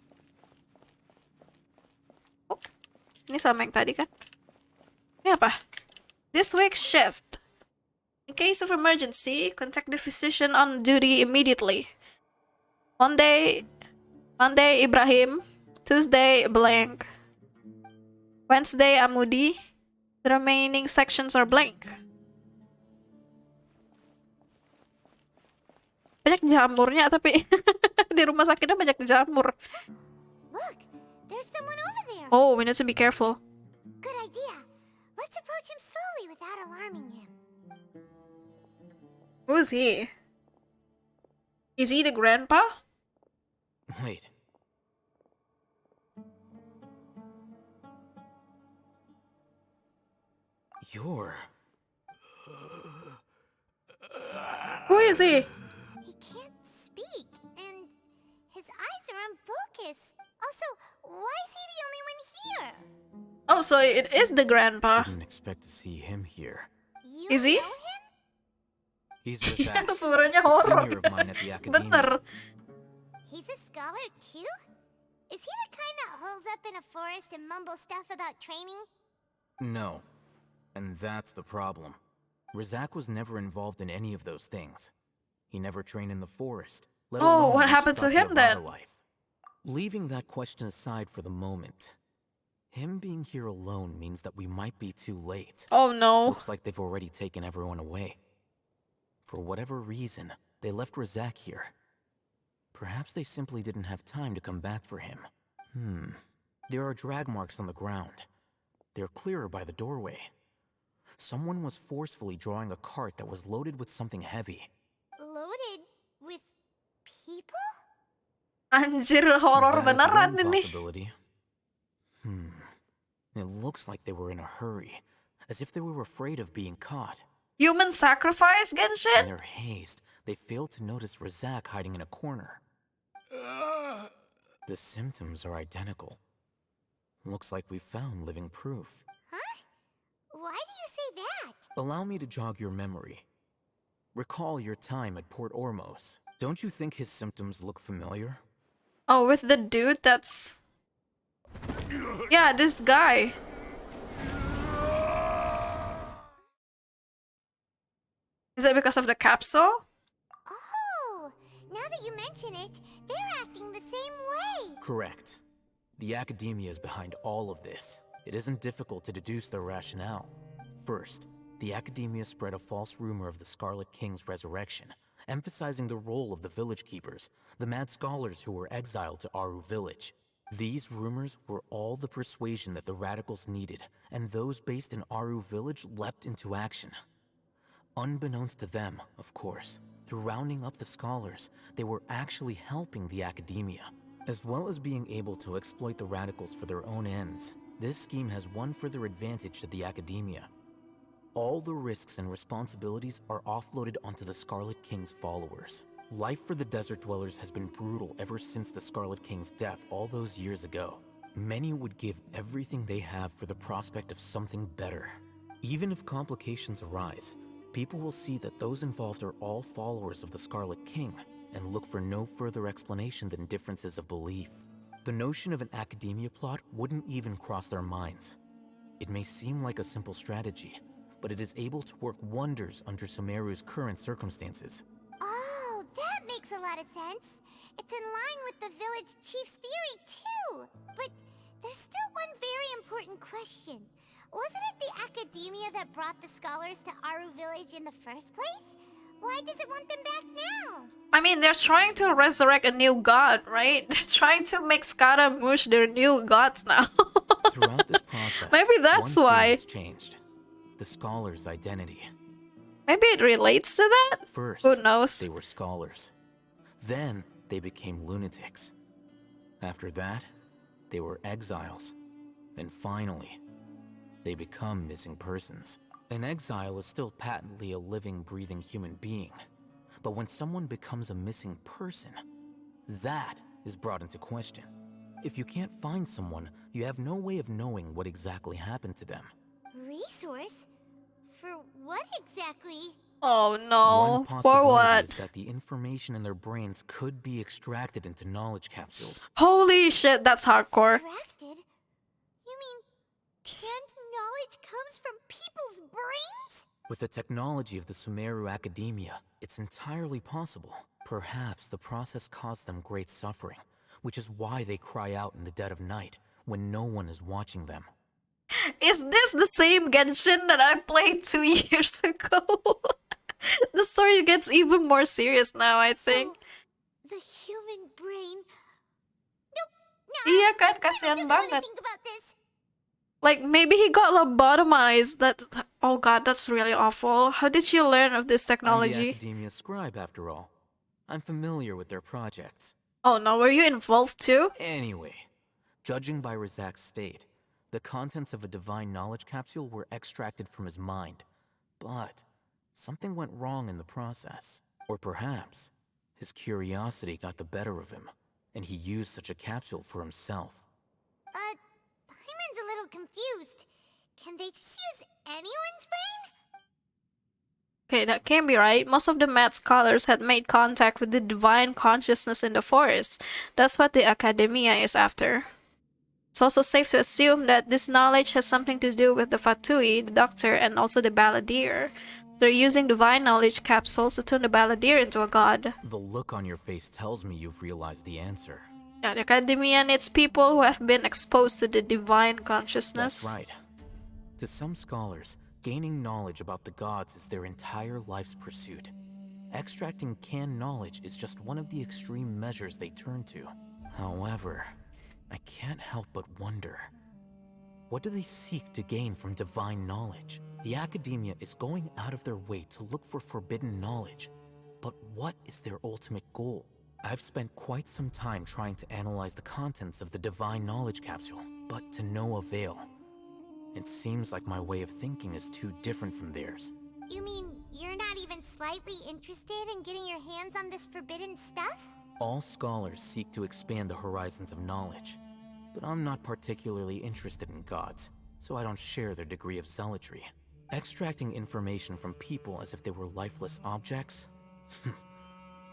Ini sama yang tadi kan? Ini apa? This week's shift. In case of emergency, contact the physician on duty immediately. Monday, Ibrahim. Tuesday, blank. Wednesday, Amudi. The remaining sections are blank. Banyak jamurnya tapi di rumah sakitnya banyak jamur. Look, there's someone over there. Oh, we need to be careful. Good idea. Let's approach him slowly without alarming him. Who is he? Is he the grandpa? Wait. You're... Who is he? He can't speak, and his eyes are unfocused. Also, why is he the only one here? Oh, so it is the grandpa. Didn't expect to see him here. You Is he? know him? He's Razak, Suaranya a horor. senior of mine at the academia. Bener. He's a scholar too? Is he the kind that holes up in a forest and mumbles stuff about training? No. And that's the problem. Razak was never involved in any of those things. He never trained in the forest, let alone what reach happened to him Satyavada then? life. Leaving that question aside for the moment, him being here alone means that we might be too late. Oh no. Looks like they've already taken everyone away. For whatever reason, they left Razak here. Perhaps they simply didn't have time to come back for him. There are drag marks on the ground. They're clearer by the doorway. Someone was forcefully drawing a cart that was loaded with something heavy. Loaded with people? Anjir, horor That is one beneran ini. possibility. It looks like they were in a hurry, as if they were afraid of being caught. Human sacrifice, In Genshin? their haste, they failed to notice Razak hiding in a corner. The symptoms are identical. Looks like we found living proof. Huh? Why do you say that? Allow me to jog your memory. Recall your time at Port Ormos. Don't you think his symptoms look familiar? Oh, with the dude that's... Yeah, this guy. Is it because of the capsule? Oh, now that you mention it, they're acting the same way. Correct. The academia is behind all of this. It isn't difficult to deduce their rationale. First, the academia spread a false rumor of the Scarlet King's resurrection, emphasizing the role of the village keepers, the mad scholars who were exiled to Aru village. These rumors were all the persuasion that the radicals needed, and those based in Aru village leapt into action. Unbeknownst to them, of course, through rounding up the scholars, they were actually helping the academia. As well as being able to exploit the radicals for their own ends, this scheme has one further advantage to the academia. All the risks and responsibilities are offloaded onto the Scarlet King's followers. Life for the desert dwellers has been brutal ever since the Scarlet King's death all those years ago. Many would give everything they have for the prospect of something better. Even if complications arise, people will see that those involved are all followers of the Scarlet King and look for no further explanation than differences of belief. The notion of an academia plot wouldn't even cross their minds. It may seem like a simple strategy, but it is able to work wonders under SUMERU's current circumstances. Oh, that makes a lot of sense. It's in line with the village chief's theory, too. But there's still one very important question. Wasn't it the academia that brought the scholars to Aru village in the first place? Why does it want them back now? I mean, they're trying to resurrect a new god, right? They're trying to make Scaramouche their new gods now. Throughout this process, Maybe that's one thing why. has changed. The scholar's identity. Maybe it relates to that? First, Who knows? they were scholars. Then, they became lunatics. After that, they were exiles. And finally, they become missing persons. An exile is still patently a living, breathing human being. But when someone becomes a missing person, that is brought into question. If you can't find someone, you have no way of knowing what exactly happened to them. Resource? For what exactly? Oh One no. For possibility what? is that the information in their brains could be extracted into knowledge capsules. Holy shit, that's hardcore. Extracted? You mean, can't knowledge knowledge comes from people's brains? With the technology of the Sumeru Academia, it's entirely possible. Perhaps the process caused them great suffering, which is why they cry out in the dead of night, when no one is watching them. Is this the same Genshin that I played 2 years ago? The story gets even more serious now, I think. So, the human brain... Iya kan, kasihan banget. Think about this. Like, maybe he got lobotomized. Oh god, that's really awful. How did you learn of this I'm the technology? Academia scribe, after all. I'm familiar with their projects. Oh no, were you involved too? Anyway, judging by Razak's state, the contents of a divine knowledge capsule were extracted from his mind. But something went wrong in the process. Or perhaps his curiosity got the better of him, and he used such a capsule for himself. Paimon's a little confused. Can they just use anyone's brain? Okay, that can't be right. Most of the mad scholars had made contact with the divine consciousness in the forest. That's what the Academia is after. It's also safe to assume that this knowledge has something to do with the Fatui, the Doctor, and also the Balladeer. They're using divine knowledge capsules to turn the Balladeer into a god. The look on your face tells me you've realized the answer. Yeah, the Academia needs people who have been exposed to the divine consciousness. That's right. To some scholars, gaining knowledge about the gods is their entire life's pursuit. Extracting canned knowledge is just one of the extreme measures they turn to. However, I can't help but wonder, what do they seek to gain from divine knowledge? The Academia is going out of their way to look for forbidden knowledge. But what is their ultimate goal? I've spent quite some time trying to analyze the contents of the divine knowledge capsule, but to no avail. It seems like my way of thinking is too different from theirs. You mean you're not even slightly interested in getting your hands on this forbidden stuff? All scholars seek to expand the horizons of knowledge, but I'm not particularly interested in gods, so I don't share their degree of zealotry. Extracting information from people as if they were lifeless objects?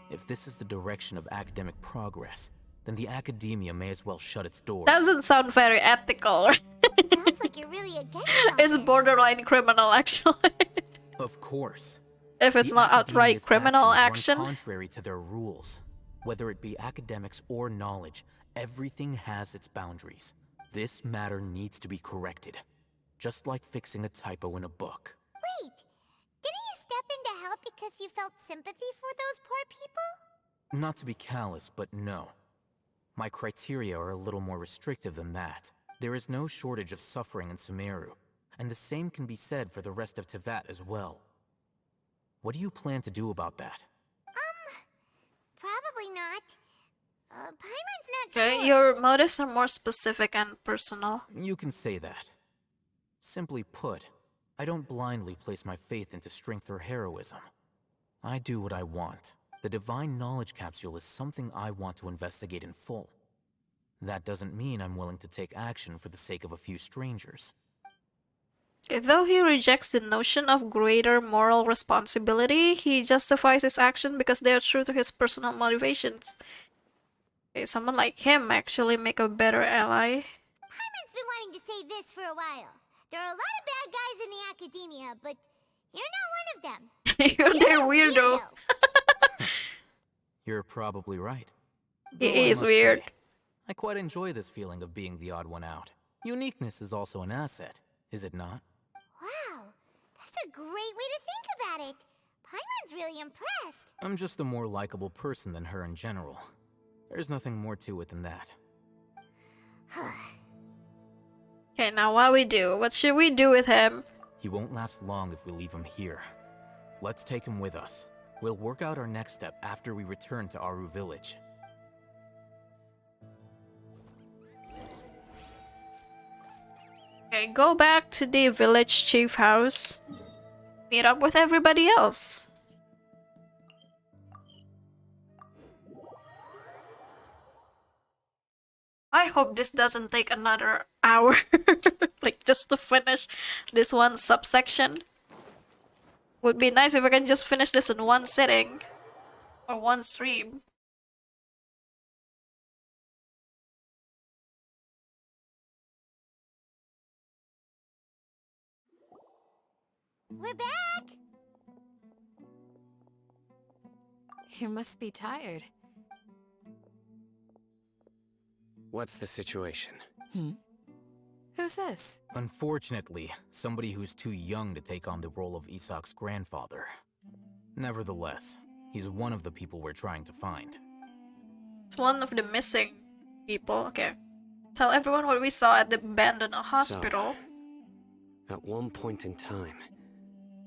If this is the direction of academic progress, then the Academia may as well shut its doors. Doesn't sound very ethical. Sounds like you're really against It's borderline criminal, actually. Of course. If it's not outright criminal action. Contrary to their rules. Whether it be academics or knowledge, everything has its boundaries. This matter needs to be corrected. Just like fixing a typo in a book. Wait, didn't you step in to help because you felt sympathy for those poor people? Not to be callous, but no. My criteria are a little more restrictive than that. There is no shortage of suffering in Sumeru, and the same can be said for the rest of Teyvat as well. What do you plan to do about that? Probably not. Paimon's not Okay, sure. your motives are more specific and personal. You can say that. Simply put, I don't blindly place my faith into strength or heroism. I do what I want. The divine knowledge capsule is something I want to investigate in full. That doesn't mean I'm willing to take action for the sake of a few strangers. Though he rejects the notion of greater moral responsibility, he justifies his action because they are true to his personal motivations. Okay, someone like him actually make a better ally. Paimon's been wanting to say this for a while. There are a lot of bad guys in the Academia, but you're not one of them. You're their weirdo. You're probably right. He Though I is must weird. say, I quite enjoy this feeling of being the odd one out. Uniqueness is also an asset, is it not? Wow, that's a great way to think about it. Paimon's really impressed. I'm just a more likable person than her in general. There's nothing more to it than that. Okay, now what we do? What should we do with him? He won't last long if we leave him here. Let's take him with us. We'll work out our next step after we return to Aru Village. Okay, go back to the village chief house. Meet up with everybody else. I hope this doesn't take another hour. Like, just to finish this one subsection. Would be nice if I can just finish this in one sitting. Or one stream. We're back! You must be tired. What's the situation? Who's this? Unfortunately, somebody who's too young to take on the role of Isak's grandfather. Nevertheless, he's one of the people we're trying to find. It's one of the missing people. Okay. Tell everyone what we saw at the abandoned hospital. So, at one point in time,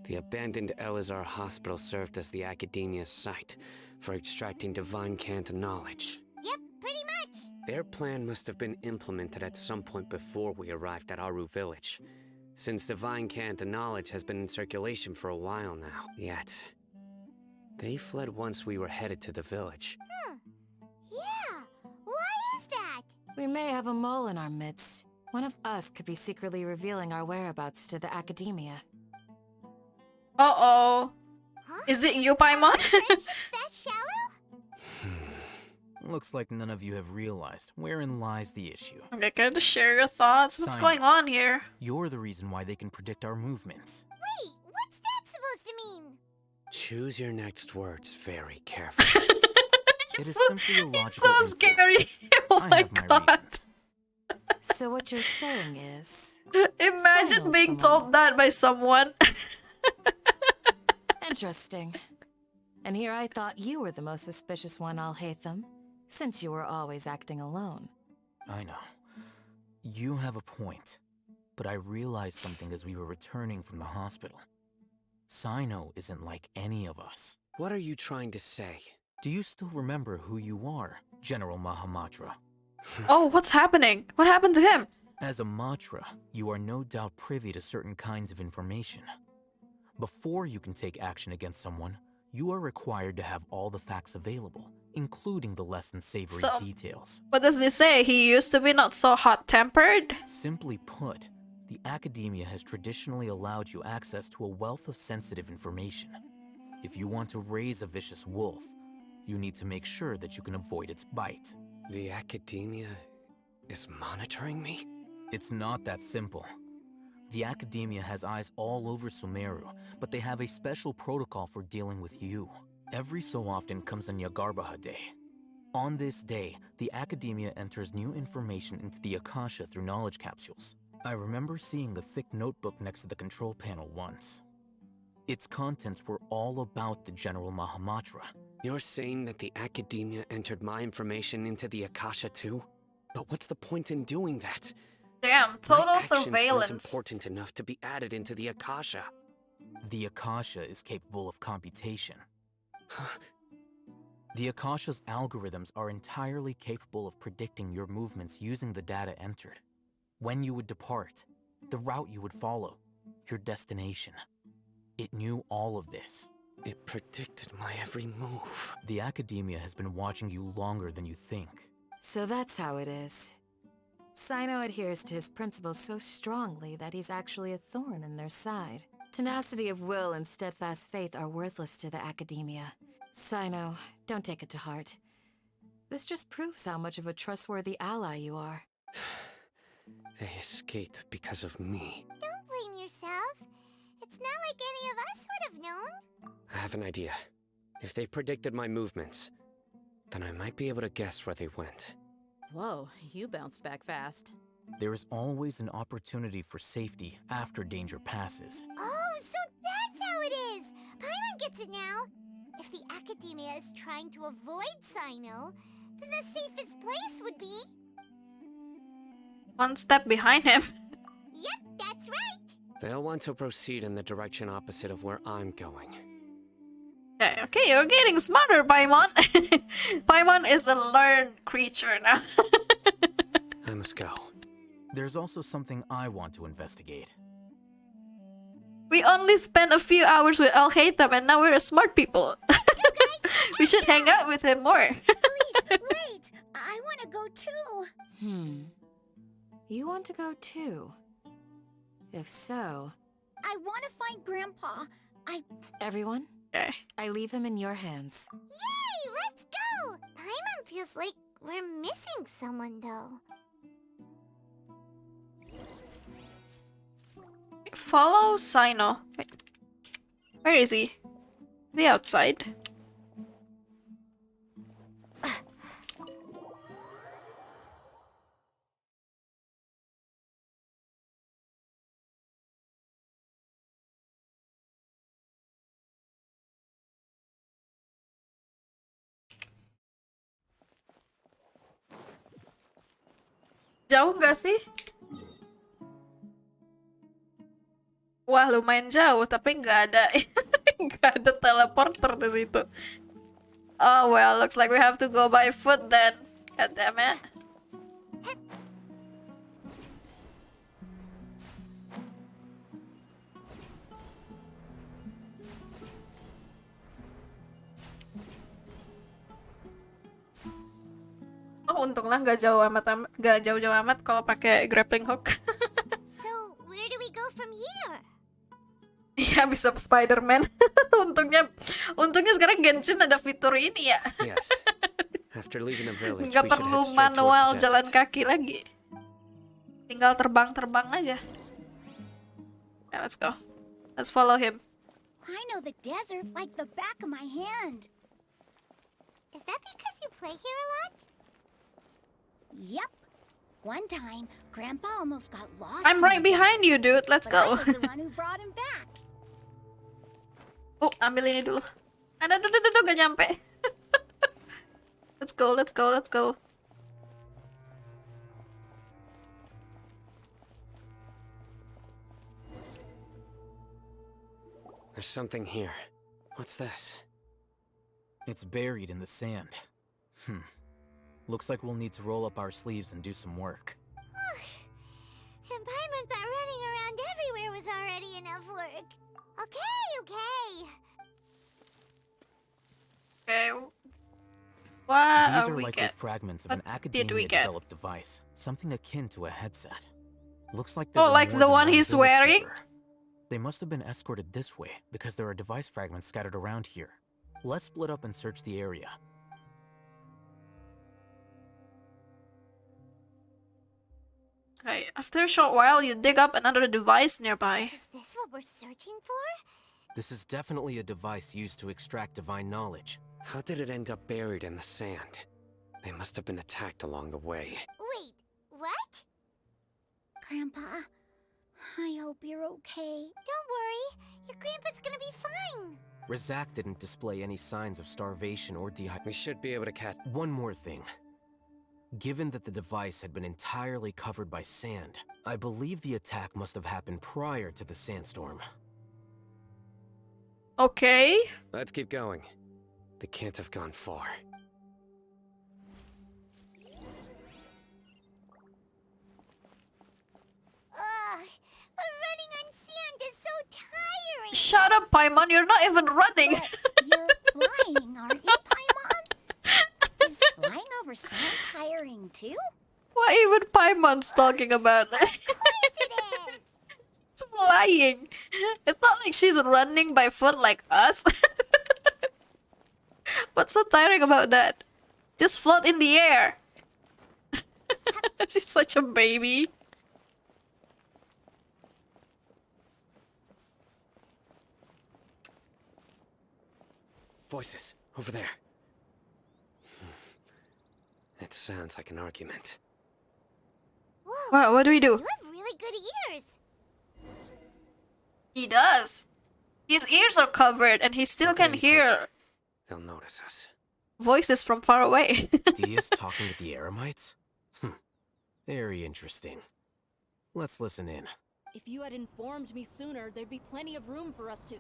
the abandoned Elazar hospital served as the academia's site for extracting divine cant knowledge. Yep, pretty much. Their plan must have been implemented at some point before we arrived at Aru village, since divine cant knowledge has been in circulation for a while now. Yet, they fled once we were headed to the village. Yeah, why is that? We may have a mole in our midst. One of us could be secretly revealing our whereabouts to the academia. Uh-oh. Is it you, Paimon? That shallow? Looks like none of you have realized wherein lies the issue. Okay, can you share your thoughts? What's Simon, going on here? You're the reason why they can predict our movements. Wait, what's that supposed to mean? Choose your next words very carefully. It is simply a logical It's so scary. Oh my god. So what you're saying is... Imagine Sino's being the told that by someone. Interesting. And here I thought you were the most suspicious one, Alhaitham, since you were always acting alone. I know. You have a point. But I realized something as we were returning from the hospital. Sino isn't like any of us. What are you trying to say? Do you still remember who you are, General Mahamatra? Oh, what's happening? What happened to him? As a Matra, you are no doubt privy to certain kinds of information. Before you can take action against someone, you are required to have all the facts available, including the less than savory details. What does this say? He used to be not so hot-tempered? Simply put, the academia has traditionally allowed you access to a wealth of sensitive information. If you want to raise a vicious wolf, you need to make sure that you can avoid its bite. The academia is monitoring me? It's not that simple. The academia has eyes all over Sumeru, but they have a special protocol for dealing with you. Every so often comes a Nyagarbaha Day. On this day, the academia enters new information into the Akasha through knowledge capsules. I remember seeing a thick notebook next to the control panel once. Its contents were all about the General Mahamatra. You're saying that the academia entered my information into the Akasha too? But what's the point in doing that? Damn, total My actions surveillance. aren't important enough to be added into the Akasha. The Akasha is capable of computation. The Akasha's algorithms are entirely capable of predicting your movements using the data entered. When you would depart, the route you would follow, your destination. It knew all of this. It predicted my every move. The academia has been watching you longer than you think. So that's how it is. Sino adheres to his principles so strongly that he's actually a thorn in their side. Tenacity of will and steadfast faith are worthless to the academia. Sino, don't take it to heart. This just proves how much of a trustworthy ally you are. They escaped because of me. Don't blame yourself. It's not like any of us would have known. I have an idea. If they predicted my movements, then I might be able to guess where they went. Whoa, you bounced back fast. There is always an opportunity for safety after danger passes. Oh, so that's how it is! Paimon gets it now. If the academia is trying to avoid Sino, then the safest place would be... One step behind him. Yep, that's right! They'll want to proceed in the direction opposite of where I'm going. Okay, you're getting smarter, Paimon. Paimon is a learned creature now. I must go. There's also something I want to investigate. We only spent a few hours with Alhaitham and now we're smart people. We should hang out with him more. Please, wait! I want to go too! You want to go too? If so... I want to find Grandpa. Everyone? Okay. I leave him in your hands. Yay, let's go! Paimon feels like we're missing someone, though. Follow Sino. Where is he? The outside. Jauh nggak sih? Wah, lumayan jauh, tapi nggak ada nggak ada teleporter di situ. Oh well, looks like we have to go by foot then. God damn it. Oh, untunglah nggak jauh-jauh amat kalau pakai grappling hook. So, where do we go from here? Ya bisa Spider-Man. untungnya sekarang Genshin ada fitur ini ya. Yes. After leaving the village, Nggak we should perlu head straight toward manual the jalan desert. kaki lagi. Tinggal terbang-terbang aja. Yeah, let's go. Let's follow him. I know the desert like the back of my hand. Is that because you play here a lot? Yep. One time, Grandpa almost got lost. I'm right behind you, dude. Let's But I go. was the one who brought him back. Oh, ambil ini dulu. Ada tuh gak nyampe. Let's go, let's go, let's go. There's something here. What's this? It's buried in the sand. Looks like we'll need to roll up our sleeves and do some work. And Paimon thought running around everywhere was already enough work. Okay. Okay. What These are are we likely get? fragments of What an did we get? academia-developed device, something akin to a headset. Looks like Oh, like the one he's wearing? They must have been escorted this way because there are device fragments scattered around here. Let's split up and search the area. Okay, after a short while, you dig up another device nearby. Is this what we're searching for? This is definitely a device used to extract divine knowledge. How did it end up buried in the sand? They must have been attacked along the way. Wait, what? Grandpa, I hope you're okay. Don't worry, your grandpa's gonna be fine. Razak didn't display any signs of starvation or dehydration. We should be able to catch... One more thing. Given that the device had been entirely covered by sand, I believe the attack must have happened prior to the sandstorm. Okay. Let's keep going. They can't have gone far. Running on sand is so tiring. Shut up, Paimon. You're not even running. You're flying, aren't you, Paimon? Is flying over sand tiring too? What even Paimon's talking about? Of course it is. It's flying. It's not like she's running by foot like us. What's so tiring about that? Just float in the air. She's such a baby. Voices, over there. It sounds like an argument. Wow, what do we do? You have really good ears. He does. His ears are covered and he still can hear They'll notice us. voices from far away. Dia's talking with the Eremites? Very interesting. Let's listen in. If you had informed me sooner, there'd be plenty of room for us to...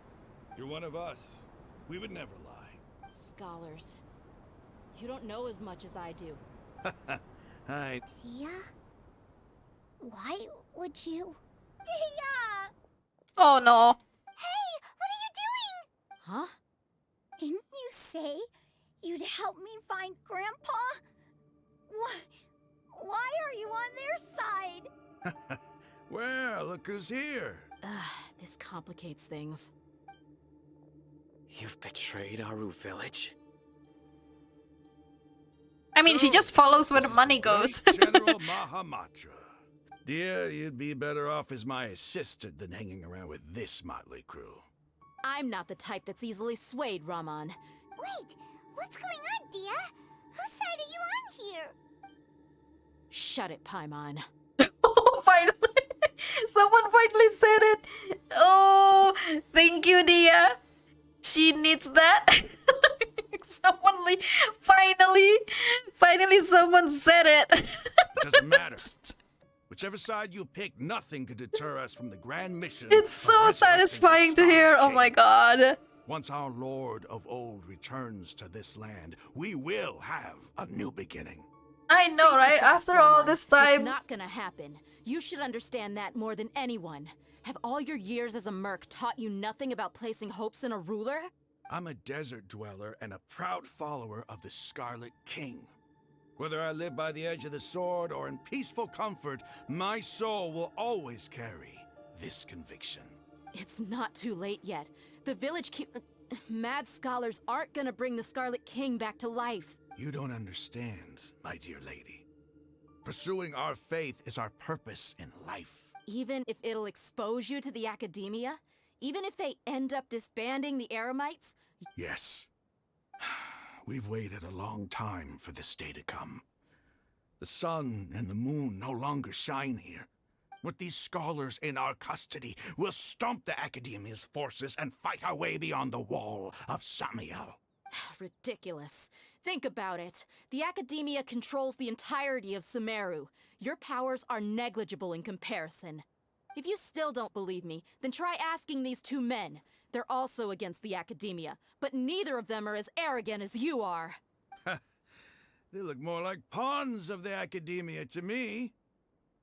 You're one of us. We would never lie. Scholars. You don't know as much as I do. Hi. Tia? Why would you? Tia! Oh no. Hey, what are you doing? Huh? Didn't you say you'd help me find Grandpa? Why are you on their side? Well, look who's here. This complicates things. You've betrayed Aru village? I mean, she just follows where the money goes. General Mahamatra. Dear, you'd be better off as my assistant than hanging around with this motley crew. I'm not the type that's easily swayed, Raman. Wait, what's going on, Dia? Whose side are you on here? Shut it, Paimon. Finally! Someone finally said it! Oh, thank you, Dia. She needs that. Finally someone said it. Doesn't matter. Whichever side you pick, nothing could deter us from the grand mission. It's so satisfying to hear. Oh my god. Once our Lord of Old returns to this land, we will have a new beginning. I know, right? After all this time. It's not gonna happen. You should understand that more than anyone. Have all your years as a merc taught you nothing about placing hopes in a ruler? I'm a desert dweller and a proud follower of the Scarlet King. Whether I live by the edge of the sword or in peaceful comfort, my soul will always carry this conviction. It's not too late yet. The village mad scholars aren't gonna bring the Scarlet King back to life. You don't understand, my dear lady. Pursuing our faith is our purpose in life. Even if it'll expose you to the academia? Even if they end up disbanding the Eremites? Yes. We've waited a long time for this day to come. The sun and the moon no longer shine here. With these scholars in our custody, we'll stomp the Academia's forces and fight our way beyond the wall of Samiel. Ridiculous. Think about it. The Academia controls the entirety of SUMERU. Your powers are negligible in comparison. If you still don't believe me, then try asking these two men. They're also against the Academia, but neither of them are as arrogant as you are. They look more like pawns of the Academia to me.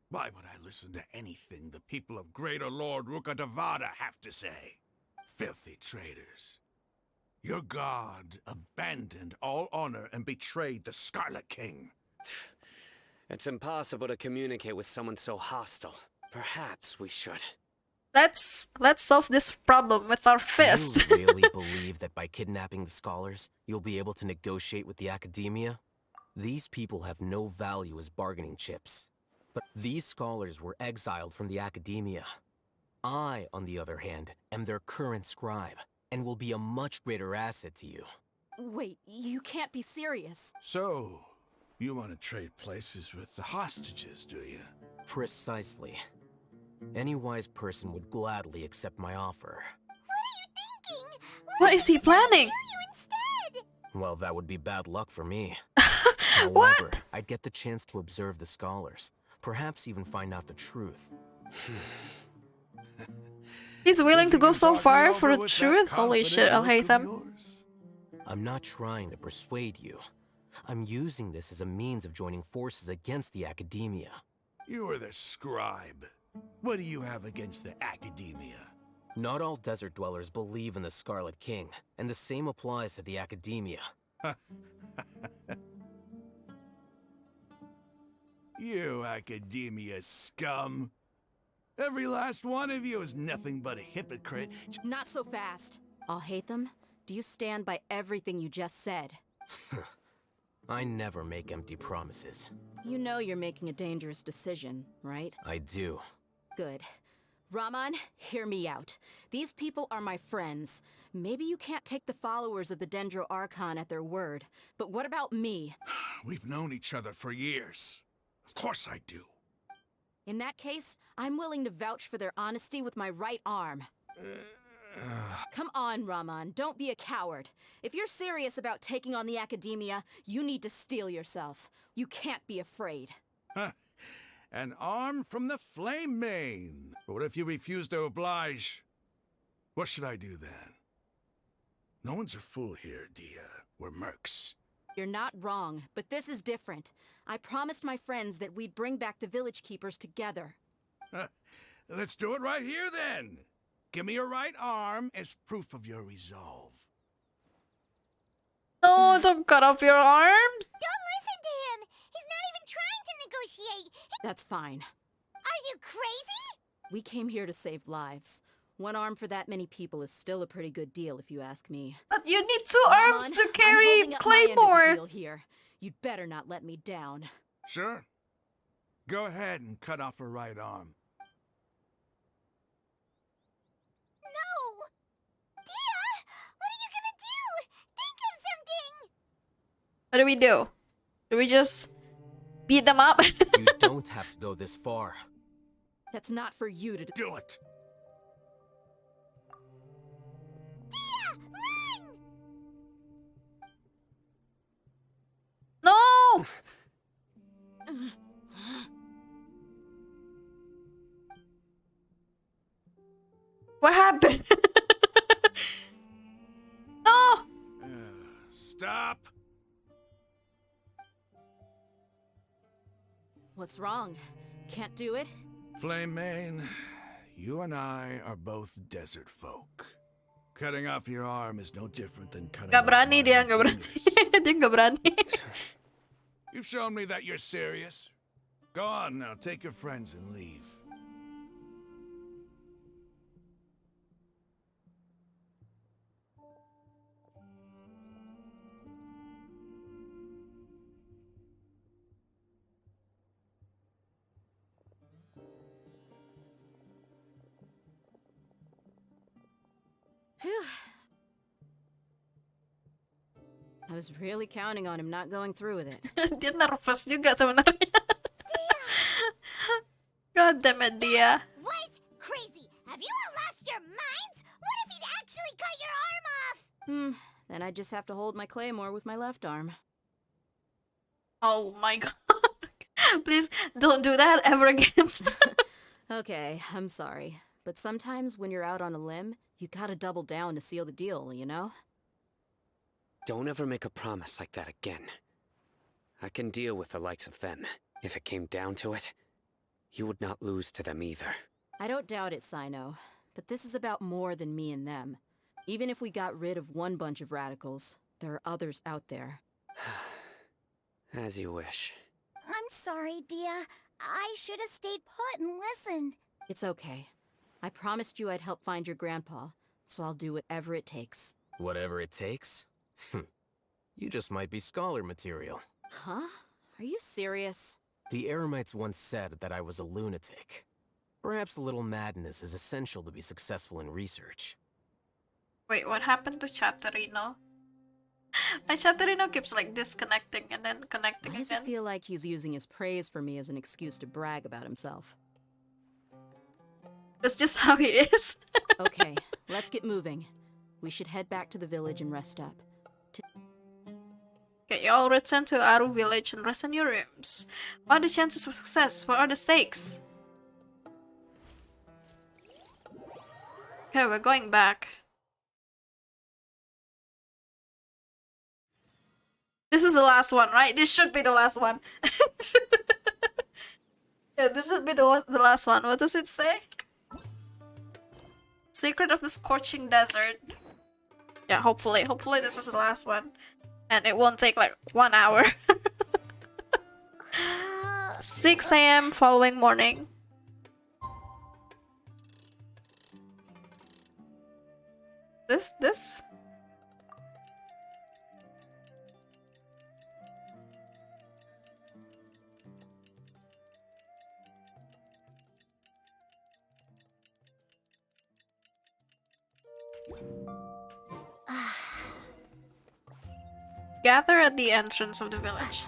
Why would I listen to anything the people of Greater Lord Rukkhadevata have to say? Filthy traitors. Your god abandoned all honor and betrayed the Scarlet King. It's impossible to communicate with someone so hostile. Perhaps we should. Let's solve this problem with our fist. You really believe that by kidnapping the scholars, you'll be able to negotiate with the Academia? These people have no value as bargaining chips. But these scholars were exiled from the Academia. I, on the other hand, am their current scribe, and will be a much greater asset to you. Wait, you can't be serious. So, you want to trade places with the hostages, do you? Precisely. Any wise person would gladly accept my offer. What is he planning? Well, that would be bad luck for me. What? However, I'd get the chance to observe the scholars. Perhaps even find out the truth. He's willing to go so far for the truth? Holy shit, I'll hate them. I'm not trying to persuade you. I'm using this as a means of joining forces against the Academia. You are the scribe. What do you have against the Academia? Not all desert dwellers believe in the Scarlet King, and the same applies to the Academia. You Academia scum. Every last one of you is nothing but a hypocrite. Not so fast. I'll hate them. Do you stand by everything you just said? I never make empty promises. You know you're making a dangerous decision, right? I do. Good. Raman, hear me out. These people are my friends. Maybe you can't take the followers of the SUMERU Archon at their word, but what about me? We've known each other for years. Of course I do. In that case, I'm willing to vouch for their honesty with my right arm. Come on, Raman, don't be a coward. If you're serious about taking on the Academia, you need to steel yourself. You can't be afraid. An arm from the Flame Mane. But what if you refuse to oblige? What should I do then? No one's a fool here, Dia. We're mercs. You're not wrong, but this is different. I promised my friends that we'd bring back the village keepers together. Let's do it right here then. Give me your right arm as proof of your resolve. No, don't cut off your arms. Don't listen to him. He's not even trying to negotiate. That's fine. Are you crazy? We came here to save lives. One arm for that many people is still a pretty good deal, if you ask me. But you need two arms to carry I'm holding up my end of the Claymore. deal here. You'd better not let me down. Sure. Go ahead and cut off her right arm. No! Dia, What do we do? Do we just beat them up? You don't have to go this far. That's not for you to do it. No! What happened? No! Stop. What's wrong? Can't do it? Flame Mane, you and I are both desert folk. Cutting off your arm is no different than cutting Gak off berani my dia, gak berani. Dia gak berani. You've shown me that you're serious. Go on now, take your friends and leave. Phew. I was really counting on him not going through with it. Dia nervous juga sebenarnya. God damn it, Dia. What? Crazy! Have you all lost your minds? What if he'd actually cut your arm off? Then I just have to hold my claymore with my left arm. Oh my god. Please don't do that ever again. Okay, I'm sorry. But sometimes when you're out on a limb, you gotta double down to seal the deal, you know? Don't ever make a promise like that again. I can deal with the likes of them. If it came down to it, you would not lose to them either. I don't doubt it, Sino. But this is about more than me and them. Even if we got rid of one bunch of radicals, there are others out there. As you wish. I'm sorry, Dia. I should have stayed put and listened. It's okay. I promised you I'd help find your grandpa, so I'll do whatever it takes. Whatever it takes? You just might be scholar material. Huh? Are you serious? The Eremites once said that I was a lunatic. Perhaps a little madness is essential to be successful in research. Wait, what happened to Chatterino? My Chatterino keeps like disconnecting and then connecting Why does again. it feel like he's using his praise for me as an excuse to brag about himself? That's just how he is. Okay, let's get moving. We should head back to the village and rest up. Okay, you all return to Aru village and rest in your rooms. What are the chances of success? What are the stakes? Okay, we're going back. This is the last one, right? This should be the last one. Yeah, this should be the last one. What does it say? Secret of the Scorching Desert. Yeah, hopefully this is the last one. And it won't take like 1 hour. 6 a.m. following morning. This? Gather at the entrance of the village.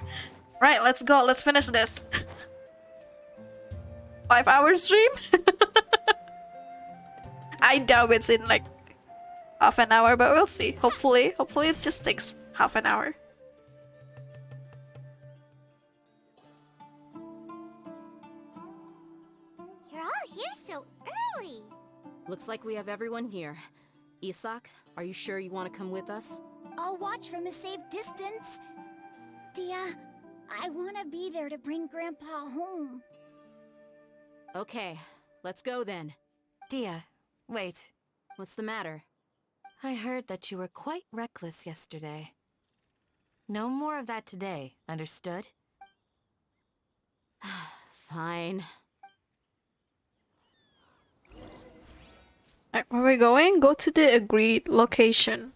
Right, let's go. Let's finish this. 5-hour stream? I doubt it's in like half an hour, but we'll see. Hopefully it just takes half an hour. You're all here so early. Looks like we have everyone here. Isak, are you sure you want to come with us? I'll watch from a safe distance. Dia, I want to be there to bring Grandpa home. Okay, let's go then. Dia, wait. What's the matter? I heard that you were quite reckless yesterday. No more of that today, understood? Fine. Where are we going? Go to the agreed location.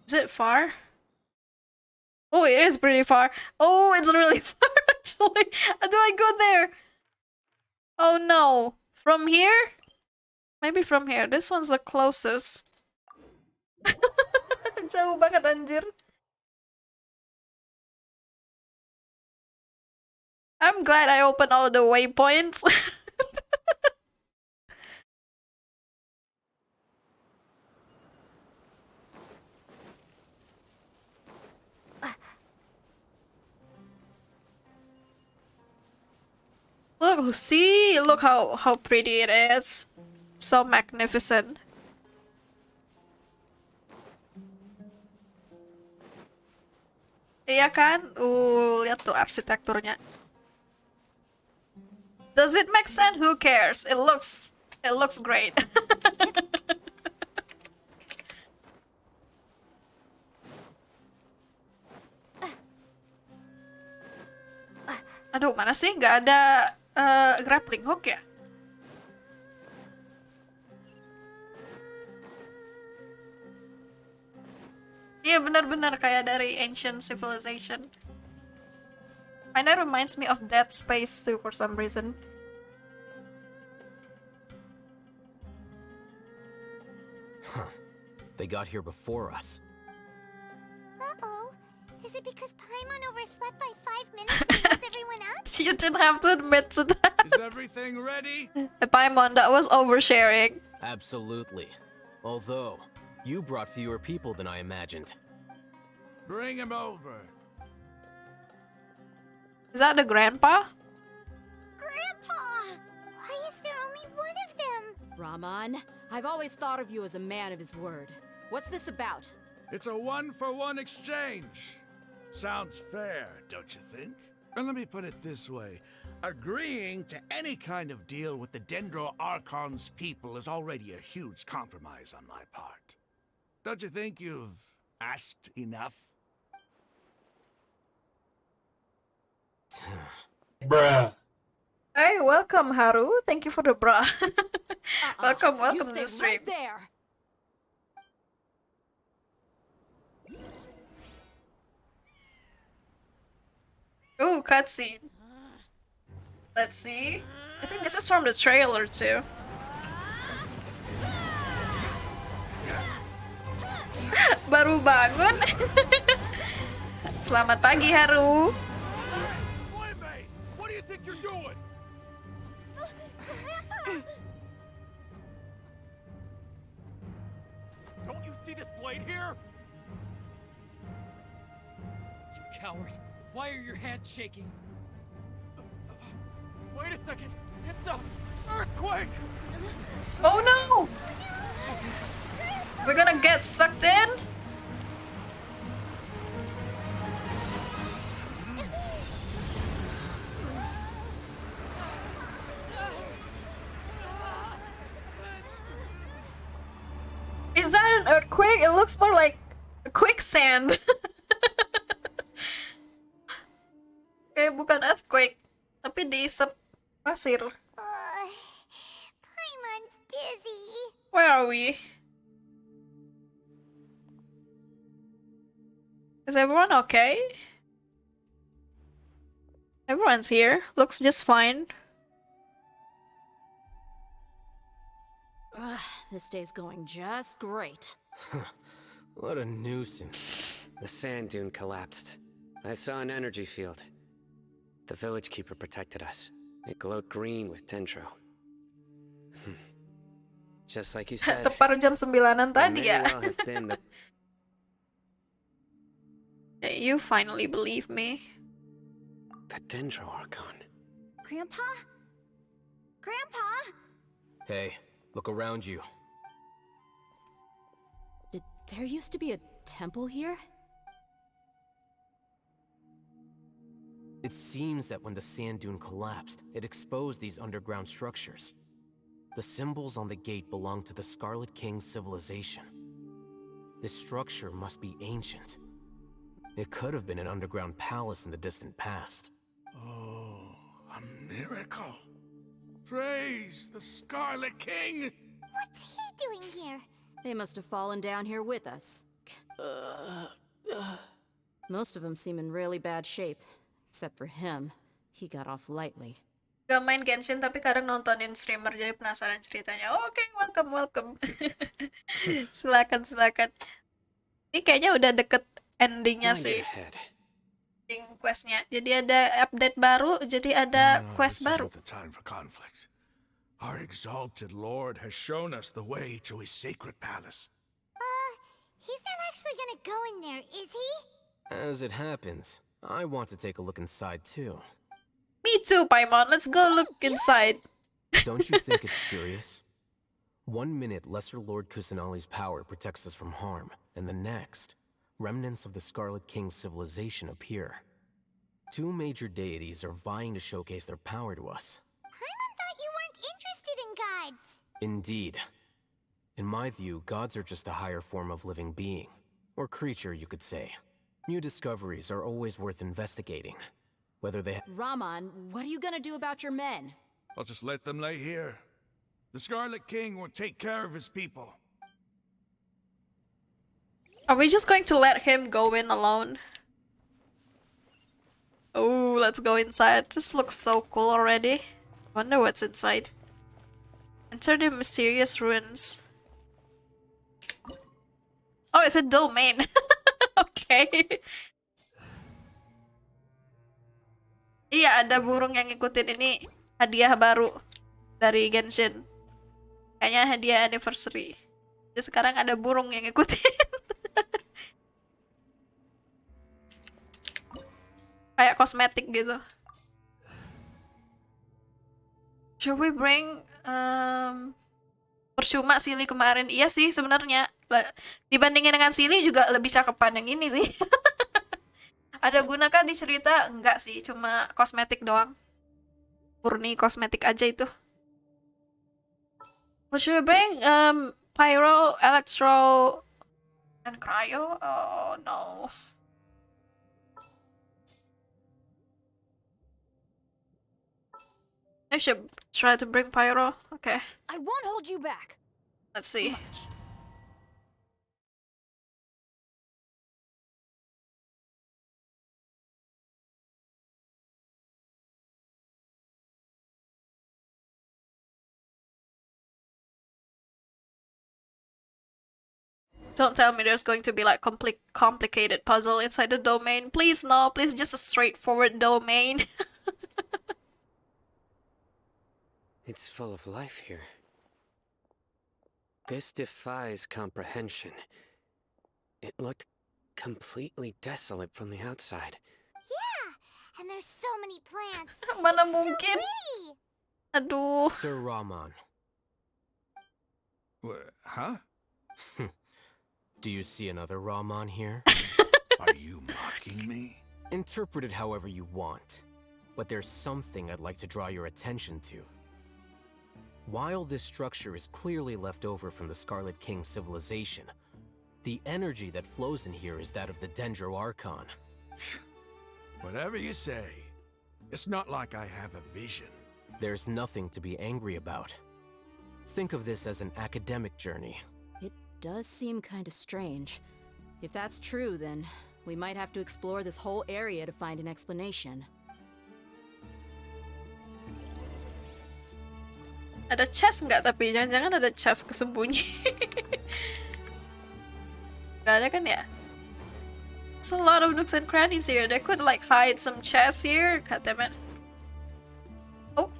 Is it far? Oh, it is pretty far. Oh, it's really far actually. How do I go there? Oh no. From here? Maybe from here. This one's the closest. Jauh banget anjir. I'm glad I opened all the waypoints. Look, see, look how pretty it is. So magnificent. Iya kan? Lihat tuh arsitekturnya. Does it make sense? Who cares? It looks great. Aduh, mana sih? Nggak ada grappling hook ya? Iya, benar-benar kayak dari ancient civilization. Kinda reminds me of Dead Space too for some reason. Huh. They got here before us. Uh-oh. Is it because Paimon overslept by 5 minutes and woke everyone up? You didn't have to admit to that. Is everything ready? Paimon, that was oversharing. Absolutely. Although, you brought fewer people than I imagined. Bring him over. Is that the grandpa? Grandpa! Why is there only one of them? Raman, I've always thought of you as a man of his word. What's this about? It's a one-for-one exchange. Sounds fair, don't you think? And let me put it this way. Agreeing to any kind of deal with the Dendro Archon's people is already a huge compromise on my part. Don't you think you've asked enough? Bruh. Hey, welcome, Haru. Thank you for the bra. Welcome You to stay the stream. right there. Ooh, cutscene. Let's see. I think this is from the trailer too. Baru bangun. Selamat pagi, Haru. What do you think you're doing? Don't you see this blade here? You coward! Why are your hands shaking? Wait a second! It's a earthquake! Oh no! We're gonna get sucked in? Is that an earthquake? It looks more like a quicksand. Kayak bukan earthquake, tapi diisep pasir. Paimon's dizzy. Where are we? Is everyone okay? Everyone's here. Looks just fine. This day's going just great. What a nuisance. The sand dune collapsed. I saw an energy field. The village keeper protected us. It glowed green with dendro. Just like you said. Tepat jam 9-an tadi ya. Well have been the... Hey, you finally believe me. The Dendro Archon. Grandpa? Grandpa? Hey, look around you. Did there used to be a temple here? It seems that when the sand dune collapsed, it exposed these underground structures. The symbols on the gate belong to the Scarlet King's civilization. This structure must be ancient. It could have been an underground palace in the distant past. Oh, a miracle. Praise the Scarlet King! What's he doing here? They must have fallen down here with us. Most of them seem in really bad shape. Except for him. He got off lightly. Gak main Genshin tapi kadang nontonin streamer jadi penasaran ceritanya. Oh, oke, welcome. Silakan. Ini kayaknya udah deket endingnya sih. questnya. Jadi ada update baru, jadi ada quest this baru. isn't the time for conflict. Our exalted lord has shown us the way to his sacred palace. He's not actually gonna go in there, is he? As it happens, I want to take a look inside too. Me too, Paimon. Let's go look inside. Don't you think it's curious? 1 minute, Lesser Lord Kusanali's power protects us from harm, and the next, remnants of the Scarlet King's civilization appear. 2 major deities are vying to showcase their power to us. Paimon thought you weren't interested in gods. Indeed. In my view, gods are just a higher form of living being, or creature, you could say. New discoveries are always worth investigating, whether they... Raman, what are you gonna do about your men? I'll just let them lay here. The Scarlet King will take care of his people. Are we just going to let him go in alone? Oh, let's go inside. This looks so cool already. Wonder what's inside. Enter the mysterious ruins. Oh, it's a domain. Okay. Iya, ada burung yang ngikutin ini. Hadiah baru dari Genshin. Kayaknya hadiah anniversary. Jadi sekarang ada burung yang ngikutin. Kayak kosmetik gitu. Should we bring percuma Silly kemarin? Iya sih sebenarnya. Dibandingin dengan Silly juga lebih cakepan yang ini sih. Ada gunakah di cerita? Enggak sih, cuma kosmetik doang. Murni kosmetik aja itu. What should we bring? Pyro, Electro, and Cryo? Oh no. I should try to bring Pyro. Okay. I won't hold you back. Let's see. Don't tell me there's going to be like complicated puzzle inside the domain. Please no, please just a straightforward domain. It's full of life here. This defies comprehension. It looked completely desolate from the outside. Yeah, and there's so many plants. Mana It's mungkin? So pretty. Aduh. Sir Raman. Huh? Do you see another Raman here? Are you mocking me? Interpret it however you want, but there's something I'd like to draw your attention to. While this structure is clearly left over from the Scarlet King civilization, the energy that flows in here is that of the SUMERU Archon. Whatever you say. It's not like I have a vision. There's nothing to be angry about. Think of this as an academic journey. It does seem kinda strange. If that's true, then we might have to explore this whole area to find an explanation. Ada chest nggak tapi? Jangan-jangan ada chest kesembunyi. Gak ada kan ya? There's a lot of nooks and crannies here. They could like hide some chests here. God damn it. Oh.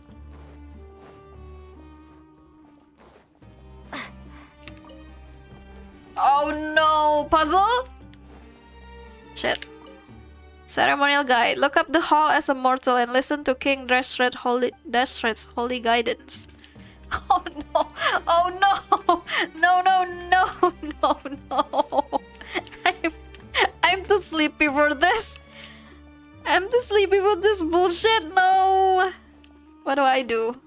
Oh no! Puzzle? Shit. Ceremonial guide. Look up the hall as a mortal and listen to King Deshret's holy guidance. Oh no! Oh no! No no no no no! I'm too sleepy for this. I'm too sleepy for this bullshit. No. What do I do?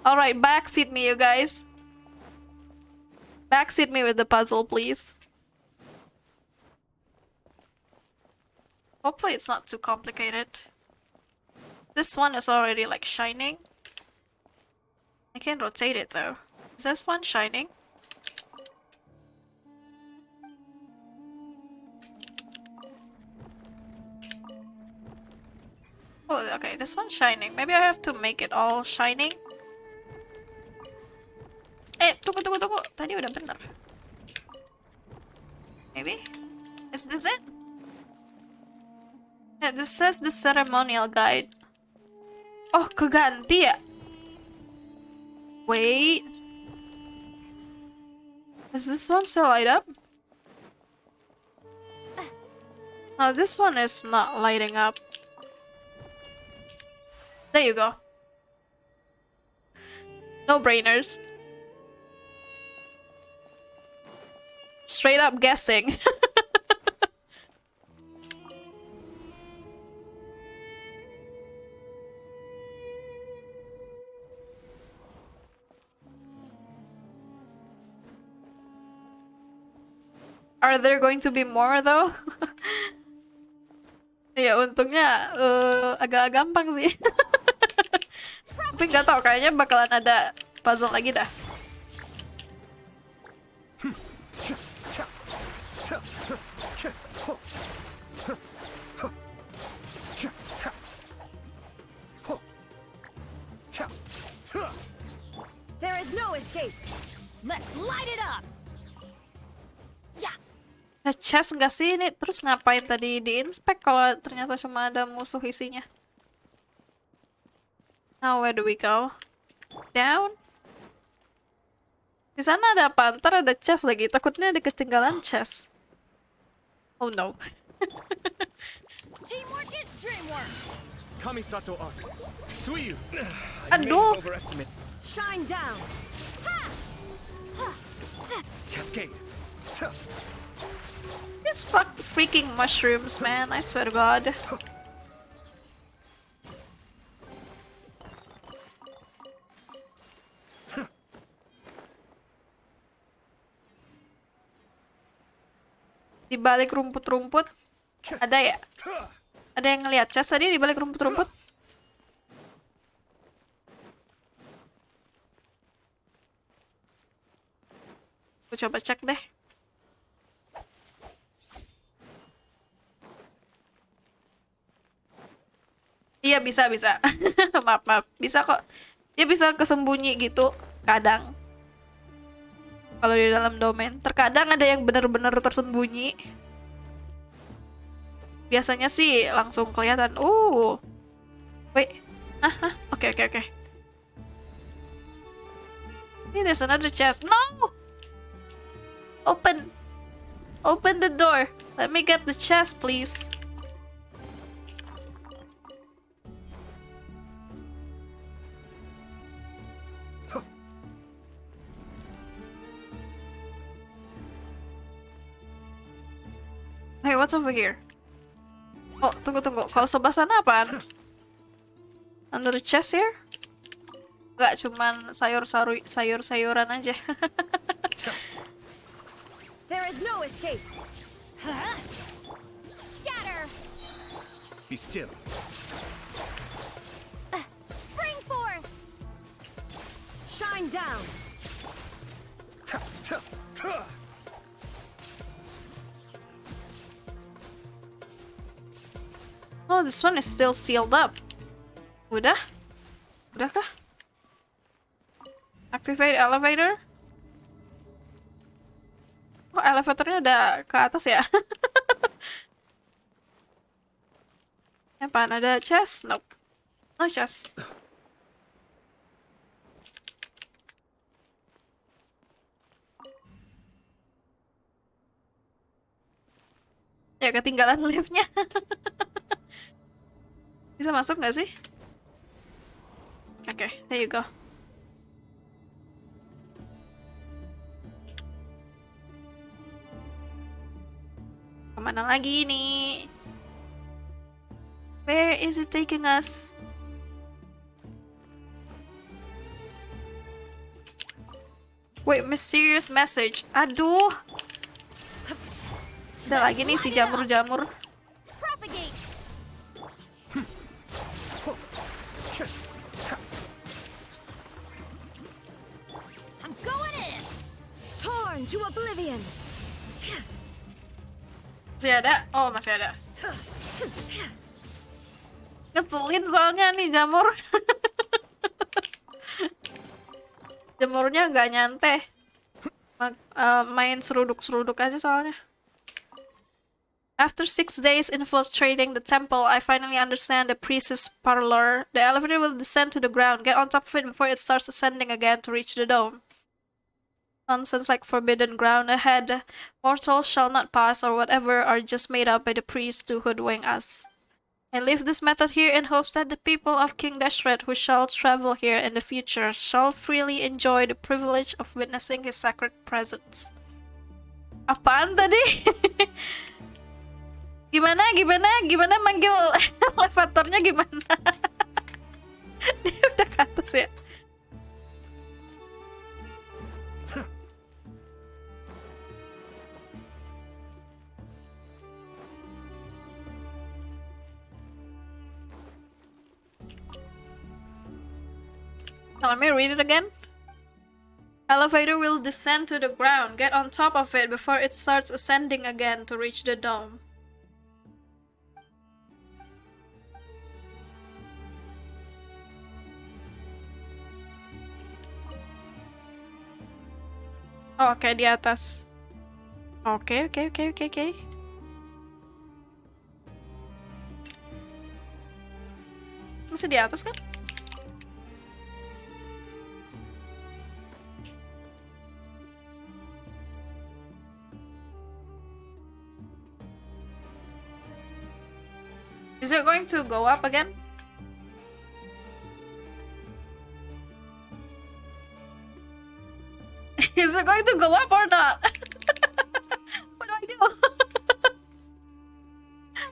All right, backseat me, you guys. Backseat me with the puzzle, please. Hopefully it's not too complicated. This one is already like shining. I can rotate it though. Is this one shining? Oh, okay, this one's shining. Maybe I have to make it all shining. Tunggu. Tadi udah bener. Maybe? Is this it? Yeah, this says the ceremonial guide. Oh, keganti ya? Wait. Is this one still light up? No, this one is not lighting up. There you go. No brainers. Straight up guessing. Are there going to be more though? Ya untungnya agak gampang sih. Tapi nggak tahu, kayaknya bakalan ada puzzle lagi dah. There is no escape. Let's light it up. Ada chest nggak sih ini? Terus ngapain tadi diinspek kalau ternyata cuma ada musuh isinya? Now where do we go? Down? Di sana ada apa? Ntar ada chest lagi. Takutnya ada ketinggalan chest. Oh no. Teamwork is dreamwork. Kamisato Arc. Suiyu. Aduh. Shine down. Cascade. These freaking mushrooms, man. I swear to God. Di balik rumput-rumput ada ya? Ada yang ngeliat chest tadi di balik rumput-rumput? Aku coba cek deh. Iya bisa. maaf. Bisa kok. Dia bisa kesembunyi gitu kadang. Kalau di dalam domain, terkadang ada yang benar-benar tersembunyi. Biasanya sih langsung kelihatan. Wait. Oke. There's another chest. No! Open the door. Let me get the chest, please. Hey, what's over here? Oh, tunggu. Kalau sebelah sana apaan? Under the chest here? Enggak, cuman sayur-sayuran aja. There is no escape. Scatter. Be still. Spring forth. Shine down. Oh, this one is still sealed up. Udah kah? Activate elevator. Oh, elevatornya udah ke atas ya? Apaan, ada chest? Nope. No chest. Ya, ketinggalan liftnya. Bisa masuk nggak sih? Oke, there you go. Kemana lagi nih? Where is it taking us? Wait, mysterious message. Aduh. Ada lagi nih si jamur-jamur. Propagate. I'm going in. Torn to oblivion. Masih ada? Oh, masih ada. Ngeselin soalnya nih jamur. Jamurnya nggak nyantai. Main seruduk-seruduk aja soalnya. After 6 days infiltrating the temple, I finally understand the priest's parlor. The elevator will descend to the ground. Get on top of it before it starts ascending again to reach the dome. Nonsense like forbidden ground ahead. Mortals shall not pass or whatever are just made up by the priest to hoodwink us. I leave this method here in hopes that the people of King Dashret who shall travel here in the future shall freely enjoy the privilege of witnessing his sacred presence. Apaan tadi? Gimana manggil elevatornya gimana? Dia udah ke atas ya. Let me read it again. Elevator will descend to the ground. Get on top of it before it starts ascending again to reach the dome. Oh, oke, di atas. Oke. Masih di atas kan? Is it going to go up again? Is it going to go up or not? What do I do?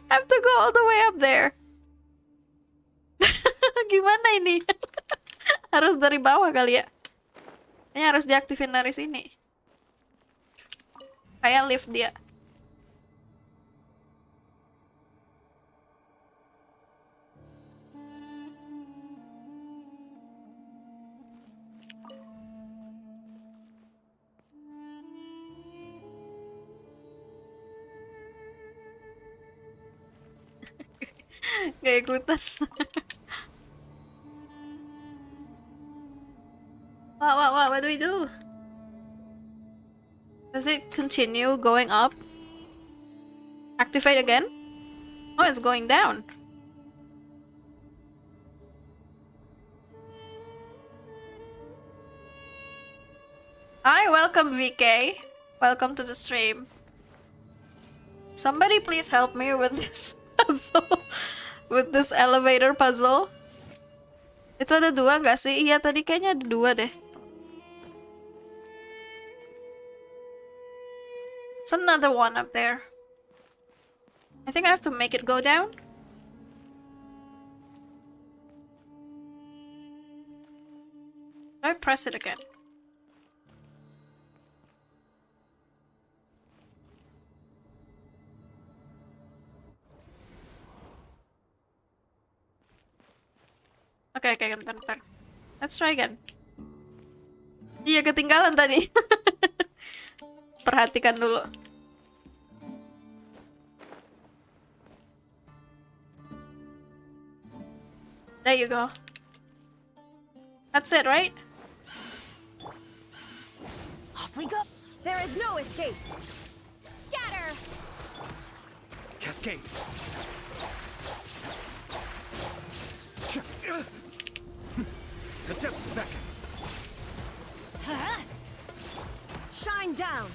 I have to go all the way up there. Gimana ini? Harus dari bawah kali ya? Kayaknya harus diaktifin dari sini. Kayak lift dia. Gak ikutan. What do we do? Does it continue going up? Activate again? Oh, it's going down. Hi, welcome VK. Welcome to the stream. Somebody please help me with this puzzle. With this elevator puzzle. Itu ada 2 gak sih? Iya, tadi kayaknya ada 2 deh. There's another one up there. I think I have to make it go down. I press it again. Okay, bentar. Let's try again. Iya, ketinggalan tadi. Perhatikan dulu. There you go. That's it, right? Off we go. There is no escape. Scatter. Cascade. The depths beckon. Shine down.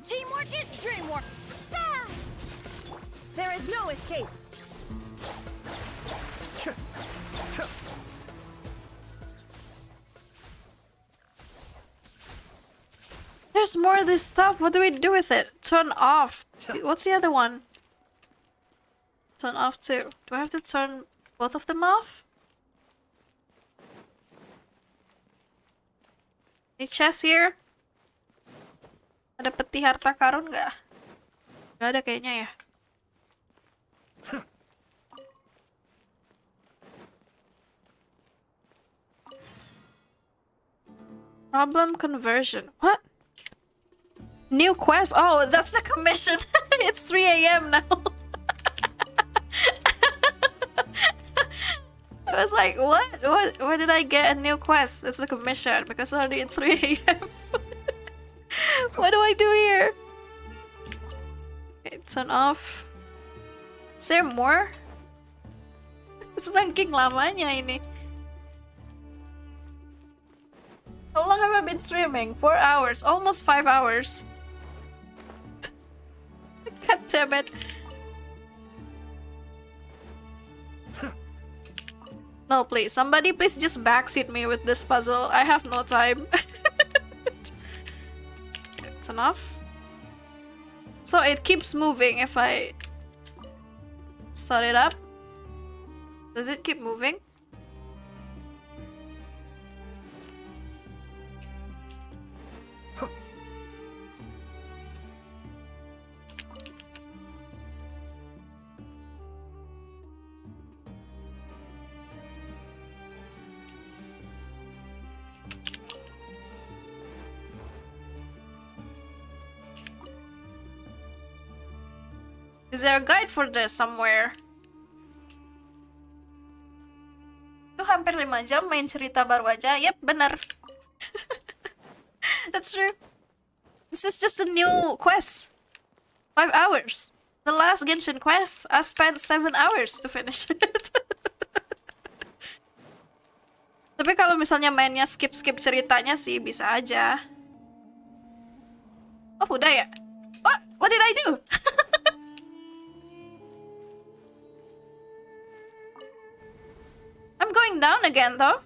Teamwork is dreamwork. There is no escape. There's more of this stuff. What do we do with it? Turn off. What's the other one? Turn off too. Do I have to turn both of them off? Any chest here? Ada peti harta karun nggak? Nggak ada kayaknya ya. Problem conversion. What? New quest? Oh, that's the commission. It's 3 AM now. I was like, what? Why did I get a new quest? It's like a mission because it's already 3 a.m. What do I do here? Okay, turn off. Is there more? Saking lamanya ini. How long have I been streaming? 4 hours. Almost 5 hours. God damn it. No, please. Somebody please just backseat me with this puzzle. I have no time. It's enough. So it keeps moving if I start it up. Does it keep moving? Is there a guide for this somewhere? Itu hampir 5 jam main cerita baru aja. Yep, bener. That's true. This is just a new quest. 5 hours. The last Genshin quest, I spent 7 hours to finish it. Tapi kalau misalnya mainnya skip-skip ceritanya sih bisa aja. Oh, udah ya? What did I do? I'm going down again though.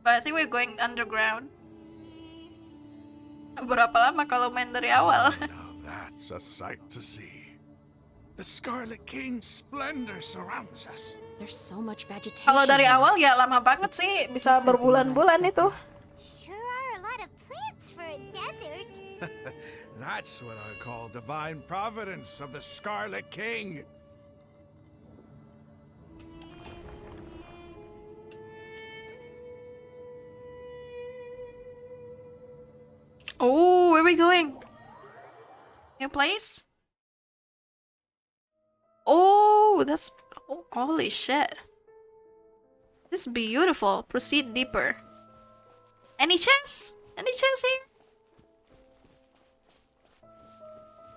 But I think we're going underground. Berapa lama kalau main dari awal? Now that's a sight to see. The Scarlet King's splendor surrounds us. There's so much vegetation. Kalau dari awal ya lama banget sih, bisa berbulan-bulan itu. Sure are a lot of plants for a desert. That's what I call divine providence of the Scarlet King. Oh, where are we going? New place? Oh, that's... Oh, holy shit. This is beautiful. Proceed deeper. Any chance? Any chance here?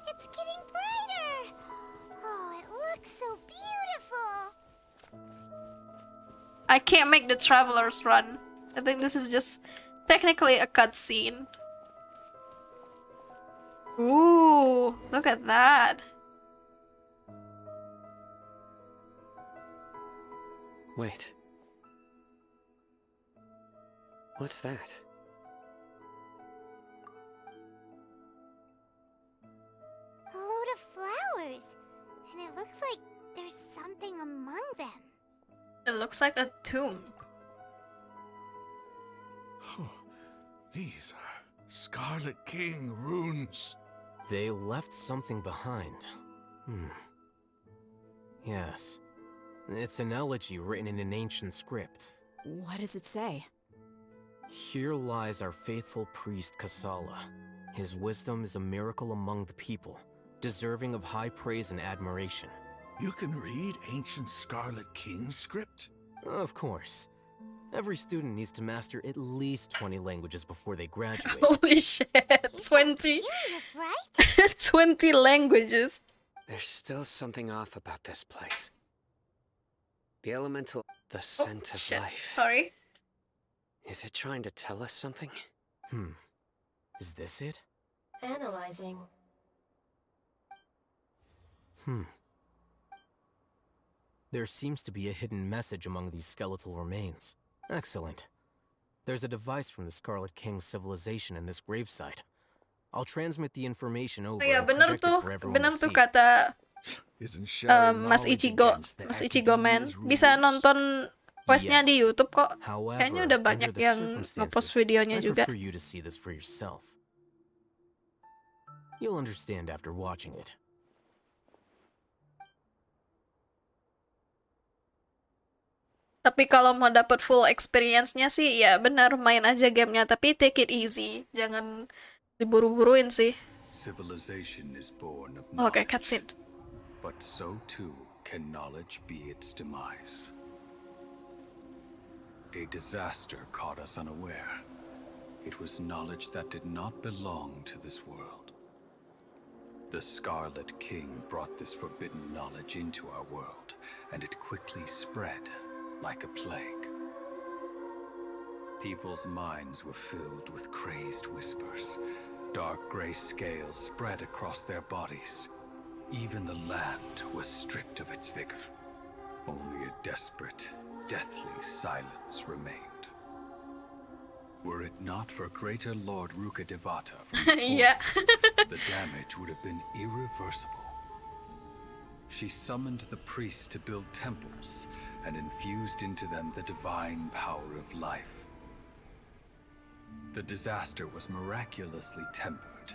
It's getting brighter. Oh, it looks so beautiful. I can't make the travelers run. I think this is just technically a cutscene. Ooh, look at that. Wait. What's that? A load of flowers. And it looks like there's something among them. It looks like a tomb. Oh, these are Scarlet King runes. They left something behind. Yes. It's an elegy written in an ancient script. What does it say? Here lies our faithful priest Kasala. His wisdom is a miracle among the people, deserving of high praise and admiration. You can read ancient Scarlet King script? Of course. Every student needs to master at least 20 languages before they graduate. Holy shit, 20? Serious, right? 20 languages. There's still something off about this place. The elemental... The scent of shit. life. Sorry. Is it trying to tell us something? Is this it? Analyzing. There seems to be a hidden message among these skeletal remains. Excellent. There's a device from the Scarlet King's civilization in this gravesite. I'll transmit the information over Oh, yeah, and bener project tuh. it for everyone Bener to tuh see. kata Mas knowledge Ichigo. against the Mas Ichigo man. Academia's Bisa nonton questnya di YouTube kok. However, Kayaknya udah under banyak the yang circumstances, ngepost videonya I juga. prefer you to see this for yourself. You'll understand after watching it. Tapi kalau mau dapet full experience-nya sih, ya benar main aja gamenya. Tapi take it easy, jangan diburu-buruin sih. Civilization is born of Oh, okay, knowledge. cutscene. But so too can knowledge be its demise. A disaster caught us unaware. It was knowledge that did not belong to this world. The Scarlet King brought this forbidden knowledge into our world, and it quickly spread like a plague. People's minds were filled with crazed whispers. Dark gray scales spread across their bodies. Even the land was stripped of its vigor. Only a desperate, deathly silence remained. Were it not for Greater Lord Rukkhadevata from the Yeah. forest, the damage would have been irreversible. She summoned the priests to build temples and infused into them the divine power of life. The disaster was miraculously tempered,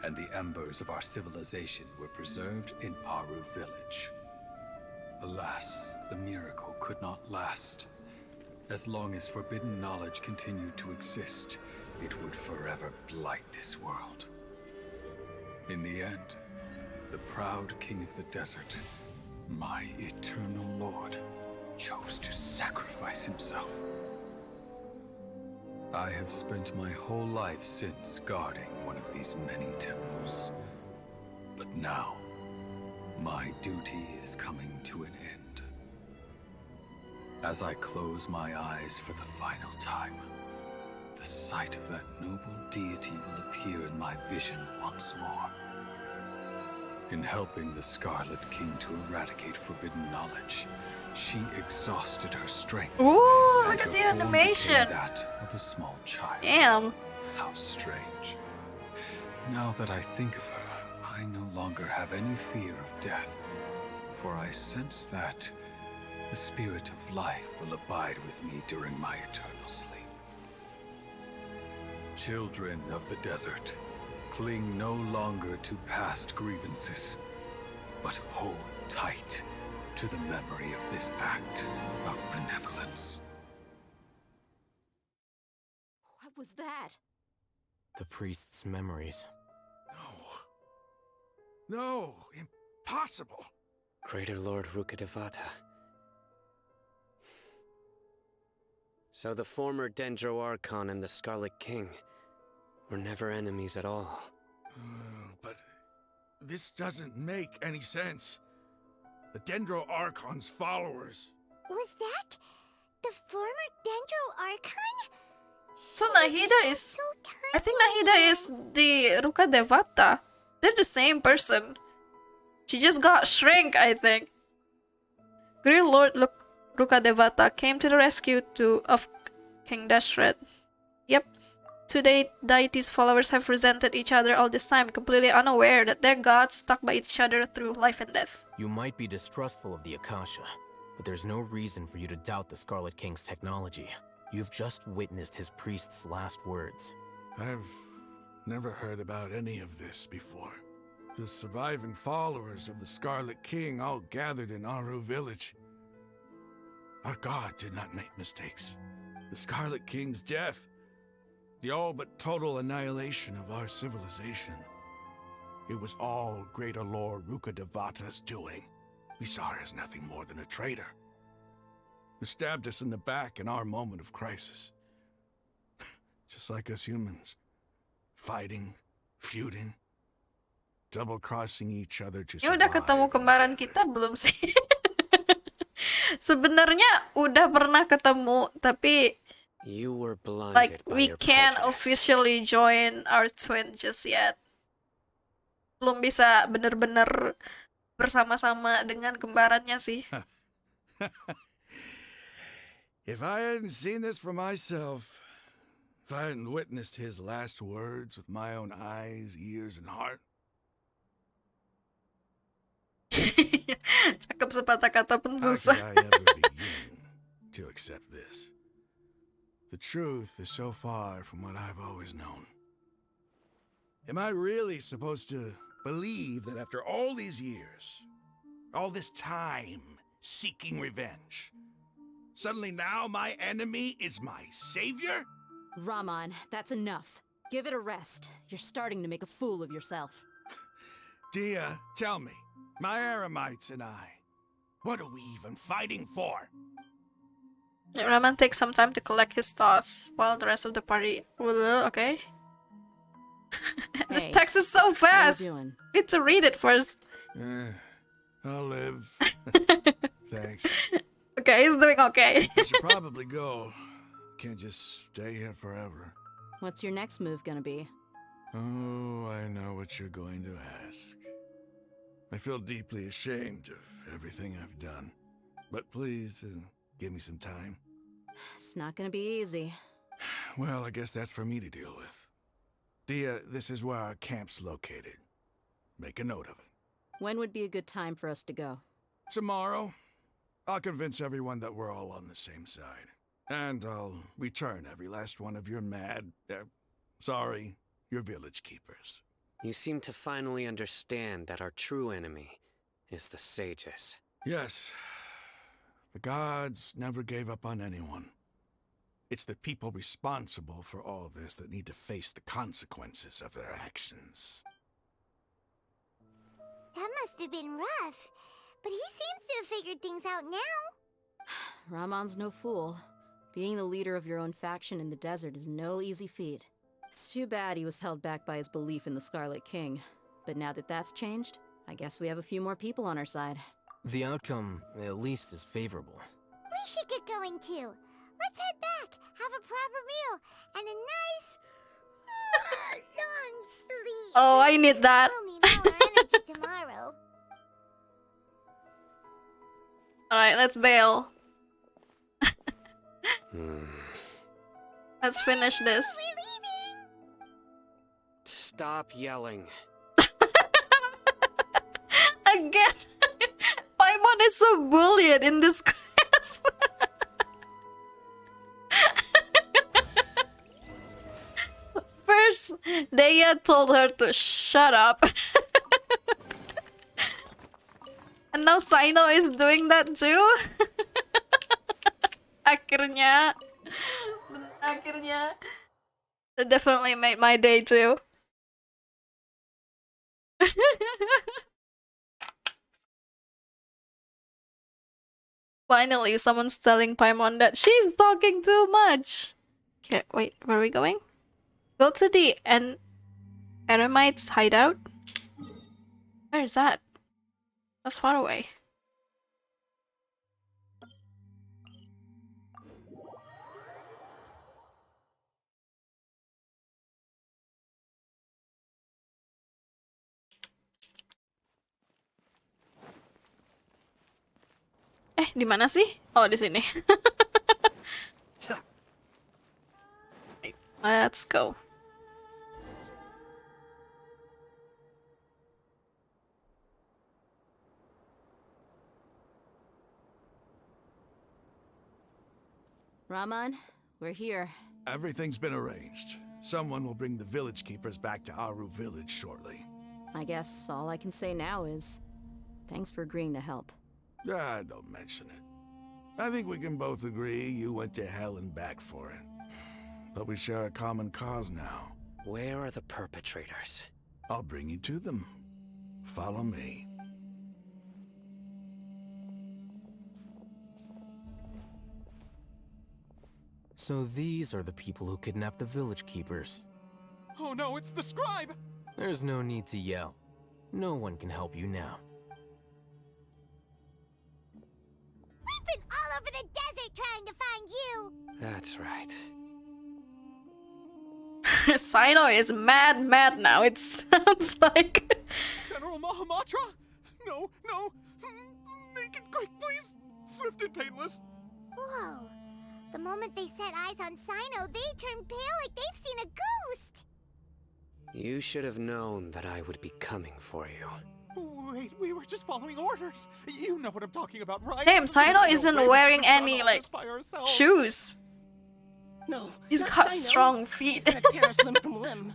and the embers of our civilization were preserved in Aru village. Alas, the miracle could not last. As long as forbidden knowledge continued to exist, it would forever blight this world. In the end, the proud king of the desert, my eternal lord, chose to sacrifice himself. I have spent my whole life since guarding one of these many temples. But now, my duty is coming to an end. As I close my eyes for the final time, the sight of that noble deity will appear in my vision once more. In helping the Scarlet King to eradicate forbidden knowledge, she exhausted her strength. Ooh, and look at her the form animation. became that of a small child. Damn. How strange. Now that I think of her, I no longer have any fear of death, for I sense that the spirit of life will abide with me during my eternal sleep. Children of the desert, cling no longer to past grievances, but hold tight to the memory of this act of benevolence. What was that? The priest's memories. No, impossible. Greater Lord Rukkhadevata. So the former Dendro Archon and the Scarlet King were never enemies at all. But this doesn't make any sense. The Dendro Archon's followers. Was that the former Dendro Archon? So Nahida is... I think Nahida is the Rukkhadevata. They're the same person. She just got shrink, I think. Great Lord Rukkhadevata came to the rescue of King Dashred. Yep. To date, deity's followers have resented each other all this time, completely unaware that their gods stuck by each other through life and death. You might be distrustful of the Akasha, but there's no reason for you to doubt the Scarlet King's technology. You've just witnessed his priest's last words. I've never heard about any of this before. The surviving followers of the Scarlet King all gathered in Aru village. Our god did not make mistakes. The Scarlet King's death, the all but total annihilation of our civilization. It was all Greater Lord Rukkhadevata's doing. We saw her as nothing more than a traitor, who stabbed us in the back in our moment of crisis. Just like us humans. Fighting, feuding, double-crossing each other to Ya udah ketemu kembaran kita belum sih? Sebenarnya udah pernah ketemu, tapi You were blinded like by we your can't prejudice. officially join our twin just yet. Belum bisa bener-bener bersama-sama dengan kembarannya sih. If I hadn't seen this for myself, if I hadn't witnessed his last words with my own eyes, ears, and heart. Cakep sepatah kata pun How susah. could I ever begin to accept this? The truth is so far from what I've always known. Am I really supposed to believe that after all these years, all this time seeking revenge, suddenly now my enemy is my savior? Raman, that's enough. Give it a rest. You're starting to make a fool of yourself. Dia, tell me, my Eremites and I, what are we even fighting for? Raman takes some time to collect his thoughts while the rest of the party. Okay. This Hey, text is so how you fast. doing? Need to read it first. I'll live. Thanks. Okay, he's doing okay. I should probably go. Can't just stay here forever. What's your next move gonna be? Oh, I know what you're going to ask. I feel deeply ashamed of everything I've done. But please, give me some time. It's not gonna be easy. Well, I guess that's for me to deal with. Dia, this is where our camp's located. Make a note of it. When would be a good time for us to go? Tomorrow, I'll convince everyone that we're all on the same side. And I'll return every last one of your your village keepers. You seem to finally understand that our true enemy is the sages. Yes. The gods never gave up on anyone. It's the people responsible for all this that need to face the consequences of their actions. That must have been rough, but he seems to have figured things out now. Ramon's no fool. Being the leader of your own faction in the desert is no easy feat. It's too bad he was held back by his belief in the Scarlet King. But now that that's changed, I guess we have a few more people on our side. The outcome, at least, is favorable. We should get going too. Let's head back, have a proper meal, and a nice long sleep. Oh, I need that. We'll need all our energy tomorrow. Alright, let's bail. Let's finish this. Stop yelling. Again, Paimon is so bullied in this quest. First, Deya told her to shut up. And now Sino is doing that too. Akhirnya. That definitely made my day too. Finally, someone's telling Paimon that she's talking too much. Okay, wait, where are we going? Go to the Eremites hideout. Where is that? That's far away. Di mana sih? Oh, di sini. Let's go. Raman, we're here. Everything's been arranged. Someone will bring the village keepers back to Aru village shortly. I guess all I can say now is thanks for agreeing to help. Don't mention it. I think we can both agree you went to hell and back for it. But we share a common cause now. Where are the perpetrators? I'll bring you to them. Follow me. So these are the people who kidnapped the village keepers. Oh no, it's the scribe! There's no need to yell. No one can help you now. We've been all over the desert trying to find you. That's right. Sino is mad now. It sounds like. General Mahamatra? No. Make it quick, please. Swift and painless. Whoa. The moment they set eyes on Sino, they turned pale like they've seen a ghost. You should have known that I would be coming for you. Wait, we were just following orders. You know what I'm talking about, right? Damn, Sino isn't wearing any, like, shoes. No. He's got strong feet. Tear us limb from limb.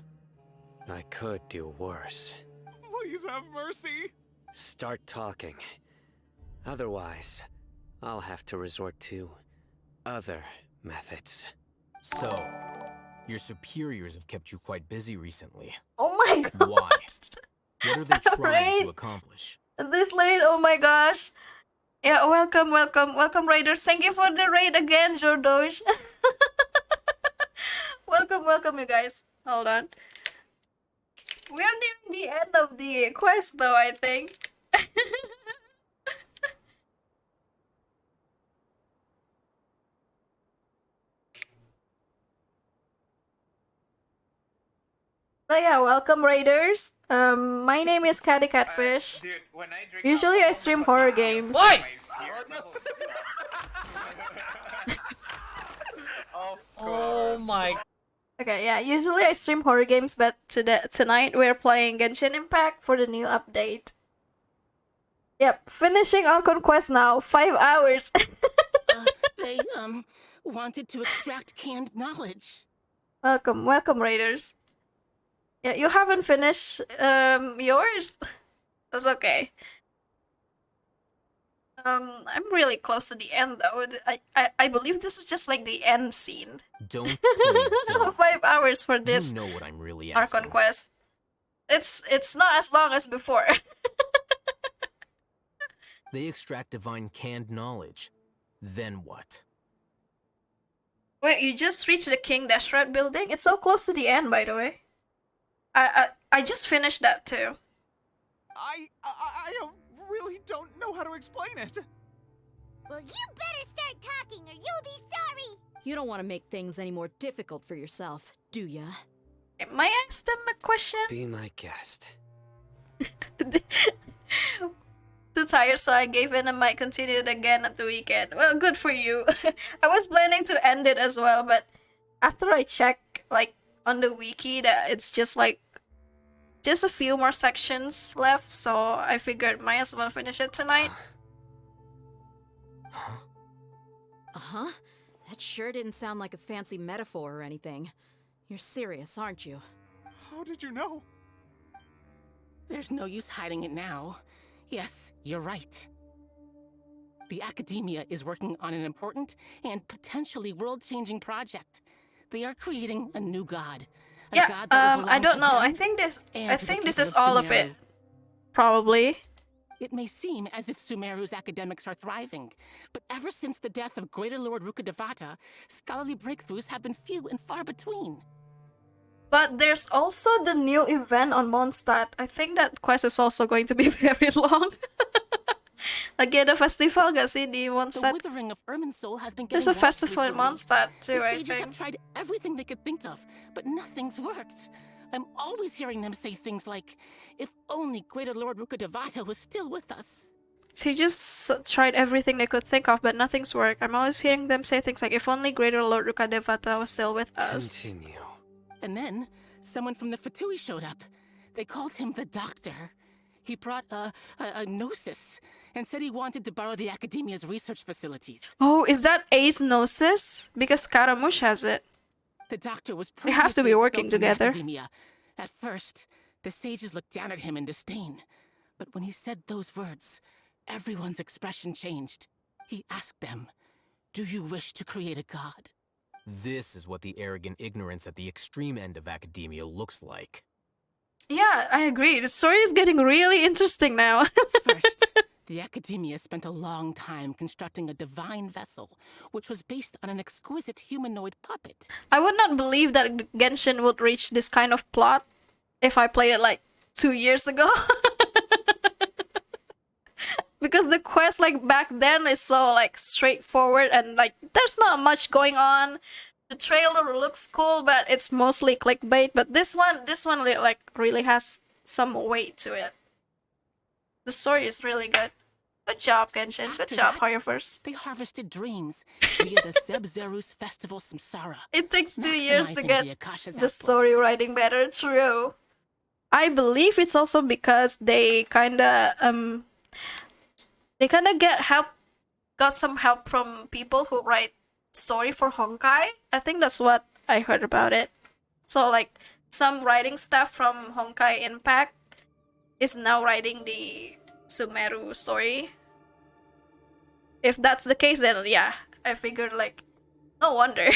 I could do worse. Please have mercy. Start talking. Otherwise, I'll have to resort to other methods. So, Your superiors have kept you quite busy recently. Oh my god. Why? What are they trying Raid. to accomplish? This late, oh my gosh. Yeah, welcome, raiders. Thank you for the raid again, Jordosh. welcome, you guys. Hold on. We're nearing the end of the quest, though, I think. But yeah, welcome, raiders. My name is Catty Catfish. Dude, when I drink Usually I stream horror games. Oh my. Okay, yeah, usually I stream horror games, but tonight we're playing Genshin Impact for the new update. Yep, finishing Archon quest now, 5 hours. They, wanted to extract canned knowledge. Welcome, raiders. Yeah, you haven't finished, yours? That's okay. I'm really close to the end, though. I believe this is just like the end scene. Don't play dumb. 5 hours for this You know what I'm really asking. Archon quest. It's not as long as before. They extract divine canned knowledge. Then what? Wait, you just reached the King Dashrat building? It's so close to the end, by the way. I just finished that too. I really don't know how to explain it. Well, you better start talking or you'll be sorry. You don't want to make things any more difficult for yourself, do ya? May I ask them a question? Be my guest. Too tired, so I gave in and might continue it again at the weekend. Well, good for you. I was planning to end it as well, but after I checked, like, on the wiki, that it's just like just a few more sections left, so I figured might as well finish it tonight. Uh-huh. That sure didn't sound like a fancy metaphor or anything. You're serious, aren't you? How did you know? There's no use hiding it now. Yes, you're right. The Academia is working on an important and potentially world-changing project. They are creating a new god. Yeah, I don't know. I think this is all of it. Probably. It may seem as if Sumeru's academics are thriving, but ever since the death of Greater Lord Rukkhadevata, scholarly breakthroughs have been few and far between. But there's also the new event on Mondstadt. I think that quest is also going to be very long. Again, the festival, gak sih, di Mondstadt? The withering of Irminsul has been There's a festival in Mondstadt too, I think. The sages have tried everything they could think of, but nothing's worked. I'm always hearing them say things like, if only Greater Lord Rukkhadevata was still with us. So you just tried everything they could think of, but nothing's worked. I'm always hearing them say things like, if only Greater Lord Rukkhadevata was still with us. Continue. And then, someone from the Fatui showed up. They called him the Doctor. He brought a gnosis and said he wanted to borrow the Academia's research facilities. Oh, is that Ace Gnosis? Because Scaramouche has it. The Doctor was They have to be working together. Academia. At first, the sages looked down at him in disdain. But when he said those words, everyone's expression changed. He asked them, do you wish to create a god? This is what the arrogant ignorance at the extreme end of academia looks like. Yeah, I agree. The story is getting really interesting now. First, the Academia spent a long time constructing a divine vessel, which was based on an exquisite humanoid puppet. I would not believe that Genshin would reach this kind of plot if I played it like 2 years ago. Because the quest like back then is so like straightforward and like there's not much going on. The trailer looks cool, but it's mostly clickbait. But this one like really has some weight to it. The story is really good. Good job, Genshin. Good job, Hoyoverse. They harvested dreams via the Zebzerus Festival Samsara. It takes 2 years to get the story writing better. True. I believe it's also because they kinda got some help from people who write story for Honkai. I think that's what I heard about it. So like some writing staff from Honkai Impact is now writing the Sumeru story. If that's the case, then yeah, I figured like no wonder.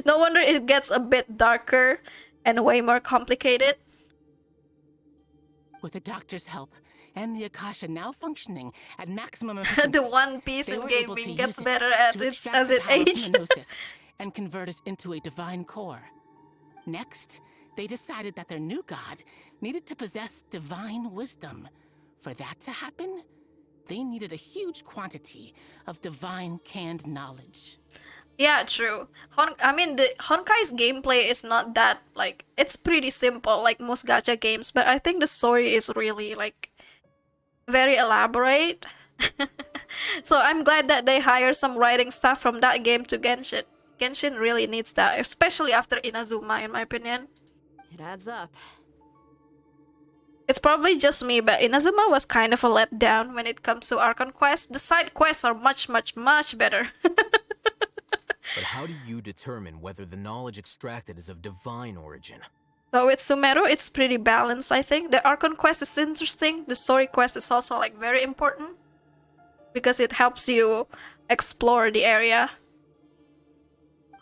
No wonder it gets a bit darker and way more complicated. With the doctor's help and the Akasha now functioning at maximum efficiency, The One Piece they in were able to gaming use gets it better to as extract the it power from ages. the Gnosis and convert it into a divine core. Next, they decided that their new god needed to possess divine wisdom. For that to happen, they needed a huge quantity of divine canned knowledge. Yeah, true. The Honkai's gameplay is not that, like, it's pretty simple like most gacha games, but I think the story is really, like, very elaborate. So I'm glad that they hire some writing staff from that game to Genshin. Genshin really needs that, especially after Inazuma, in my opinion. It adds up. It's probably just me, but Inazuma was kind of a letdown when it comes to Archon quests. The side quests are much, much, much better. But how do you determine whether the knowledge extracted is of divine origin? But with Sumeru, it's pretty balanced, I think. The Archon quest is interesting. The story quest is also, like, very important because it helps you explore the area.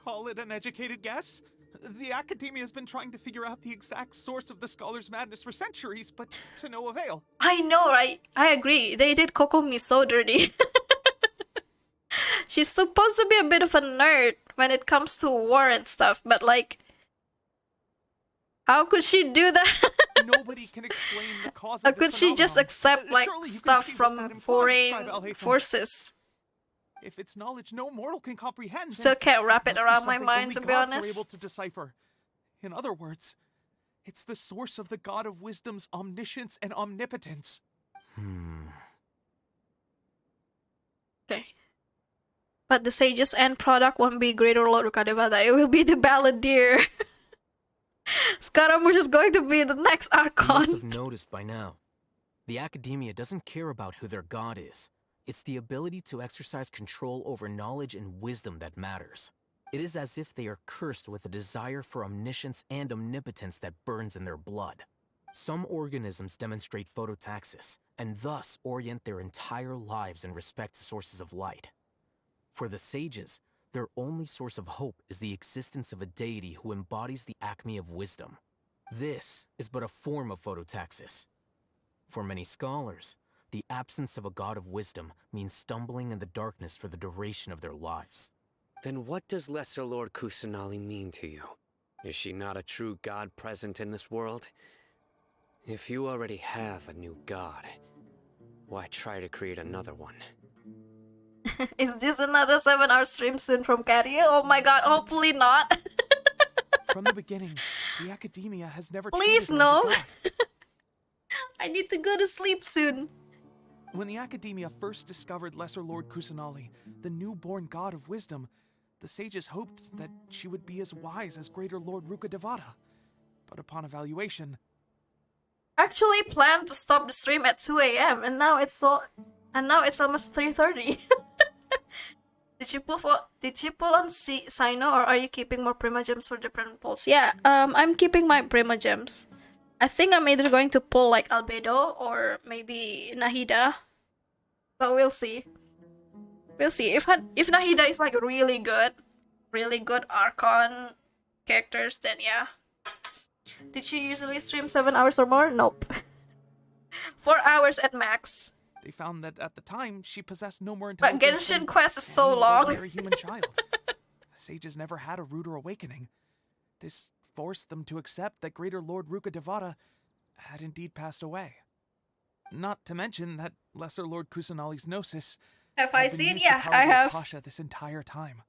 Call it an educated guess? The Academia has been trying to figure out the exact source of the Scholar's Madness for centuries, but to no avail. I know, right? I agree. They did Kokomi so dirty. She's supposed to be a bit of a nerd when it comes to war and stuff, but, like, how could she do that? Nobody can explain the cause How of could this she just phenomenon. accept, like, Surely you can stuff see what from that implies, foreign Scribe Alhaitham. forces? If it's knowledge no mortal can comprehend, Still then can't wrap it must be around my something mind, only to be gods are honest. able to decipher. In other words, it's the source of the God of Wisdom's omniscience and omnipotence. Okay. But the Sage's end product won't be Greater Lord Rukadevada. It will be the Balladeer. Scaramouche is going to be the next You must Archon. have noticed by now. The Academia doesn't care about who their god is. It's the ability to exercise control over knowledge and wisdom that matters. It is as if they are cursed with a desire for omniscience and omnipotence that burns in their blood. Some organisms demonstrate phototaxis, and thus orient their entire lives in respect to sources of light. For the sages, their only source of hope is the existence of a deity who embodies the acme of wisdom. This is but a form of phototaxis. For many scholars, the absence of a god of wisdom means stumbling in the darkness for the duration of their lives. Then what does Lesser Lord Kusanali mean to you? Is she not a true god present in this world? If you already have a new god, why try to create another one? Is this another 7-hour stream soon from Catty? Oh my god, hopefully not. From the beginning, the Academia has never Please treated her as a no. god. I need to go to sleep soon. When the Academia first discovered Lesser Lord Kusanali, the newborn god of wisdom, the sages hoped that she would be as wise as Greater Lord Rukadevada. But upon evaluation, Actually planned to stop the stream at 2 a.m. and now it's almost 3:30. Did you pull on Sino, or are you keeping more Prima Gems for different pulls? Yeah, I'm keeping my Prima Gems. I think I'm either going to pull like Albedo or maybe Nahida. But we'll see. We'll see. If Nahida is like really good Archon characters, then yeah. Did she usually stream 7 hours or more? Nope. 4 hours at max. they found that at the time she possessed no more But intelligence Genshin than Quest is so any long. ordinary human child. The sages never had a ruder awakening. This forced them to accept that Greater Lord Rukadevada had indeed passed away. Not to mention that Lesser Lord Kusanali's gnosis Have had I been seen? used to Yeah, power I the have. Akasha this entire time.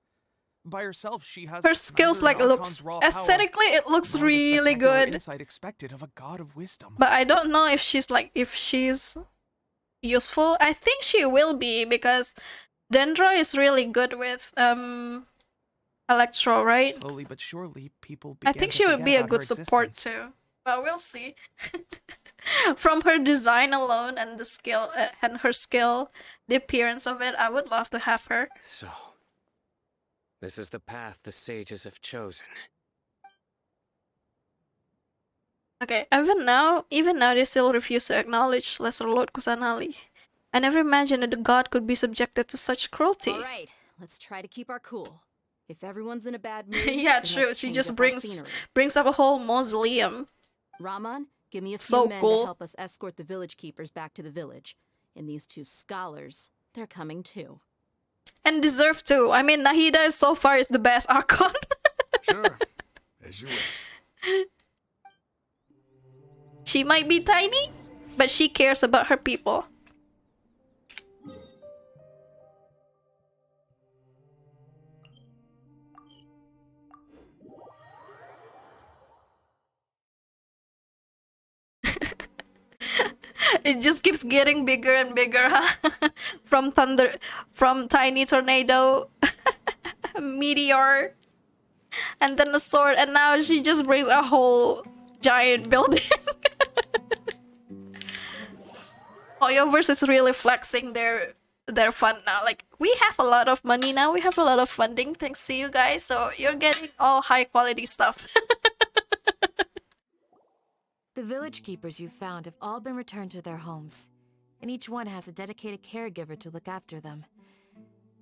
By herself, she has Her skills neither like an looks Archon's raw power aesthetically it looks nor the really spectacular good. insight expected of a god of wisdom. But I don't know if she's useful. I think she will be because Dendra is really good with Electro, right? Slowly but surely, people I began think to she would forget be a about good her support existence. too. But we'll see. From her design alone and the skill and her skill, the appearance of it, I would love to have her. So, this is the path the sages have chosen. Okay, even now they still refuse to acknowledge Lesser Lord Kusanali. I never imagined that the god could be subjected to such cruelty. All right, let's try to keep our cool. If everyone's in a bad mood, Yeah, then true. let's She change just up our scenery. brings up a whole mausoleum. Raman, give me a few So men cool. to help us escort the village keepers back to the village. And these two scholars, they're coming too. And deserve to. I mean, Nahida so far is the best Archon. Sure, as you wish. She might be tiny, but she cares about her people. It just keeps getting bigger and bigger, huh? from tiny tornado, meteor, and then a sword, and now she just brings a whole giant building. Hoyoverse is really flexing their fund now. Like, we have a lot of money now, we have a lot of funding thanks to you guys, so you're getting all high quality stuff. The village keepers you've found have all been returned to their homes, and each one has a dedicated caregiver to look after them.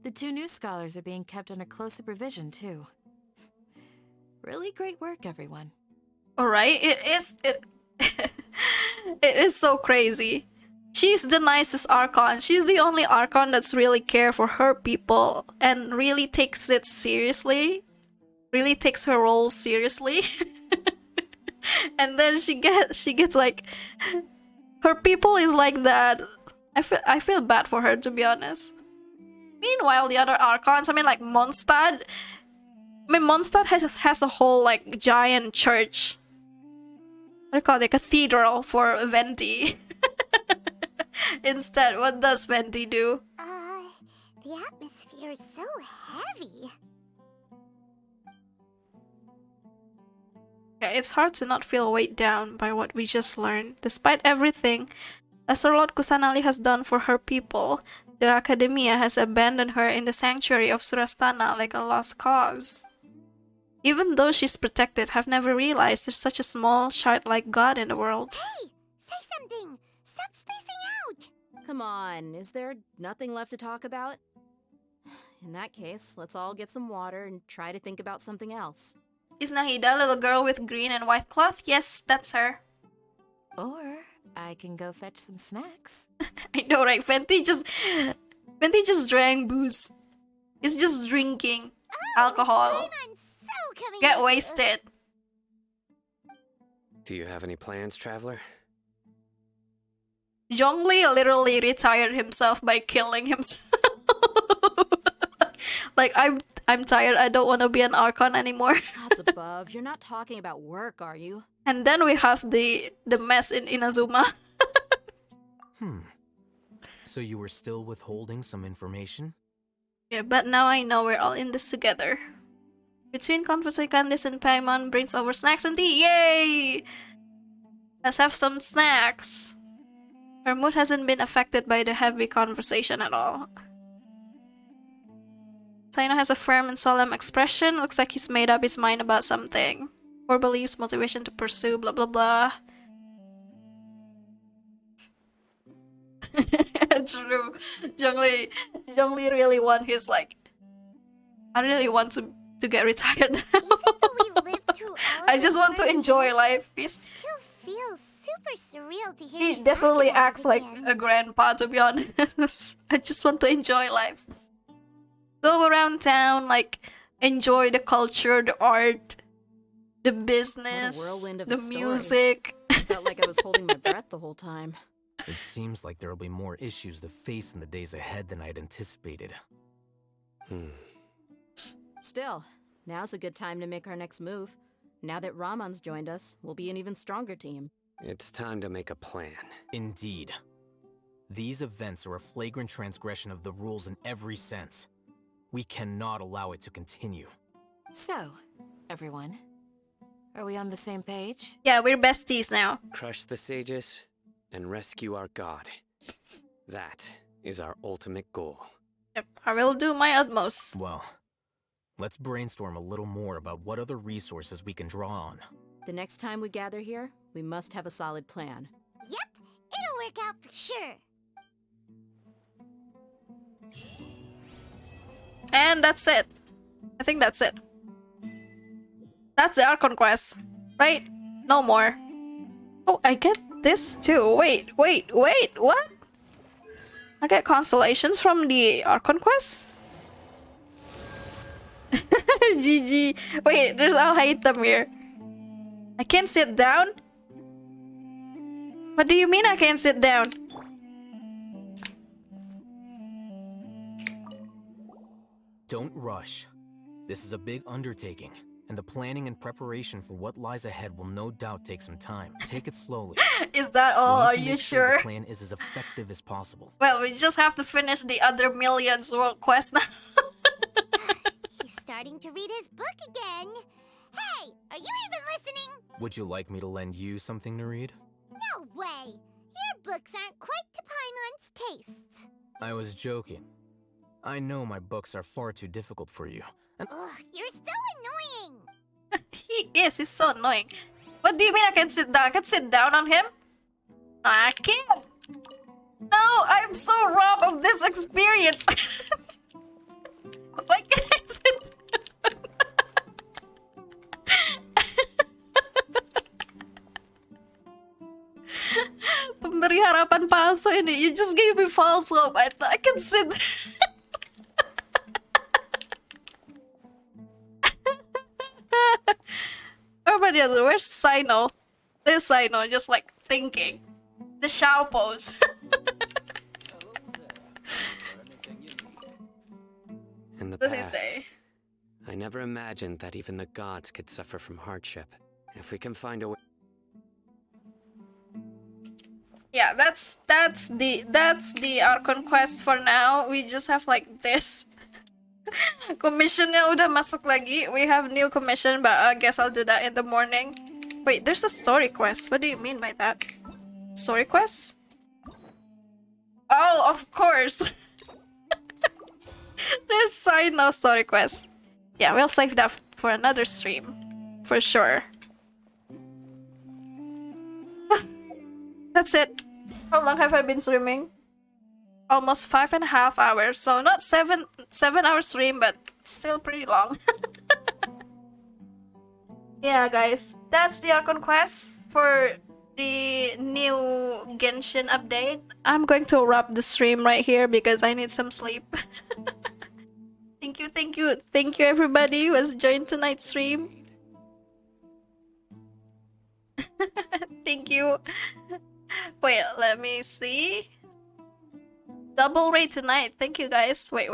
The two new scholars are being kept under close supervision, too. Really great work, everyone. Alright, it is so crazy. She's the nicest Archon. She's the only Archon that's really care for her people and really takes it seriously. Really takes her role seriously. And then she gets like, her people is like that. I feel bad for her, to be honest. Meanwhile, the other Archons, I mean, like Mondstadt. I mean, Mondstadt has a whole like giant church. What do you call it? A cathedral for Venti. Instead, what does Venti do? The atmosphere is so heavy. Yeah, it's hard to not feel weighed down by what we just learned. Despite everything Astrolord Kusanali has done for her people, the Academia has abandoned her in the sanctuary of Surastana like a lost cause. Even though she's protected, I've never realized there's such a small, shard-like god in the world. Hey! Say something! Stop spacing out! Come on, is there nothing left to talk about? In that case, let's all get some water and try to think about something else. Is Nahida a little girl with green and white cloth? Yes, that's her. Or I can go fetch some snacks. I know, right? Venti just drank booze. He's just drinking alcohol. Get wasted. Do you have any plans, traveler? Zhongli literally retired himself by killing himself. Like, I'm tired. I don't want to be an Archon anymore. Gods above, you're not talking about work, are you? And then we have the mess in Inazuma. So you were still withholding some information? Yeah, but now I know we're all in this together. Between Confessor Candice and Paimon brings over snacks and tea. Yay! Let's have some snacks. Her mood hasn't been affected by the heavy conversation at all. Saino has a firm and solemn expression. Looks like he's made up his mind about something. Core beliefs, motivation to pursue, blah blah blah. True. Zhongli really want his like, I really want to get retired now. I just want to enjoy life. It still feels super surreal to hear He you definitely talk about acts it like again. a grandpa, to be honest. I just want to enjoy life. Go around town, like, enjoy the culture, the art, the business, whirlwind of the a story. music. I felt like I was holding my breath the whole time. It seems like there'll be more issues to face in the days ahead than I'd anticipated. Still, now's a good time to make our next move. Now that Ramon's joined us, we'll be an even stronger team. It's time to make a plan. Indeed. These events are a flagrant transgression of the rules in every sense. We cannot allow it to continue. So, everyone, are we on the same page? Yeah, we're besties now. Crush the sages and rescue our god. That is our ultimate goal. Yep, I will do my utmost. Well, let's brainstorm a little more about what other resources we can draw on. The next time we gather here, we must have a solid plan. Yep, it'll work out for sure. And that's it. I think that's it. That's the Archon quest, right? No more. Oh, I get this too. Wait, what? I get constellations from the Archon quest? GG. Wait, there's a item here. I can't sit down? What do you mean I can't sit down? Don't rush. This is a big undertaking, and the planning and preparation for what lies ahead will no doubt take some time. Take it slowly. Is that all? We need Are to you make sure? The plan is as effective as possible. Well, we just have to finish the other millions world quest now. He's starting to read his book again. Hey, are you even listening? Would you like me to lend you something to read? No way. Your books aren't quite to Paimon's tastes. I was joking. I know my books are far too difficult for you. Ugh, you're so annoying. He's so annoying. What do you mean I can sit down? I can sit down on him? I can't. No, I'm so robbed of this experience. Why can't I sit down? Pemberi harapan palsu ini. You just gave me false hope. I can sit. Everybody else, where's Sino? This Sino, just like thinking. The Shao pose. In the What does he past, say? I never imagined that even the gods could suffer from hardship. If we can find a way. Yeah, that's the Archon quest for now. We just have like this. Commissionnya udah masuk lagi. We have new commission, but I guess I'll do that in the morning. Wait, there's a story quest. What do you mean by that? Story quest? Oh, of course. There's Sino story quest. Yeah, we'll save that for another stream. For sure. That's it. How long have I been streaming? Almost 5.5 hours. So not 7 hour stream, but still pretty long. Yeah, guys, that's the Archon quest for the new Genshin update. I'm going to wrap the stream right here because I need some sleep. Thank you everybody who has joined tonight's stream. Thank you. Wait, let me see. Double raid tonight. Thank you guys. Wait.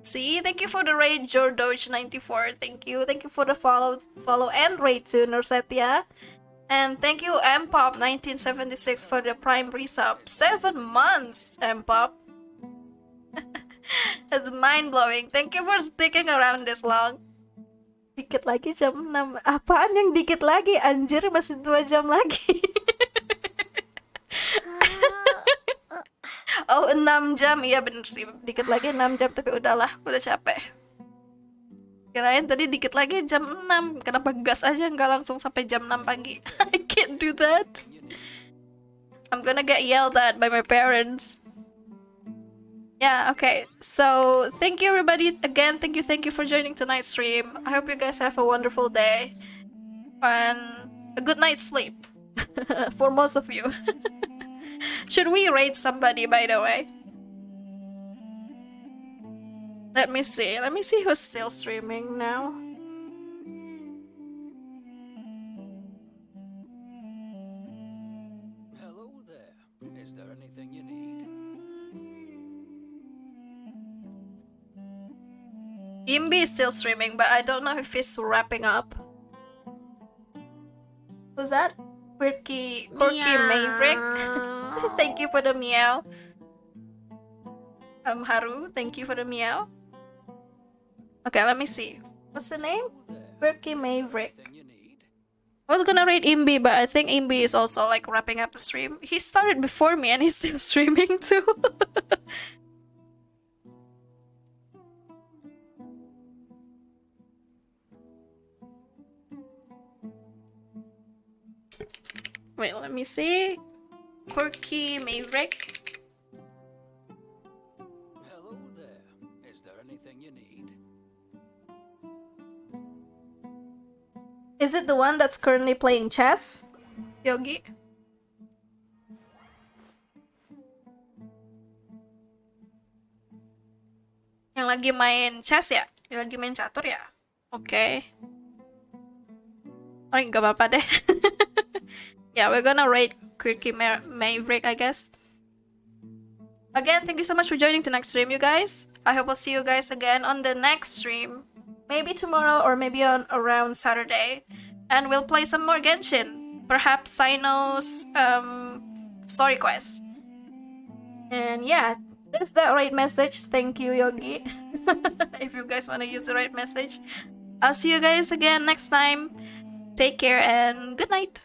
See, thank you for the raid, Jordoge94. Thank you for the follow and raid to Nursetia. And thank you, Mpop1976 for the prime resub. 7 months, Mpop. That's mind-blowing. Thank you for sticking around this long. Dikit lagi jam 6. Apaan yang dikit lagi? Anjir, masih 2 jam lagi. Oh, 6 jam. Iya bener sih. Dikit lagi 6 jam, tapi udahlah. Udah capek. Kirain tadi dikit lagi jam 6. Kenapa gas aja nggak langsung sampai jam 6 pagi? I can't do that. I'm gonna get yelled at by my parents. Yeah, okay. So, thank you everybody again. Thank you for joining tonight's stream. I hope you guys have a wonderful day. And a good night's sleep. For most of you. Should we raid somebody, by the way? Let me see who's still streaming now. Hello there. Is there anything you need? Imbi is still streaming, but I don't know if he's wrapping up. Who's that? Quirky Maverick. Thank you for the meow. Haru, thank you for the meow. Okay, let me see. What's the name? Quirky Maverick. I was gonna raid Imbi, but I think Imbi is also like wrapping up the stream. He started before me and he's still streaming too. Wait, let me see. Quirky Maverick. Hello there. Is there anything you need. Is it the one that's currently playing chess, Yogi? Yang lagi main chess ya? Yang lagi main catur ya? Oke. Oh, nggak apa-apa deh. Yeah, we're gonna rate Quirky Maverick, I guess. Again, thank you so much for joining the next stream, you guys. I hope I'll see you guys again on the next stream. Maybe tomorrow or maybe on around Saturday. And we'll play some more Genshin. Perhaps Sino's story quest. And yeah, there's that right message. Thank you, Yogi. If you guys want to use the right message. I'll see you guys again next time. Take care and good night.